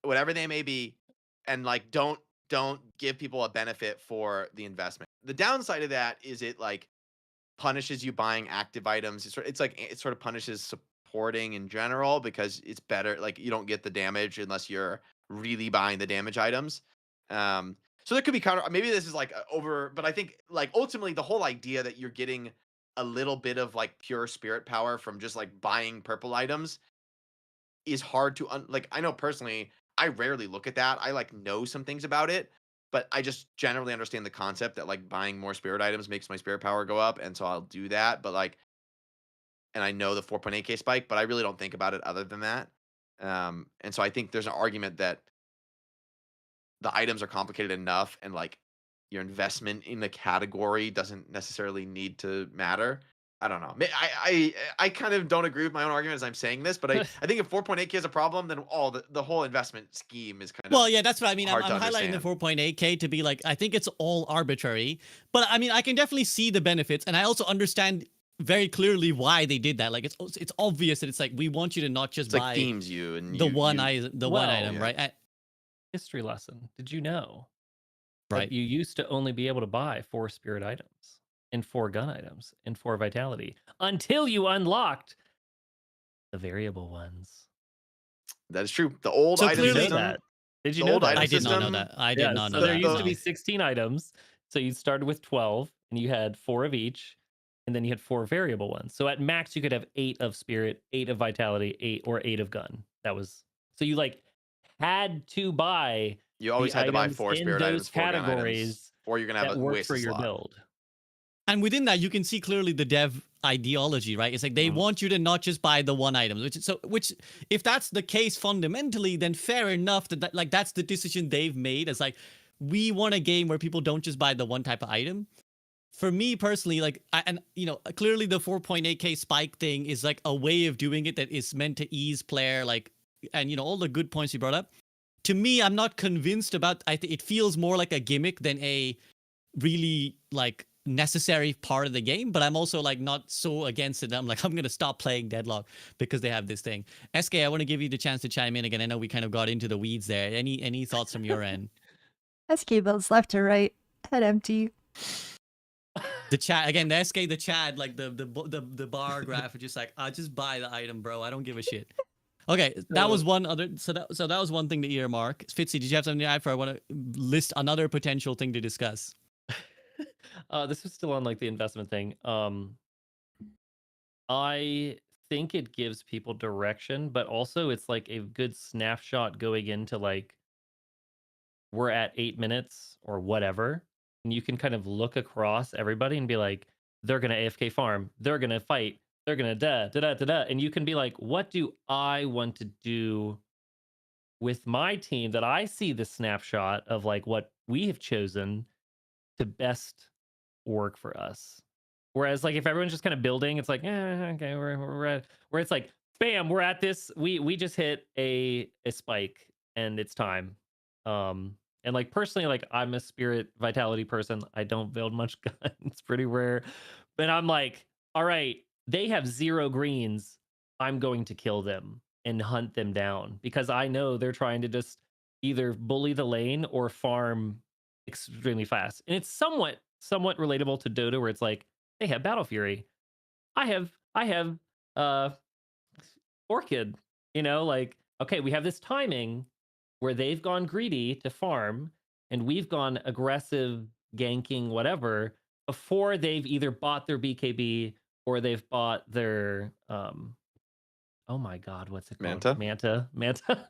whatever they may be, and like don't give people a benefit for the investment. The downside of that is it like punishes you buying active items. It sort of punishes supporting in general because it's better. Like you don't get the damage unless you're really buying the damage items. So there could be maybe this is like over, but I think like ultimately the whole idea that you're getting a little bit of like pure spirit power from just like buying purple items is hard to like. I know personally, I rarely look at that. I like know some things about it, but I just generally understand the concept that like buying more spirit items makes my spirit power go up, and so I'll do that. But like, and I know the 4.8k spike, but I really don't think about it other than that. And so I think there's an argument that the items are complicated enough, and like your investment in the category doesn't necessarily need to matter. I don't know. I kind of don't agree with my own argument as I'm saying this, but I think if 4.8k is a problem, then all the whole investment scheme is kind of Well, yeah, that's what I mean. I'm hard to highlighting the understand. 4.8k to be like, I think it's all arbitrary, but I mean, I can definitely see the benefits, and I also understand very clearly why they did that. Like, it's obvious that it's like we want you to not just It's like buy themes you and the you, one you one item, yeah. right? History lesson. Did you know Right. that you used to only be able to buy 4 spirit items and 4 gun items and 4 vitality until you unlocked the variable ones? That is true. The old So item clearly- system. that. Did you the know old that? item I did not know system, that. I did not know so there that. used to No. be 16 items. So you started with 12 and you had 4 of each, and then you had 4 variable ones. So at max you could have 8 of spirit, 8 of vitality, 8 of gun. That was so you like had to buy You always the had to buy items 4 in spirit those items, 4 gun items, categories or you're gonna have that a work for wasted your slot. build. And within that, you can see clearly the dev ideology, right? It's like they want you to not just buy the one item, which if that's the case fundamentally, then fair enough that like that's the decision they've made. It's like we want a game where people don't just buy the one type of item. For me personally, like, clearly the 4.8k spike thing is like a way of doing it that is meant to ease player, like, and all the good points you brought up. To me, I'm not convinced about. It feels more like a gimmick than a really like necessary part of the game, but I'm also like not so against it. I'm like, I'm gonna stop playing Deadlock because they have this thing. Eskay, I want to give you the chance to chime in again. I know we kind of got into the weeds there. Any thoughts from your end? SK builds left to right, head empty. The chat again, the Eskay, the chat, like the bar graph is just like, I just buy the item, bro. I don't give a shit. Okay, that was one other. So that was one thing to earmark. Fitzy, did you have something to add? For I want to list another potential thing to discuss. This is still on like the investment thing. I think it gives people direction, but also it's like a good snapshot going into like we're at 8 minutes or whatever, and you can kind of look across everybody and be like, they're gonna AFK farm, they're gonna fight, they're gonna da, and you can be like, what do I want to do with my team that I see the snapshot of like what we have chosen to best work for us. Whereas like if everyone's just kind of building, it's like, okay, we're at, where it's like, bam, we're at this. We just hit a spike and it's time. And like personally, like I'm a spirit vitality person. I don't build much gun. It's pretty rare. But I'm like, all right, they have 0 greens. I'm going to kill them and hunt them down because I know they're trying to just either bully the lane or farm extremely fast. And it's somewhat relatable to Dota where it's like they have Battle Fury. I have Orchid, like okay, we have this timing where they've gone greedy to farm and we've gone aggressive ganking whatever before they've either bought their BKB or they've bought their oh my god, what's it called? Manta.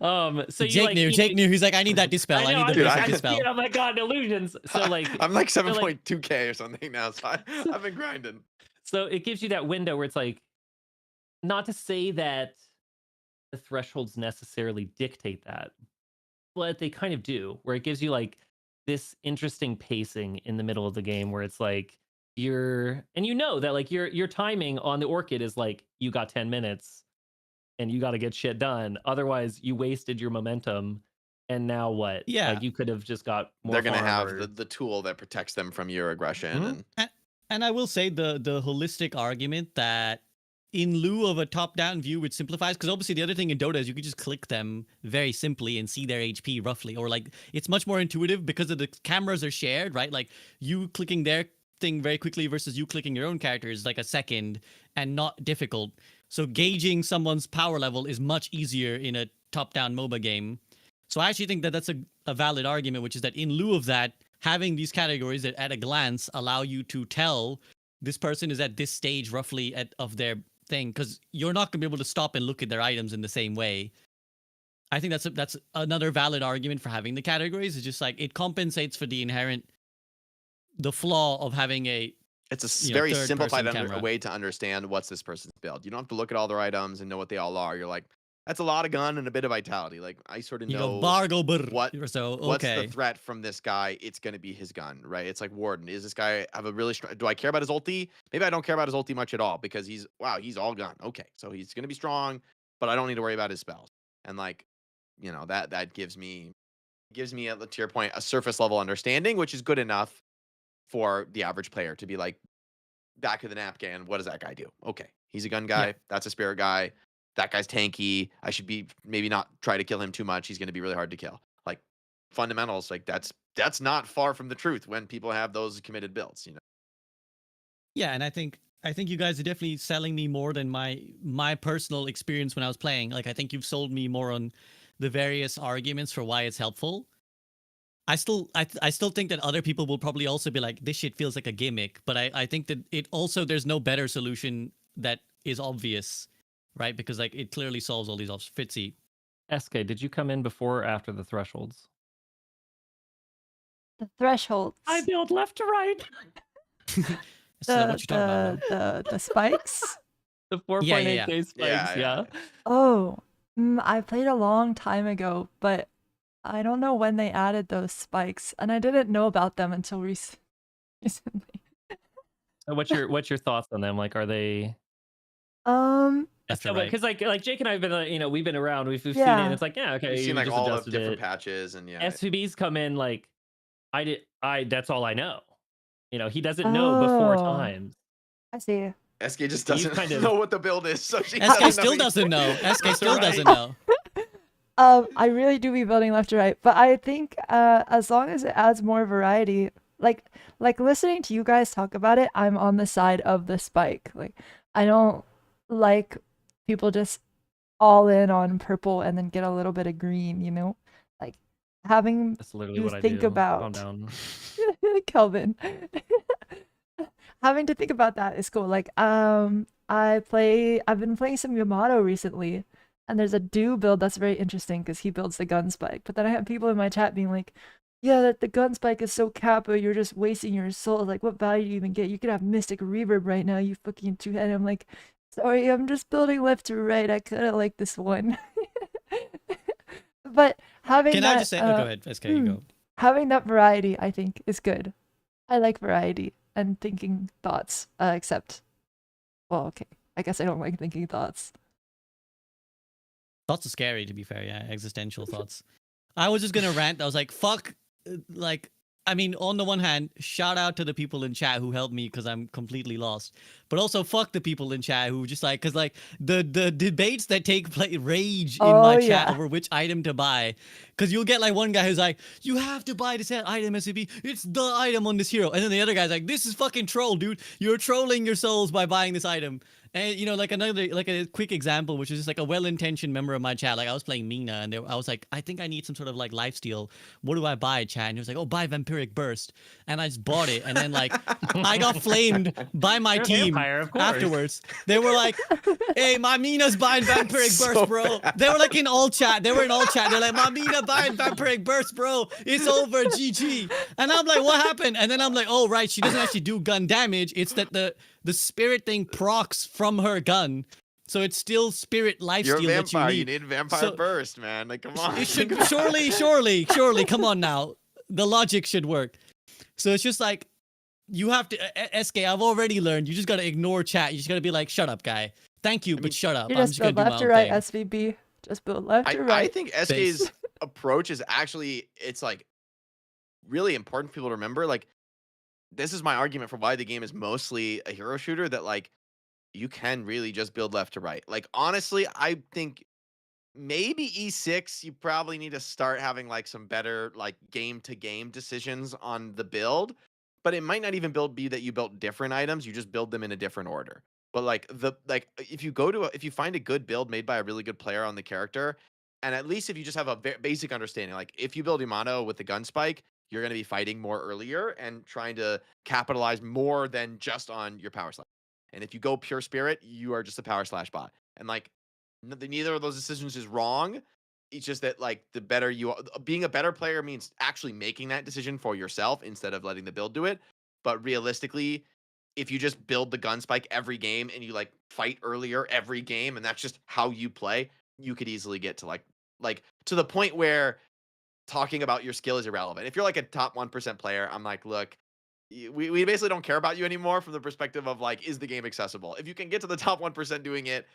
So Jake knew. He's like, I need that dispel. I need the basic dispel. Oh my god, illusions. So like I'm like 7.2k or something now, so I've been grinding. So it gives you that window where it's like, not to say that the thresholds necessarily dictate that, but they kind of do, where it gives you like this interesting pacing in the middle of the game where it's like that like your timing on the Orchid is like you got 10 minutes and you got to get shit done. Otherwise, you wasted your momentum. And now what? Yeah. Like you could have just got more. They're going to have the tool that protects them from your aggression. And I will say the holistic argument that in lieu of a top-down view, which simplifies, because obviously the other thing in Dota is you could just click them very simply and see their HP roughly, or like it's much more intuitive because of the cameras are shared, right? Like you clicking their thing very quickly versus you clicking your own character is like a second and not difficult. So gauging someone's power level is much easier in a top-down MOBA game. So I actually think that that's a valid argument, which is that in lieu of that, having these categories that at a glance allow you to tell this person is at this stage roughly of their thing because you're not gonna be able to stop and look at their items in the same way. I think that's another valid argument for having the categories. It's just like it compensates for the flaw of having a It's a you know, very third simplified person camera. way to understand what's this person's build. You don't have to look at all their items and know what they all are. You're like, that's a lot of gun and a bit of vitality. Like I sort of You go know bargo brr. what's Okay. the threat from this guy. It's going to be his gun, right? It's like Warden. Is this guy have a really strong? Do I care about his ulti? Maybe I don't care about his ulti much at all because he's all gun. Okay, so he's going to be strong, but I don't need to worry about his spells. And like, you know, that gives me to your point a surface level understanding, which is good enough for the average player to be like, back of the napkin, what does that guy do? Okay, he's a gun guy. Yeah. That's a spirit guy. That guy's tanky. I should be maybe not try to kill him too much. He's going to be really hard to kill. Like fundamentals, like that's not far from the truth when people have those committed builds. You know. Yeah, and I think you guys are definitely selling me more than my personal experience when I was playing. Like I think you've sold me more on the various arguments for why it's helpful. I still think that other people will probably also be like, this shit feels like a gimmick. But I think that it also there's no better solution that is obvious, right? Because like it clearly solves all these options. Fitzy. Eskay, did you come in before or after the thresholds? The thresholds. I build left to right. So what you talking about? The spikes. The 4.8 day spikes. Yeah. Oh, I played a long time ago, but I don't know when they added those spikes, and I didn't know about them until recently. So what's your thoughts on them? Like, are they? Because like Jake and I have been, you know, we've been around, we've seen it. And it's like, yeah, okay, You've seen like just all the adjusted different it. patches and yeah. SVB's come in like, that's all I know. You know, he doesn't know before times. I see. Eskay just So you doesn't kind of- know what the build is, so she Eskay still doesn't know. Eskay still doesn't know. I really do be building left to right, but I think as long as it adds more variety, like listening to you guys talk about it, I'm on the side of the spike. Like I don't like people just all in on purple and then get a little bit of green, you know? Like having That's literally you what I think do. about Calm down. Kelvin. Having to think about that is cool. Like I've been playing some Yamato recently. And there's a Do build that's very interesting because he builds the gun spike. But then I have people in my chat being like, yeah, that the gun spike is so kappa, you're just wasting your soul. Like, what value do you even get? You could have Mystic Reverb right now, you fucking two-head. I'm like, sorry, I'm just building left to right. I kind of like this one. But having Can that, I just say, go ahead, Eskay, you go. having that variety, I think, is good. I like variety and thinking thoughts, except, well, okay, I guess I don't like thinking thoughts. Thoughts are scary, to be fair. Yeah, existential thoughts. I was just gonna rant. I was like, "Fuck!" Like, I mean, on the one hand, shout out to the people in chat who helped me because I'm completely lost. But also, fuck the people in chat who just like, because like the debates that take place rage in my chat over which item to buy. Because you'll get like one guy who's like, "You have to buy this item, SCP. It's the item on this hero," and then the other guy's like, "This is fucking troll, dude. You're trolling your souls by buying this item." And you know, like a quick example, which is just like a well-intentioned member of my chat. Like I was playing Mina, and I was like, I think I need some sort of like lifesteal. What do I buy, chat? And he was like, oh, buy Vampiric Burst, and I just bought it. And then like, I got flamed by my team afterwards. They were like, hey, my Mina's buying Vampiric Burst, bro. They were like in all chat. They were in all chat. They're like, my Mina buying Vampiric Burst, bro. It's over, GG. And I'm like, what happened? And then I'm like, oh right, she doesn't actually do gun damage. It's that the spirit thing procs from her gun, so it's still spirit lifesteal. You're a vampire. That You need vampire burst, man. Like, come on. It should surely. Come on now, the logic should work. So it's just like you have to. Eskay, I've already learned. You just gotta ignore chat. You just gotta be like, shut up, guy. Thank you, but shut up. You I'm just just gonna build do my left own to right, thing. SVB. Just build left to right. I think Eskay's approach is actually, it's like really important for people to remember. Like, this is my argument for why the game is mostly a hero shooter, that like you can really just build left to right. Like, honestly, I think maybe E6, you probably need to start having like some better like game to game decisions on the build, but it might not even be that you built different items, you just build them in a different order. But like if you find a good build made by a really good player on the character, and at least if you just have a basic understanding, like if you build Yamato with the gun spike, you're going to be fighting more earlier and trying to capitalize more than just on your power slide. And if you go pure spirit, you are just a power slash bot. And like neither of those decisions is wrong. It's just that like the better you are, being a better player means actually making that decision for yourself instead of letting the build do it. But realistically, if you just build the gun spike every game and you like fight earlier every game and that's just how you play, you could easily get to like to the point where talking about your skill is irrelevant. If you're like a top 1% player, I'm like, look, we basically don't care about you anymore from the perspective of like, is the game accessible? If you can get to the top 1% doing it,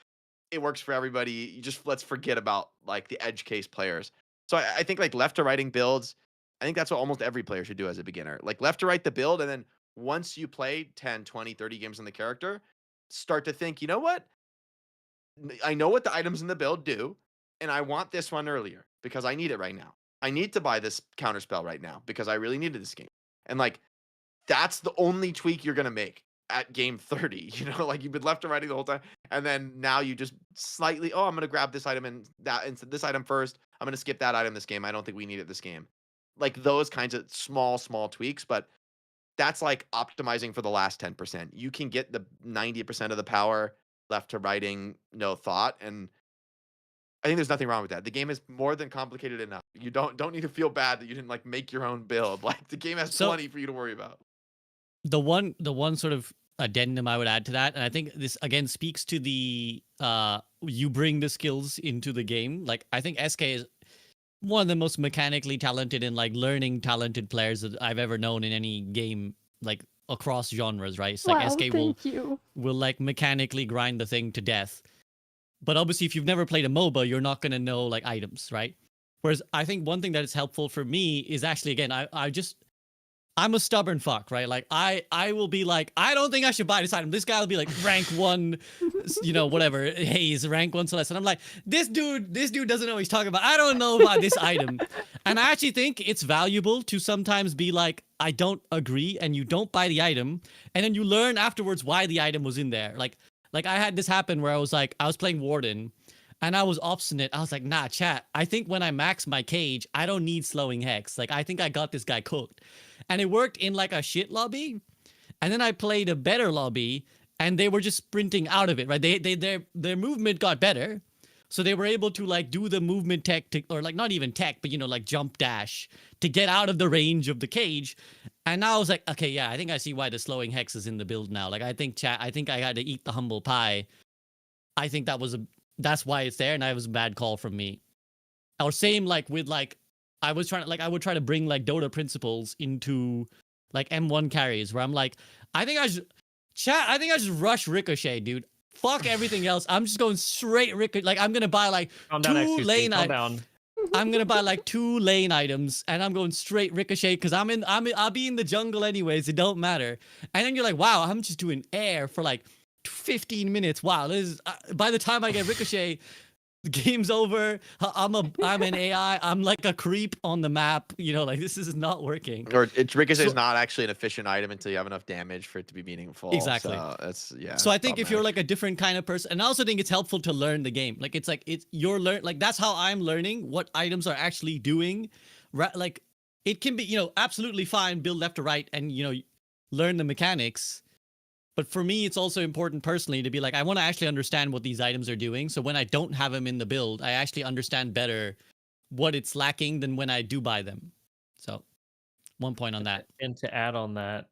it works for everybody. You just let's forget about like the edge case players. So I think like left to righting builds, I think that's what almost every player should do as a beginner. Like left to right the build, and then once you play 10, 20, 30 games in the character, start to think, you know what? I know what the items in the build do, and I want this one earlier because I need it right now. I need to buy this counter spell right now because I really needed this game. And like that's the only tweak you're gonna make at game 30. You know, like you've been left to righting the whole time, and then now you just slightly, oh, I'm gonna grab this item and that and this item first. I'm gonna skip that item this game. I don't think we need it this game. Like those kinds of small tweaks, but that's like optimizing for the last 10%. You can get the 90% of the power left to righting, no thought, and I think there's nothing wrong with that. The game is more than complicated enough. You don't need to feel bad that you didn't like make your own build. Like the game has plenty for you to worry about. The one sort of addendum I would add to that, and I think this again speaks to the you bring the skills into the game. Like I think Eskay is one of the most mechanically talented and like learning talented players that I've ever known in any game, like across genres, right? It's like Wow, Eskay will like mechanically grind the thing to death. But obviously if you've never played a MOBA, you're not gonna know like items, right? Whereas I think one thing that is helpful for me is actually again, I'm a stubborn fuck, right? Like I will be like, I don't think I should buy this item. This guy will be like rank 1, you know, whatever, Haze, rank 1 Celeste. And I'm like, this dude doesn't know what he's talking about. I don't know about this item. And I actually think it's valuable to sometimes be like, I don't agree, and you don't buy the item. And then you learn afterwards why the item was in there. Like I had this happen where I was playing Warden and I was obstinate. I was like, nah, chat, I think when I max my cage, I don't need slowing hex. Like I think I got this guy cooked. And it worked in like a shit lobby. And then I played a better lobby and they were just sprinting out of it, right? Their movement got better. So they were able to like do the movement tech or like not even tech, but you know, like jump dash to get out of the range of the cage. And now I was like, okay, yeah, I think I see why the slowing hex is in the build now. Like I think I had to eat the humble pie. I think that's why it's there, and that was a bad call from me. Or same like with like I would try to bring like Dota principles into like M1 carries where I'm like, I think I should rush Ricochet, dude. Fuck everything else. I'm just going straight Ricochet. Like I'm gonna buy like Calm down, two XQC, lane calm down. I'm gonna buy like 2 lane items and I'm going straight Ricochet because I'll be in the jungle anyways. It don't matter. And then you're like, wow, I'm just doing air for like 15 minutes. Wow, this is by the time I get Ricochet, the game's over. I'm an AI. I'm like a creep on the map. You know, like this is not working. Or Ricochet is not actually an efficient item until you have enough damage for it to be meaningful. Exactly. So that's So I think if you're like a different kind of person, and I also think it's helpful to learn the game. Like it's you're like that's how I'm learning what items are actually doing. Like it can be, you know, absolutely fine, build left to right, and you know, learn the mechanics. But for me, it's also important personally to be like, I want to actually understand what these items are doing. So when I don't have them in the build, I actually understand better what it's lacking than when I do buy them. So 1 point on that. And to add on that,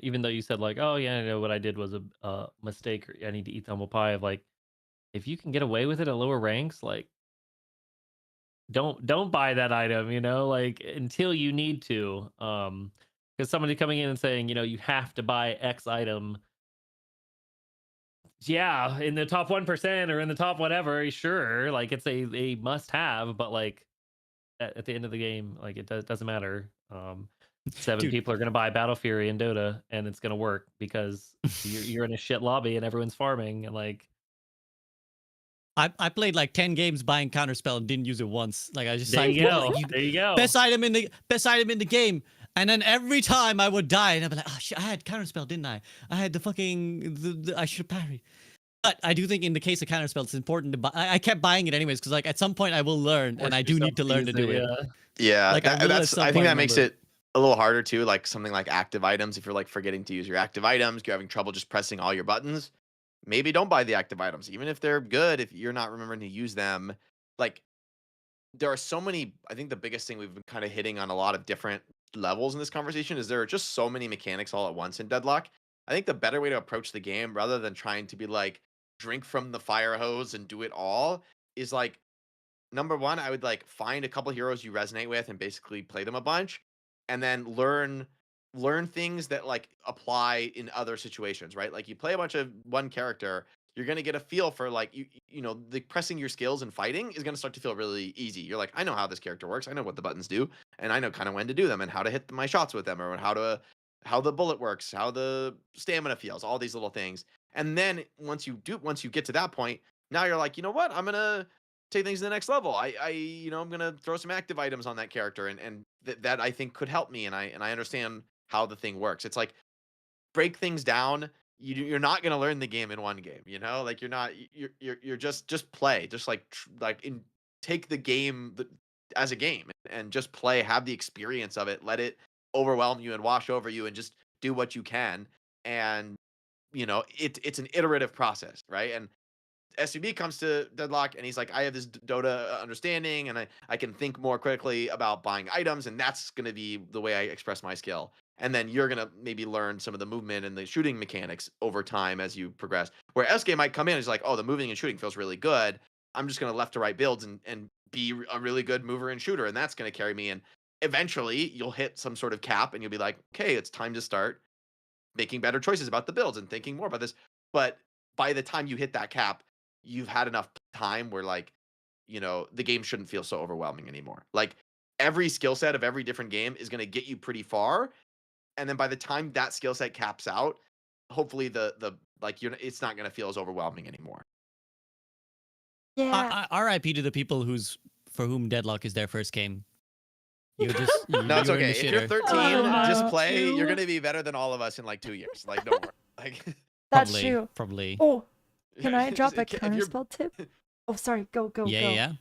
even though you said like, oh yeah, I know what I did was a mistake, or I need to eat the humble pie, of like, if you can get away with it at lower ranks, like don't buy that item, you know, like until you need to. Because somebody coming in and saying, you know, you have to buy X item. Yeah, in the top 1% or in the top whatever, sure, like it's a must have, but like at the end of the game, like it doesn't matter. 7 people are gonna buy Battle Fury in Dota, and it's gonna work because you're in a shit lobby and everyone's farming, and like I played like 10 games buying Counterspell and didn't use it once. Like I just there you go. like, there you go. Best item in the game. And then every time I would die, and I'd be like, oh shit, I had Counterspell, didn't I? I had the fucking I should parry. But I do think in the case of Counterspell, it's important to buy. I kept buying it anyways because like at some point I will learn, and I do need to learn to do it. Yeah, like I think that makes it a little harder too, like something like active items. If you're like forgetting to use your active items, you're having trouble just pressing all your buttons, maybe don't buy the active items. Even if they're good, if you're not remembering to use them, like there are so many. I think the biggest thing we've been kind of hitting on a lot of different levels in this conversation is there are just so many mechanics all at once in Deadlock. I think the better way to approach the game, rather than trying to be like drink from the fire hose and do it all, is like number one, I would like find a couple heroes you resonate with and basically play them a bunch, and then learn things that like apply in other situations, right? Like you play a bunch of one character, you're gonna get a feel for like you know the pressing your skills and fighting is gonna start to feel really easy. You're like, I know how this character works, I know what the buttons do, and I know kind of when to do them and how to hit my shots with them, or how the bullet works, how the stamina feels, all these little things. And then once you get to that point, now you're like, you know what, I'm gonna take things to the next level. I'm gonna throw some active items on that character, and that I think could help me, and I understand how the thing works. It's like break things down. You're not gonna learn the game in one game, you know. Like you're just play, just like take the game as a game and just play, have the experience of it, let it overwhelm you and wash over you, and just do what you can. And it's an iterative process, right? And SUB comes to Deadlock and he's like, I have this Dota understanding and I can think more quickly about buying items, and that's going to be the way I express my skill. And then you're going to maybe learn some of the movement and the shooting mechanics over time as you progress. Where Eskay might come in and is like, oh, the moving and shooting feels really good. I'm just going to left to right builds and be a really good mover and shooter, and that's going to carry me. And eventually you'll hit some sort of cap and you'll be like, okay, it's time to start making better choices about the builds and thinking more about this. But by the time you hit that cap, you've had enough time where like, the game shouldn't feel so overwhelming anymore. Like every skill set of every different game is going to get you pretty far. And then by the time that skill set caps out, hopefully it's not going to feel as overwhelming anymore. Yeah. RIP to the people for whom Deadlock is their first game. No, it's okay. If you're 13, just play. You're gonna be better than all of us in like 2 years. Like, don't worry. Like, That's true. Probably. Oh, can I drop a counterspell tip? Oh, sorry. Go. Yeah.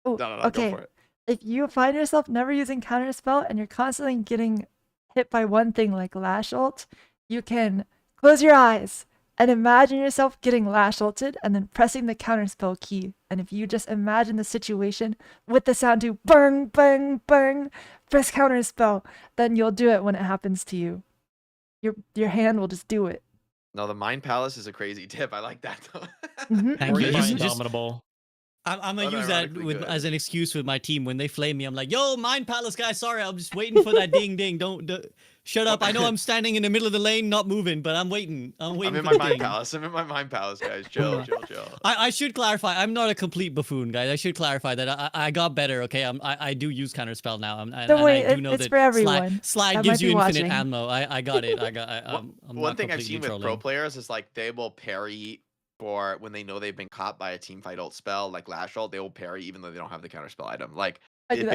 Oh, no, okay. go for it. If you find yourself never using counterspell and you're constantly getting hit by one thing like lash ult, you can close your eyes and imagine yourself getting lash ulted and then pressing the counterspell key. And if you just imagine the situation with the sound to bang, bang, bang, press counterspell, then you'll do it when it happens to you. Your hand will just do it. No, the Mind Palace is a crazy tip. I like that though. Thank you. Indomitable. I'm gonna use that as an excuse with my team when they flame me. I'm like, "Yo, Mind Palace guys, sorry, I'm just waiting for that ding ding. Don't shut up. I know I'm standing in the middle of the lane, not moving, but I'm waiting. I'm in my Mind Palace. I'm in my Mind Palace, guys. Chill. I should clarify. I'm not a complete buffoon, guys. I should clarify that I got better. Okay, I do use counterspell now. Don't worry, it's for everyone. Slide gives you infinite ammo. I got it. One thing I've seen with pro players is like they will parry. For when they know they've been caught by a team fight ult spell like lash ult, they will parry even though they don't have the counterspell item. Like it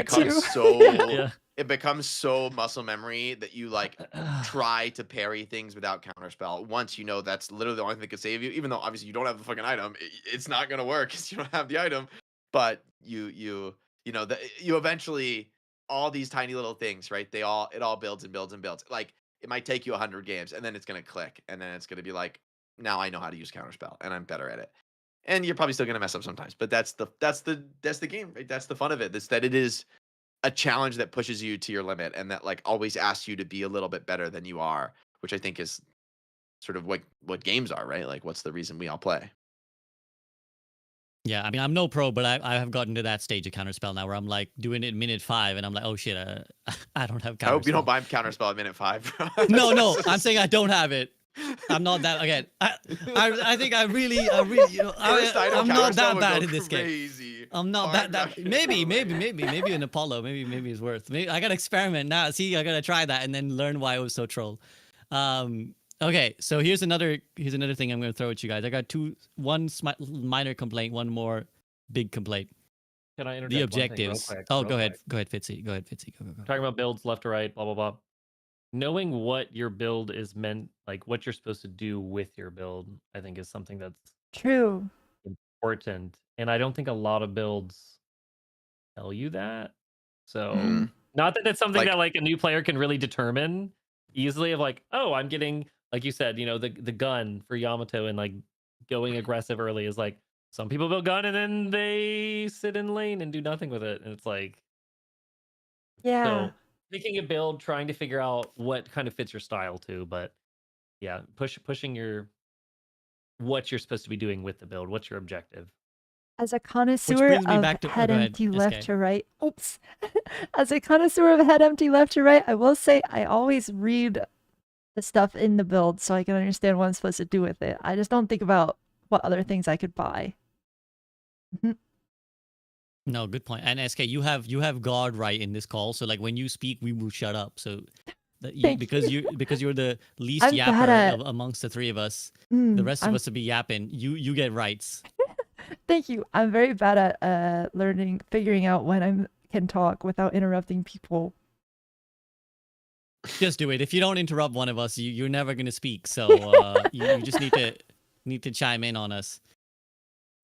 becomes so muscle memory that you like try to parry things without counterspell. Once you know that's literally the only thing that can save you, even though obviously you don't have the fucking item, it's not gonna work because you don't have the item. But you eventually all these tiny little things, right? It all builds and builds and builds. Like it might take you 100 games, and then it's gonna click, and then it's gonna be like, now I know how to use counterspell and I'm better at it. And you're probably still gonna mess up sometimes, but that's the game, right? That's the fun of it. That it is a challenge that pushes you to your limit and that like always asks you to be a little bit better than you are, which I think is sort of what games are, right? Like what's the reason we all play? Yeah, I mean, I'm no pro, but I have gotten to that stage of counterspell now where I'm like doing it minute 5 and I'm like, oh shit, I don't have counterspell. I hope you don't buy counterspell at minute 5. No, I'm saying I don't have it. I'm not that again. I think I really I'm not that bad in this game. I'm not that maybe an Apollo. Maybe it's worth. Maybe I gotta experiment now. See, I gotta try that and then learn why I was so troll. Okay, so here's another thing I'm gonna throw at you guys. I got one minor complaint, one more big complaint. Can I interject the objectives? One thing real quick, oh, go ahead, Fitzy. Go. Talking about builds left to right, blah blah blah. Knowing what your build is meant, like what you're supposed to do with your build, I think is something that's true, important. And I don't think a lot of builds tell you that. So Not that it's something Like- that like a new player can really determine easily. Of like, oh, I'm getting, like you said, the gun for Yamato and like going aggressive early is like some people build gun and then they sit in lane and do nothing with it, and it's like, Yeah. so picking a build, trying to figure out what kind of fits your style too. But yeah, pushing your what you're supposed to be doing with the build. What's your objective? As a connoisseur brings me of back to- oh, head go ahead, empty left Eskay. to right. Oops. As a connoisseur of head empty left to right, I will say I always read the stuff in the build so I can understand what I'm supposed to do with it. I just don't think about what other things I could buy. No, good point. And SK, you have God right in this call. So like when you speak, we will shut up. So that you, Thank because you. you're the least I'm bad yapper at- amongst the three of us. Mm, the rest of I'm- us to be yapping. You get rights. Thank you. I'm very bad at figuring out when I can talk without interrupting people. Just do it. If you don't interrupt one of us, you're never gonna speak. So you just need to chime in on us.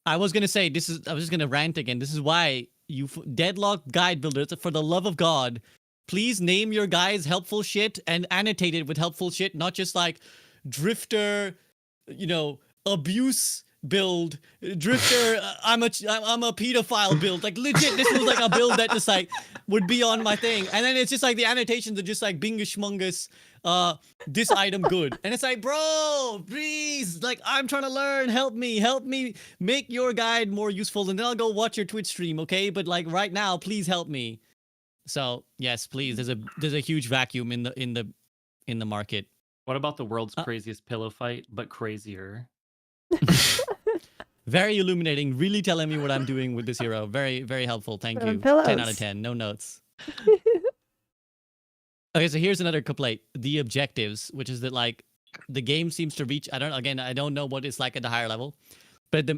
I was gonna say I was just gonna rant again. This is why you deadlock guide builders, for the love of God, please name your guys helpful shit and annotate it with helpful shit, not just like drifter, abuse build, drifter. I'm a pedophile build. Like legit, this was like a build that just like would be on my thing, and then it's just like the annotations are just like bingus schmungus. This item good, and it's like, bro, please, like I'm trying to learn. Help me make your guide more useful, and then I'll go watch your Twitch stream, okay? But like right now, please help me. So yes, please. There's a huge vacuum in the market. What about the world's craziest pillow fight, but crazier? Very illuminating. Really telling me what I'm doing with this hero. Very, very helpful. Thank you. 10 out pillows. of 10. No notes. Okay, so here's another complaint. The objectives, which is that like the game seems to reach. I don't know what it's like at the higher level, but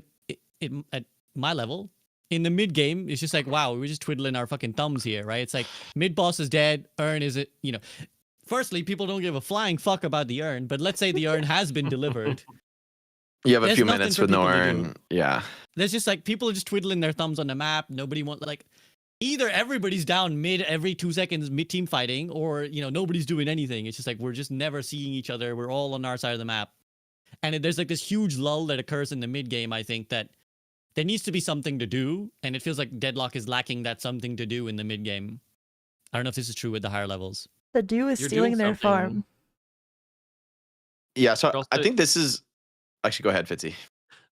at my level, in the mid game, it's just like, wow, we're just twiddling our fucking thumbs here, right? It's like mid boss is dead, urn is it, Firstly, people don't give a flying fuck about the urn, but let's say the urn has been delivered. You have a There's few nothing minutes for with no people to urn. do. Yeah. There's just like people are just twiddling their thumbs on the map. Nobody wants like either everybody's down mid every 2 seconds mid team fighting, or nobody's doing anything. It's just like we're just never seeing each other. We're all on our side of the map, and there's like this huge lull that occurs in the mid game. I think that there needs to be something to do, and it feels like Deadlock is lacking that something to do in the mid game. I don't know if this is true with the higher levels. The dew is You're stealing doing their something. farm. Yeah. So You're I also- think this is actually, go ahead, Fitzy.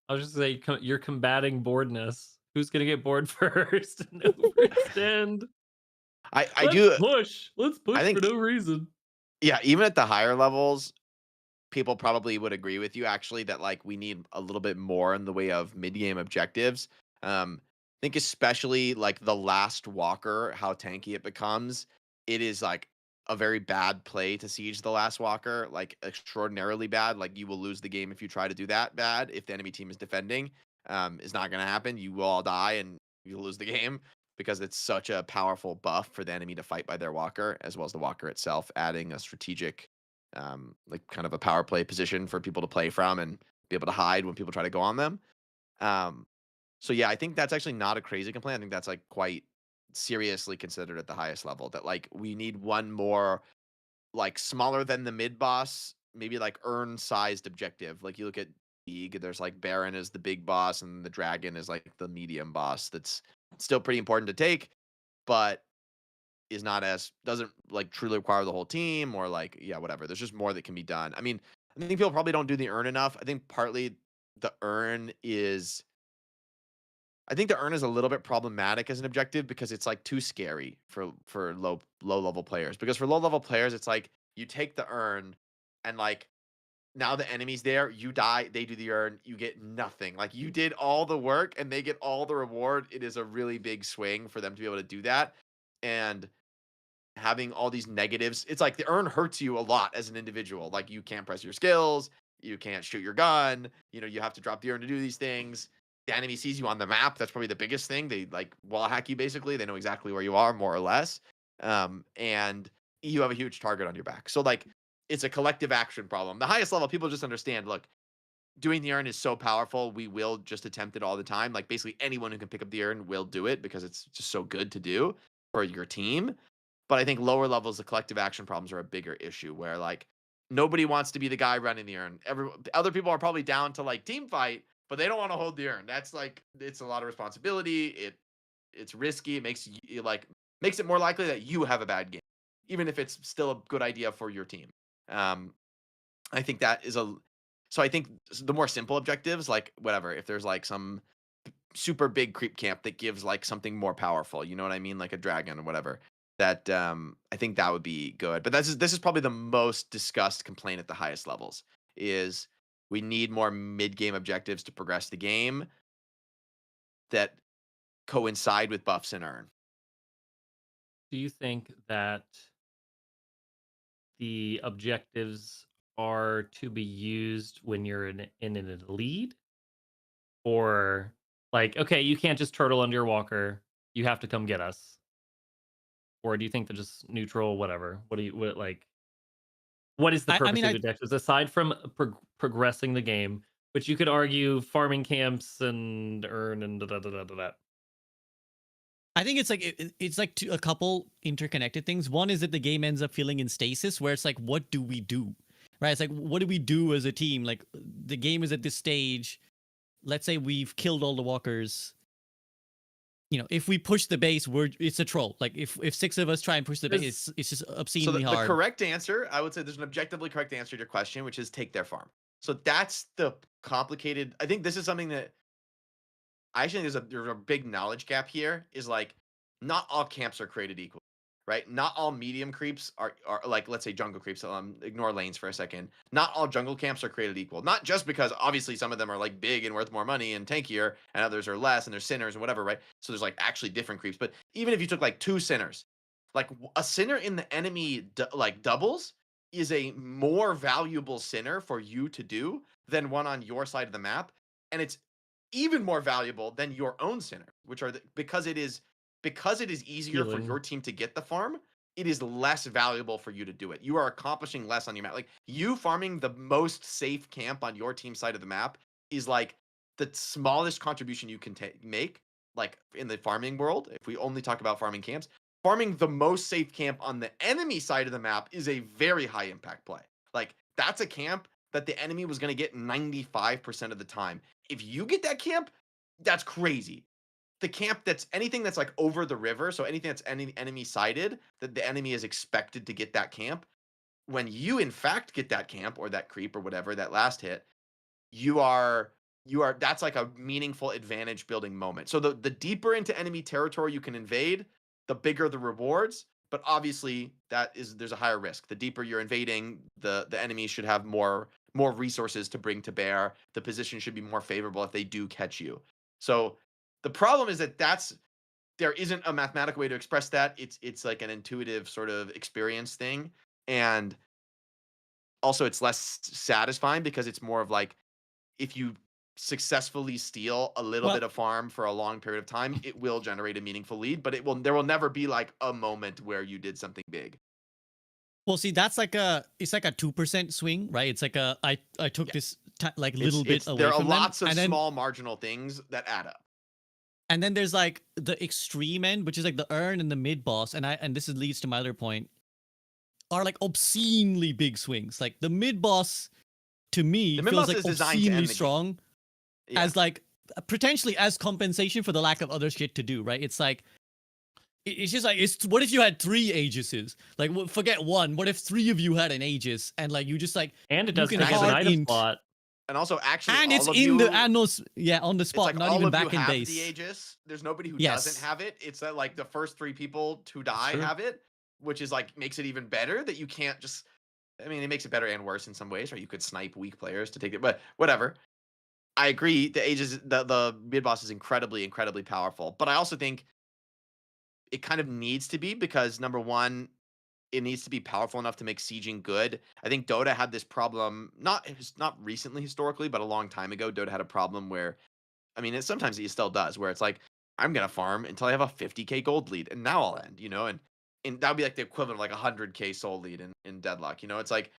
I was just saying, you're combating boredness. Who's gonna get bored first and overextend? I Let's do. push. Let's push I think- for no reason. Yeah, even at the higher levels, people probably would agree with you actually that like we need a little bit more in the way of mid-game objectives. I think especially like the last walker, how tanky it becomes, it is like a very bad play to siege the last walker, like extraordinarily bad. Like you will lose the game if you try to do that bad. If the enemy team is defending, it's not going to happen. You will all die and you lose the game because it's such a powerful buff for the enemy to fight by their walker, as well as the walker itself, adding a strategic, like kind of a power play position for people to play from and be able to hide when people try to go on them. So yeah, I think that's actually not a crazy complaint. I think that's like quite seriously considered at the highest level, that like we need one more like smaller than the mid boss, maybe like urn sized objective. Like you look at League, there's like Baron is the big boss and the Dragon is like the medium boss. That's still pretty important to take, but is not as, doesn't like truly require the whole team, or like, yeah, whatever. There's just more that can be done. I mean, I think people probably don't do the urn enough. I think partly the urn is, I think the urn is a little bit problematic as an objective because it's like too scary for low level players. Because for low level players, it's like you take the urn and like now the enemy's there, you die, they do the urn, you get nothing. Like you did all the work and they get all the reward. It is a really big swing for them to be able to do that. And having all these negatives, it's like the urn hurts you a lot as an individual. Like you can't press your skills, you can't shoot your gun, you have to drop the urn to do these things. The enemy sees you on the map. That's probably the biggest thing. They like wall hack you basically. They know exactly where you are, more or less. And you have a huge target on your back. So like it's a collective action problem. The highest level, people just understand, look, doing the urn is so powerful. We will just attempt it all the time. Like basically anyone who can pick up the urn will do it because it's just so good to do for your team. But I think lower levels, the collective action problems are a bigger issue where like nobody wants to be the guy running the urn. Other people are probably down to like team fight, but they don't want to hold the urn. That's like, it's a lot of responsibility. It's risky. It makes you makes it more likely that you have a bad game, even if it's still a good idea for your team. I think that is so I think the more simple objectives, like whatever, if there's like some super big creep camp that gives like something more powerful, you know what I mean? Like a dragon or whatever. That I think that would be good. But this is probably the most discussed complaint at the highest levels is we need more mid-game objectives to progress the game that coincide with buffs and urn. Do you think that the objectives are to be used when you're in a lead? Or like, okay, you can't just turtle under your walker. You have to come get us. Or do you think they're just neutral, whatever? What is the purpose of the objectives aside from progressing the game, which you could argue farming camps and earn and da. I think it's like a couple interconnected things. One is that the game ends up feeling in stasis, where it's like, what do we do? Right? It's like, what do we do as a team? Like, the game is at this stage. Let's say we've killed all the walkers. You know, if we push the base, it's a troll. Like, if 6 of us try and push the base, it's just obscenely hard. The correct answer, I would say, there's an objectively correct answer to your question, which is take their farm. So that's the complicated. I think this is something that I actually think there's a big knowledge gap here. Is like, not all camps are created equal, right? Not all medium creeps are like, let's say jungle creeps. Ignore lanes for a second. Not all jungle camps are created equal. Not just because obviously some of them are like big and worth more money and tankier, and others are less, and they're sinners and whatever, right? So there's like actually different creeps. But even if you took like 2 sinners, like a sinner in the enemy like doubles is a more valuable sinner for you to do than one on your side of the map, and it's even more valuable than your own sinner, which are because it is easier for your team to get the farm. It is less valuable for you to do it. You are accomplishing less on your map. Like, you farming the most safe camp on your team side of the map is like the smallest contribution you can make. Like, in the farming world, if we only talk about farming camps, farming the most safe camp on the enemy side of the map is a very high impact play. Like, that's a camp that the enemy was going to get 95% of the time. If you get that camp, that's crazy. The camp that's anything that's like over the river, so anything that's enemy sided, that the enemy is expected to get that camp. When you in fact get that camp or that creep or whatever, that last hit, you are that's like a meaningful advantage building moment. So the deeper into enemy territory you can invade, the bigger the rewards. But obviously there's a higher risk. The deeper you're invading, the enemy should have more resources to bring to bear. The position should be more favorable if they do catch you. So the problem is that there isn't a mathematical way to express that. It's like an intuitive sort of experience thing. And also it's less satisfying because it's more of like, if you successfully steal a little bit of farm for a long period of time, it will generate a meaningful lead, but there will never be like a moment where you did something big. Well, see, it's like a 2% swing, right? It's like I took this like little bit away there are from lots them, of small marginal things that add up. And then there's like the extreme end, which is like the urn and the mid boss, and this leads to my other point, are like obscenely big swings. Like the mid boss, to me, feels like obscenely strong, as like potentially as compensation for the lack of other shit to do. Right? It's like it's just like what if you had 3 Aegises? Like, forget one. What if 3 of you had an Aegis and like you just like and it does take as an item slot. And also, actually, and it's in the on the spot, like not even back in base. The Aegis. There's nobody who doesn't have it. It's that like the first 3 people to die have it, which is like makes it even better that you can't just. I mean, it makes it better and worse in some ways, right? You could snipe weak players to take it, but whatever. I agree. The Aegis, the mid boss is incredibly, incredibly powerful, but I also think it kind of needs to be because number one, it needs to be powerful enough to make sieging good. I think Dota had this problem, not recently historically, but a long time ago. Dota had a problem where, I mean, sometimes it still does, where it's like, I'm going to farm until I have a 50k gold lead, and now I'll end, you know? And that would be like the equivalent of like 100k soul lead in Deadlock, you know? It's like,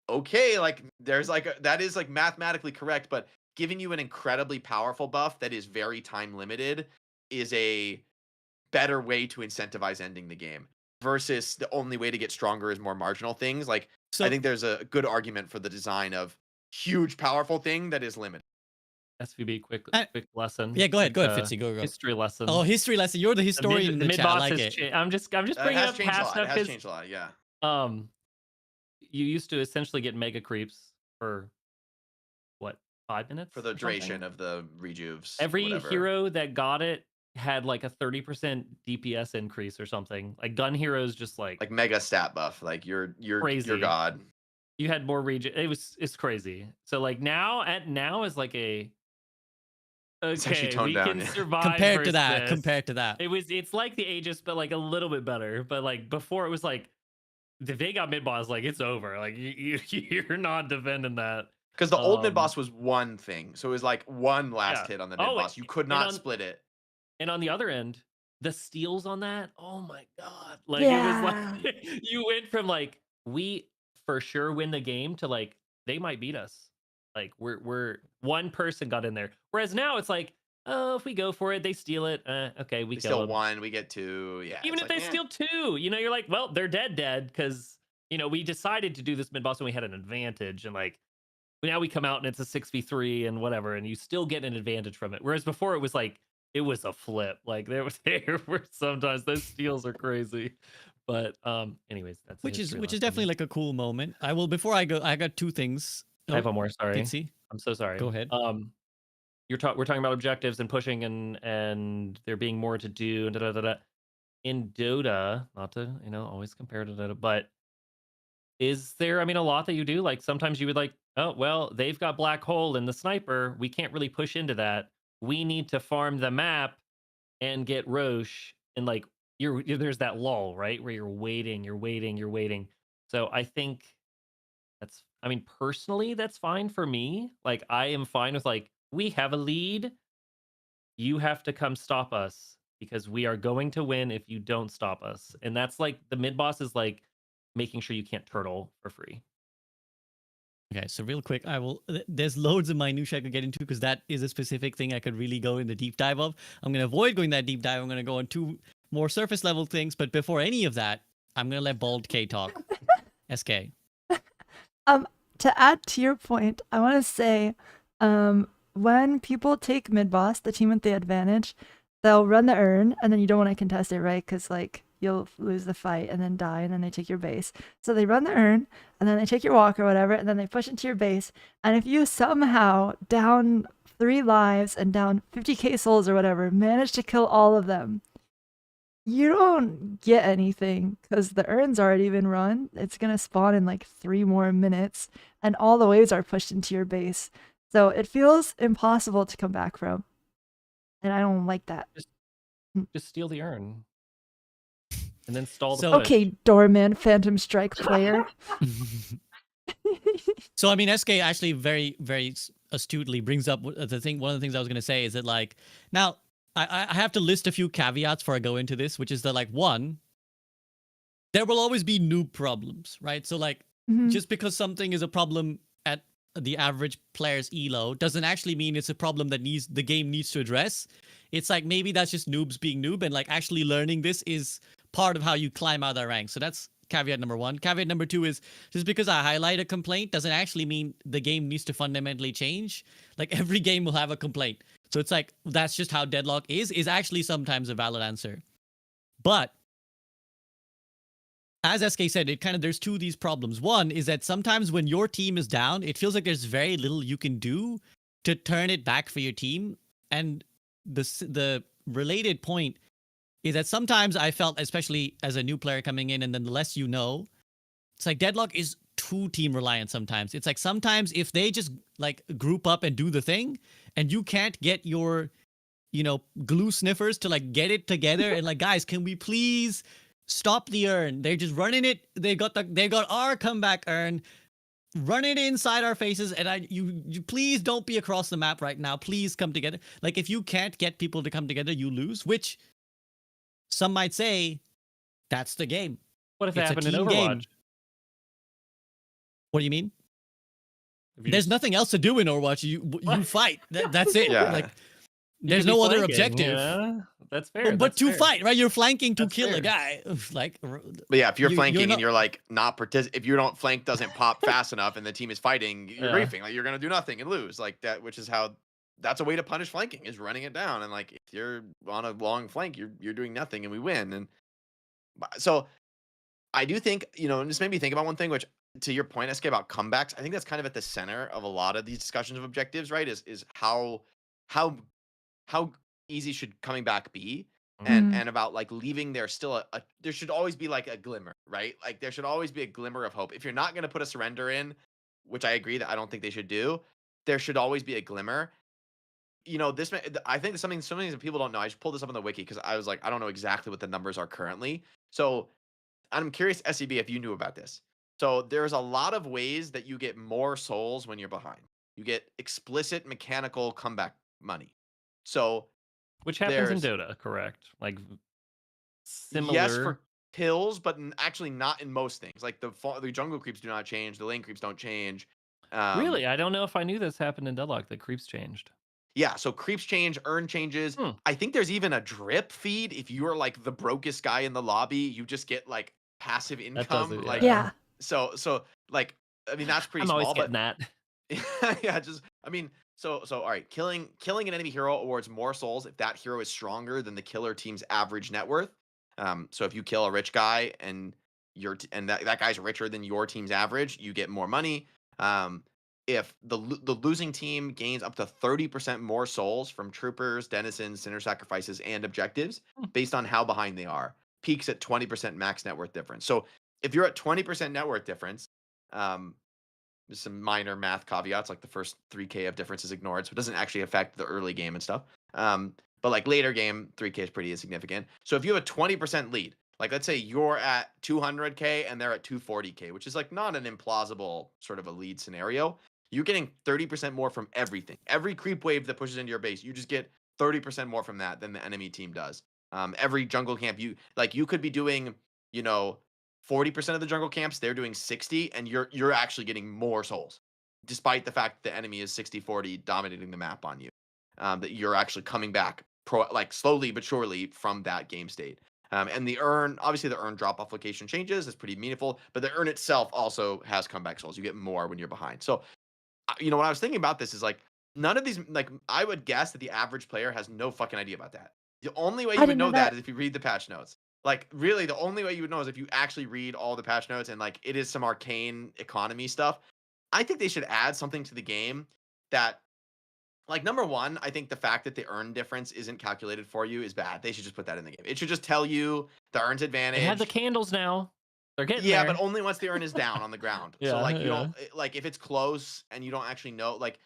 okay, like there's like, that is like mathematically correct, but giving you an incredibly powerful buff that is very time limited is a better way to incentivize ending the game. versus the only way to get stronger is more marginal things. Like So I think there's a good argument for the design of huge, powerful thing that is limited. SVB, quick lesson. yeah, go ahead, Like, Fitzy, go. History lesson. Oh, history lesson. You're the historian in the chat. I mid-boss like has it. I'm just It bringing has up changed a past lot. stuff It has because changed a lot. Yeah. You used to essentially get mega creeps for what, 5 minutes For the or duration something? of the rejuves. Every whatever. hero that got it had like a 30% DPS increase or something. Like gun heroes just like mega stat buff. Like you're crazy. god. You had more regen. It's crazy. So like now is like a actually okay, toned we down, can yeah. survive Compared to versus that, this. compared to that. It's like the Aegis, but like a little bit better. But like before, it was like if they got mid boss, like it's over. Like you're not defending that. Because the old mid boss was one thing, so it was like one last hit on the mid boss. You could not split it. And on the other end, the steals on that, oh my god! Like Yeah. it was like you went from like we for sure win the game to like they might beat us. Like we're one person got in there. Whereas now it's like, oh, if we go for it, they steal it. Okay, we They kill steal them. one, we get two. Yeah. Even if they steal two, you know, you're like, well, they're dead because you know we decided to do this mid boss and we had an advantage, and like now we come out and it's a 6v3 and whatever, and you still get an advantage from it. Whereas before it was like it was a flip. Like there were sometimes those steals are crazy. But anyways, that's which is definitely like a cool moment. I will before I go, I got two things. I have one more, sorry. Pixie. I'm so sorry. Go ahead. We're talking about objectives and pushing and there being more to do and in Dota, not to, you know, always compare to Dota, but is there, I mean, a lot that you do? Like sometimes you would like, oh, well, they've got black hole in the sniper. We can't really push into that. We need to farm the map and get Roche. And like, there's that lull, right? Where you're waiting. So I think I mean, personally, that's fine for me. Like, I am fine with like, we have a lead. You have to come stop us because we are going to win if you don't stop us. And that's like the mid boss is like making sure you can't turtle for free. Okay, so real quick, there's loads of minutia I could get into because that is a specific thing I could really go in the deep dive of. I'm going to avoid going that deep dive. I'm going to go on two more surface level things. But before any of that, I'm going to let Bald K talk. SK. To add to your point, I want to say, when people take mid boss, the team with the advantage, they'll run the urn, and then you don't want to contest it, right? Because like you'll lose the fight and then die, and then they take your base. So they run the urn, and then they take your walk or whatever, and then they push into your base. And if you somehow down 3 lives and down 50k souls or whatever, manage to kill all of them, you don't get anything because the urn's already been run. It's going to spawn in like 3 more minutes, and all the waves are pushed into your base. So it feels impossible to come back from. And I don't like that. Just steal the urn. And then stall the push. Okay, Doorman, Phantom Strike player. So I mean, SK actually very, very astutely brings up the thing. One of the things I was going to say is that like now I have to list a few caveats before I go into this, which is that like one, there will always be noob problems, right? So like just because something is a problem at the average player's elo doesn't actually mean it's a problem that the game needs to address. It's like maybe that's just noobs being noob, and like actually learning this is part of how you climb out that rank. So that's caveat number 1. Caveat number 2 is just because I highlight a complaint doesn't actually mean the game needs to fundamentally change. Like every game will have a complaint. So it's like that's just how deadlock is actually sometimes a valid answer. But as Eskay said, there's two of these problems. One is that sometimes when your team is down, it feels like there's very little you can do to turn it back for your team. And the related point is that sometimes I felt, especially as a new player coming in, and then the less you know, it's like deadlock is too team reliant sometimes. It's like sometimes if they just like group up and do the thing, and you can't get your, you know, glue sniffers to like get it together and like, guys, can we please stop the urn? They're just running it. They got our comeback urn. Run it inside our faces, and you please don't be across the map right now. Please come together. Like if you can't get people to come together, you lose, which some might say that's the game. What if it's it happened in team Overwatch? Game. What do you mean? There's nothing else to do in Overwatch. You fight. That's it. Yeah. Like You there's could be no other flanking, objective. Yeah? That's fair. But that's to fair. fight, right? You're flanking to That's kill a fair. guy. Like, But yeah, if you're flanking not, and you're like not if you don't flank doesn't pop fast enough and the team is fighting, you're Yeah. griefing. Like you're gonna do nothing and lose. Like that, which is how that's a way to punish flanking is running it down. And like if you're on a long flank, you're doing nothing and we win. And so I do think, and this made me think about one thing, which to your point, Eskay, about comebacks, I think that's kind of at the center of a lot of these discussions of objectives, right? Is how easy should coming back be? And about like leaving there still there should always be like a glimmer, right? Like there should always be a glimmer of hope. If you're not going to put a surrender in, which I agree that I don't think they should do, there should always be a glimmer. I think there's something that people don't know. I just pulled this up on the wiki because I was like, I don't know exactly what the numbers are currently. So I'm curious, SEB, if you knew about this. So there's a lot of ways that you get more souls when you're behind. You get explicit mechanical comeback money. So which happens in Dota, correct? Like similar. Yes, for kills, but actually not in most things. Like the jungle creeps do not change. The lane creeps don't change. Really, I don't know if I knew this happened in Deadlock. The creeps changed. Yeah, so creeps change, earn changes. I think there's even a drip feed. If you are like the brokest guy in the lobby, you just get like passive income. It, like yeah. So like I mean that's pretty I'm small. always getting that. Yeah, just I mean so all right, killing an enemy hero awards more souls if that hero is stronger than the killer team's average net worth. So if you kill a rich guy and that guy's richer than your team's average, you get more money. If the losing team gains up to 30% more souls from troopers, denizens, sinner sacrifices, and objectives based on how behind they are, peaks at 20% max net worth difference. So if you're at 20% net worth difference, there's some minor math caveats, like the first 3K of difference is ignored, so it doesn't actually affect the early game and stuff. But like later game, 3K is pretty insignificant. So if you have a 20% lead, like let's say you're at 200K and they're at 240K, which is like not an implausible sort of a lead scenario, you're getting 30% more from everything. Every creep wave that pushes into your base, you just get 30% more from that than the enemy team does. Every jungle camp, you could be doing, 40% of the jungle camps, they're doing 60, and you're actually getting more souls, despite the fact that the enemy is 60-40 dominating the map on you. That you're actually coming back slowly but surely from that game state. And the earn drop off location changes. It's pretty meaningful, but the earn itself also has comeback souls. You get more when you're behind. So, when I was thinking about this is like none of these, like I would guess that the average player has no fucking idea about that. The only way you would know that is if you read the patch notes. Like really the only way you would know is if you actually read all the patch notes and like it is some arcane economy stuff. I think they should add something to the game that, like, number one, I think the fact that the earn difference isn't calculated for you is bad. They should just put that in the game. It should just tell you the earn's advantage. They have the candles now. They're getting there. there. But only once the earn is down on the ground. So like you don't like if it's close and you don't actually know, like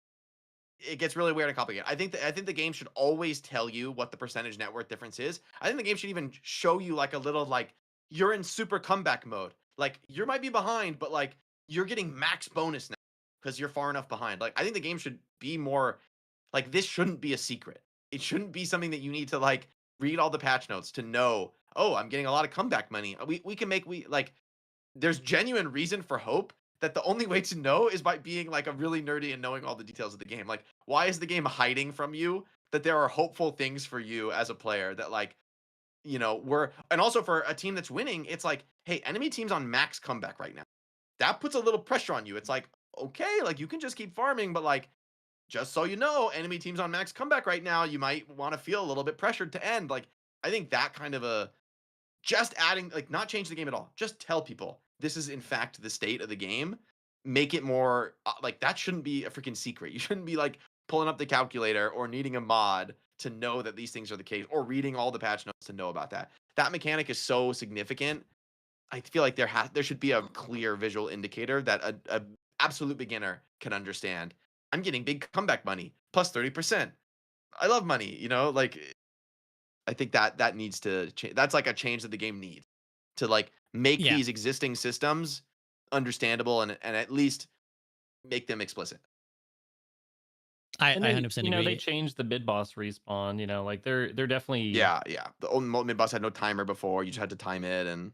it gets really weird and complicated. I think the game should always tell you what the percentage net worth difference is. I think the game should even show you like a little like you're in super comeback mode. Like you might be behind, but like you're getting max bonus now because you're far enough behind. Like I think the game should be more like this shouldn't be a secret. It shouldn't be something that you need to like read all the patch notes to know, oh, I'm getting a lot of comeback money. There's genuine reason for hope that the only way to know is by being like a really nerdy and knowing all the details of the game. Like, why is the game hiding from you that there are hopeful things for you as a player that like, and also for a team that's winning, it's like, hey, enemy team's on max comeback right now. That puts a little pressure on you. It's like, okay, like you can just keep farming, but like, just so you know, enemy team's on max comeback right now. You might want to feel a little bit pressured to end. Like, I think that kind of just adding, like not change the game at all. Just tell people this is in fact the state of the game. Make it more like that shouldn't be a freaking secret. You shouldn't be like pulling up the calculator or needing a mod to know that these things are the case or reading all the patch notes to know about that. That mechanic is so significant. I feel like there should be a clear visual indicator that a absolute beginner can understand. I'm getting big comeback money plus 30%. I love money, like I think that needs to change. That's like a change that the game needs to like make these existing systems understandable and at least make them explicit. I they, 100% agree. They changed the mid boss respawn. Like they're definitely yeah. The old mid boss had no timer before. You just had to time it and.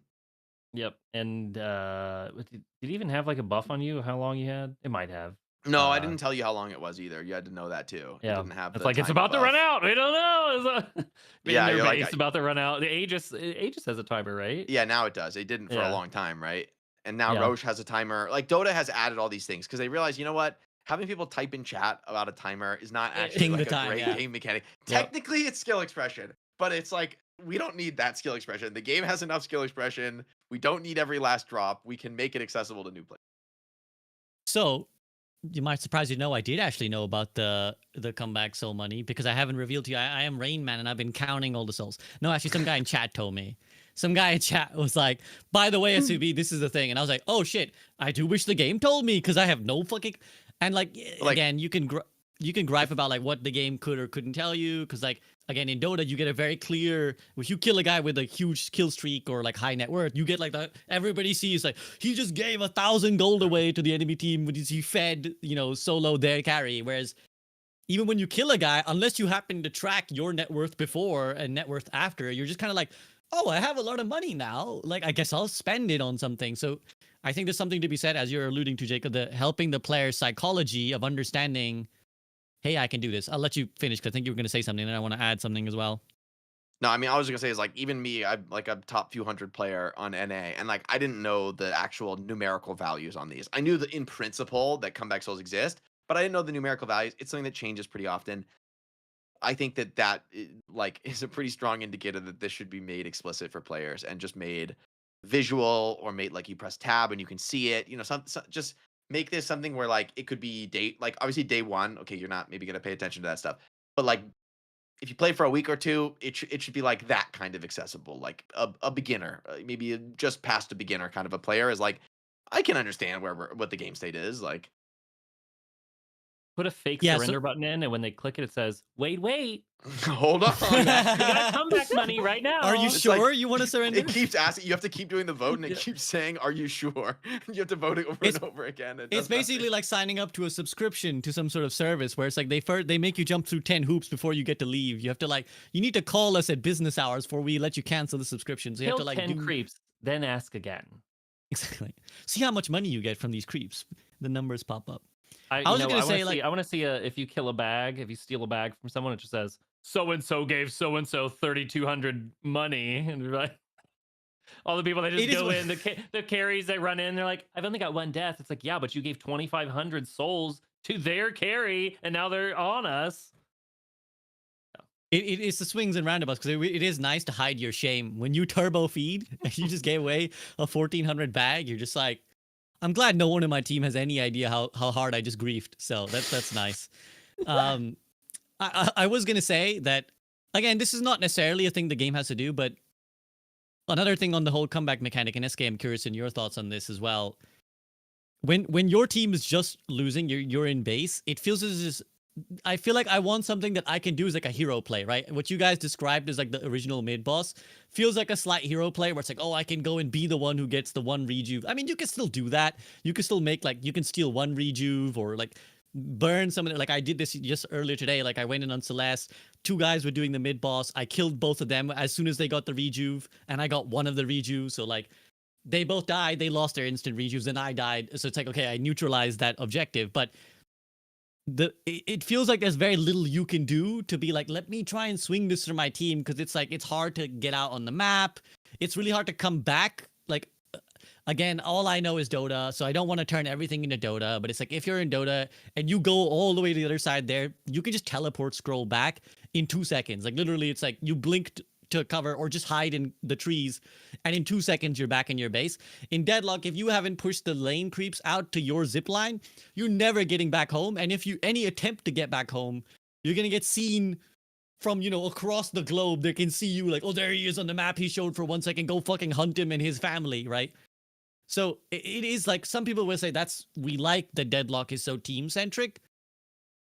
Yep. And did it even have like a buff on you? How long you had? It might have. No, I didn't tell you how long it was either. You had to know that too. It Yeah, didn't have it's the like it's time about to run buff. out. We don't know. Yeah, Their you're like, base about to run out. The Aegis has a timer, right? Yeah, now it does. It didn't for a Yeah. long time, right? And now Yeah. Roche has a timer. Like Dota has added all these things because they realize, you know what? Having people type in chat about a timer is not actually Ping the like a time, great yeah. game mechanic. Yep. Technically, it's skill expression, but it's like we don't need that skill expression. The game has enough skill expression. We don't need every last drop. We can make it accessible to new players. So, you might surprise you know I did actually know about the comeback soul money because I haven't revealed to you. I am Rain Man and I've been counting all the souls. No, actually, some guy in chat told me. Some guy in chat was like, "By the way, SUV, this is the thing," and I was like, "Oh shit! I do wish the game told me because I have no fucking." And like again, you can gripe about like what the game could or couldn't tell you because like again in Dota you get a very clear if you kill a guy with a huge kill streak or like high net worth you get like the everybody sees like he just gave 1,000 gold away to the enemy team when he fed solo their carry, whereas even when you kill a guy unless you happen to track your net worth before and net worth after, you're just kind of like, oh, I have a lot of money now, like I guess I'll spend it on something. So I think there's something to be said, as you're alluding to, Jacob, the helping the player's psychology of understanding, hey, I can do this. I'll let you finish because I think you were going to say something and I want to add something as well. No, I mean, I was gonna say is like even me, I'm like a top few hundred player on NA, and like I didn't know the actual numerical values on these. I knew that in principle that comeback souls exist, but I didn't know the numerical values. It's something that changes pretty often. I think that like is a pretty strong indicator that this should be made explicit for players and just made visual or made like you press tab and you can see it. Just make this something where like it could be like obviously day one. Okay, you're not maybe gonna pay attention to that stuff, but like if you play for a week or two, it should be like that kind of accessible, like a beginner, maybe just past a beginner kind of a player is like, I can understand what the game state is like. Put a fake Yeah, surrender button in, and when they click it, it says, "Wait, Hold on." you got comeback money right now." Are you It's sure like- you want to surrender? It keeps asking. You have to keep doing the vote, and it keeps saying, "Are you sure?" You have to vote it over and over again. It's basically like signing up to a subscription to some sort of service where it's like they make you jump through 10 hoops before you get to leave. You have to you need to call us at business hours before we let you cancel the subscription. So you Kill have to 10 creeps, then ask again. Exactly. See how much money you get from these creeps. The numbers pop up. I was gonna say I want to see if you kill a bag, if you steal a bag from someone, it just says so and so gave so and so 3,200 money, and you're like, all the people that just go in the carries they run in, they're like, I've only got one death. It's like, yeah, but you gave 2,500 souls to their carry, and now they're on us. It's the swings and roundabouts because it is nice to hide your shame when you turbo feed and you just gave away a 1,400 bag. You're just like, I'm glad no one in my team has any idea how hard I just griefed. So that's nice. I was gonna say that again. This is not necessarily a thing the game has to do, but another thing on the whole comeback mechanic. And Eskay, I'm curious in your thoughts on this as well. When your team is just losing, you're in base. It feels as I feel like I want something that I can do as like a hero play, right? What you guys described as like the original mid boss feels like a slight hero play where it's like, oh, I can go and be the one who gets the one rejuve. I mean, you can still do that. You can still make like, you can steal one rejuve or like burn some of it. Like I did this just earlier today. Like I went in on Celeste. 2 guys were doing the mid boss. I killed both of them as soon as they got the rejuve, and I got one of the rejuves. So like they both died. They lost their instant rejuves, and I died. So it's like, okay, I neutralized that objective, but it feels like there's very little you can do to be like, let me try and swing this for my team, because it's like it's hard to get out on the map. It's really hard to come back. Like again, all I know is Dota, so I don't want to turn everything into Dota, but it's like if you're in Dota and you go all the way to the other side there, you can just teleport scroll back in 2 seconds. Like literally it's like you blinked to cover or just hide in the trees, and in 2 seconds you're back in your base. In Deadlock, if you haven't pushed the lane creeps out to your zip line, you're never getting back home. And if you any attempt to get back home, you're gonna get seen from, you know, across the globe. They can see you like, oh, there he is on the map, he showed for 1 second, go fucking hunt him and his family, right? So it is like, some people will say we like the Deadlock is so team centric,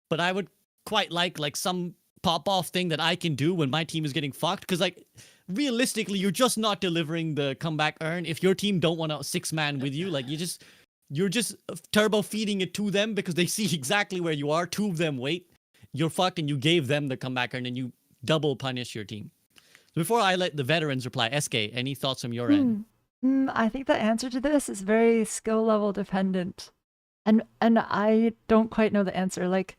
but I would quite like some pop off thing that I can do when my team is getting fucked. Because like realistically, you're just not delivering the comeback earn if your team don't want a 6-man with you. Like you're just turbo feeding it to them because they see exactly where you are. 2 of them wait, you're fucked, and you gave them the comeback earn and you double punish your team. So before I let the veterans reply, Eskay, any thoughts from your end? I think the answer to this is very skill level dependent. And I don't quite know the answer. Like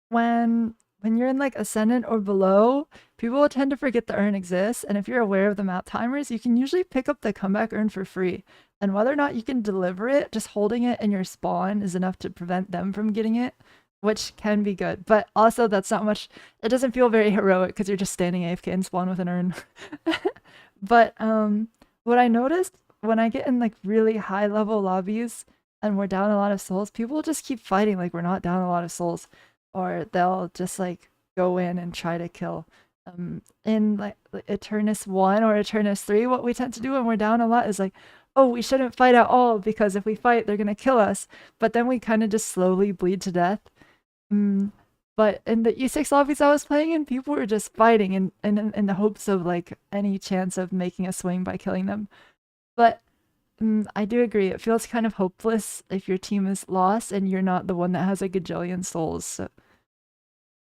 when you're in like ascendant or below, people will tend to forget the urn exists, and if you're aware of the map timers, you can usually pick up the comeback urn for free. And whether or not you can deliver it, just holding it in your spawn is enough to prevent them from getting it, which can be good. But also that's not much, it doesn't feel very heroic because you're just standing AFK and spawn with an urn. But what I noticed when I get in like really high level lobbies and we're down a lot of souls, people will just keep fighting like we're not down a lot of souls, or they'll just like go in and try to kill. In like Eternus 1 or Eternus 3, what we tend to do when we're down a lot is like, oh, we shouldn't fight at all because if we fight, they're gonna kill us. But then we kind of just slowly bleed to death. But in the E6 lobbies I was playing in, people were just fighting in the hopes of like any chance of making a swing by killing them. But I do agree, it feels kind of hopeless if your team is lost and you're not the one that has a gajillion souls. So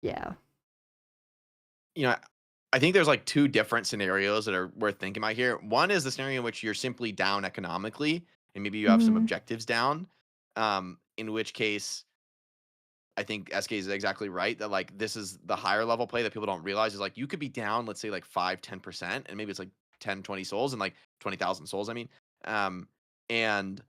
yeah. You know, I think there's like two different scenarios that are worth thinking about here. One is the scenario in which you're simply down economically and maybe you have some objectives down. In which case, I think Eskay is exactly right that like this is the higher level play that people don't realize is like you could be down, let's say like 5-10%, and maybe it's like 10-20 souls and like 20,000 souls. I mean, and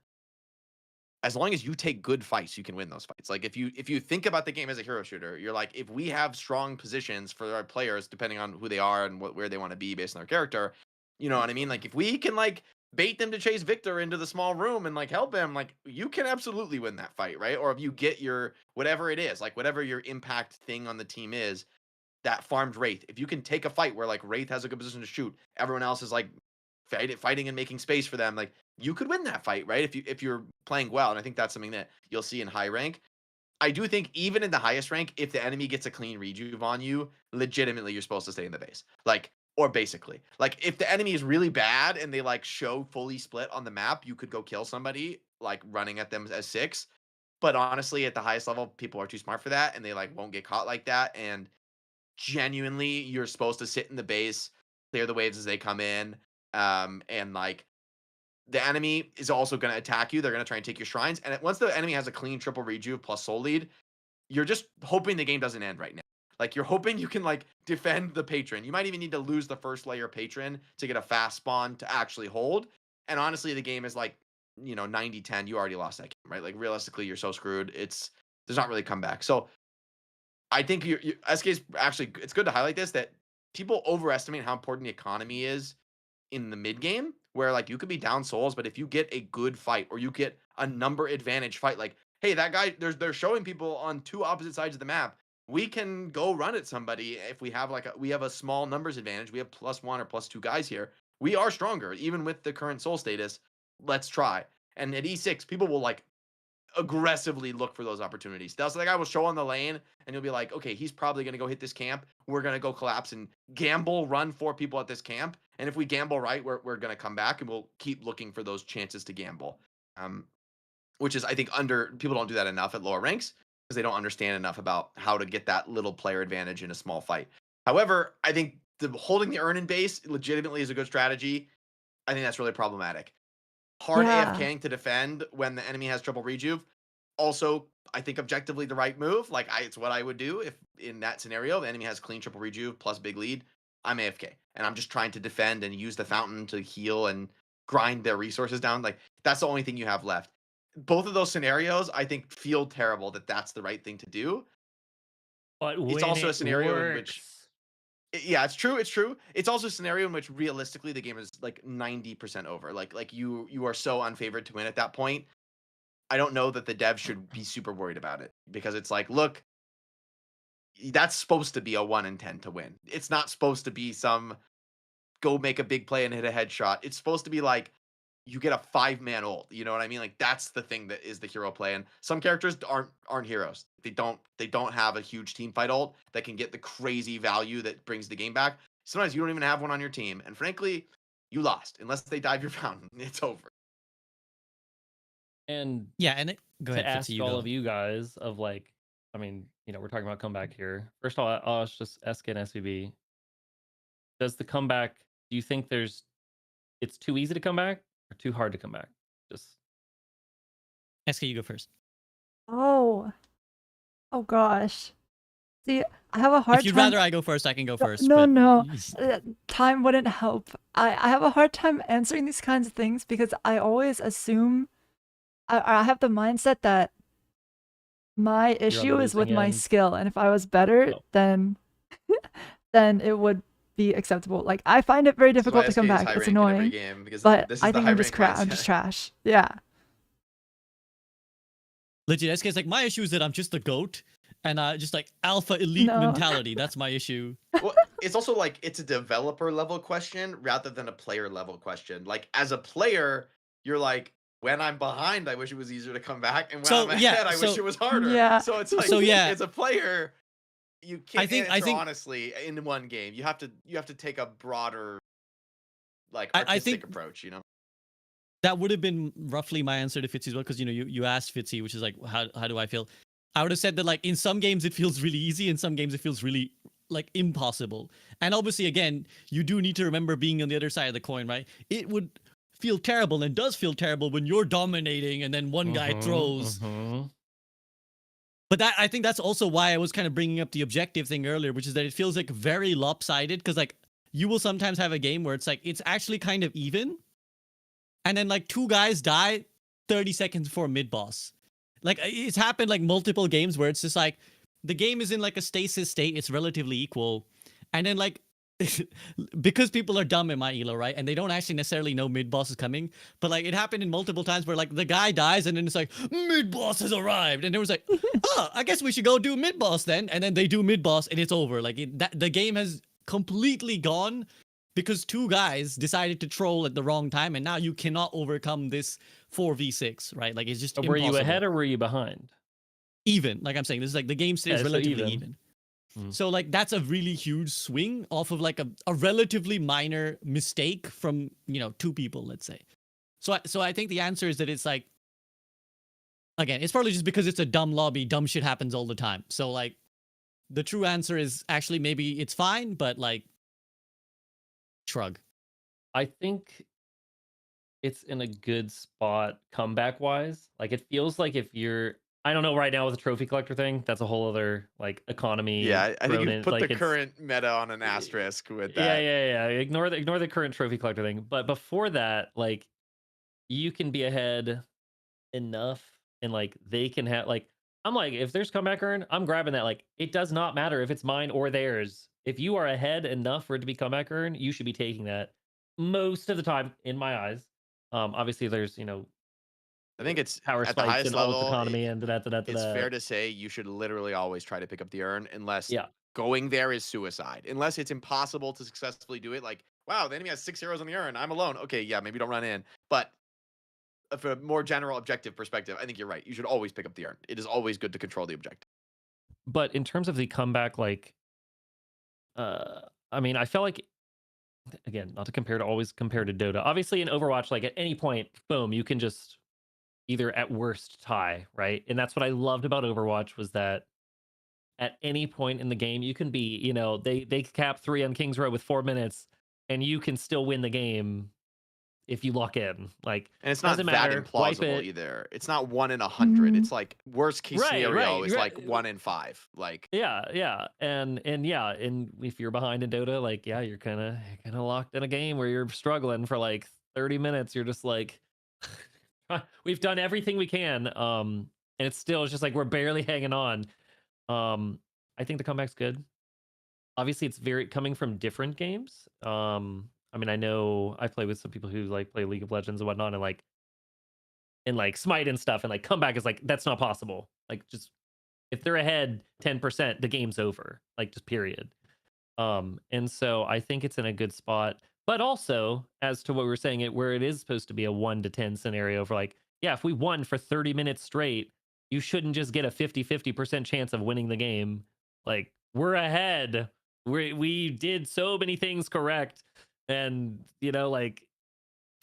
as long as you take good fights, you can win those fights. Like if you think about the game as a hero shooter, you're like, if we have strong positions for our players, depending on who they are and where they want to be based on their character, you know what I mean? Like if we can like bait them to chase Victor into the small room and like help him, like you can absolutely win that fight, right? Or if you get your whatever it is, like whatever your impact thing on the team is, that farmed Wraith. If you can take a fight where like Wraith has a good position to shoot, everyone else is like fighting and making space for them, like you could win that fight, right? If you're playing well, and I think that's something that you'll see in high rank. I do think even in the highest rank, if the enemy gets a clean rejuve on you, legitimately you're supposed to stay in the base. Like, or basically, like if the enemy is really bad and they like show fully split on the map, you could go kill somebody like running at them as 6. But honestly, at the highest level, people are too smart for that and they like won't get caught like that. And genuinely, you're supposed to sit in the base, clear the waves as they come in, and like the enemy is also going to attack you. They're going to try and take your shrines. And once the enemy has a clean triple rejuve plus soul lead, you're just hoping the game doesn't end right now. Like you're hoping you can like defend the patron. You might even need to lose the first layer patron to get a fast spawn to actually hold. And honestly, the game is like, 90-10. You already lost that game, right? Like realistically, you're so screwed. There's not really comeback. So I think SK's actually, it's good to highlight this, that people overestimate how important the economy is in the mid game, where like you could be down souls, but if you get a good fight or you get a number advantage fight, like, hey, that guy, they're showing people on two opposite sides of the map. We can go run at somebody if we have we have a small numbers advantage. We have +1 or +2 guys here. We are stronger, even with the current soul status. Let's try. And at E6, people will like aggressively look for those opportunities. That's the guy will show on the lane and you'll be like, okay, he's probably going to go hit this camp. We're going to go collapse and gamble, run 4 people at this camp. And if we gamble right, we're going to come back and we'll keep looking for those chances to gamble. Which is, I think, people don't do that enough at lower ranks because they don't understand enough about how to get that little player advantage in a small fight. However, I think holding the urn in base legitimately is a good strategy. I think that's really problematic. Hard AFKing to defend when the enemy has triple rejuve. Also, I think objectively the right move. Like it's what I would do if in that scenario the enemy has clean triple rejuve plus big lead. I'm AFK and I'm just trying to defend and use the fountain to heal and grind their resources down. Like that's the only thing you have left. Both of those scenarios, I think, feel terrible that that's the right thing to do. But it's also a scenario in which yeah, it's true. It's true. It's also a scenario in which realistically the game is like 90% over. Like you are so unfavored to win at that point. I don't know that the devs should be super worried about it because it's like, look, that's supposed to be a 1 in 10 to win. It's not supposed to be some go make a big play and hit a headshot. It's supposed to be like you get a 5-man ult. You know what I mean? Like that's the thing that is the hero play. And some characters aren't heroes. They don't have a huge team fight ult that can get the crazy value that brings the game back. Sometimes you don't even have one on your team. And frankly, you lost. Unless they dive your fountain, it's over. And yeah, and go ahead, to ask Fitzy, all of you guys of like, I mean, we're talking about comeback here. First of all, I'll ask just Eskay and SVB. Does the comeback, do you think it's too easy to come back or too hard to come back? Just Eskay, you go first. Oh. Oh gosh. See, I have a hard If you'd time. rather I go first, I can go first. No, But no. Time wouldn't help. I have a hard time answering these kinds of things because I always assume I have the mindset that my You're on the issue is with losing my end. skill, and if I was better, Oh. then then it would be acceptable. Like I find it very This is why difficult to come Eskay is back. high It's rank in every annoying, game, because but this is I the think high I'm just rank crap. I'm mindset. just trash. Yeah. legit, Eskay's like, my issue is that I'm just the GOAT and just like alpha elite No. mentality. That's my issue. Well, it's also like it's a developer level question rather than a player level question. Like as a player, you're like, when I'm behind, I wish it was easier to come back, and when So, I'm yeah, ahead, I wish so- it was harder. Yeah. So it's like, So, yeah. as a player, you can't I answer think- honestly in one game. You have to take a broader, like I artistic think- approach. You know. That would have been roughly my answer to Fitzy as well, because you asked Fitzy, which is like, how do I feel? I would have said that like in some games it feels really easy, in some games it feels really like impossible. And obviously, again, you do need to remember being on the other side of the coin, right? It would feel terrible and does feel terrible when you're dominating and then one guy throws. But that I think that's also why I was kind of bringing up the objective thing earlier, which is that it feels like very lopsided, because like you will sometimes have a game where it's like it's actually kind of even, and then like two guys die 30 seconds before mid boss. Like it's happened like multiple games where it's just like the game is in like a stasis state, it's relatively equal, and then like because people are dumb in my elo, right, and they don't actually necessarily know mid boss is coming, but like it happened in multiple times where like the guy dies and then it's like mid boss has arrived, and it was like, oh, I guess we should go do mid boss then, and then they do mid boss and it's over. Like the game has completely gone because two guys decided to troll at the wrong time, and now you cannot overcome this 4v6, right? Like it's just Were you impossible. ahead or were you behind? Even, like I'm saying, this is like the game stays Okay, so relatively even. even. So like that's a really huge swing off of like a relatively minor mistake from, two people, let's say. So I think the answer is that it's like, again, it's probably just because it's a dumb lobby, dumb shit happens all the time. So like the true answer is actually maybe it's fine, but like shrug. I think it's in a good spot comeback wise. Like it feels like if you're, I don't know right now with the trophy collector thing, that's a whole other like economy. Yeah, I think thrown you in, put like, the it's- current meta on an asterisk with Yeah, that. yeah. Ignore the current trophy collector thing. But before that, like you can be ahead enough, and like they can have like I'm like, if there's comeback earn, I'm grabbing that. Like it does not matter if it's mine or theirs. If you are ahead enough for it to be comeback earn, you should be taking that most of the time, in my eyes. Obviously there's I think it's power at the spikes highest and ult level. economy and It's fair to say you should literally always try to pick up the earn, unless Yeah. going there is suicide. Unless it's impossible to successfully do it. Like, wow, the enemy has 6 heroes on the earn. I'm alone. Okay, yeah, maybe don't run in. But for a more general objective perspective, I think you're right. You should always pick up the earn. It is always good to control the objective. But in terms of the comeback, like, I mean, I felt like, again, not to always compare to Dota. Obviously, in Overwatch, like at any point, boom, you can just either at worst tie, right? And that's what I loved about Overwatch, was that at any point in the game, you can be, they cap 3 on King's Row with 4 minutes, and you can still win the game if you lock in. Like, And it's not doesn't that matter, wipe implausible it. either. It's not 1 in 100. It's like worst case Right, scenario is right. like 1 in 5. Like, Yeah, and if you're behind in Dota, like, yeah, you're kind of locked in a game where you're struggling for like 30 minutes. You're just like, we've done everything we can, and it's just like we're barely hanging on. I think the comeback's good. Obviously, it's very coming from different games. I mean, I know I play with some people who like play League of Legends and whatnot, and like Smite and stuff, and like comeback is like that's not possible. Like, just if they're ahead 10%, the game's over. Like, just period. And so I think it's in a good spot. But also, as to what we were saying, where it is supposed to be a 1 to 10 scenario for like, yeah, if we won for 30 minutes straight, you shouldn't just get a 50% chance of winning the game. Like, we're ahead. We did so many things correct. And, like,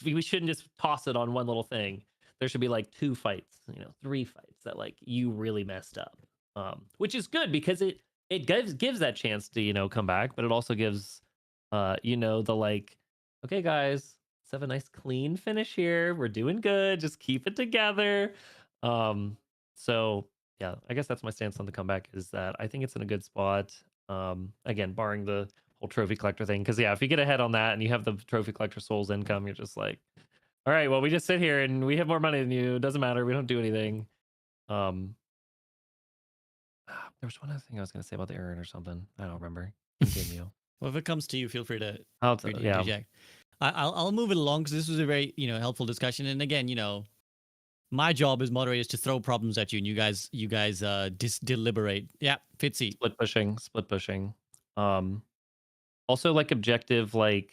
we shouldn't just toss it on one little thing. There should be like 2 fights, 3 fights that like you really messed up. Which is good because it gives that chance to, come back, but it also gives the like, okay guys, let's have a nice clean finish here. We're doing good. Just keep it together. So yeah, I guess that's my stance on the comeback is that I think it's in a good spot. Again, barring the whole trophy collector thing, because yeah, if you get ahead on that and you have the trophy collector souls income, you're just like, all right, well, we just sit here and we have more money than you. It doesn't matter. We don't do anything. There was one other thing I was going to say about the urn or something. I don't remember. Continue. Well, if it comes to you, feel free to Yeah. interject. I'll move it along because this was a very helpful discussion. And again, my job as moderator is to throw problems at you, and you guys deliberate. Yeah, Fitzy. Split pushing. Also like objective, like,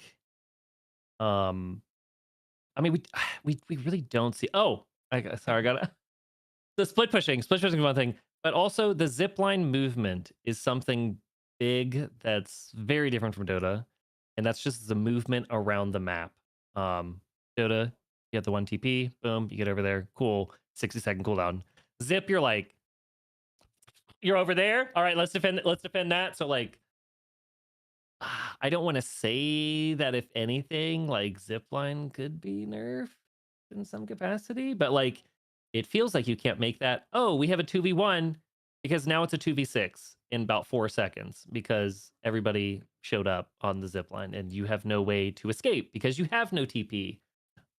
I mean, we really don't see. Oh, sorry, I got it. The split pushing is one thing, but also the zipline movement is something big that's very different from Dota, and that's just the movement around the map. Dota, you have the 1 TP, boom, you get over there, cool, 60-second cooldown. Zip, you're like, you're over there. All right, let's defend that. So like, I don't want to say that if anything, like zipline could be nerfed in some capacity, but like it feels like you can't make that. Oh, we have a 2v1 because now it's a 2v6 in about 4 seconds because everybody showed up on the zipline and you have no way to escape because you have no TP.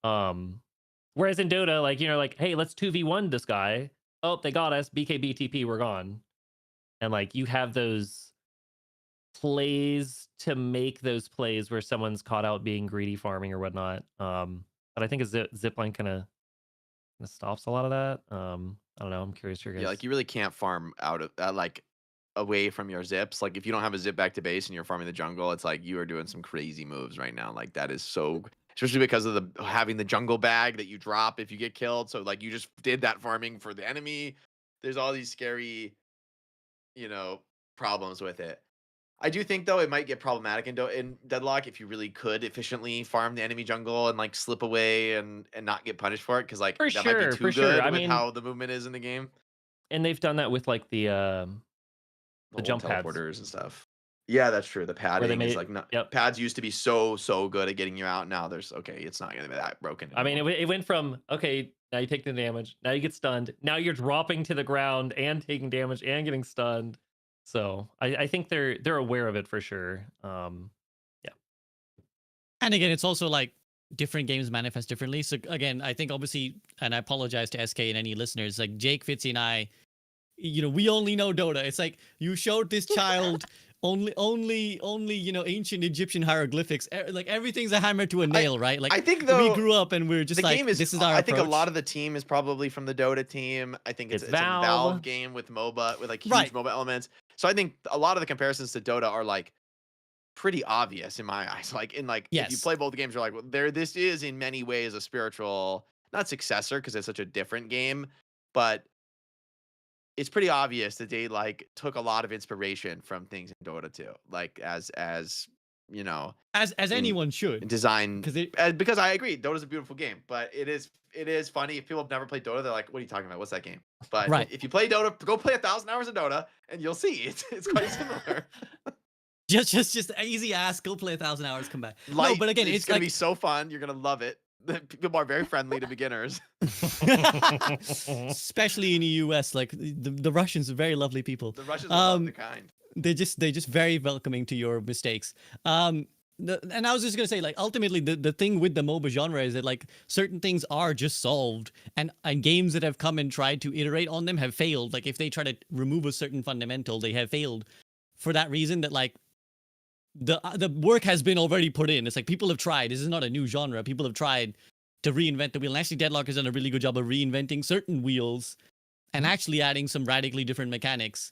Whereas in Dota, like, like, hey, let's 2v1 this guy. Oh, they got us. BKB TP, we're gone. And like you have those plays to make those plays where someone's caught out being greedy farming or whatnot. But I think a zipline kind of stops a lot of that. I don't know. I'm curious your guys. Yeah, like you really can't farm out of like away from your zips. Like if you don't have a zip back to base and you're farming the jungle, it's like you are doing some crazy moves right now. Like that is so, especially because of the having the jungle bag that you drop if you get killed. So like you just did that farming for the enemy. There's all these scary, problems with it. I do think though it might get problematic in Deadlock if you really could efficiently farm the enemy jungle and like slip away and not get punished for it because like that might be too good with how the movement is in the game. And they've done that with like the jump teleporters and stuff. Yeah, that's true. The padding is like pads used to be so good at getting you out. Now it's not gonna be that broken anymore. I mean, it went from okay, now you take the damage, now you get stunned, now you're dropping to the ground and taking damage and getting stunned. So I think they're aware of it for sure. Yeah. And again, it's also like different games manifest differently. So again, I think obviously, and I apologize to Eskay and any listeners, like Jake, Fitzy, and I, we only know Dota. It's like you showed this child only ancient Egyptian hieroglyphics. Like everything's a hammer to a nail, right? Like I think though we grew up and we're just like, this is our I think approach. a lot of the team is probably from the Dota team. I think it's a Valve game with MOBA, with like huge MOBA elements. So I think a lot of the comparisons to Dota are like pretty obvious in my eyes. Like if you play both games, you're like, well, this is in many ways a spiritual, not successor because it's such a different game, but it's pretty obvious that they like took a lot of inspiration from things in Dota 2. Like as anyone should design because I agree, Dota's a beautiful game, but it is funny if people have never played Dota, they're like, what are you talking about? What's that game? But if you play Dota, go play 1,000 hours of Dota and you'll see it's quite similar. just easy ask, go play 1,000 hours, come back. No, but again, it's gonna be so fun. You're gonna love it. People are very friendly to beginners. Especially in the US, like the Russians are very lovely people. The Russians are one of a kind. They're just very welcoming to your mistakes. And I was just gonna say, like, ultimately the thing with the MOBA genre is that like certain things are just solved, and games that have come and tried to iterate on them have failed. Like if they try to remove a certain fundamental, they have failed for that reason that like the work has been already put in. It's like people have tried. This is not a new genre. People have tried to reinvent the wheel. And actually, Deadlock has done a really good job of reinventing certain wheels and actually adding some radically different mechanics.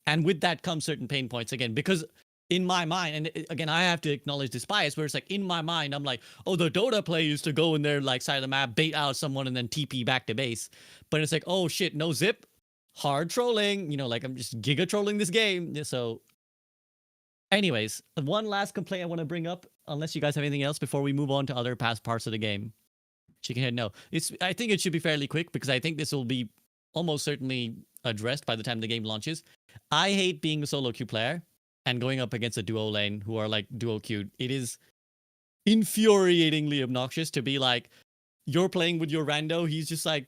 And with that comes certain pain points again, because in my mind, and again, I have to acknowledge this bias where it's like in my mind, I'm like, oh, the Dota player used to go in their like side of the map, bait out someone and then TP back to base. But it's like, oh shit, no zip, hard trolling, like I'm just giga trolling this game. So anyways, one last complaint I want to bring up, unless you guys have anything else before we move on to other past parts of the game. Chickenhead, no. I think it should be fairly quick because I think this will be almost certainly addressed by the time the game launches. I hate being a solo queue player and going up against a duo lane who are like duo queued. It is infuriatingly obnoxious to be like, you're playing with your rando, he's just like,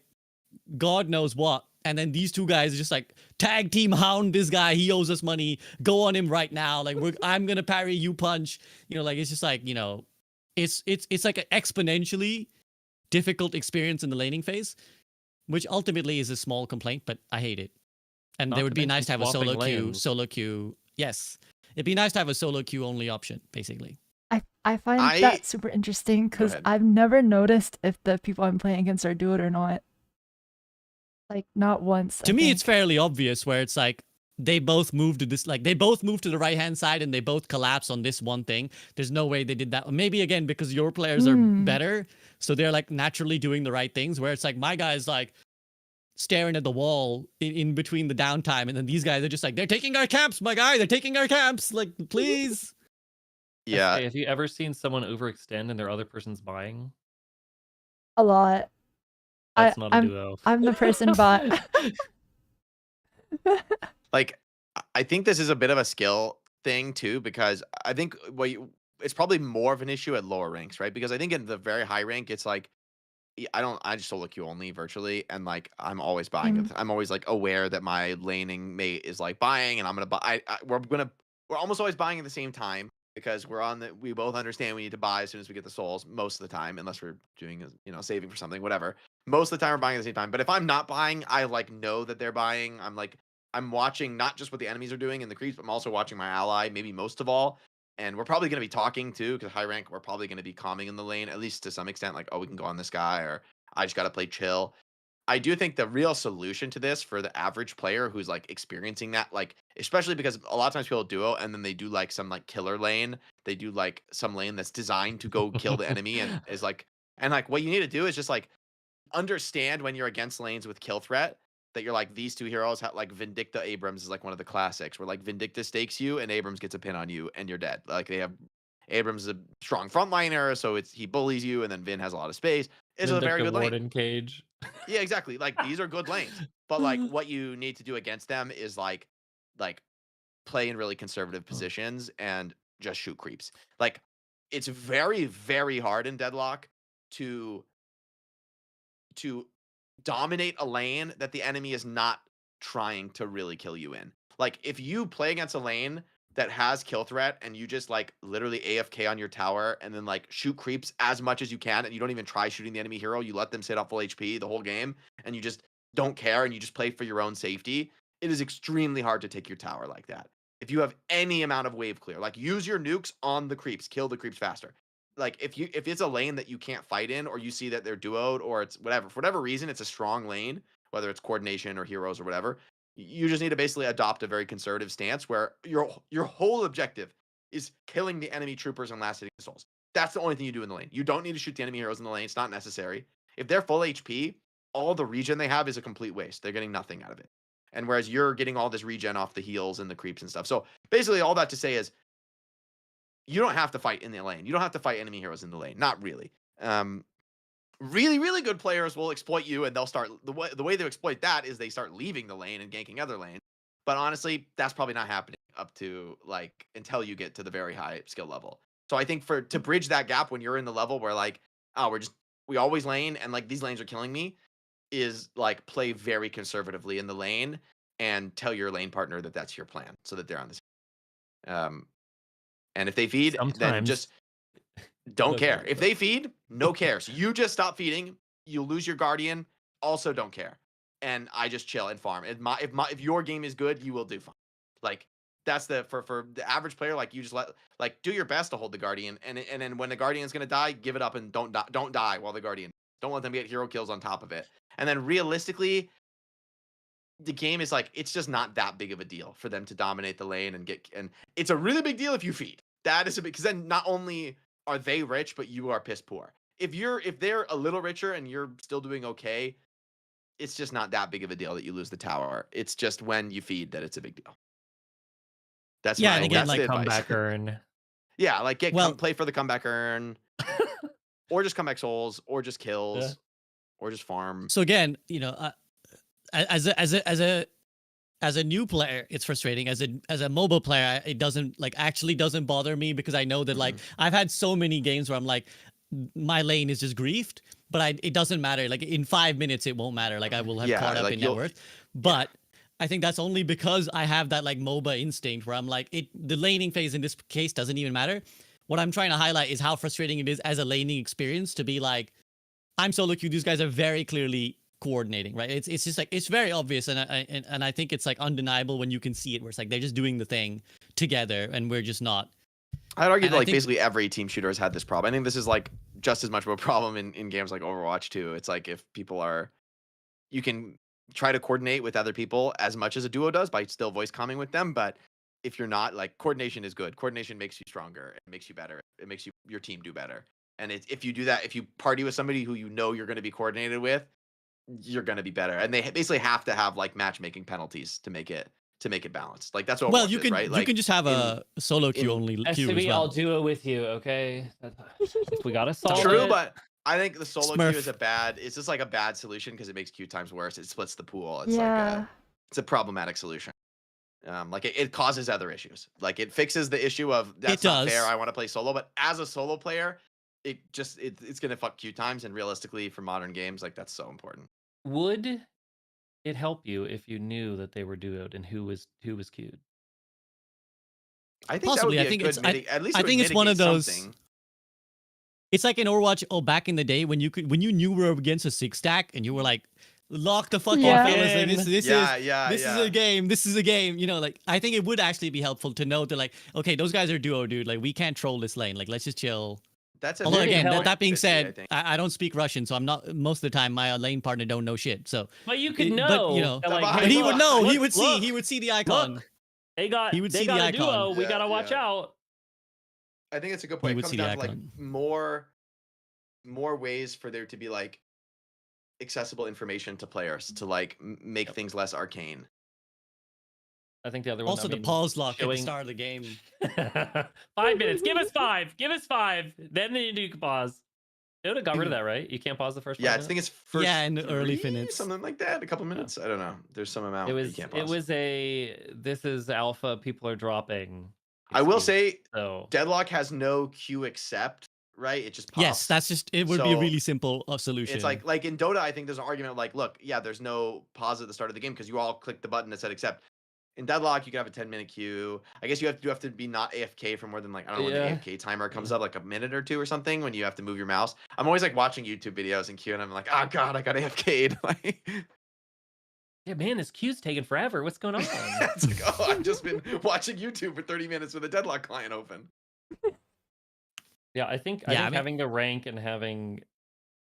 God knows what, And then these two guys are just like, tag team hound this guy. He owes us money. Go on him right now. Like, I'm going to parry, you punch. You know, like, it's just like, you know, it's like an exponentially difficult experience in the laning phase, which ultimately is a small complaint, but I hate it. And Not there would to be mention nice to have a swapping lanes. solo queue. Yes. It'd be nice to have a solo queue only option, basically. I find that super interesting because ahead. I've never noticed if the people I'm playing against are do it or not. Like, not once. To me, it's fairly obvious where it's like they both moved to this, like they both moved to the right hand side and they both collapse on this one thing. There's no way they did that. Maybe again because your players are better, so they're like naturally doing the right things. Where it's like my guy's like staring at the wall in between the downtime, and then these guys are just like, they're taking our camps, my guy. They're taking our camps. Like, please. Yeah. Eskay, have you ever seen someone overextend and their other person's buying? A lot. That's not a duo. I'm the person bot. Like, I think this is a bit of a skill thing too, because I think it's probably more of an issue at lower ranks, right? Because I think in the very high rank, it's like I just solo queue only virtually, and like I'm always buying. I'm always like aware that my laning mate is like buying, and I'm gonna buy. We're almost always buying at the same time because we both understand we need to buy as soon as we get the souls most of the time, unless we're doing saving for something, whatever. Most of the time we're buying at the same time. But if I'm not buying, I like know that they're buying. I'm watching not just what the enemies are doing in the creeps, but I'm also watching my ally, maybe most of all. And we're probably going to be talking too, because high rank, we're probably going to be calming in the lane, at least to some extent, like, oh, we can go on this guy, or I just got to play chill. I do think the real solution to this for the average player who's like experiencing that, like, especially because a lot of times people duo and then they do like some like killer lane. They do like some lane that's designed to go kill the enemy and is like, and like what you need to do is just like understand when you're against lanes with kill threat that you're like, these two heroes have like Vindicta Abrams is like one of the classics where like Vindicta stakes you and Abrams gets a pin on you and you're dead. Like Abrams is a strong frontliner, so he bullies you, and then Vin has a lot of space. It's a very good lane. Warden Cage. Yeah, exactly. Like these are good lanes, but like what you need to do against them is like play in really conservative positions and just shoot creeps. Like it's very, very hard in Deadlock to dominate a lane that the enemy is not trying to really kill you in. Like if you play against a lane that has kill threat and you just like literally AFK on your tower and then like shoot creeps as much as you can and you don't even try shooting the enemy hero, you let them sit up full HP the whole game and you just don't care and you just play for your own safety, it is extremely hard to take your tower like that. If you have any amount of wave clear, like use your nukes on the creeps, kill the creeps faster. Like if it's a lane that you can't fight in, or you see that they're duoed, or it's whatever, for whatever reason it's a strong lane, whether it's coordination or heroes or whatever, you just need to basically adopt a very conservative stance where your whole objective is killing the enemy troopers and last hitting souls. That's the only thing you do in the lane. You don't need to shoot the enemy heroes in the lane. It's not necessary. If they're full HP, all the regen they have is a complete waste. They're getting nothing out of it. And whereas you're getting all this regen off the heals and the creeps and stuff. So basically all that to say is you don't have to fight in the lane. You don't have to fight enemy heroes in the lane. Not really. Really, really good players will exploit you, and they'll start the way they exploit that is they start leaving the lane and ganking other lanes. But honestly, that's probably not happening up to like until you get to the very high skill level. So I think to bridge that gap when you're in the level where like, oh, we always lane and like these lanes are killing me, is like play very conservatively in the lane and tell your lane partner that that's your plan so that they're on the and if they feed, then just don't care. If they feed, no care. So you just stop feeding. You lose your guardian. Also don't care. And I just chill and farm. If your game is good, you will do fine. Like that's for the average player. Like you just do your best to hold the guardian. And then when the guardian's gonna die, give it up and don't die while the guardian. Don't let them get hero kills on top of it. And then realistically, the game is like, it's just not that big of a deal for them to dominate the lane and it's a really big deal if you feed. That is a big, because then not only are they rich, but you are piss poor. If they're a little richer and you're still doing okay, it's just not that big of a deal that you lose the tower. It's just when you feed that it's a big deal. That's and again, that's like the advice. comeback earn. Yeah, like play for the comeback earn, or just comeback souls, or just kills, or just farm. So again, as a new player, it's frustrating. As a mobile player, it doesn't bother me because I know that like I've had so many games where I'm like, my lane is just griefed, but it doesn't matter. Like in 5 minutes, it won't matter. Like I will have Yeah, caught up like in net you'll- worth. But I think that's only because I have that like MOBA instinct where I'm like, the laning phase in this case doesn't even matter. What I'm trying to highlight is how frustrating it is as a laning experience to be like, I'm solo queue. These guys are very clearly coordinating, right? It's just like it's very obvious, and I think it's like undeniable when you can see it, where it's like they're just doing the thing together, and we're just not. I'd argue And that I like think- basically every team shooter has had this problem. I think this is like just as much of a problem in games like Overwatch too. It's like if people are, you can try to coordinate with other people as much as a duo does by still voice comming with them, but if you're not, like, coordination is good. Coordination makes you stronger. It makes you better. It makes your team do better. And if you do that, if you party with somebody who you know you're going to be coordinated with, you're going to be better. And they basically have to have like matchmaking penalties to make it balanced. Like that's what Well, Overwatch you is, can right? Like, you can just have a solo queue only queue as SCB, well. I'll duo with you, okay? We gotta solve True, it. but I think the solo Smurf. queue is it's just like a bad solution because it makes queue times worse. It splits the pool. It's Yeah. it's a problematic solution. Like it causes other issues. Like it fixes the issue of that's not fair. does. I want to play solo, but as a solo player, it's gonna fuck queue times. And realistically, for modern games, like that's so important. Would it help you if you knew that they were duoed and who was queued? I think Possibly. that I would think be a it's good at least I it would think it's one of mitigate those. something. It's like in Overwatch. Oh, back in the day when you knew we were against a 6-stack and you were like, lock the fuck Yeah. in, fellas. Like, this is a game. This is a game. You know, like I think it would actually be helpful to know that like, okay, those guys are duo, dude. Like we can't troll this lane. Like let's just chill. That's Although very again, help- that being 50, I said, think. I don't speak Russian, so I'm not. Most of the time, my lane partner don't know shit. So, But you could But, know. you know, that, like, but but he look, would know. He look, would see. look, He would see the icon. Look, they got He would they see got the a duo. icon. We Yeah, gotta watch yeah. out. I think it's a good He point. It would comes see the down to like icon. more ways for there to be like accessible information to players to like make things less arcane. I think the other one. Also, I the mean, pause lock at the showing- start of the game. 5 minutes. Give us 5. Give us 5. Then you can pause. Dota got rid of that, right? You can't pause the first. Yeah, 5 I think minutes? it's first Yeah, in the early 3, minutes. something like that. A couple minutes. I don't know. There's some amount It that was. you can't It pause. was a. This is alpha. People are dropping. I will excuse. say, So Deadlock has no queue accept. Right? It just pops. Yes, that's just. It would be a So, really simple solution. It's like in Dota, I think there's an argument of like, look, yeah, there's no pause at the start of the game because you all click the button that said accept. In Deadlock, you can have a 10-minute queue. I guess you have to be not AFK for more than like I don't know when Yeah. the AFK timer comes up, like a minute or two or something when you have to move your mouse. I'm always like watching YouTube videos in queue and I'm like, oh god, I got AFK'd. Like, yeah, man, this queue's taking forever. What's going on? it's like, oh, I've just been watching YouTube for 30 minutes with a Deadlock client open. Yeah, I think Yeah, I mean- having the rank and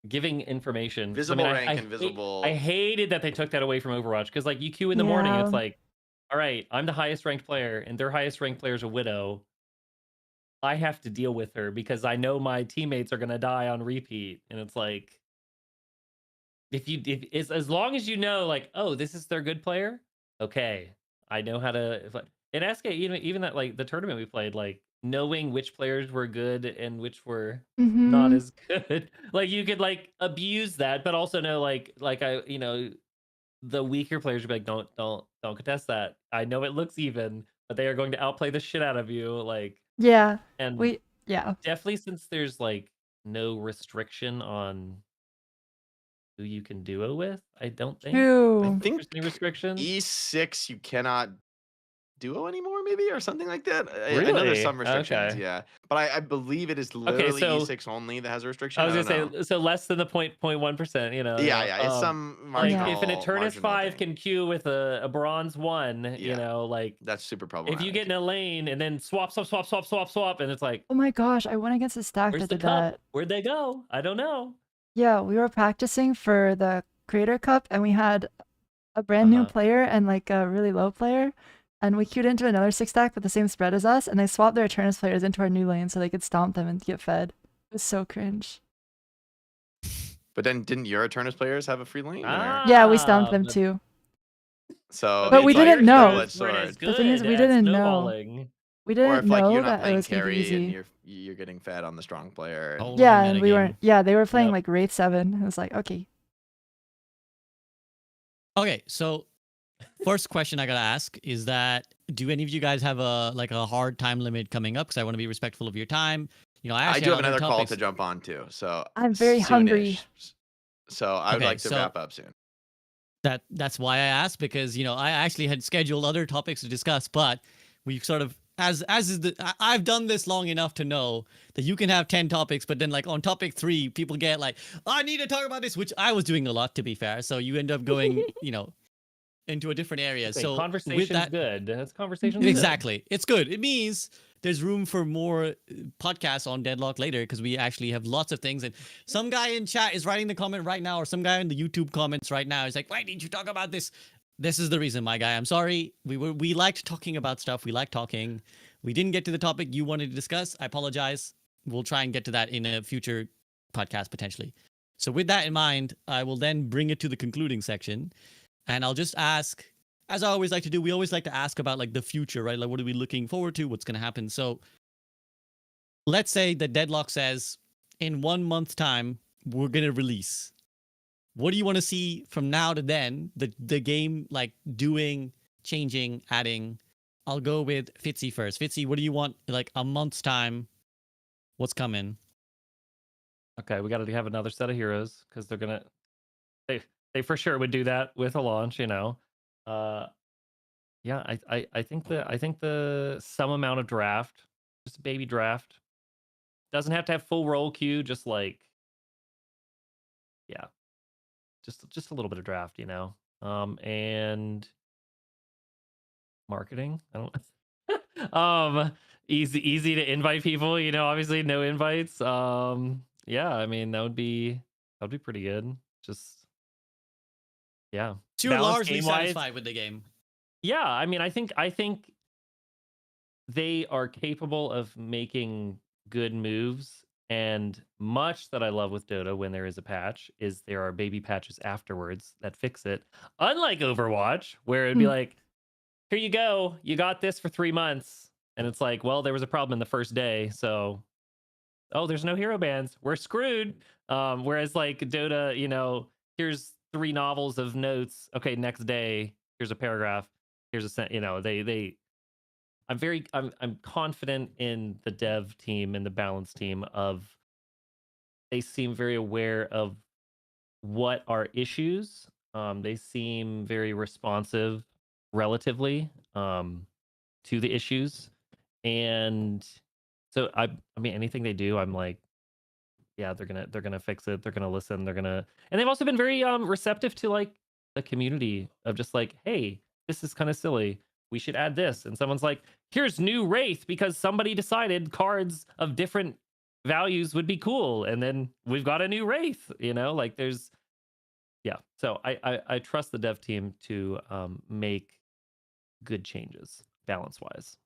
giving information. Visible I rank and hate- visible. I hated that they took that away from Overwatch because like you queue in the morning and it's Yeah. like, all right, I'm the highest ranked player and their highest ranked player is a Widow. I have to deal with her because I know my teammates are gonna die on repeat, and it's like, if as long as you know, like, oh, this is their good player, okay, I know how to. In Eskay, even that like the tournament we played, like knowing which players were good and which were not Mhm. as good, like you could like abuse that, but also know like the weaker players would be like, don't contest that. I know it looks even, but they are going to outplay the shit out of you, like. Yeah. And Yeah. definitely since there's like no restriction on who you can duo with, I don't think True. there's any restrictions. E6 you cannot duo anymore, maybe, or something like that. I know there's Really? some restrictions, Okay. yeah, but I believe it is literally so- E6 only that has a restriction. I was don't gonna know. say so less than the 0.1%. You know. Yeah, yeah, it's some like marginal. if an Eternus marginal 5 thing. can queue with a bronze 1, you Yeah. know, like That's super if problematic. you get in a lane and then swap, and it's like, Oh my gosh, I went against a stack where's that the did cup? that. Where'd they go? I don't know. Yeah, we were practicing for the Creator Cup and we had a brand new player and like a really low player. And we queued into another 6-stack with the same spread as us, and they swapped their Eternus players into our new lane so they could stomp them and get fed. It was so cringe. But then didn't your Eternus players have a free lane? or- Yeah, we stomped them too. So, But we it's like didn't a know. double-edged sword. The thing is, we didn't know. We Or didn't if like know you're not that it playing was gonna be carry and easy. you're getting fed on the strong player. and- Yeah, and we weren't. Yeah, they were playing like Wraith 7. It was like, okay. Okay, so first question I gotta ask is that do any of you guys have a hard time limit coming up? Because I want to be respectful of your time. You know, I I actually do have other another call topics. to jump on too. So I'm very hungry. soonish. So I would Okay, like to so- wrap up soon. That's why I asked, because you know I actually had scheduled other topics to discuss, but we sort of as is the I've done this long enough to know that you can have 10 topics, but then like on topic 3 people get like, I need to talk about this, which I was doing a lot, to be fair, so you end up going you know into a different area. Say, So with conversation's that, good. That's conversation's good. exactly, it's good. It means there's room for more podcasts on Deadlock later, because we actually have lots of things. And some guy in chat is writing the comment right now, or some guy in the YouTube comments right now is like, why didn't you talk about this? This is the reason, my guy. I'm sorry. We liked talking about stuff. We like talking. We didn't get to the topic you wanted to discuss. I apologize. We'll try and get to that in a future podcast potentially. So with that in mind, I will then bring it to the concluding section, and I'll just ask, as I always like to do, we always like to ask about like the future, right? Like, what are we looking forward to? What's going to happen? So let's say that Deadlock says in 1 month's time, we're going to release. What do you want to see from now to then? The game, like doing, changing, adding. I'll go with Fitzy first. Fitzy, what do you want? Like a month's time. What's coming? Okay, we got to have another set of heroes, because they're gonna. They for sure would do that with a launch, you know. Yeah, I think the some amount of draft, just a baby draft, doesn't have to have full roll queue. Just like, yeah, just a little bit of draft, you know. And marketing. I don't. Easy to invite people. You know, obviously no invites. Yeah, I mean that'd be pretty good. Just yeah. So you're Balance largely game-wise. satisfied with the game. Yeah, I mean, I think they are capable of making good moves, and much that I love with Dota when there is a patch is there are baby patches afterwards that fix it. Unlike Overwatch, where it'd be like, here you go, you got this for 3 months, and it's like, well, there was a problem in the first day, so there's no hero bans, we're screwed. Whereas like Dota, you know, here's 3 novels of notes. Okay, next day, here's a paragraph. Here's a you know, I'm confident in the dev team and the balance team of they seem very aware of what are issues. They seem very responsive relatively to the issues. And so I mean anything they do, I'm like, yeah, they're gonna fix it. They're gonna listen. And they've also been very receptive to like the community of just like, hey, this is kind of silly. We should add this. And someone's like, here's new Wraith because somebody decided cards of different values would be cool. And then we've got a new Wraith, you know, like there's, yeah. So I trust the dev team to make good changes balance wise.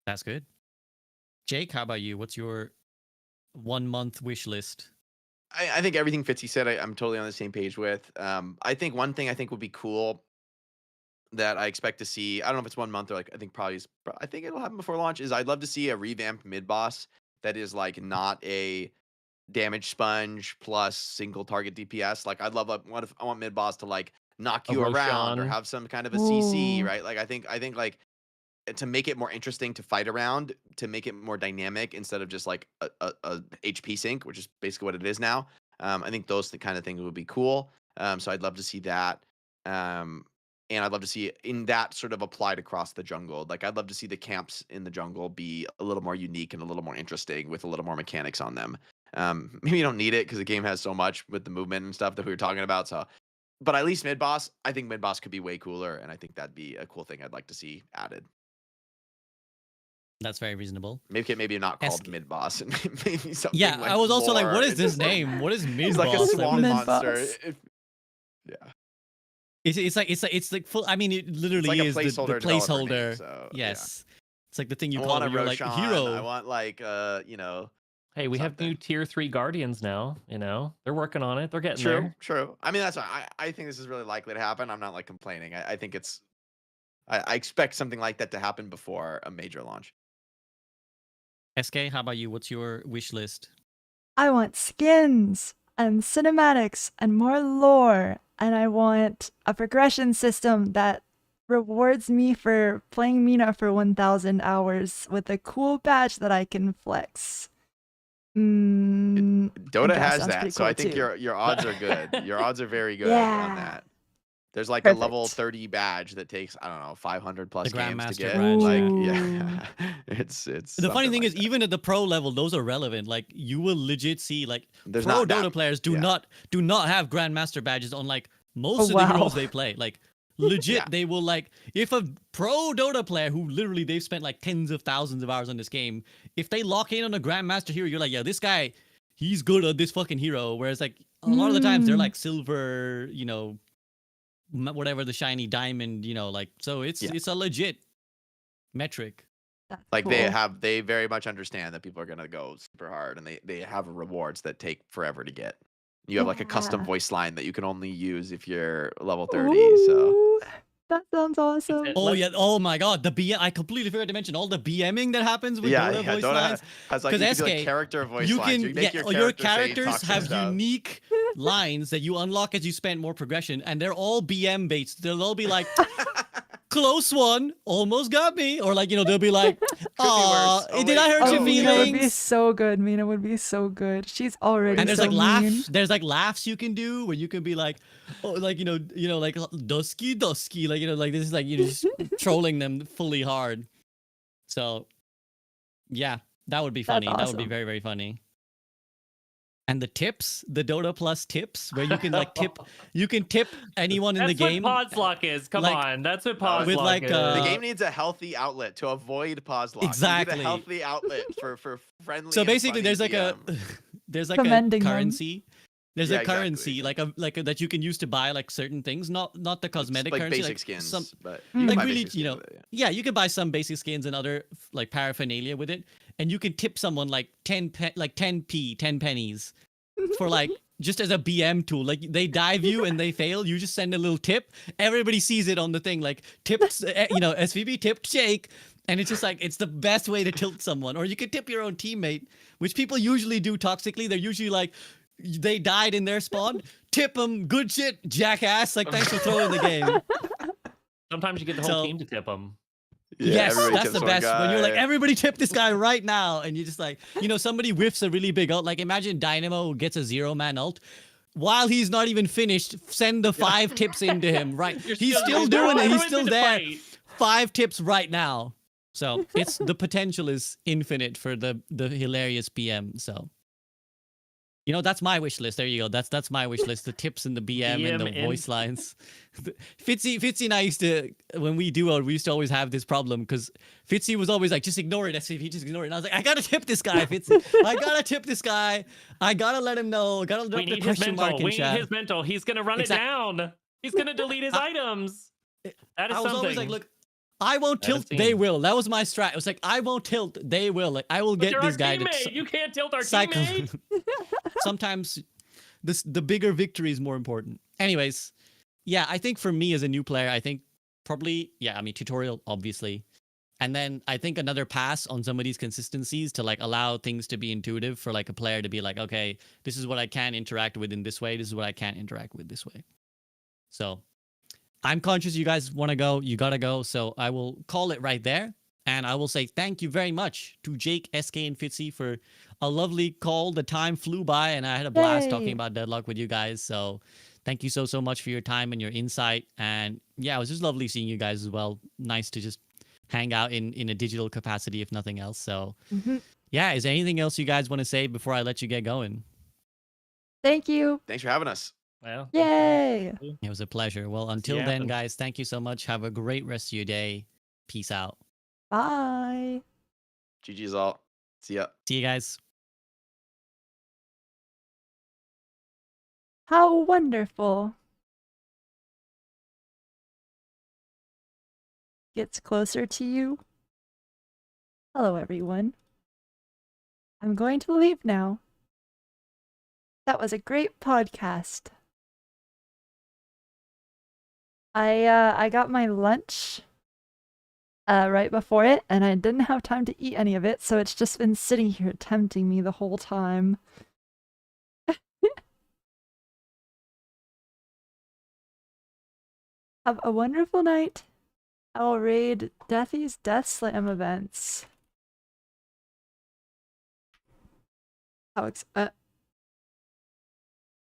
That's good. Jake, how about you? What's your 1 month wish list? I think everything Fitzy said, I'm totally on the same page with. I think one thing I think would be cool that I expect to see, I don't know if it's 1 month or like, I think it'll happen before launch, is I'd love to see a revamped mid boss that is like not a damage sponge plus single target DPS. Like I'd love, like, I want mid boss to like knock you around or have some kind of a CC, right? Like I think like to make it more interesting to fight around, to make it more dynamic instead of just like a HP sink, which is basically what it is now. I think those kind of things would be cool. So I'd love to see that. And I'd love to see in that sort of applied across the jungle. Like I'd love to see the camps in the jungle be a little more unique and a little more interesting with a little more mechanics on them. Maybe you don't need it because the game has so much with the movement and stuff that we were talking about. So, but at least mid boss, I think mid boss could be way cooler, and I think that'd be a cool thing I'd like to see added. That's very reasonable. Maybe not called mid boss, and maybe something. Yeah, like I was also like, what is this more- name? What is mid He's boss? like a swamp Mid-boss. monster. Yeah. It's like full. I mean, it literally like a is the placeholder developer name, placeholder. so, Yes, it's like the thing you I call want a when you're like Roshan, hero. I want like you know. Hey, we have new tier 3 guardians now, you know. They're working on it. They're getting there. True. I mean, that's why I think this is really likely to happen. I'm not like complaining. I think it's I expect something like that to happen before a major launch. Eskay, how about you? What's your wish list? I want skins and cinematics and more lore. And I want a progression system that rewards me for playing Mina for 1,000 hours with a cool badge that I can flex. Dota has sounds that, pretty so I cool think too. your odds are good. Your odds are very good on Yeah. that. There's like a level Perfect. 30 badge that takes, I don't know, 500 plus The games to Grandmaster get. badge, Like, yeah. yeah, it's The funny something thing like is, that. even at the pro level, those are relevant. Like you will legit see like There's pro not that- Dota players do yeah. not have Grandmaster badges on like most Oh, of the wow. heroes they play. Like legit, Yeah. they will like if a pro Dota player who literally they've spent like tens of thousands of hours on this game, if they lock in on a Grandmaster hero, you're like, yeah, this guy, he's good at this fucking hero. Whereas like a lot of the times they're like silver, you know, whatever the shiny diamond, you know, like so it's a legit metric. That's Like cool. they very much understand that people are gonna go super hard, and they have rewards that take forever to get. You have like a custom Yeah. voice line that you can only use if you're level 30. So Ooh, that sounds awesome. Oh yeah! Oh my God! The BM. I completely forgot to mention all the BMing that happens with Dota voice Dota lines. has like, you can do like Eskay, character voice you lines. can You can make your character say characters toxic have stuff. unique lines that you unlock as you spend more progression, and they're all BM based. They'll all be like, "Close one, almost got me," or like, you know, they'll be like, "Aw, Oh, did I wait. hurt Oh, your Mina would be feelings?" so good. Mina would be so good. She's already And there's so like mean. laughs. There's like laughs you can do where you can be like, oh, like like dusky, like like this is like you're just trolling them fully hard. So, yeah, that would be funny. That would be awesome. very very funny. And the tips, the Dota Plus tips, where you can like tip, you can tip anyone in the game. That's what Podslock is. Come like, on, that's what Podslock with like, is. The game needs a healthy outlet to avoid pause lock. You Exactly. need a healthy outlet for friendly. So and basically, funny there's like DM. there's like Commending a them. currency. There's Yeah, a exactly. currency like a that you can use to buy like certain things, not the cosmetic like currency, basic like skins, some but you can like buy really, basic you skins know, with it, yeah, you can buy some basic skins and other like paraphernalia with it, and you can tip someone like 10 pennies for like just as a BM tool. Like they dive you and they fail, you just send a little tip. Everybody sees it on the thing, like tips, you know, SVB tipped Jake. And it's just like, it's the best way to tilt someone. Or you could tip your own teammate, which people usually do toxically. They're usually like, they died in their spawn. Tip them, good shit, jackass. Like, thanks for throwing the game. Sometimes you get the whole team to tip them. Yeah, Yes, everybody that's tips the one best. When you're like, guy. everybody tip this guy right now. And you're just like, you know, somebody whiffs a really big ult. Like, imagine Dynamo gets a 0-man ult. While he's not even finished, send the 5 tips into him, right? He's still doing it. He's still there. 5 tips right now. So it's the potential is infinite for the hilarious PM. So, you know, that's my wish list. There you go. That's my wish list. The tips and the BM and the voice lines. Fitzy and I used to, when we duoed, we used to always have this problem because Fitzy was always like, just ignore it, SCP, just ignore it. And I was like, I gotta tip this guy, Fitzy. I gotta tip this guy. I gotta let him know. Gotta We drop the need his question mark mental. in We chat. need his mental. He's gonna run it down. He's gonna delete his items. That is I was something. always like, look, I won't That is tilt, they team. will. That was my strat. It was like, I won't tilt, they will. Like, I will But get you're this our guy teammate. to You can't tilt our cycle. teammate. Sometimes the bigger victory is more important. Anyways, yeah, I think for me as a new player, I think probably, yeah, I mean, tutorial, obviously. And then I think another pass on some of these consistencies to like allow things to be intuitive for like a player to be like, okay, this is what I can interact with in this way. This is what I can't interact with this way. So I'm conscious you guys want to go. You got to go. So I will call it right there. And I will say thank you very much to Jake, Eskay, and Fitzy for a lovely call. The time flew by, and I had a blast Yay. talking about Deadlock with you guys. So thank you so much for your time and your insight. And yeah, it was just lovely seeing you guys as well. Nice to just hang out in a digital capacity, if nothing else. So yeah, is there anything else you guys want to say before I let you get going? Thank you. Thanks for having us. Well, Yay. It was a pleasure. Well, until then, happen. guys, thank you so much. Have a great rest of your day. Peace out. Bye. GG's all. See ya. See you guys. How wonderful. Gets closer to you. Hello, everyone. I'm going to leave now. That was a great podcast. I got my lunch right before it, and I didn't have time to eat any of it, so it's just been sitting here tempting me the whole time. Have a wonderful night. I'll raid Deathy's Death Slam events. How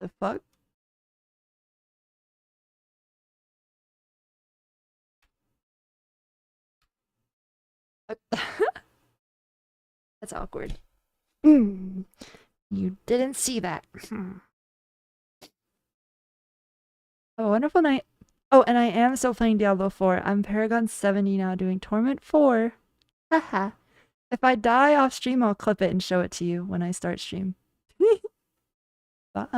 the fuck? That's awkward. You didn't see that. Have a wonderful night. Oh, and I am still playing Diablo 4. I'm Paragon 70 now doing Torment 4. Haha. If I die off stream, I'll clip it and show it to you when I start stream. Bye.